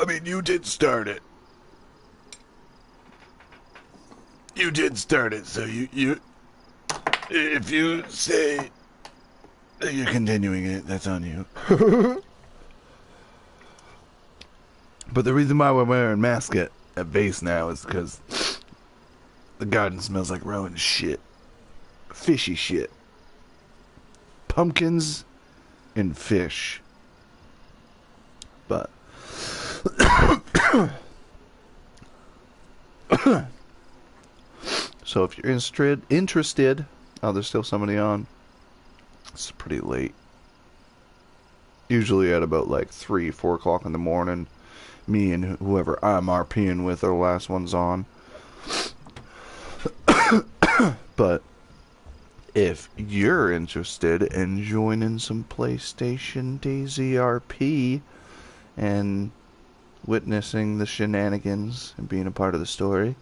I mean, you did start it. You did start it, so you if you say that you're continuing it, that's on you. But the reason why we're wearing masks at base now is because the garden smells like rowan shit. Fishy shit. Pumpkins and fish. But so if you're interested, oh, there's still somebody on. It's pretty late. Usually at about like 3, 4 o'clock in the morning, me and whoever I'm RPing with are the last ones on. But if you're interested in joining some PlayStation DayZ RP and witnessing the shenanigans and being a part of the story,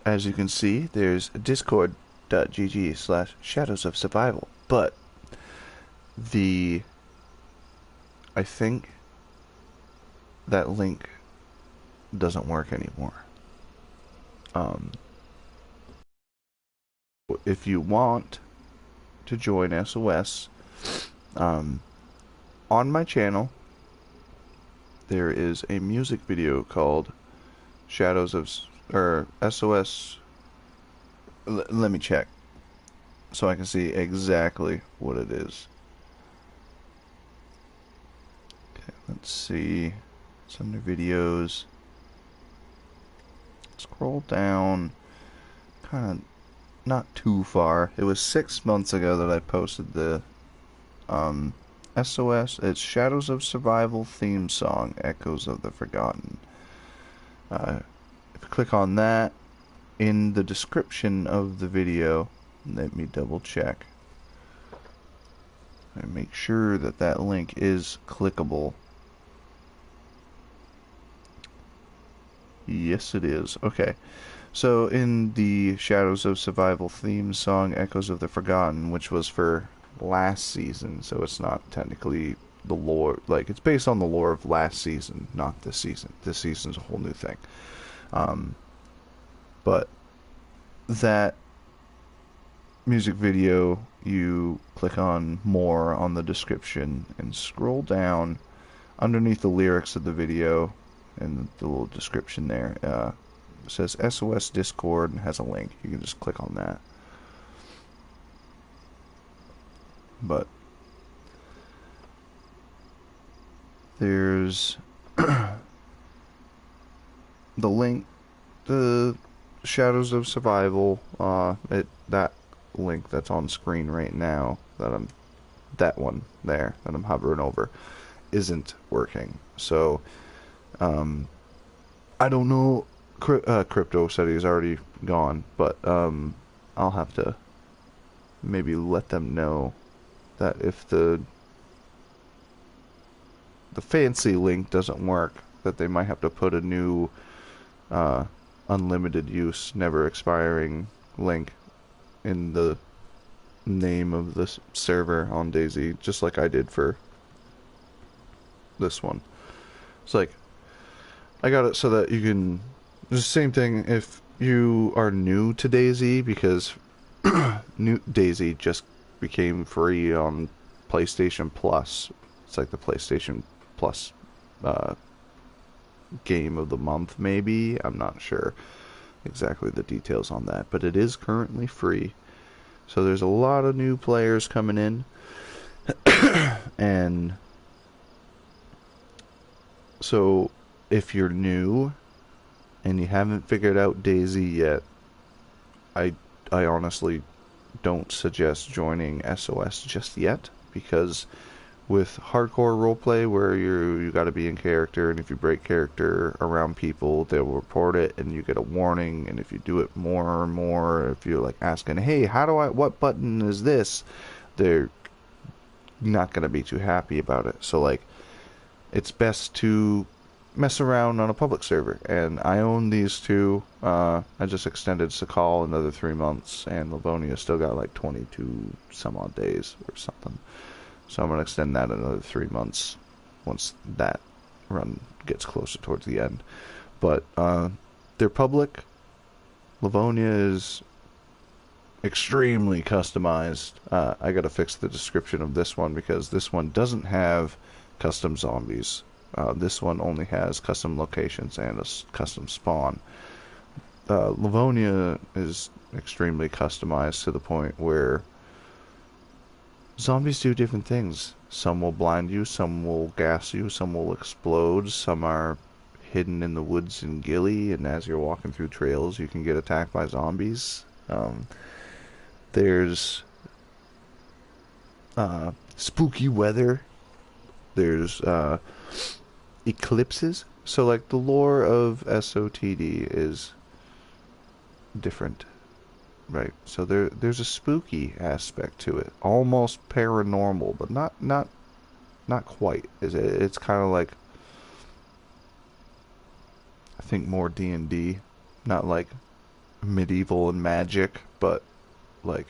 as you can see, there's discord.gg/Shadows of Survival. But I think that link doesn't work anymore. If you want to join SOS, on my channel, there is a music video called Shadows of SOS. Let me check so I can see exactly what it is. Okay, let's see. It's under videos. Scroll down, kind of not too far. It was 6 months ago that I posted the SOS. It's Shadows of Survival theme song, Echoes of the Forgotten. If you click on that, in the description of the video, let me double check and make sure that that link is clickable. Yes, it is. Okay. So in the Shadows of Survival theme song, Echoes of the Forgotten, which was for last season, so it's not technically the lore, like, it's based on the lore of last season, not this season. This season's a whole new thing. But that music video, you click on more on the description and scroll down underneath the lyrics of the video and the little description there. It says SOS Discord and has a link. You can just click on that. But there's the link, the Shadows of Survival, that link that's on screen right now, that one there that I'm hovering over, isn't working. So I don't know. Crypto said he's already gone, but I'll have to maybe let them know that if the fancy link doesn't work, that they might have to put a new unlimited use, never expiring link in the name of the server on DayZ, just like I did for this one. It's like I got it so that you can. It's the same thing if you are new to DayZ, because new DayZ just became free on PlayStation Plus. It's like the PlayStation Plus uh, game of the month, maybe. I'm not sure exactly the details on that, but it is currently free. So there's a lot of new players coming in, and so if you're new and you haven't figured out DayZ yet, I I honestly don't suggest joining SOS just yet, because with hardcore roleplay where you got to be in character, and if you break character around people, they'll report it and you get a warning, and if you do it more and more, if you're like asking, hey, what button is this, they're not going to be too happy about it. So like, it's best to mess around on a public server, and I own these two. I just extended Sakhal another 3 months, and Livonia still got like 22 some odd days or something. So I'm going to extend that another 3 months once that run gets closer towards the end. But they're public. Livonia is extremely customized. I got to fix the description of this one, because this one doesn't have custom zombies. This one only has custom locations and a custom spawn. Livonia is extremely customized to the point where zombies do different things. Some will blind you, some will gas you, some will explode, some are hidden in the woods in Gilly, and as you're walking through trails you can get attacked by zombies. There's spooky weather. There's eclipses. So like the lore of SOTD is different, right? So there's a spooky aspect to it, almost paranormal, but not quite. It's kind of like, I think, more D&D, not like medieval and magic, but like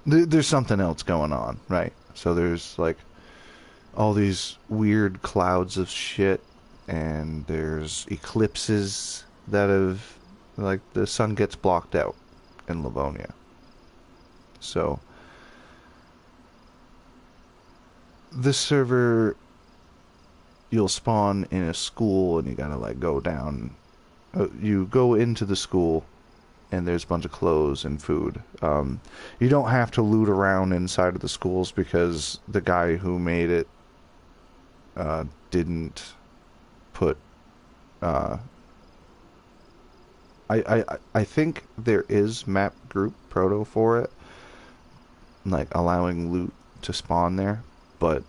there's something else going on, right? So there's like all these weird clouds of shit, and there's eclipses that have, like, the sun gets blocked out in Livonia. So this server, you'll spawn in a school, and you gotta like go down. You go into the school, and there's a bunch of clothes and food. You don't have to loot around inside of the schools, because the guy who made it didn't put. I think there is map group proto for it, like allowing loot to spawn there, but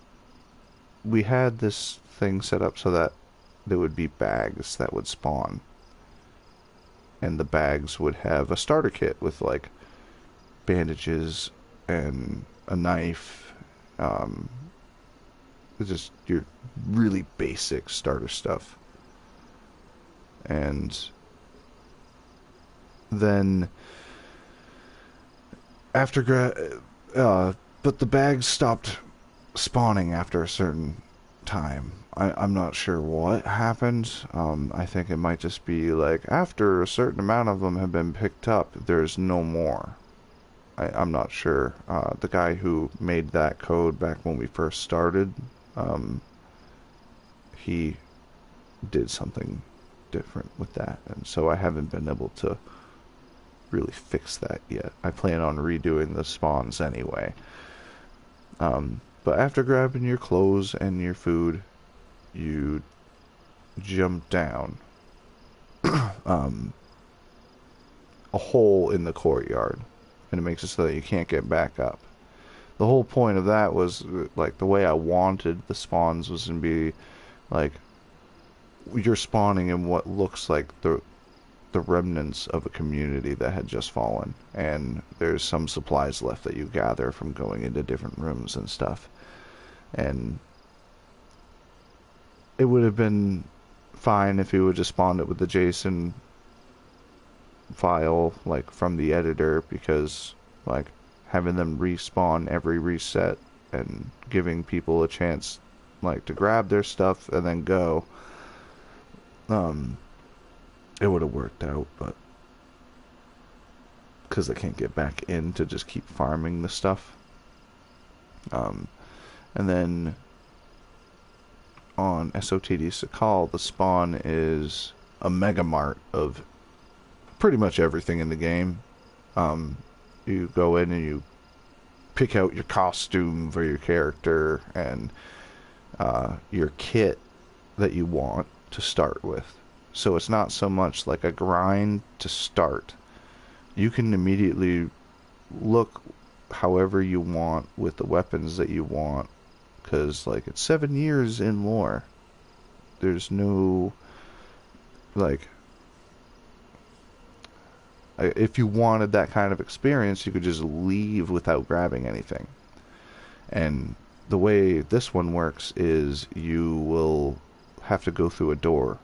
we had this thing set up so that there would be bags that would spawn, and the bags would have a starter kit with like bandages and a knife. It's just your really basic starter stuff. And then but the bags stopped spawning after a certain time. I'm not sure what happened. I think it might just be like after a certain amount of them have been picked up, there's no more. I'm not sure. The guy who made that code back when we first started, he did something different with that, and so I haven't been able to really fix that yet. I plan on redoing the spawns anyway. But after grabbing your clothes and your food, you jump down a hole in the courtyard, and it makes it so that you can't get back up. The whole point of that was, like, the way I wanted the spawns was to be like, you're spawning in what looks like the remnants of a community that had just fallen, and there's some supplies left that you gather from going into different rooms and stuff. And it would have been fine if you would just spawned it with the JSON file, like, from the editor, because like having them respawn every reset and giving people a chance, like to grab their stuff and then go, it would have worked out, but because they can't get back in to just keep farming the stuff. And then on SOTD Sakhal, the spawn is a mega mart of pretty much everything in the game. You go in and you pick out your costume for your character and your kit that you want to start with. So it's not so much like a grind to start. You can immediately look however you want with the weapons that you want, because like it's 7 years in lore. There's no like, if you wanted that kind of experience, you could just leave without grabbing anything. And the way this one works is you will have to go through a door.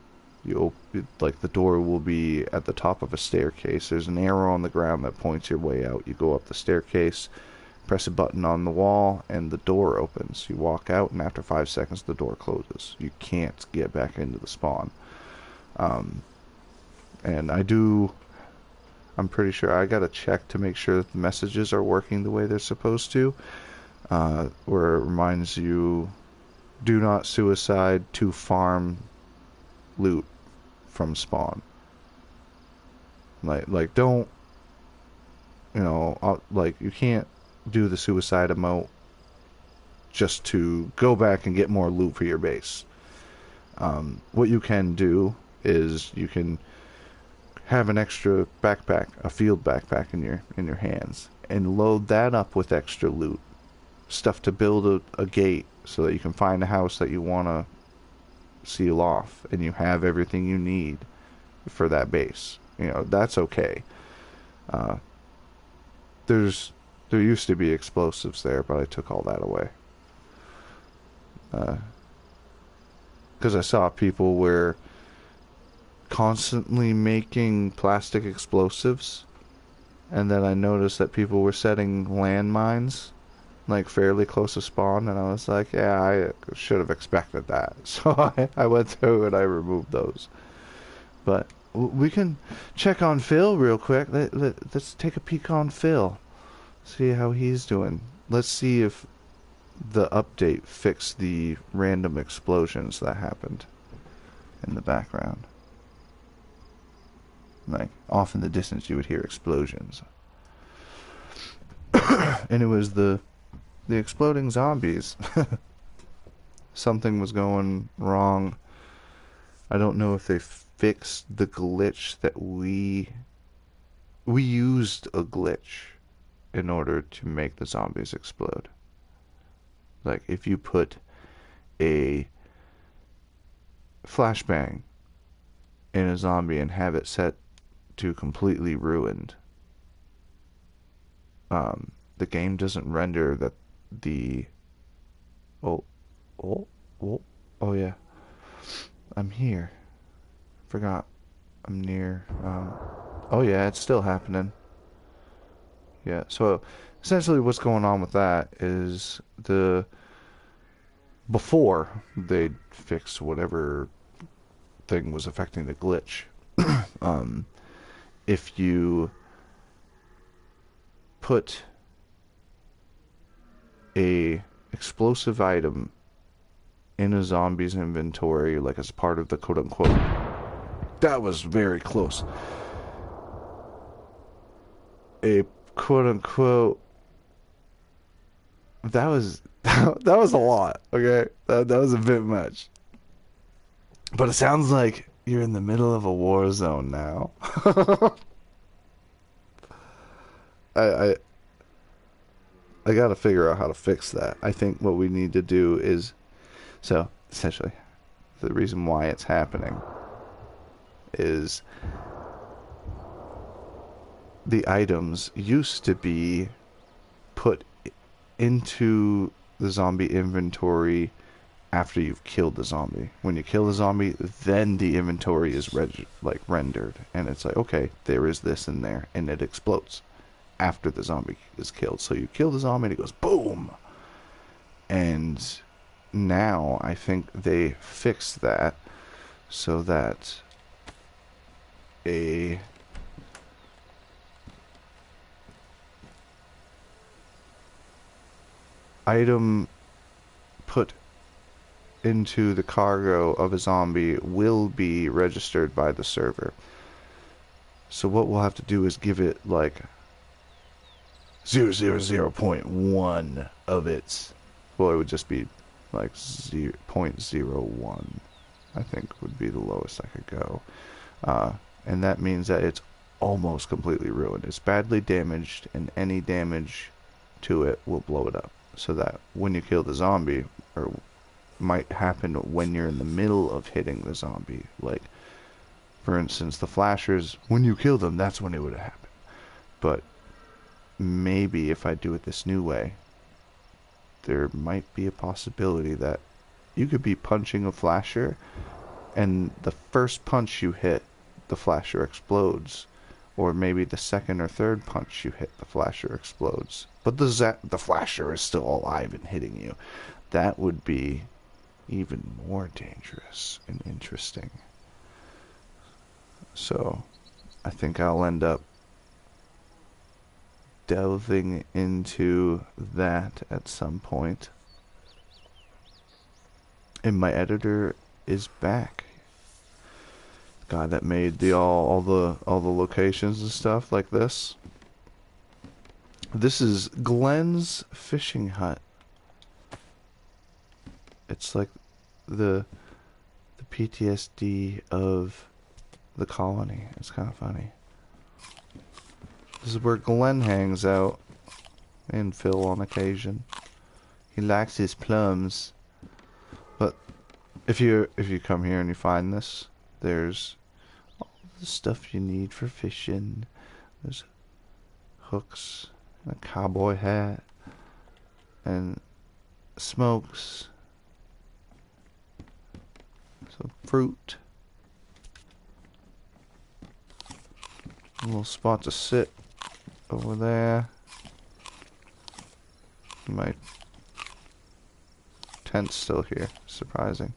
Like the door will be at the top of a staircase. There's an arrow on the ground that points your way out. You go up the staircase, press a button on the wall, and the door opens. You walk out, and after 5 seconds, the door closes. You can't get back into the spawn. And I'm pretty sure I gotta check to make sure that the messages are working the way they're supposed to. Where it reminds you, do not suicide to farm loot from spawn. Like don't, like you can't do the suicide emote just to go back and get more loot for your base. What you can do is you can have an extra backpack, a field backpack in your hands, and load that up with extra loot, stuff to build a gate so that you can find a house that you want to seal off, and you have everything you need for that base. That's okay. There used to be explosives there, but I took all that away. Because I saw people were constantly making plastic explosives, and then I noticed that people were setting landmines like fairly close to spawn, and I was like, yeah, I should have expected that. So I went through and I removed those. But we can check on Phil real quick. Let's take a peek on Phil, see how he's doing. Let's see if the update fixed the random explosions that happened in the background. Like, off in the distance you would hear explosions. And it was the exploding zombies. Something was going wrong. I don't know if they fixed the glitch that we used a glitch in order to make the zombies explode. Like, if you put a flashbang in a zombie and have it set to completely ruined, the game doesn't render that the oh yeah, I'm here. Forgot I'm near. Oh yeah, it's still happening. Yeah, so essentially what's going on with that is before they fix whatever thing was affecting the glitch, if you put a explosive item in a zombie's inventory, like as part of the quote-unquote, that was very close, a quote-unquote, that was a lot, okay? That was a bit much. But it sounds like you're in the middle of a war zone now. I gotta figure out how to fix that. I think what we need to do is, so essentially, the reason why it's happening is the items used to be put into the zombie inventory after you've killed the zombie. When you kill the zombie, then the inventory is rendered, and it's like, okay, there is this in there, and it explodes after the zombie is killed. So you kill the zombie and it goes boom, and now I think they fixed that so that a item put into the cargo of a zombie will be registered by the server. So what we'll have to do is give it like 0.1 of its, well, it would just be like 0.01, I think would be the lowest I could go. And that means that it's almost completely ruined. It's badly damaged, and any damage to it will blow it up. So that when you kill the zombie, or might happen when you're in the middle of hitting the zombie, like, for instance, the flashers, when you kill them, that's when it would happen. But maybe if I do it this new way, there might be a possibility that you could be punching a flasher, and the first punch you hit, the flasher explodes. Or maybe the second or third punch you hit, the flasher explodes. But the flasher is still alive and hitting you. That would be even more dangerous and interesting. So, I think I'll end up delving into that at some point. And my editor is back. The guy that made the all the locations and stuff like this. This is Glenn's fishing hut. It's like the PTSD of the colony. It's kind of funny. This is where Glenn hangs out, and Phil on occasion. He likes his plums. But if you come here and you find this, there's all the stuff you need for fishing. There's hooks, and a cowboy hat, and smokes, some fruit, a little spot to sit over there. My tent's still here, surprising.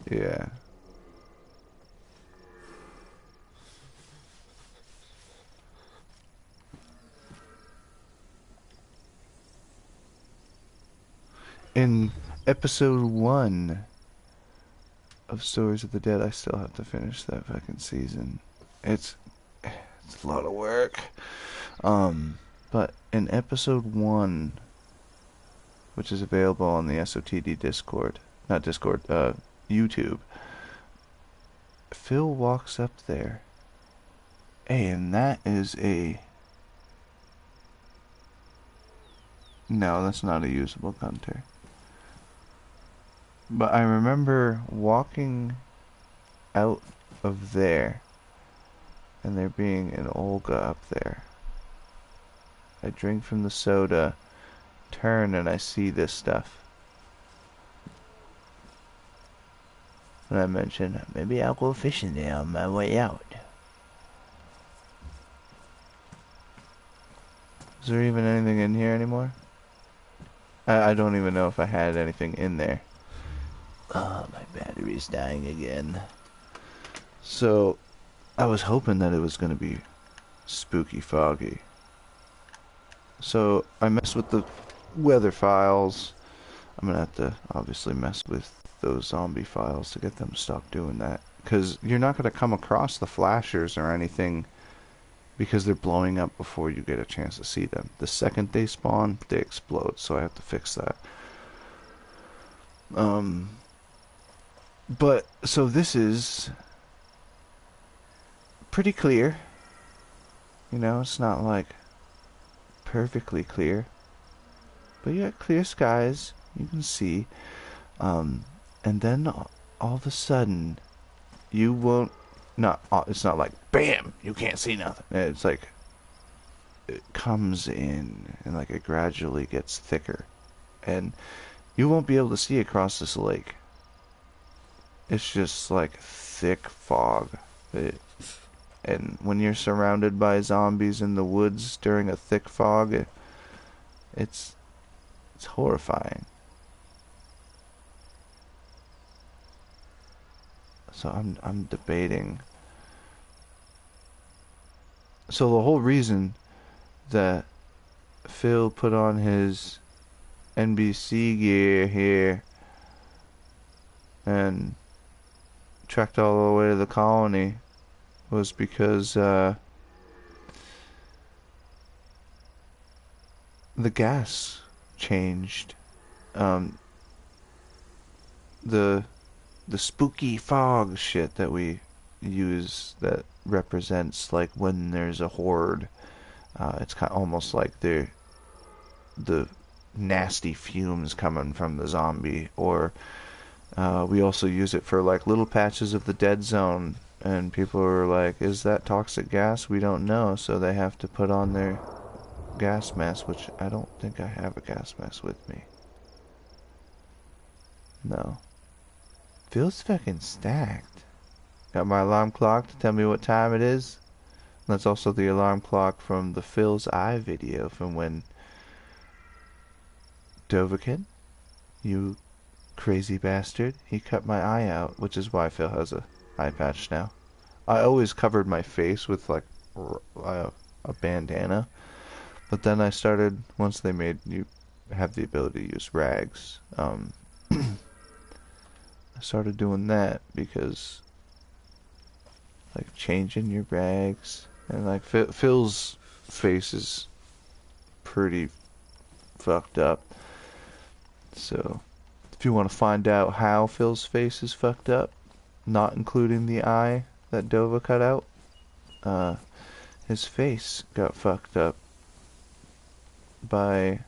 Yeah. In episode 1 of Stories of the Dead, I still have to finish that fucking season. It's a lot of work. But in episode 1, which is available on the SOTD Discord, not Discord, YouTube, Phil walks up there, and that is a... No, that's not a usable gunter. But I remember walking out of there, and there being an Olga up there. I drink from the soda, turn, and I see this stuff. And I mention, maybe I'll go fishing there on my way out. Is there even anything in here anymore? I don't even know if I had anything in there. Oh, my battery's dying again. So, I was hoping that it was going to be spooky foggy. So, I messed with the weather files. I'm going to have to obviously mess with those zombie files to get them to stop doing that. Because you're not going to come across the flashers or anything because they're blowing up before you get a chance to see them. The second they spawn, they explode. So I have to fix that. But, so this is pretty clear. You know, it's not like perfectly clear. But you got clear skies. You can see. And then all of a sudden, you won't... it's not like, BAM! You can't see nothing. It's like, it comes in, and like it gradually gets thicker. And you won't be able to see across this lake. It's just like thick fog. And when you're surrounded by zombies in the woods during a thick fog, it's It's horrifying. So I'm debating. So the whole reason that Phil put on his NBC gear here and trekked all the way to the colony was because the gas changed. The spooky fog shit that we use that represents like when there's a horde. It's kind of almost like the nasty fumes coming from the zombie, or we also use it for like little patches of the dead zone, and people are like, is that toxic gas? We don't know, so they have to put on their gas mask, which I don't think I have a gas mask with me. No. Feels fucking stacked. Got my alarm clock to tell me what time it is. That's also the alarm clock from the Phil's Eye video from when Dovahkiin, you crazy bastard, he cut my eye out, which is why Phil has a eye patch now. I always covered my face with like a bandana, but then I started, once they made you have the ability to use rags, I started doing that because like changing your rags, and like Phil's face is pretty fucked up. So if you want to find out how Phil's face is fucked up, not including the eye that Dova cut out, his face got fucked up by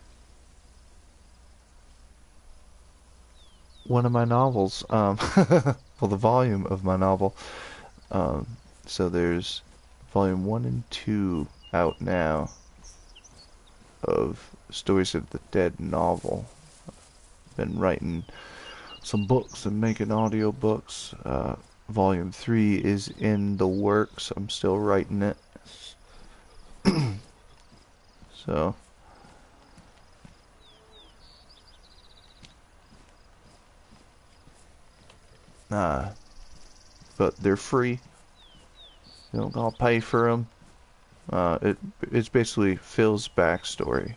one of my novels. Well, the volume of my novel. So there's volume 1 and 2 out now of Stories of the Dead novel. I've been writing some books and making audio books. Volume 3 is in the works. I'm still writing it. So but they're free. You don't gotta pay for them. It's basically Phil's backstory.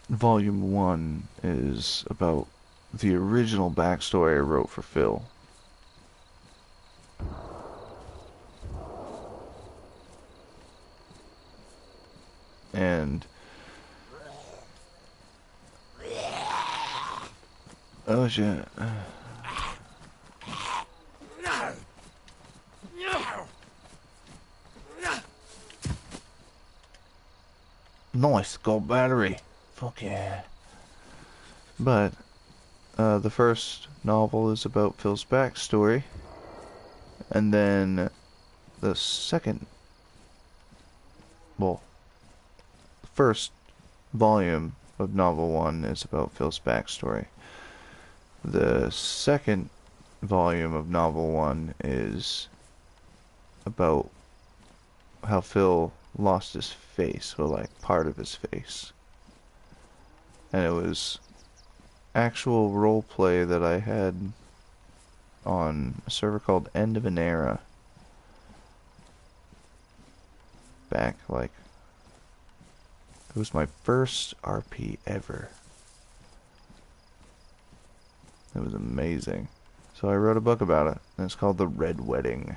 Volume 1 is about the original backstory I wrote for Phil. And oh shit. Nice, got battery. Fuck yeah. But the first novel is about Phil's backstory, and then the second, well, the first volume of novel 1 is about Phil's backstory. The second volume of novel 1 is about how Phil lost his face, well, like part of his face. And it was actual role play that I had on a server called End of an Era. Back, like, it was my first RP ever. It was amazing. So I wrote a book about it, and it's called The Red Wedding.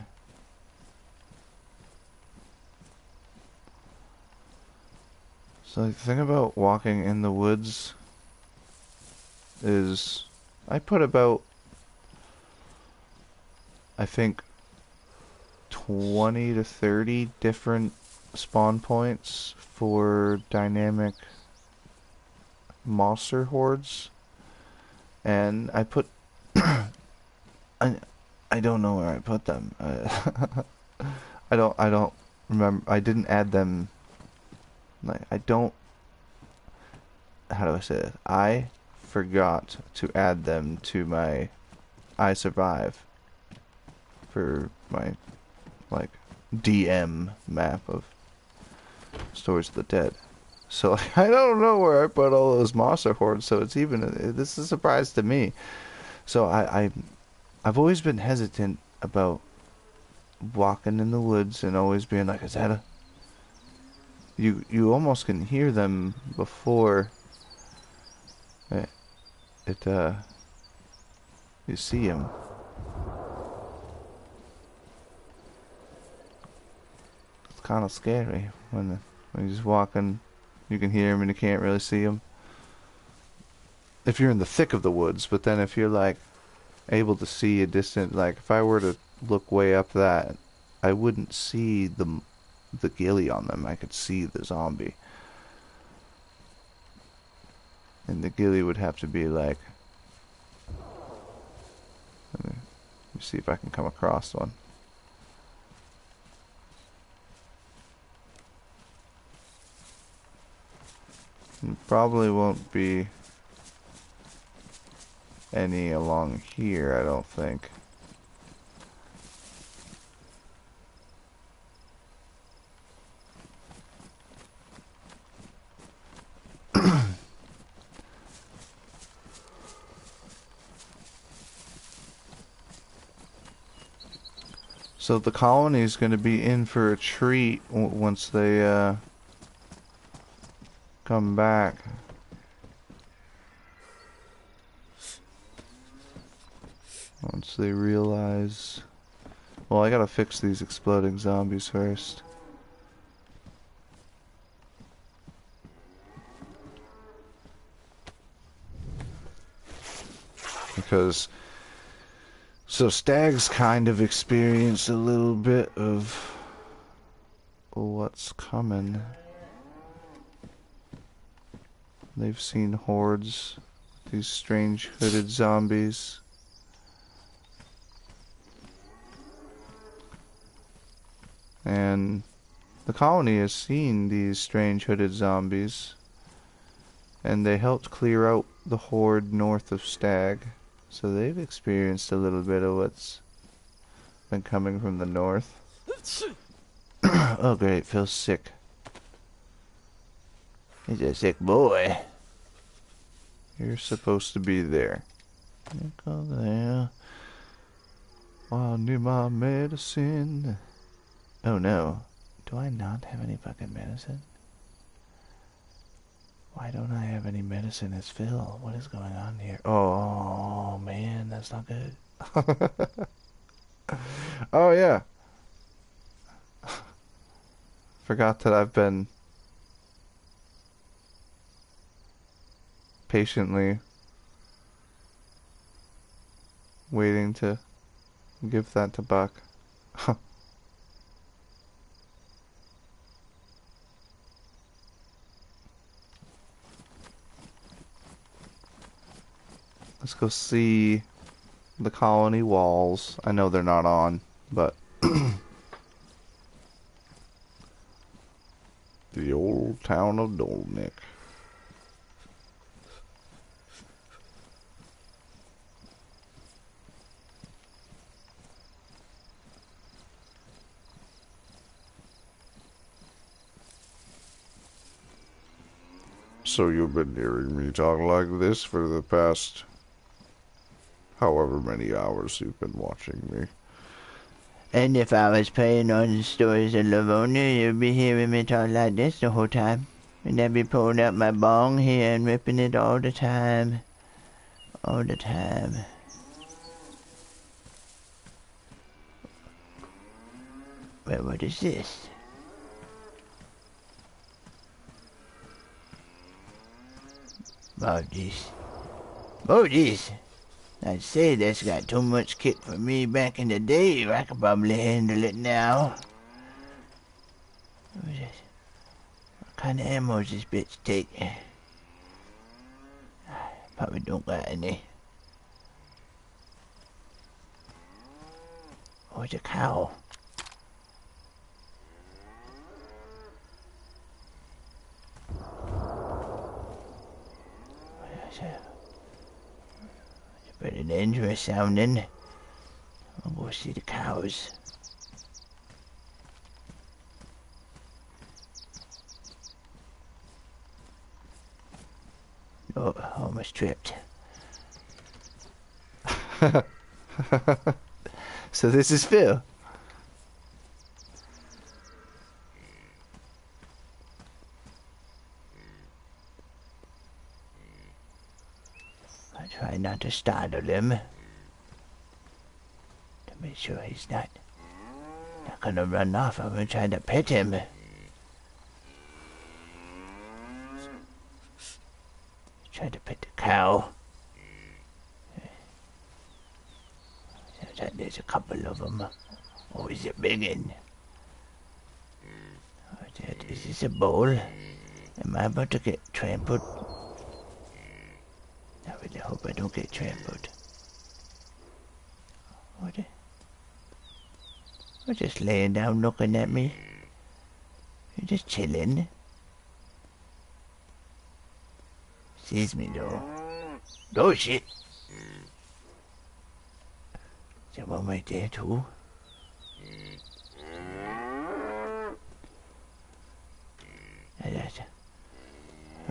So the thing about walking in the woods is I put about, I think, 20 to 30 different spawn points for dynamic monster hordes, and I put I don't know where I put them. I don't remember. I didn't add them. Like, I don't, how do I say this? I forgot to add them to my I Survive for my, like, DM map of towards the dead. So I don't know where I put all those monster hordes. So it's even this is a surprise to me. So I've always been hesitant about walking in the woods and always being like, is that a... You almost can hear them before it you see them. It's kind of scary when you're just walking. You can hear them and you can't really see them. If you're in the thick of the woods, but then if you're like able to see a distant, like if I were to look way up that, I wouldn't see the ghillie on them. I could see the zombie. And the ghillie would have to be like... Let me see if I can come across one. Probably won't be any along here, I don't think. So the colony is going to be in for a treat once they come back. Once they realize... Well, I gotta fix these exploding zombies first. Because... So Stag's kind of experienced a little bit of what's coming. They've seen hordes, these strange hooded zombies. And the colony has seen these strange hooded zombies, and they helped clear out the horde north of Stag. So they've experienced a little bit of what's been coming from the north. Oh great, Phil's sick. He's a sick boy. You're supposed to be there. You go there. I need my medicine. Oh no. Do I not have any fucking medicine? Why don't I have any medicine as Phil? What is going on here? Oh, man, that's not good. Oh, yeah. Forgot that I've been patiently waiting to give that to Buck. Let's go see the colony walls. I know they're not on, but... The old town of Dolnik. So you've been hearing me talk like this for the past... however many hours you've been watching me. And if I was playing on the stories of Livonia, you'd be hearing me talk like this the whole time. And I'd be pulling out my bong here and ripping it all the time. All the time. Well, what is this? Bodies. I'd say that's got too much kick for me back in the day. I could probably handle it now. What is this? What kind of ammo does this bitch take? Probably don't got any. Oh, it's a cow. Pretty dangerous sounding. I'll go see the cows. Oh, almost tripped. So this is Phil. I try not to startle him. To make sure he's not gonna run off. I'm gonna try to pet him. Try to pet the cow. There's a couple of them. Oh, is it big one? Is this a bowl? Am I about to get trampled? I really hope I don't get trampled. What? You're just laying down looking at me. You're just chilling. Sees me though. Oh shit! There's one right there too. I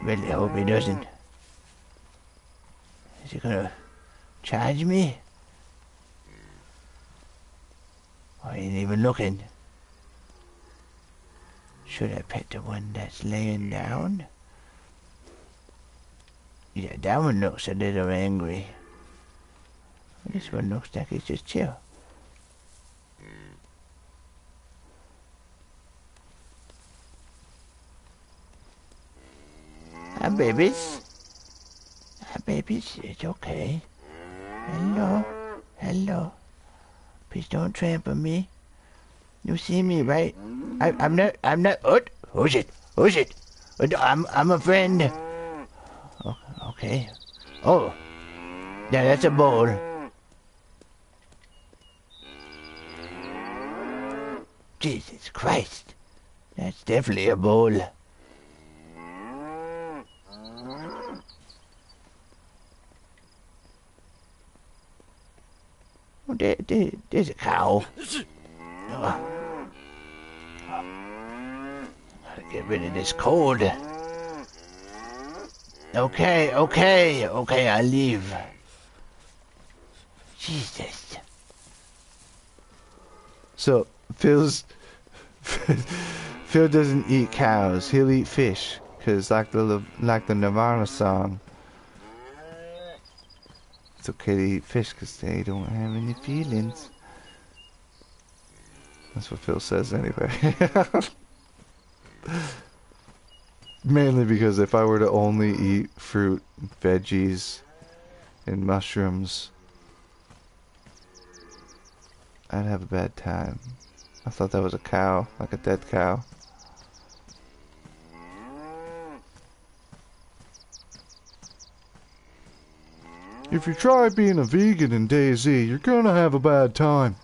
really hope he doesn't. Is he gonna charge me? I ain't even looking. Should I pet the one that's laying down? Yeah, that one looks a little angry. This one looks like he's just chill. Hi, babies. Hi, babies. It's okay. Hello. Hello. Please don't trample me. You see me, right? I'm not. Oh shit. Oh shit. I'm a friend. Okay. Oh. Yeah, that's a bowl. Jesus Christ. That's definitely a bowl. Oh, there's a cow. Oh. Gotta get rid of this cold. Okay, I'll leave. Jesus. So Phil doesn't eat cows. He'll eat fish, cause like the Nirvana song, it's okay to eat fish cause they don't have any feelings. That's what Phil says anyway. Mainly because if I were to only eat fruit, veggies, and mushrooms, I'd have a bad time. I thought that was a cow, like a dead cow. If you try being a vegan in DayZ, you're gonna have a bad time.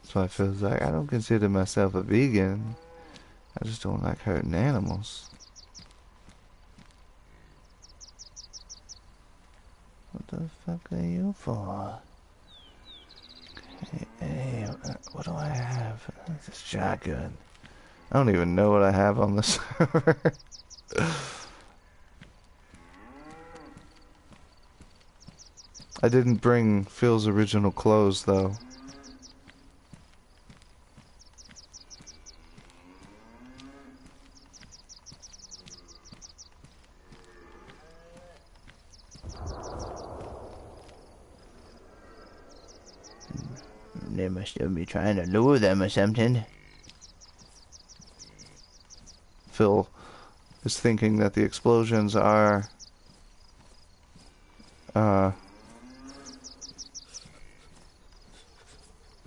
That's why it feels like I don't consider myself a vegan. I just don't like hurting animals. What the fuck are you for? Hey, what do I have? It's a shotgun. I don't even know what I have on the server. I didn't bring Phil's original clothes though. They must still be trying to lure them or something. Phil is thinking that the explosions are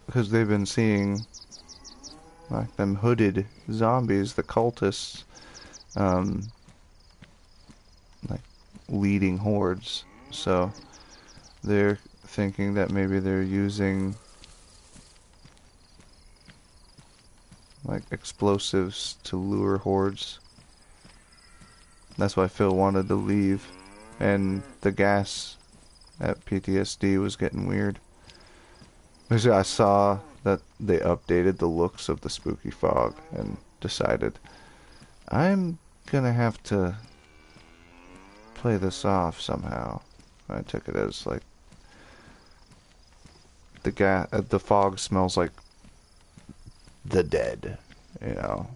because they've been seeing like them hooded zombies, the cultists, like leading hordes. So they're thinking that maybe they're using like explosives to lure hordes. That's why Phil wanted to leave, and the gas at PTSD was getting weird. Actually, I saw that they updated the looks of the spooky fog and decided, I'm gonna have to play this off somehow. I took it as like the fog smells like the dead, you know.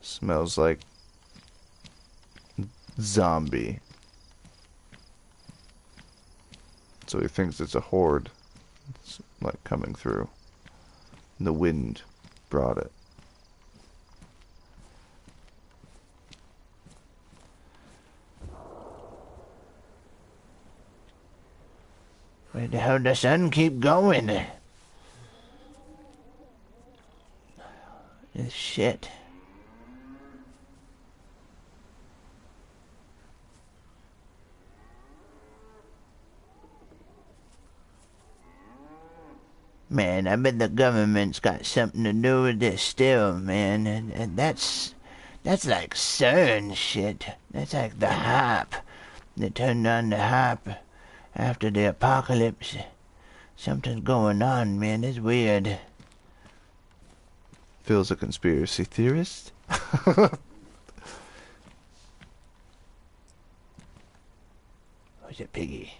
Smells like zombie. So he thinks it's a horde. It's like coming through. And the wind brought it. Where the hell does the sun keep going? This shit. Man, I bet the government's got something to do with this still, man. And that's like CERN shit. That's like the hype. They turned on the hype after the apocalypse. Something's going on, man. It's weird. Phil's a conspiracy theorist. Who's it, Piggy?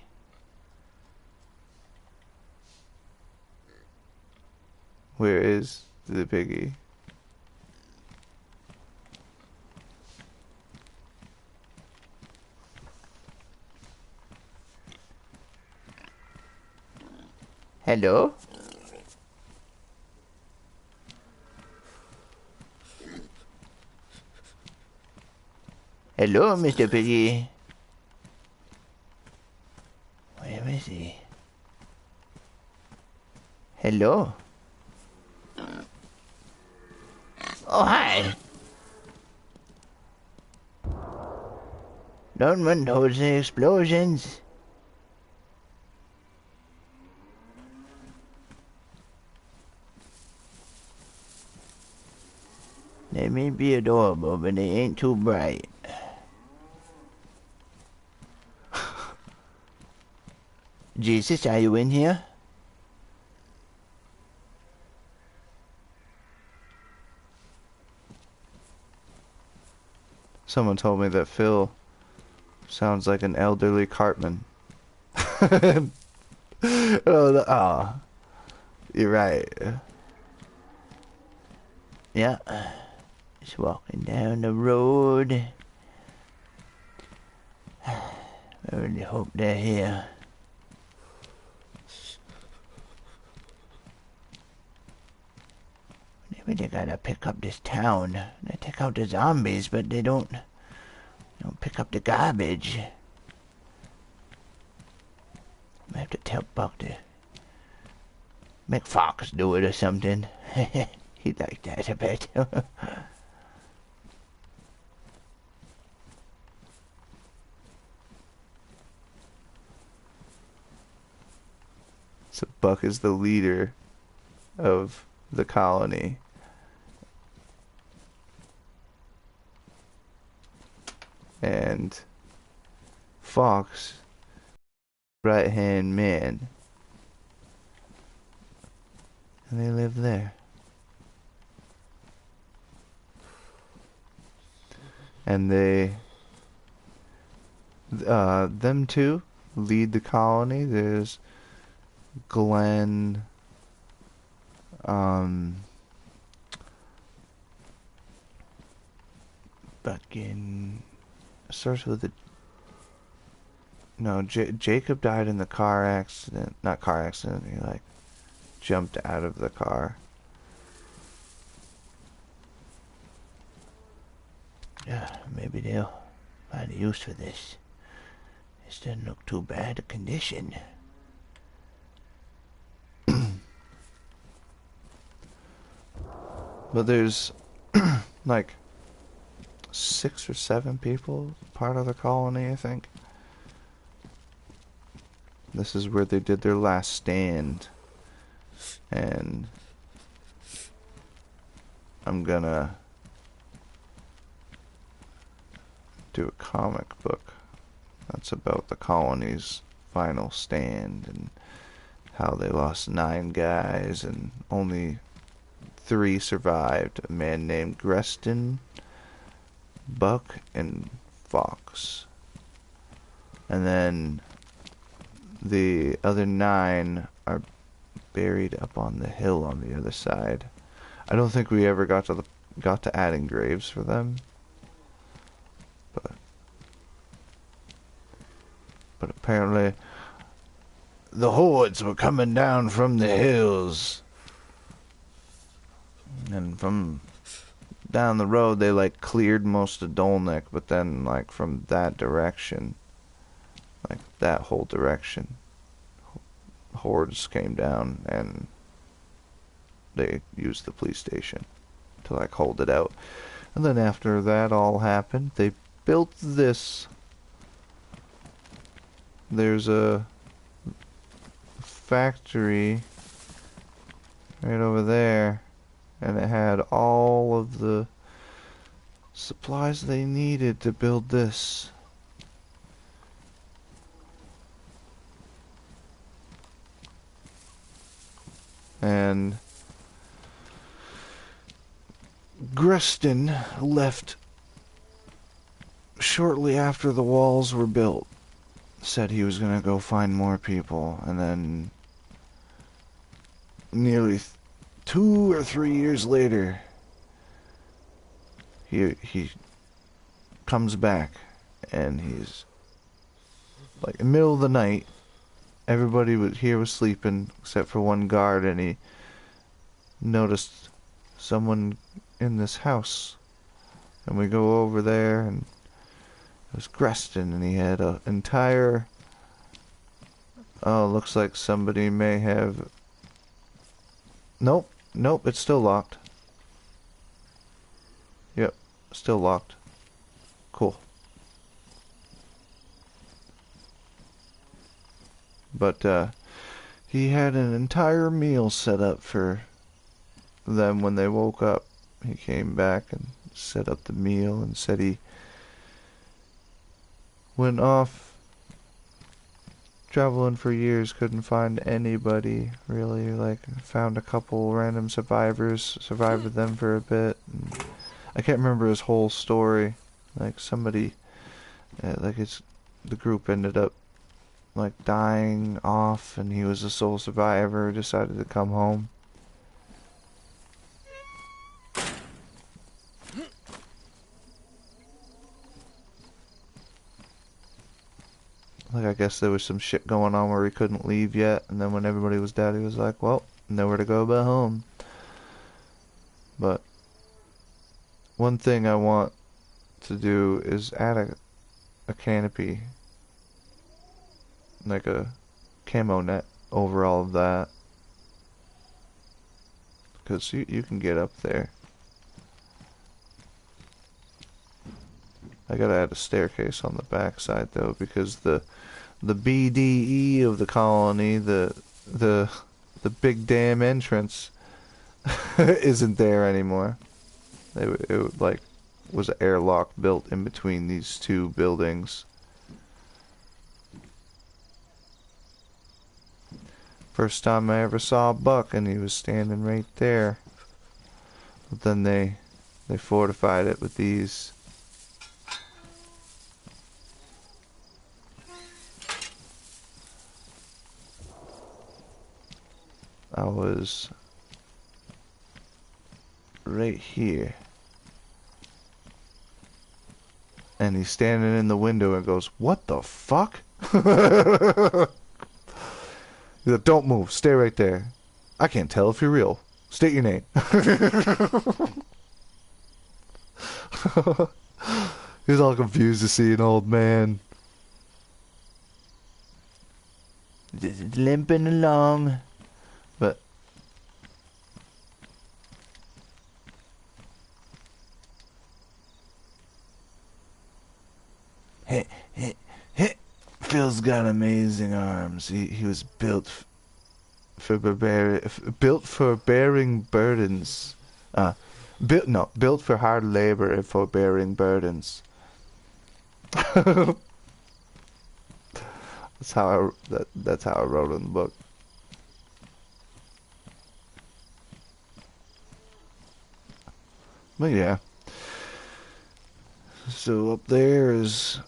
Where is the piggy? Hello? Hello, Mr. Piggy. Where is he? Hello? Oh, hi. Don't run towards the explosions. They may be adorable, but they ain't too bright. Jesus, are you in here? Someone told me that Phil sounds like an elderly Cartman. Oh, you're right. Yeah. Just walking down the road. I really hope they're here. They gotta pick up this town. They take out the zombies, but they don't pick up the garbage. I have to tell Buck to make Fox do it or something. He'd like that a bit. So Buck is the leader of the colony. And Fox, right-hand man. And they live there. And them two lead the colony. There's Glenn, fucking starts with a no. Jacob died in the car accident. Not car accident. He like jumped out of the car. Yeah, maybe they'll find a use for this. This doesn't look too bad a condition. But there's like 6 or 7 people part of the colony, I think. This is where they did their last stand. And I'm gonna do a comic book that's about the colony's final stand and how they lost 9 guys and only 3 survived. A man named Greston, Buck, and Fox. And then the other 9 are buried up on the hill on the other side. I don't think we ever got to adding graves for them. But apparently the hordes were coming down from the hills. And from down the road they like cleared most of Dolnik, but then like from that direction, like that whole direction, hordes came down and they used the police station to like hold it out. And then after that all happened, they built this. There's a factory right over there, and it had all of the supplies they needed to build this. And Greston left shortly after the walls were built. Said he was gonna go find more people, and then nearly 2 or 3 years later, he comes back, and he's like in the middle of the night. Everybody here was sleeping except for one guard, and he noticed someone in this house. And we go over there, and it was Greston, and he had an entire... Oh, looks like somebody may have... Nope, it's still locked. Yep, still locked. Cool. But, he had an entire meal set up for them when they woke up. He came back and set up the meal and said he went off traveling for years, couldn't find anybody really, like found a couple random survivors, survived with them for a bit. And I can't remember his whole story. Like somebody, the group ended up like dying off, and he was the sole survivor, decided to come home. Like, I guess there was some shit going on where he couldn't leave yet, and then when everybody was dead, he was like, well, nowhere to go but home. But one thing I want to do is add a canopy, like a camo net over all of that, because you can get up there. I gotta add a staircase on the backside though, because the BDE of the colony, the big damn entrance, isn't there anymore. It like was an airlock built in between these two buildings. First time I ever saw Buck, and he was standing right there. But then they fortified it with these. I was right here. And he's standing in the window and goes, "What the fuck?" He's like, "Don't move, stay right there. I can't tell if you're real. State your name." He's all confused to see an old man. Just limping along. But Phil's got amazing arms. He was built for bearing burdens. Built for hard labor and for bearing burdens. That's how I wrote in the book. But yeah. So up there is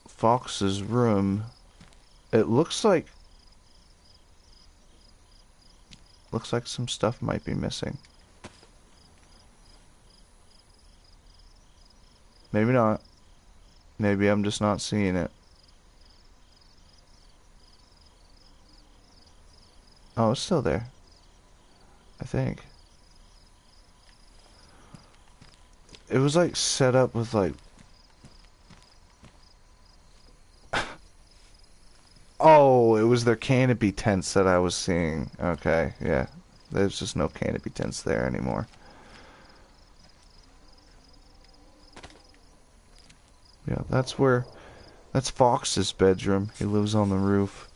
Fox's room. It looks like some stuff might be missing. Maybe not. Maybe I'm just not seeing it. Oh, it's still there. I think. It was like set up with like... Oh, it was their canopy tents that I was seeing. Okay, yeah. There's just no canopy tents there anymore. Yeah, that's Fox's bedroom. He lives on the roof.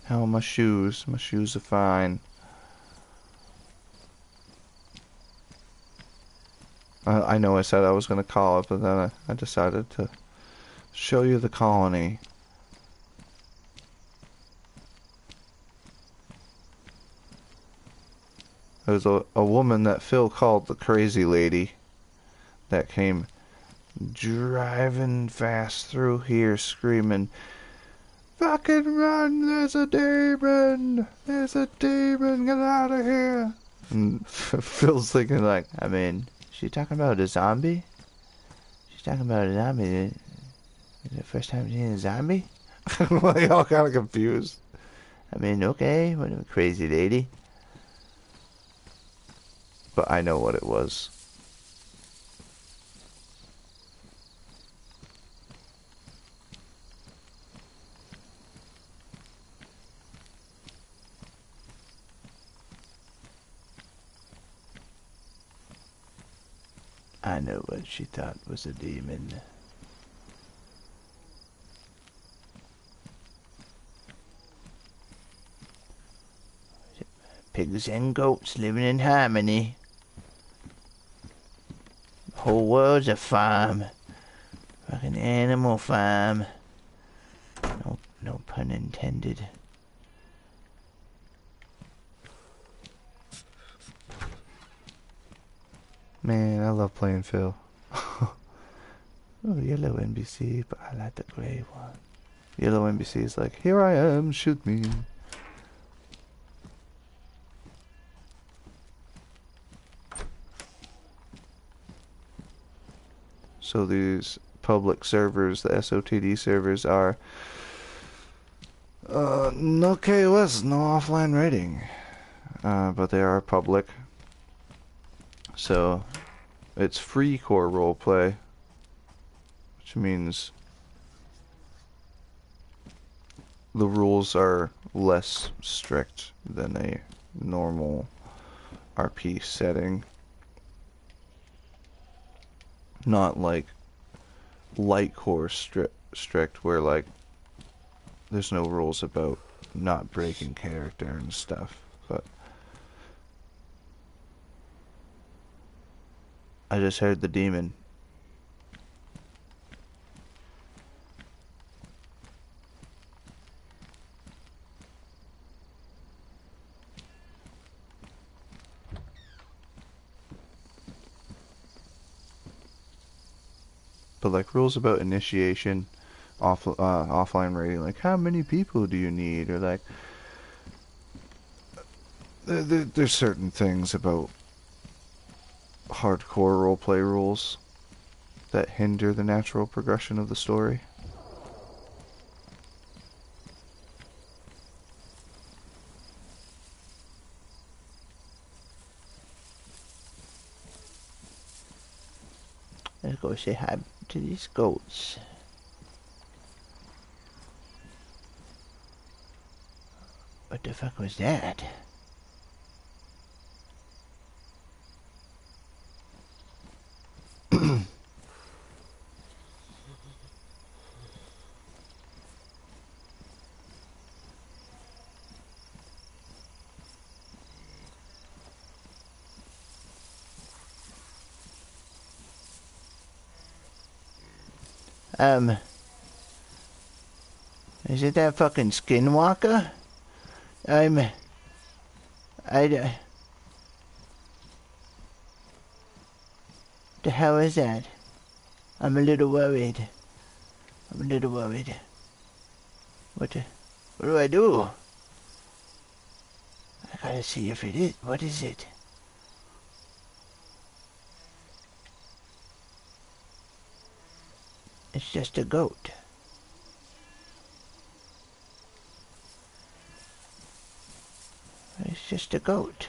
How are my shoes? My shoes are fine. I know I said I was going to call it, but then I decided to show you the colony. There's a woman that Phil called the crazy lady that came driving fast through here screaming, "Fucking run, there's a demon! There's a demon, get out of here!" And Phil's thinking like, I mean, she talking about a zombie? She's talking about a zombie. Is it the first time seeing a zombie? like all kind of confused. I mean, okay, what a crazy lady. But I know what it was. I know what she thought was a demon. Pigs and goats living in harmony. The whole world's a farm. Fucking animal farm. No pun intended. Man, I love playing Phil. Oh, yellow NBC, but I like the gray one. Yellow NBC is like, here I am, shoot me. So these public servers, the SOTD servers, are no KOS, no offline rating, but they are public. So it's Freecore roleplay, which means the rules are less strict than a normal RP setting. Not like Lightcore strict where like there's no rules about not breaking character and stuff, but I just heard the demon. but like rules about initiation, offline rating, like how many people do you need, or like there's certain things about hardcore roleplay rules that hinder the natural progression of the story. Let's go say hi to these goats. What the fuck was that? Um, is it that fucking skinwalker? The hell is that? I'm a little worried. What do I do? I gotta see if it is. What is it? It's just a goat. It's just a goat.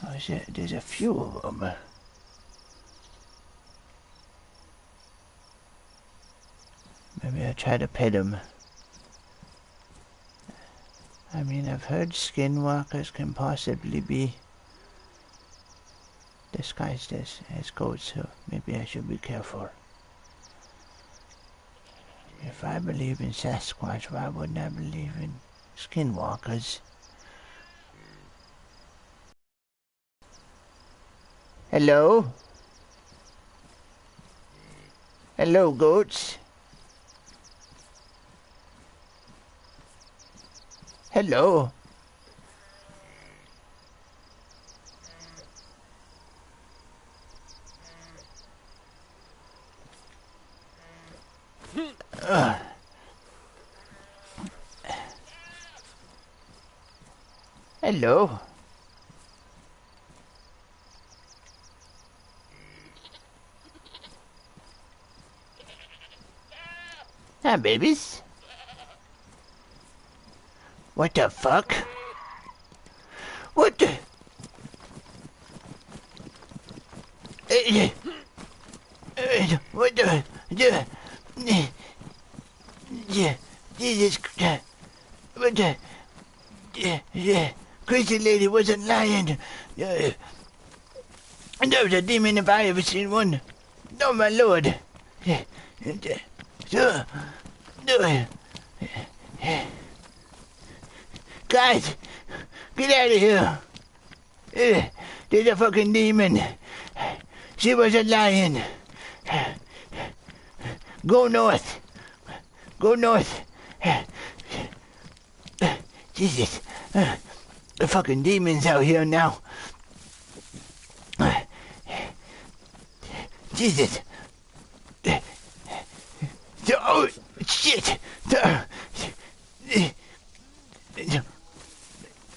Oh, there's a few of them. Maybe I'll try to pet him. I mean, I've heard skinwalkers can possibly be disguised as goats, so maybe I should be careful. If I believe in Sasquatch, why wouldn't I believe in skinwalkers? Hello? Hello, goats? Hello? Hello? Hi, babies. What the fuck? What the? What the? Jesus Christ. What the? Crazy lady wasn't lying. There was a demon if I ever seen one. Oh, my lord. Guys, get out of here. There's a fucking demon. She wasn't lying. Go north. Go north. Jesus. The fucking demons out here now. Jesus. Oh, shit.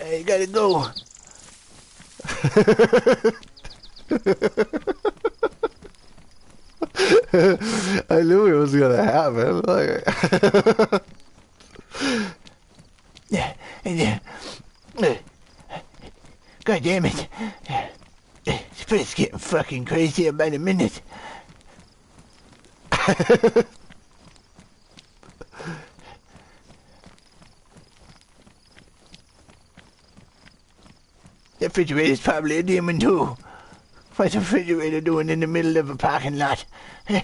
I gotta go. I knew it was gonna happen. God damn it. This place is getting fucking crazy by the minute. The refrigerator's probably a demon too. What's a refrigerator doing in the middle of a parking lot? I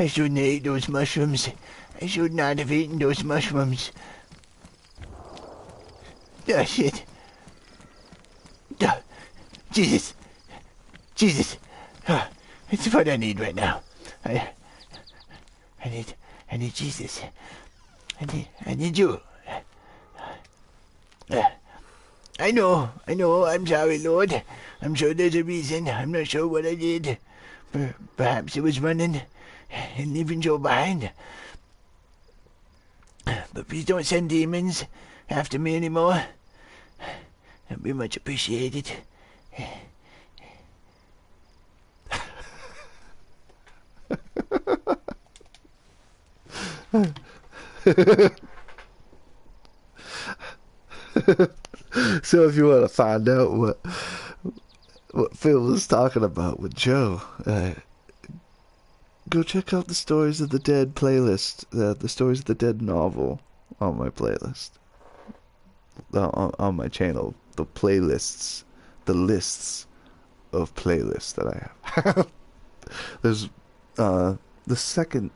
shouldn't have ate those mushrooms. I should not have eaten those mushrooms. Oh, shit. Oh, Jesus. Jesus. Oh, it's what I need right now. I need Jesus. I need you. I know, I'm sorry, Lord. I'm sure there's a reason. I'm not sure what I did. Perhaps it was running and leaving Joe behind. But please don't send demons after me anymore. That'd be much appreciated. So if you want to find out what Phil was talking about with Joe, go check out the Stories of the Dead playlist, the Stories of the Dead novel on my playlist, on my channel. The playlists, the lists of playlists that I have. There's the second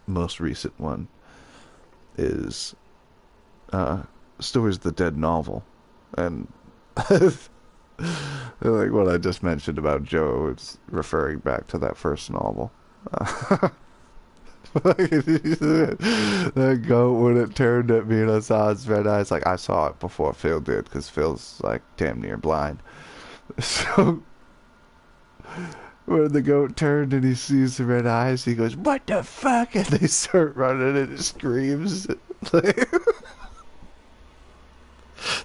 most recent one is Stories of the Dead novel, and Like what I just mentioned about Joe, it's referring back to that first novel. That goat, when it turned at me and I saw its red eyes, like I saw it before Phil did, because Phil's like damn near blind. So when the goat turned and he sees the red eyes, he goes, "What the fuck?" And they start running and it screams.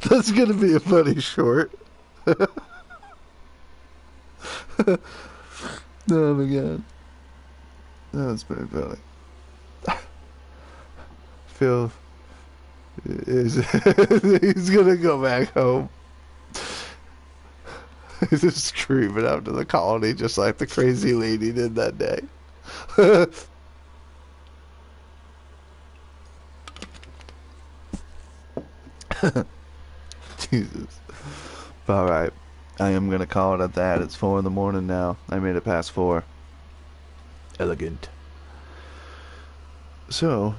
That's gonna be a funny short. Oh my god. That was pretty funny. Phil is he's gonna go back home. He's just screaming out to the colony just like the crazy lady did that day. Jesus. Alright. I am gonna call it at that. It's 4 in the morning now. I made it past 4. Elegant. So,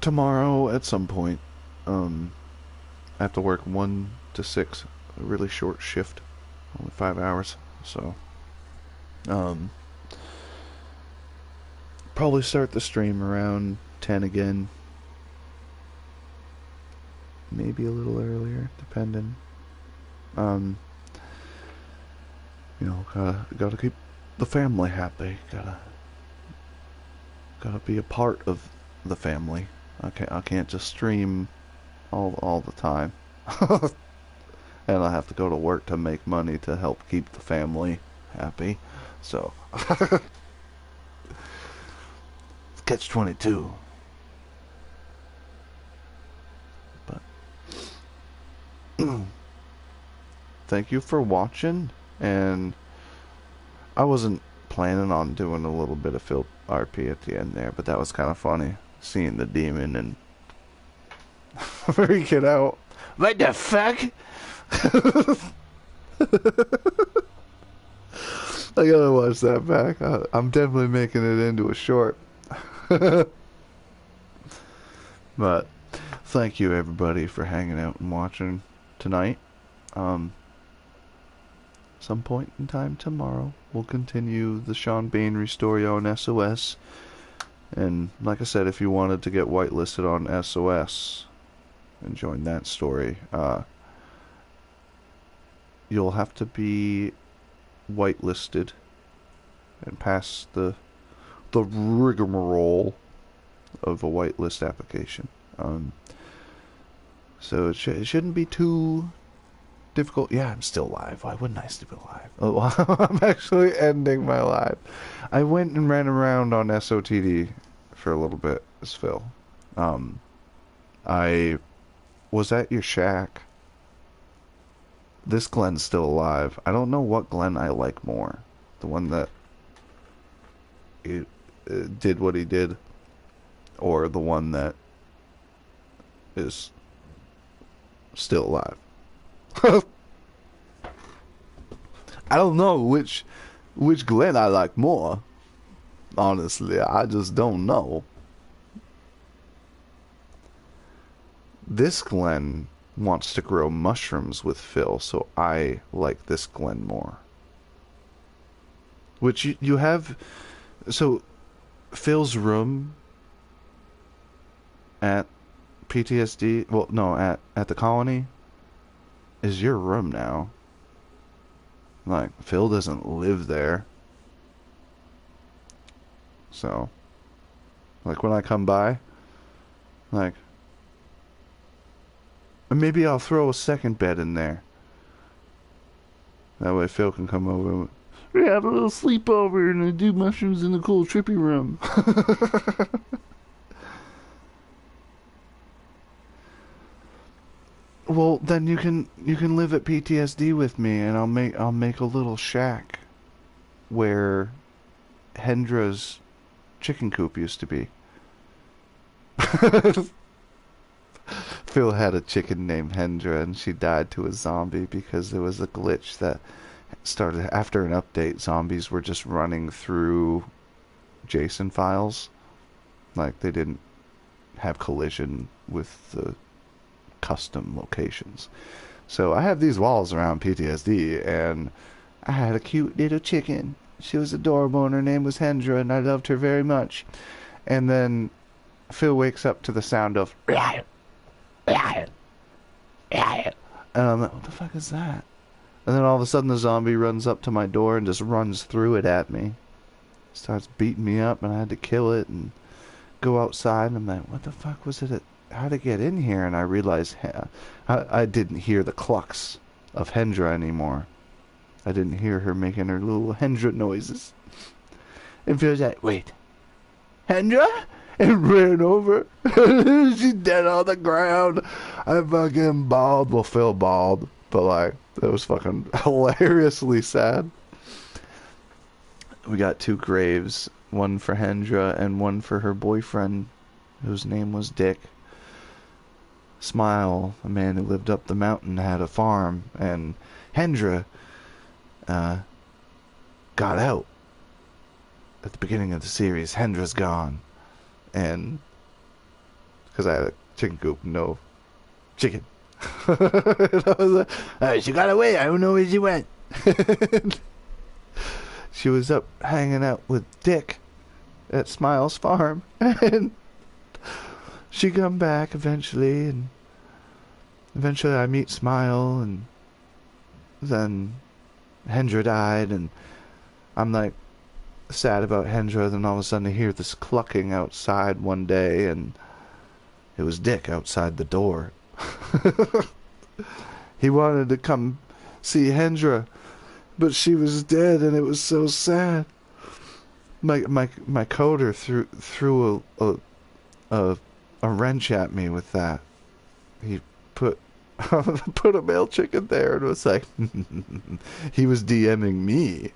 tomorrow at some point, I have to work 1 to 6, a really short shift, only 5 hours. So, probably start the stream around 10 again. Maybe a little earlier, depending. You know, gotta keep the family happy. Gotta be a part of the family. I can't just stream all the time. And I have to go to work to make money to help keep the family happy. So catch 22. But thank you for watching, and I wasn't planning on doing a little bit of Phil RP at the end there, but that was kind of funny, seeing the demon and freaking out. What the fuck? I gotta watch that back. I'm definitely making it into a short. But thank you everybody for hanging out and watching tonight. Some point in time tomorrow we'll continue the Shawn Banery story on SOS. And like I said, if you wanted to get whitelisted on SOS and join that story, you'll have to be whitelisted and pass the rigmarole of a whitelist application. So it shouldn't be too difficult. Yeah, I'm still live. Why wouldn't I still be live? Oh, I'm actually ending my live. I went and ran around on SOTD for a little bit as Phil. I was at your shack. This Glenn's still alive. I don't know what Glenn I like more. The one that did what he did, or the one that is still alive. I don't know which Glenn I like more. Honestly, I just don't know. This Glenn wants to grow mushrooms with Phil, so I like this Glenn more. Which you have... So, Phil's room at PTSD... Well, no, at the colony is your room now. Like, Phil doesn't live there. So, like, when I come by, like... Maybe I'll throw a second bed in there. That way Phil can come over. We have a little sleepover and do mushrooms in the cool trippy room. Well, then you can live at PTSD with me, and I'll make a little shack where Hendra's chicken coop used to be. Phil had a chicken named Hendra, and she died to a zombie because there was a glitch that started after an update. Zombies were just running through JSON files. Like, they didn't have collision with the custom locations. So I have these walls around PTSD, and I had a cute little chicken. She was adorable, and her name was Hendra, and I loved her very much. And then Phil wakes up to the sound of and I'm like, what the fuck is that? And then all of a sudden the zombie runs up to my door and just runs through it at me. Starts beating me up, and I had to kill it and go outside, and I'm like, what the fuck was it? How'd it get in here? And I realized I didn't hear the clucks of Hendra anymore. I didn't hear her making her little Hendra noises. And Phil's like, wait, Hendra? And ran over. She's dead on the ground. I fucking bawled. Well, Phil bawled, but like, that was fucking hilariously sad. We got 2 graves, one for Hendra and one for her boyfriend, whose name was Dick. Smile, a man who lived up the mountain, had a farm, and Hendra got out. At the beginning of the series, Hendra's gone. And because I had a chicken coop, no chicken. And I was like, she got away, I don't know where she went. She was up hanging out with Dick at Smile's farm, and she come back eventually, and eventually I meet Smile, and then Hendra died, and I'm like sad about Hendra. Then all of a sudden I hear this clucking outside one day, and it was Dick outside the door. He wanted to come see Hendra, but she was dead, and it was so sad. My coder threw a wrench at me with that. He put a male chicken there, and was like, he was DMing me,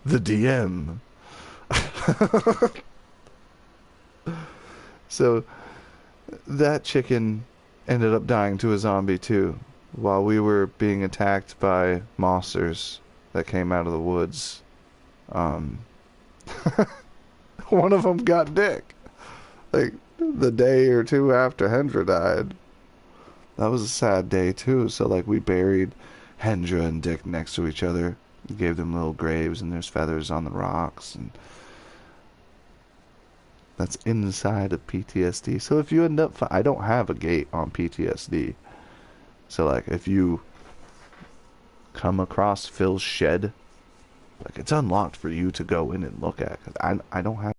the DM. So that chicken ended up dying to a zombie too, while we were being attacked by monsters that came out of the woods. One of them got Dick, like the day or two after Hendra died. That was a sad day too. So like, we buried Hendra and Dick next to each other, gave them little graves, and there's feathers on the rocks, and that's inside of PTSD. So if you end up, I don't have a gate on PTSD. So like, if you come across Phil's shed, like, it's unlocked for you to go in and look at. 'Cause I don't have.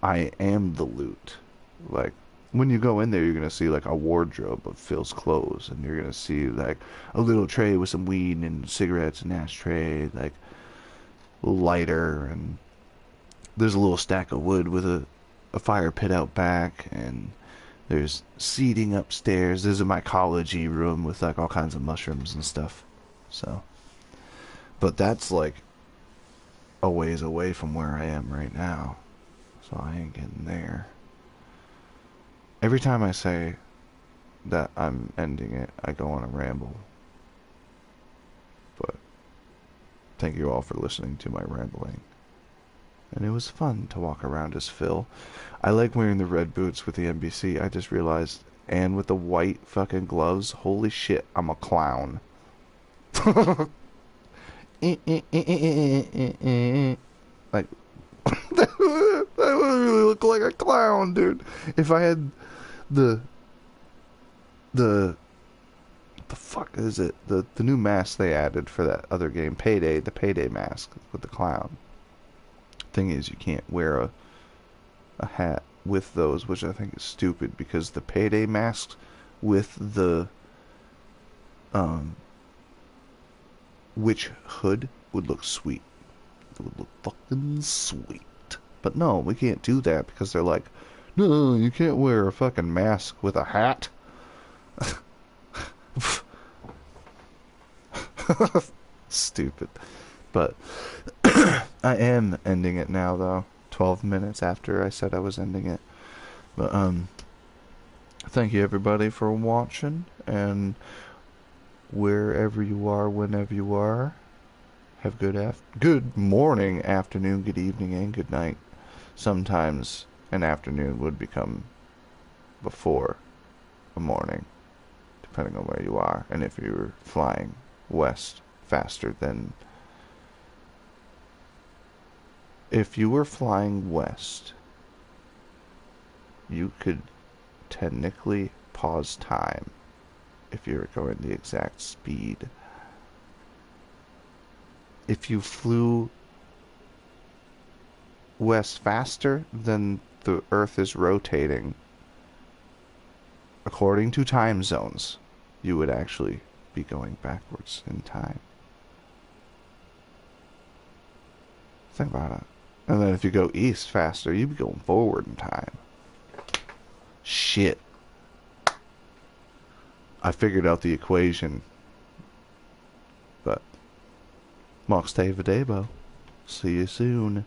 I am the loot. Like, when you go in there, you're gonna see like a wardrobe of Phil's clothes, and you're gonna see like a little tray with some weed and cigarettes and ashtray, like a lighter, and there's a little stack of wood with a fire pit out back, and there's seating upstairs. There's a mycology room with like all kinds of mushrooms and stuff. So, but that's like a ways away from where I am right now, so I ain't getting there. Every time I say that I'm ending it, I go on a ramble. But thank you all for listening to my rambling. And it was fun to walk around as Phil. I like wearing the red boots with the NBC, I just realized. And with the white fucking gloves, holy shit, I'm a clown. Like, that would really look like a clown, dude. If I had the fuck is it? The new mask they added for that other game, Payday, the Payday mask with the clown. Thing is, you can't wear a hat with those, which I think is stupid, because the Payday masks with the witch hood would look sweet. It would look fucking sweet. But no, we can't do that, because they're like, no, you can't wear a fucking mask with a hat. Stupid. But I am ending it now, though. 12 minutes after I said I was ending it. But thank you everybody for watching, and wherever you are, whenever you are, have good morning, afternoon, good evening, and good night. Sometimes an afternoon would become before a morning, depending on where you are. And if you were flying west faster than... If you were flying west, you could technically pause time if you were going the exact speed. If you flew west faster than the Earth is rotating, according to time zones, you would actually be going backwards in time. Think about it. And then if you go east faster, you'd be going forward in time. Shit. I figured out the equation. But, Mox Davo. See you soon.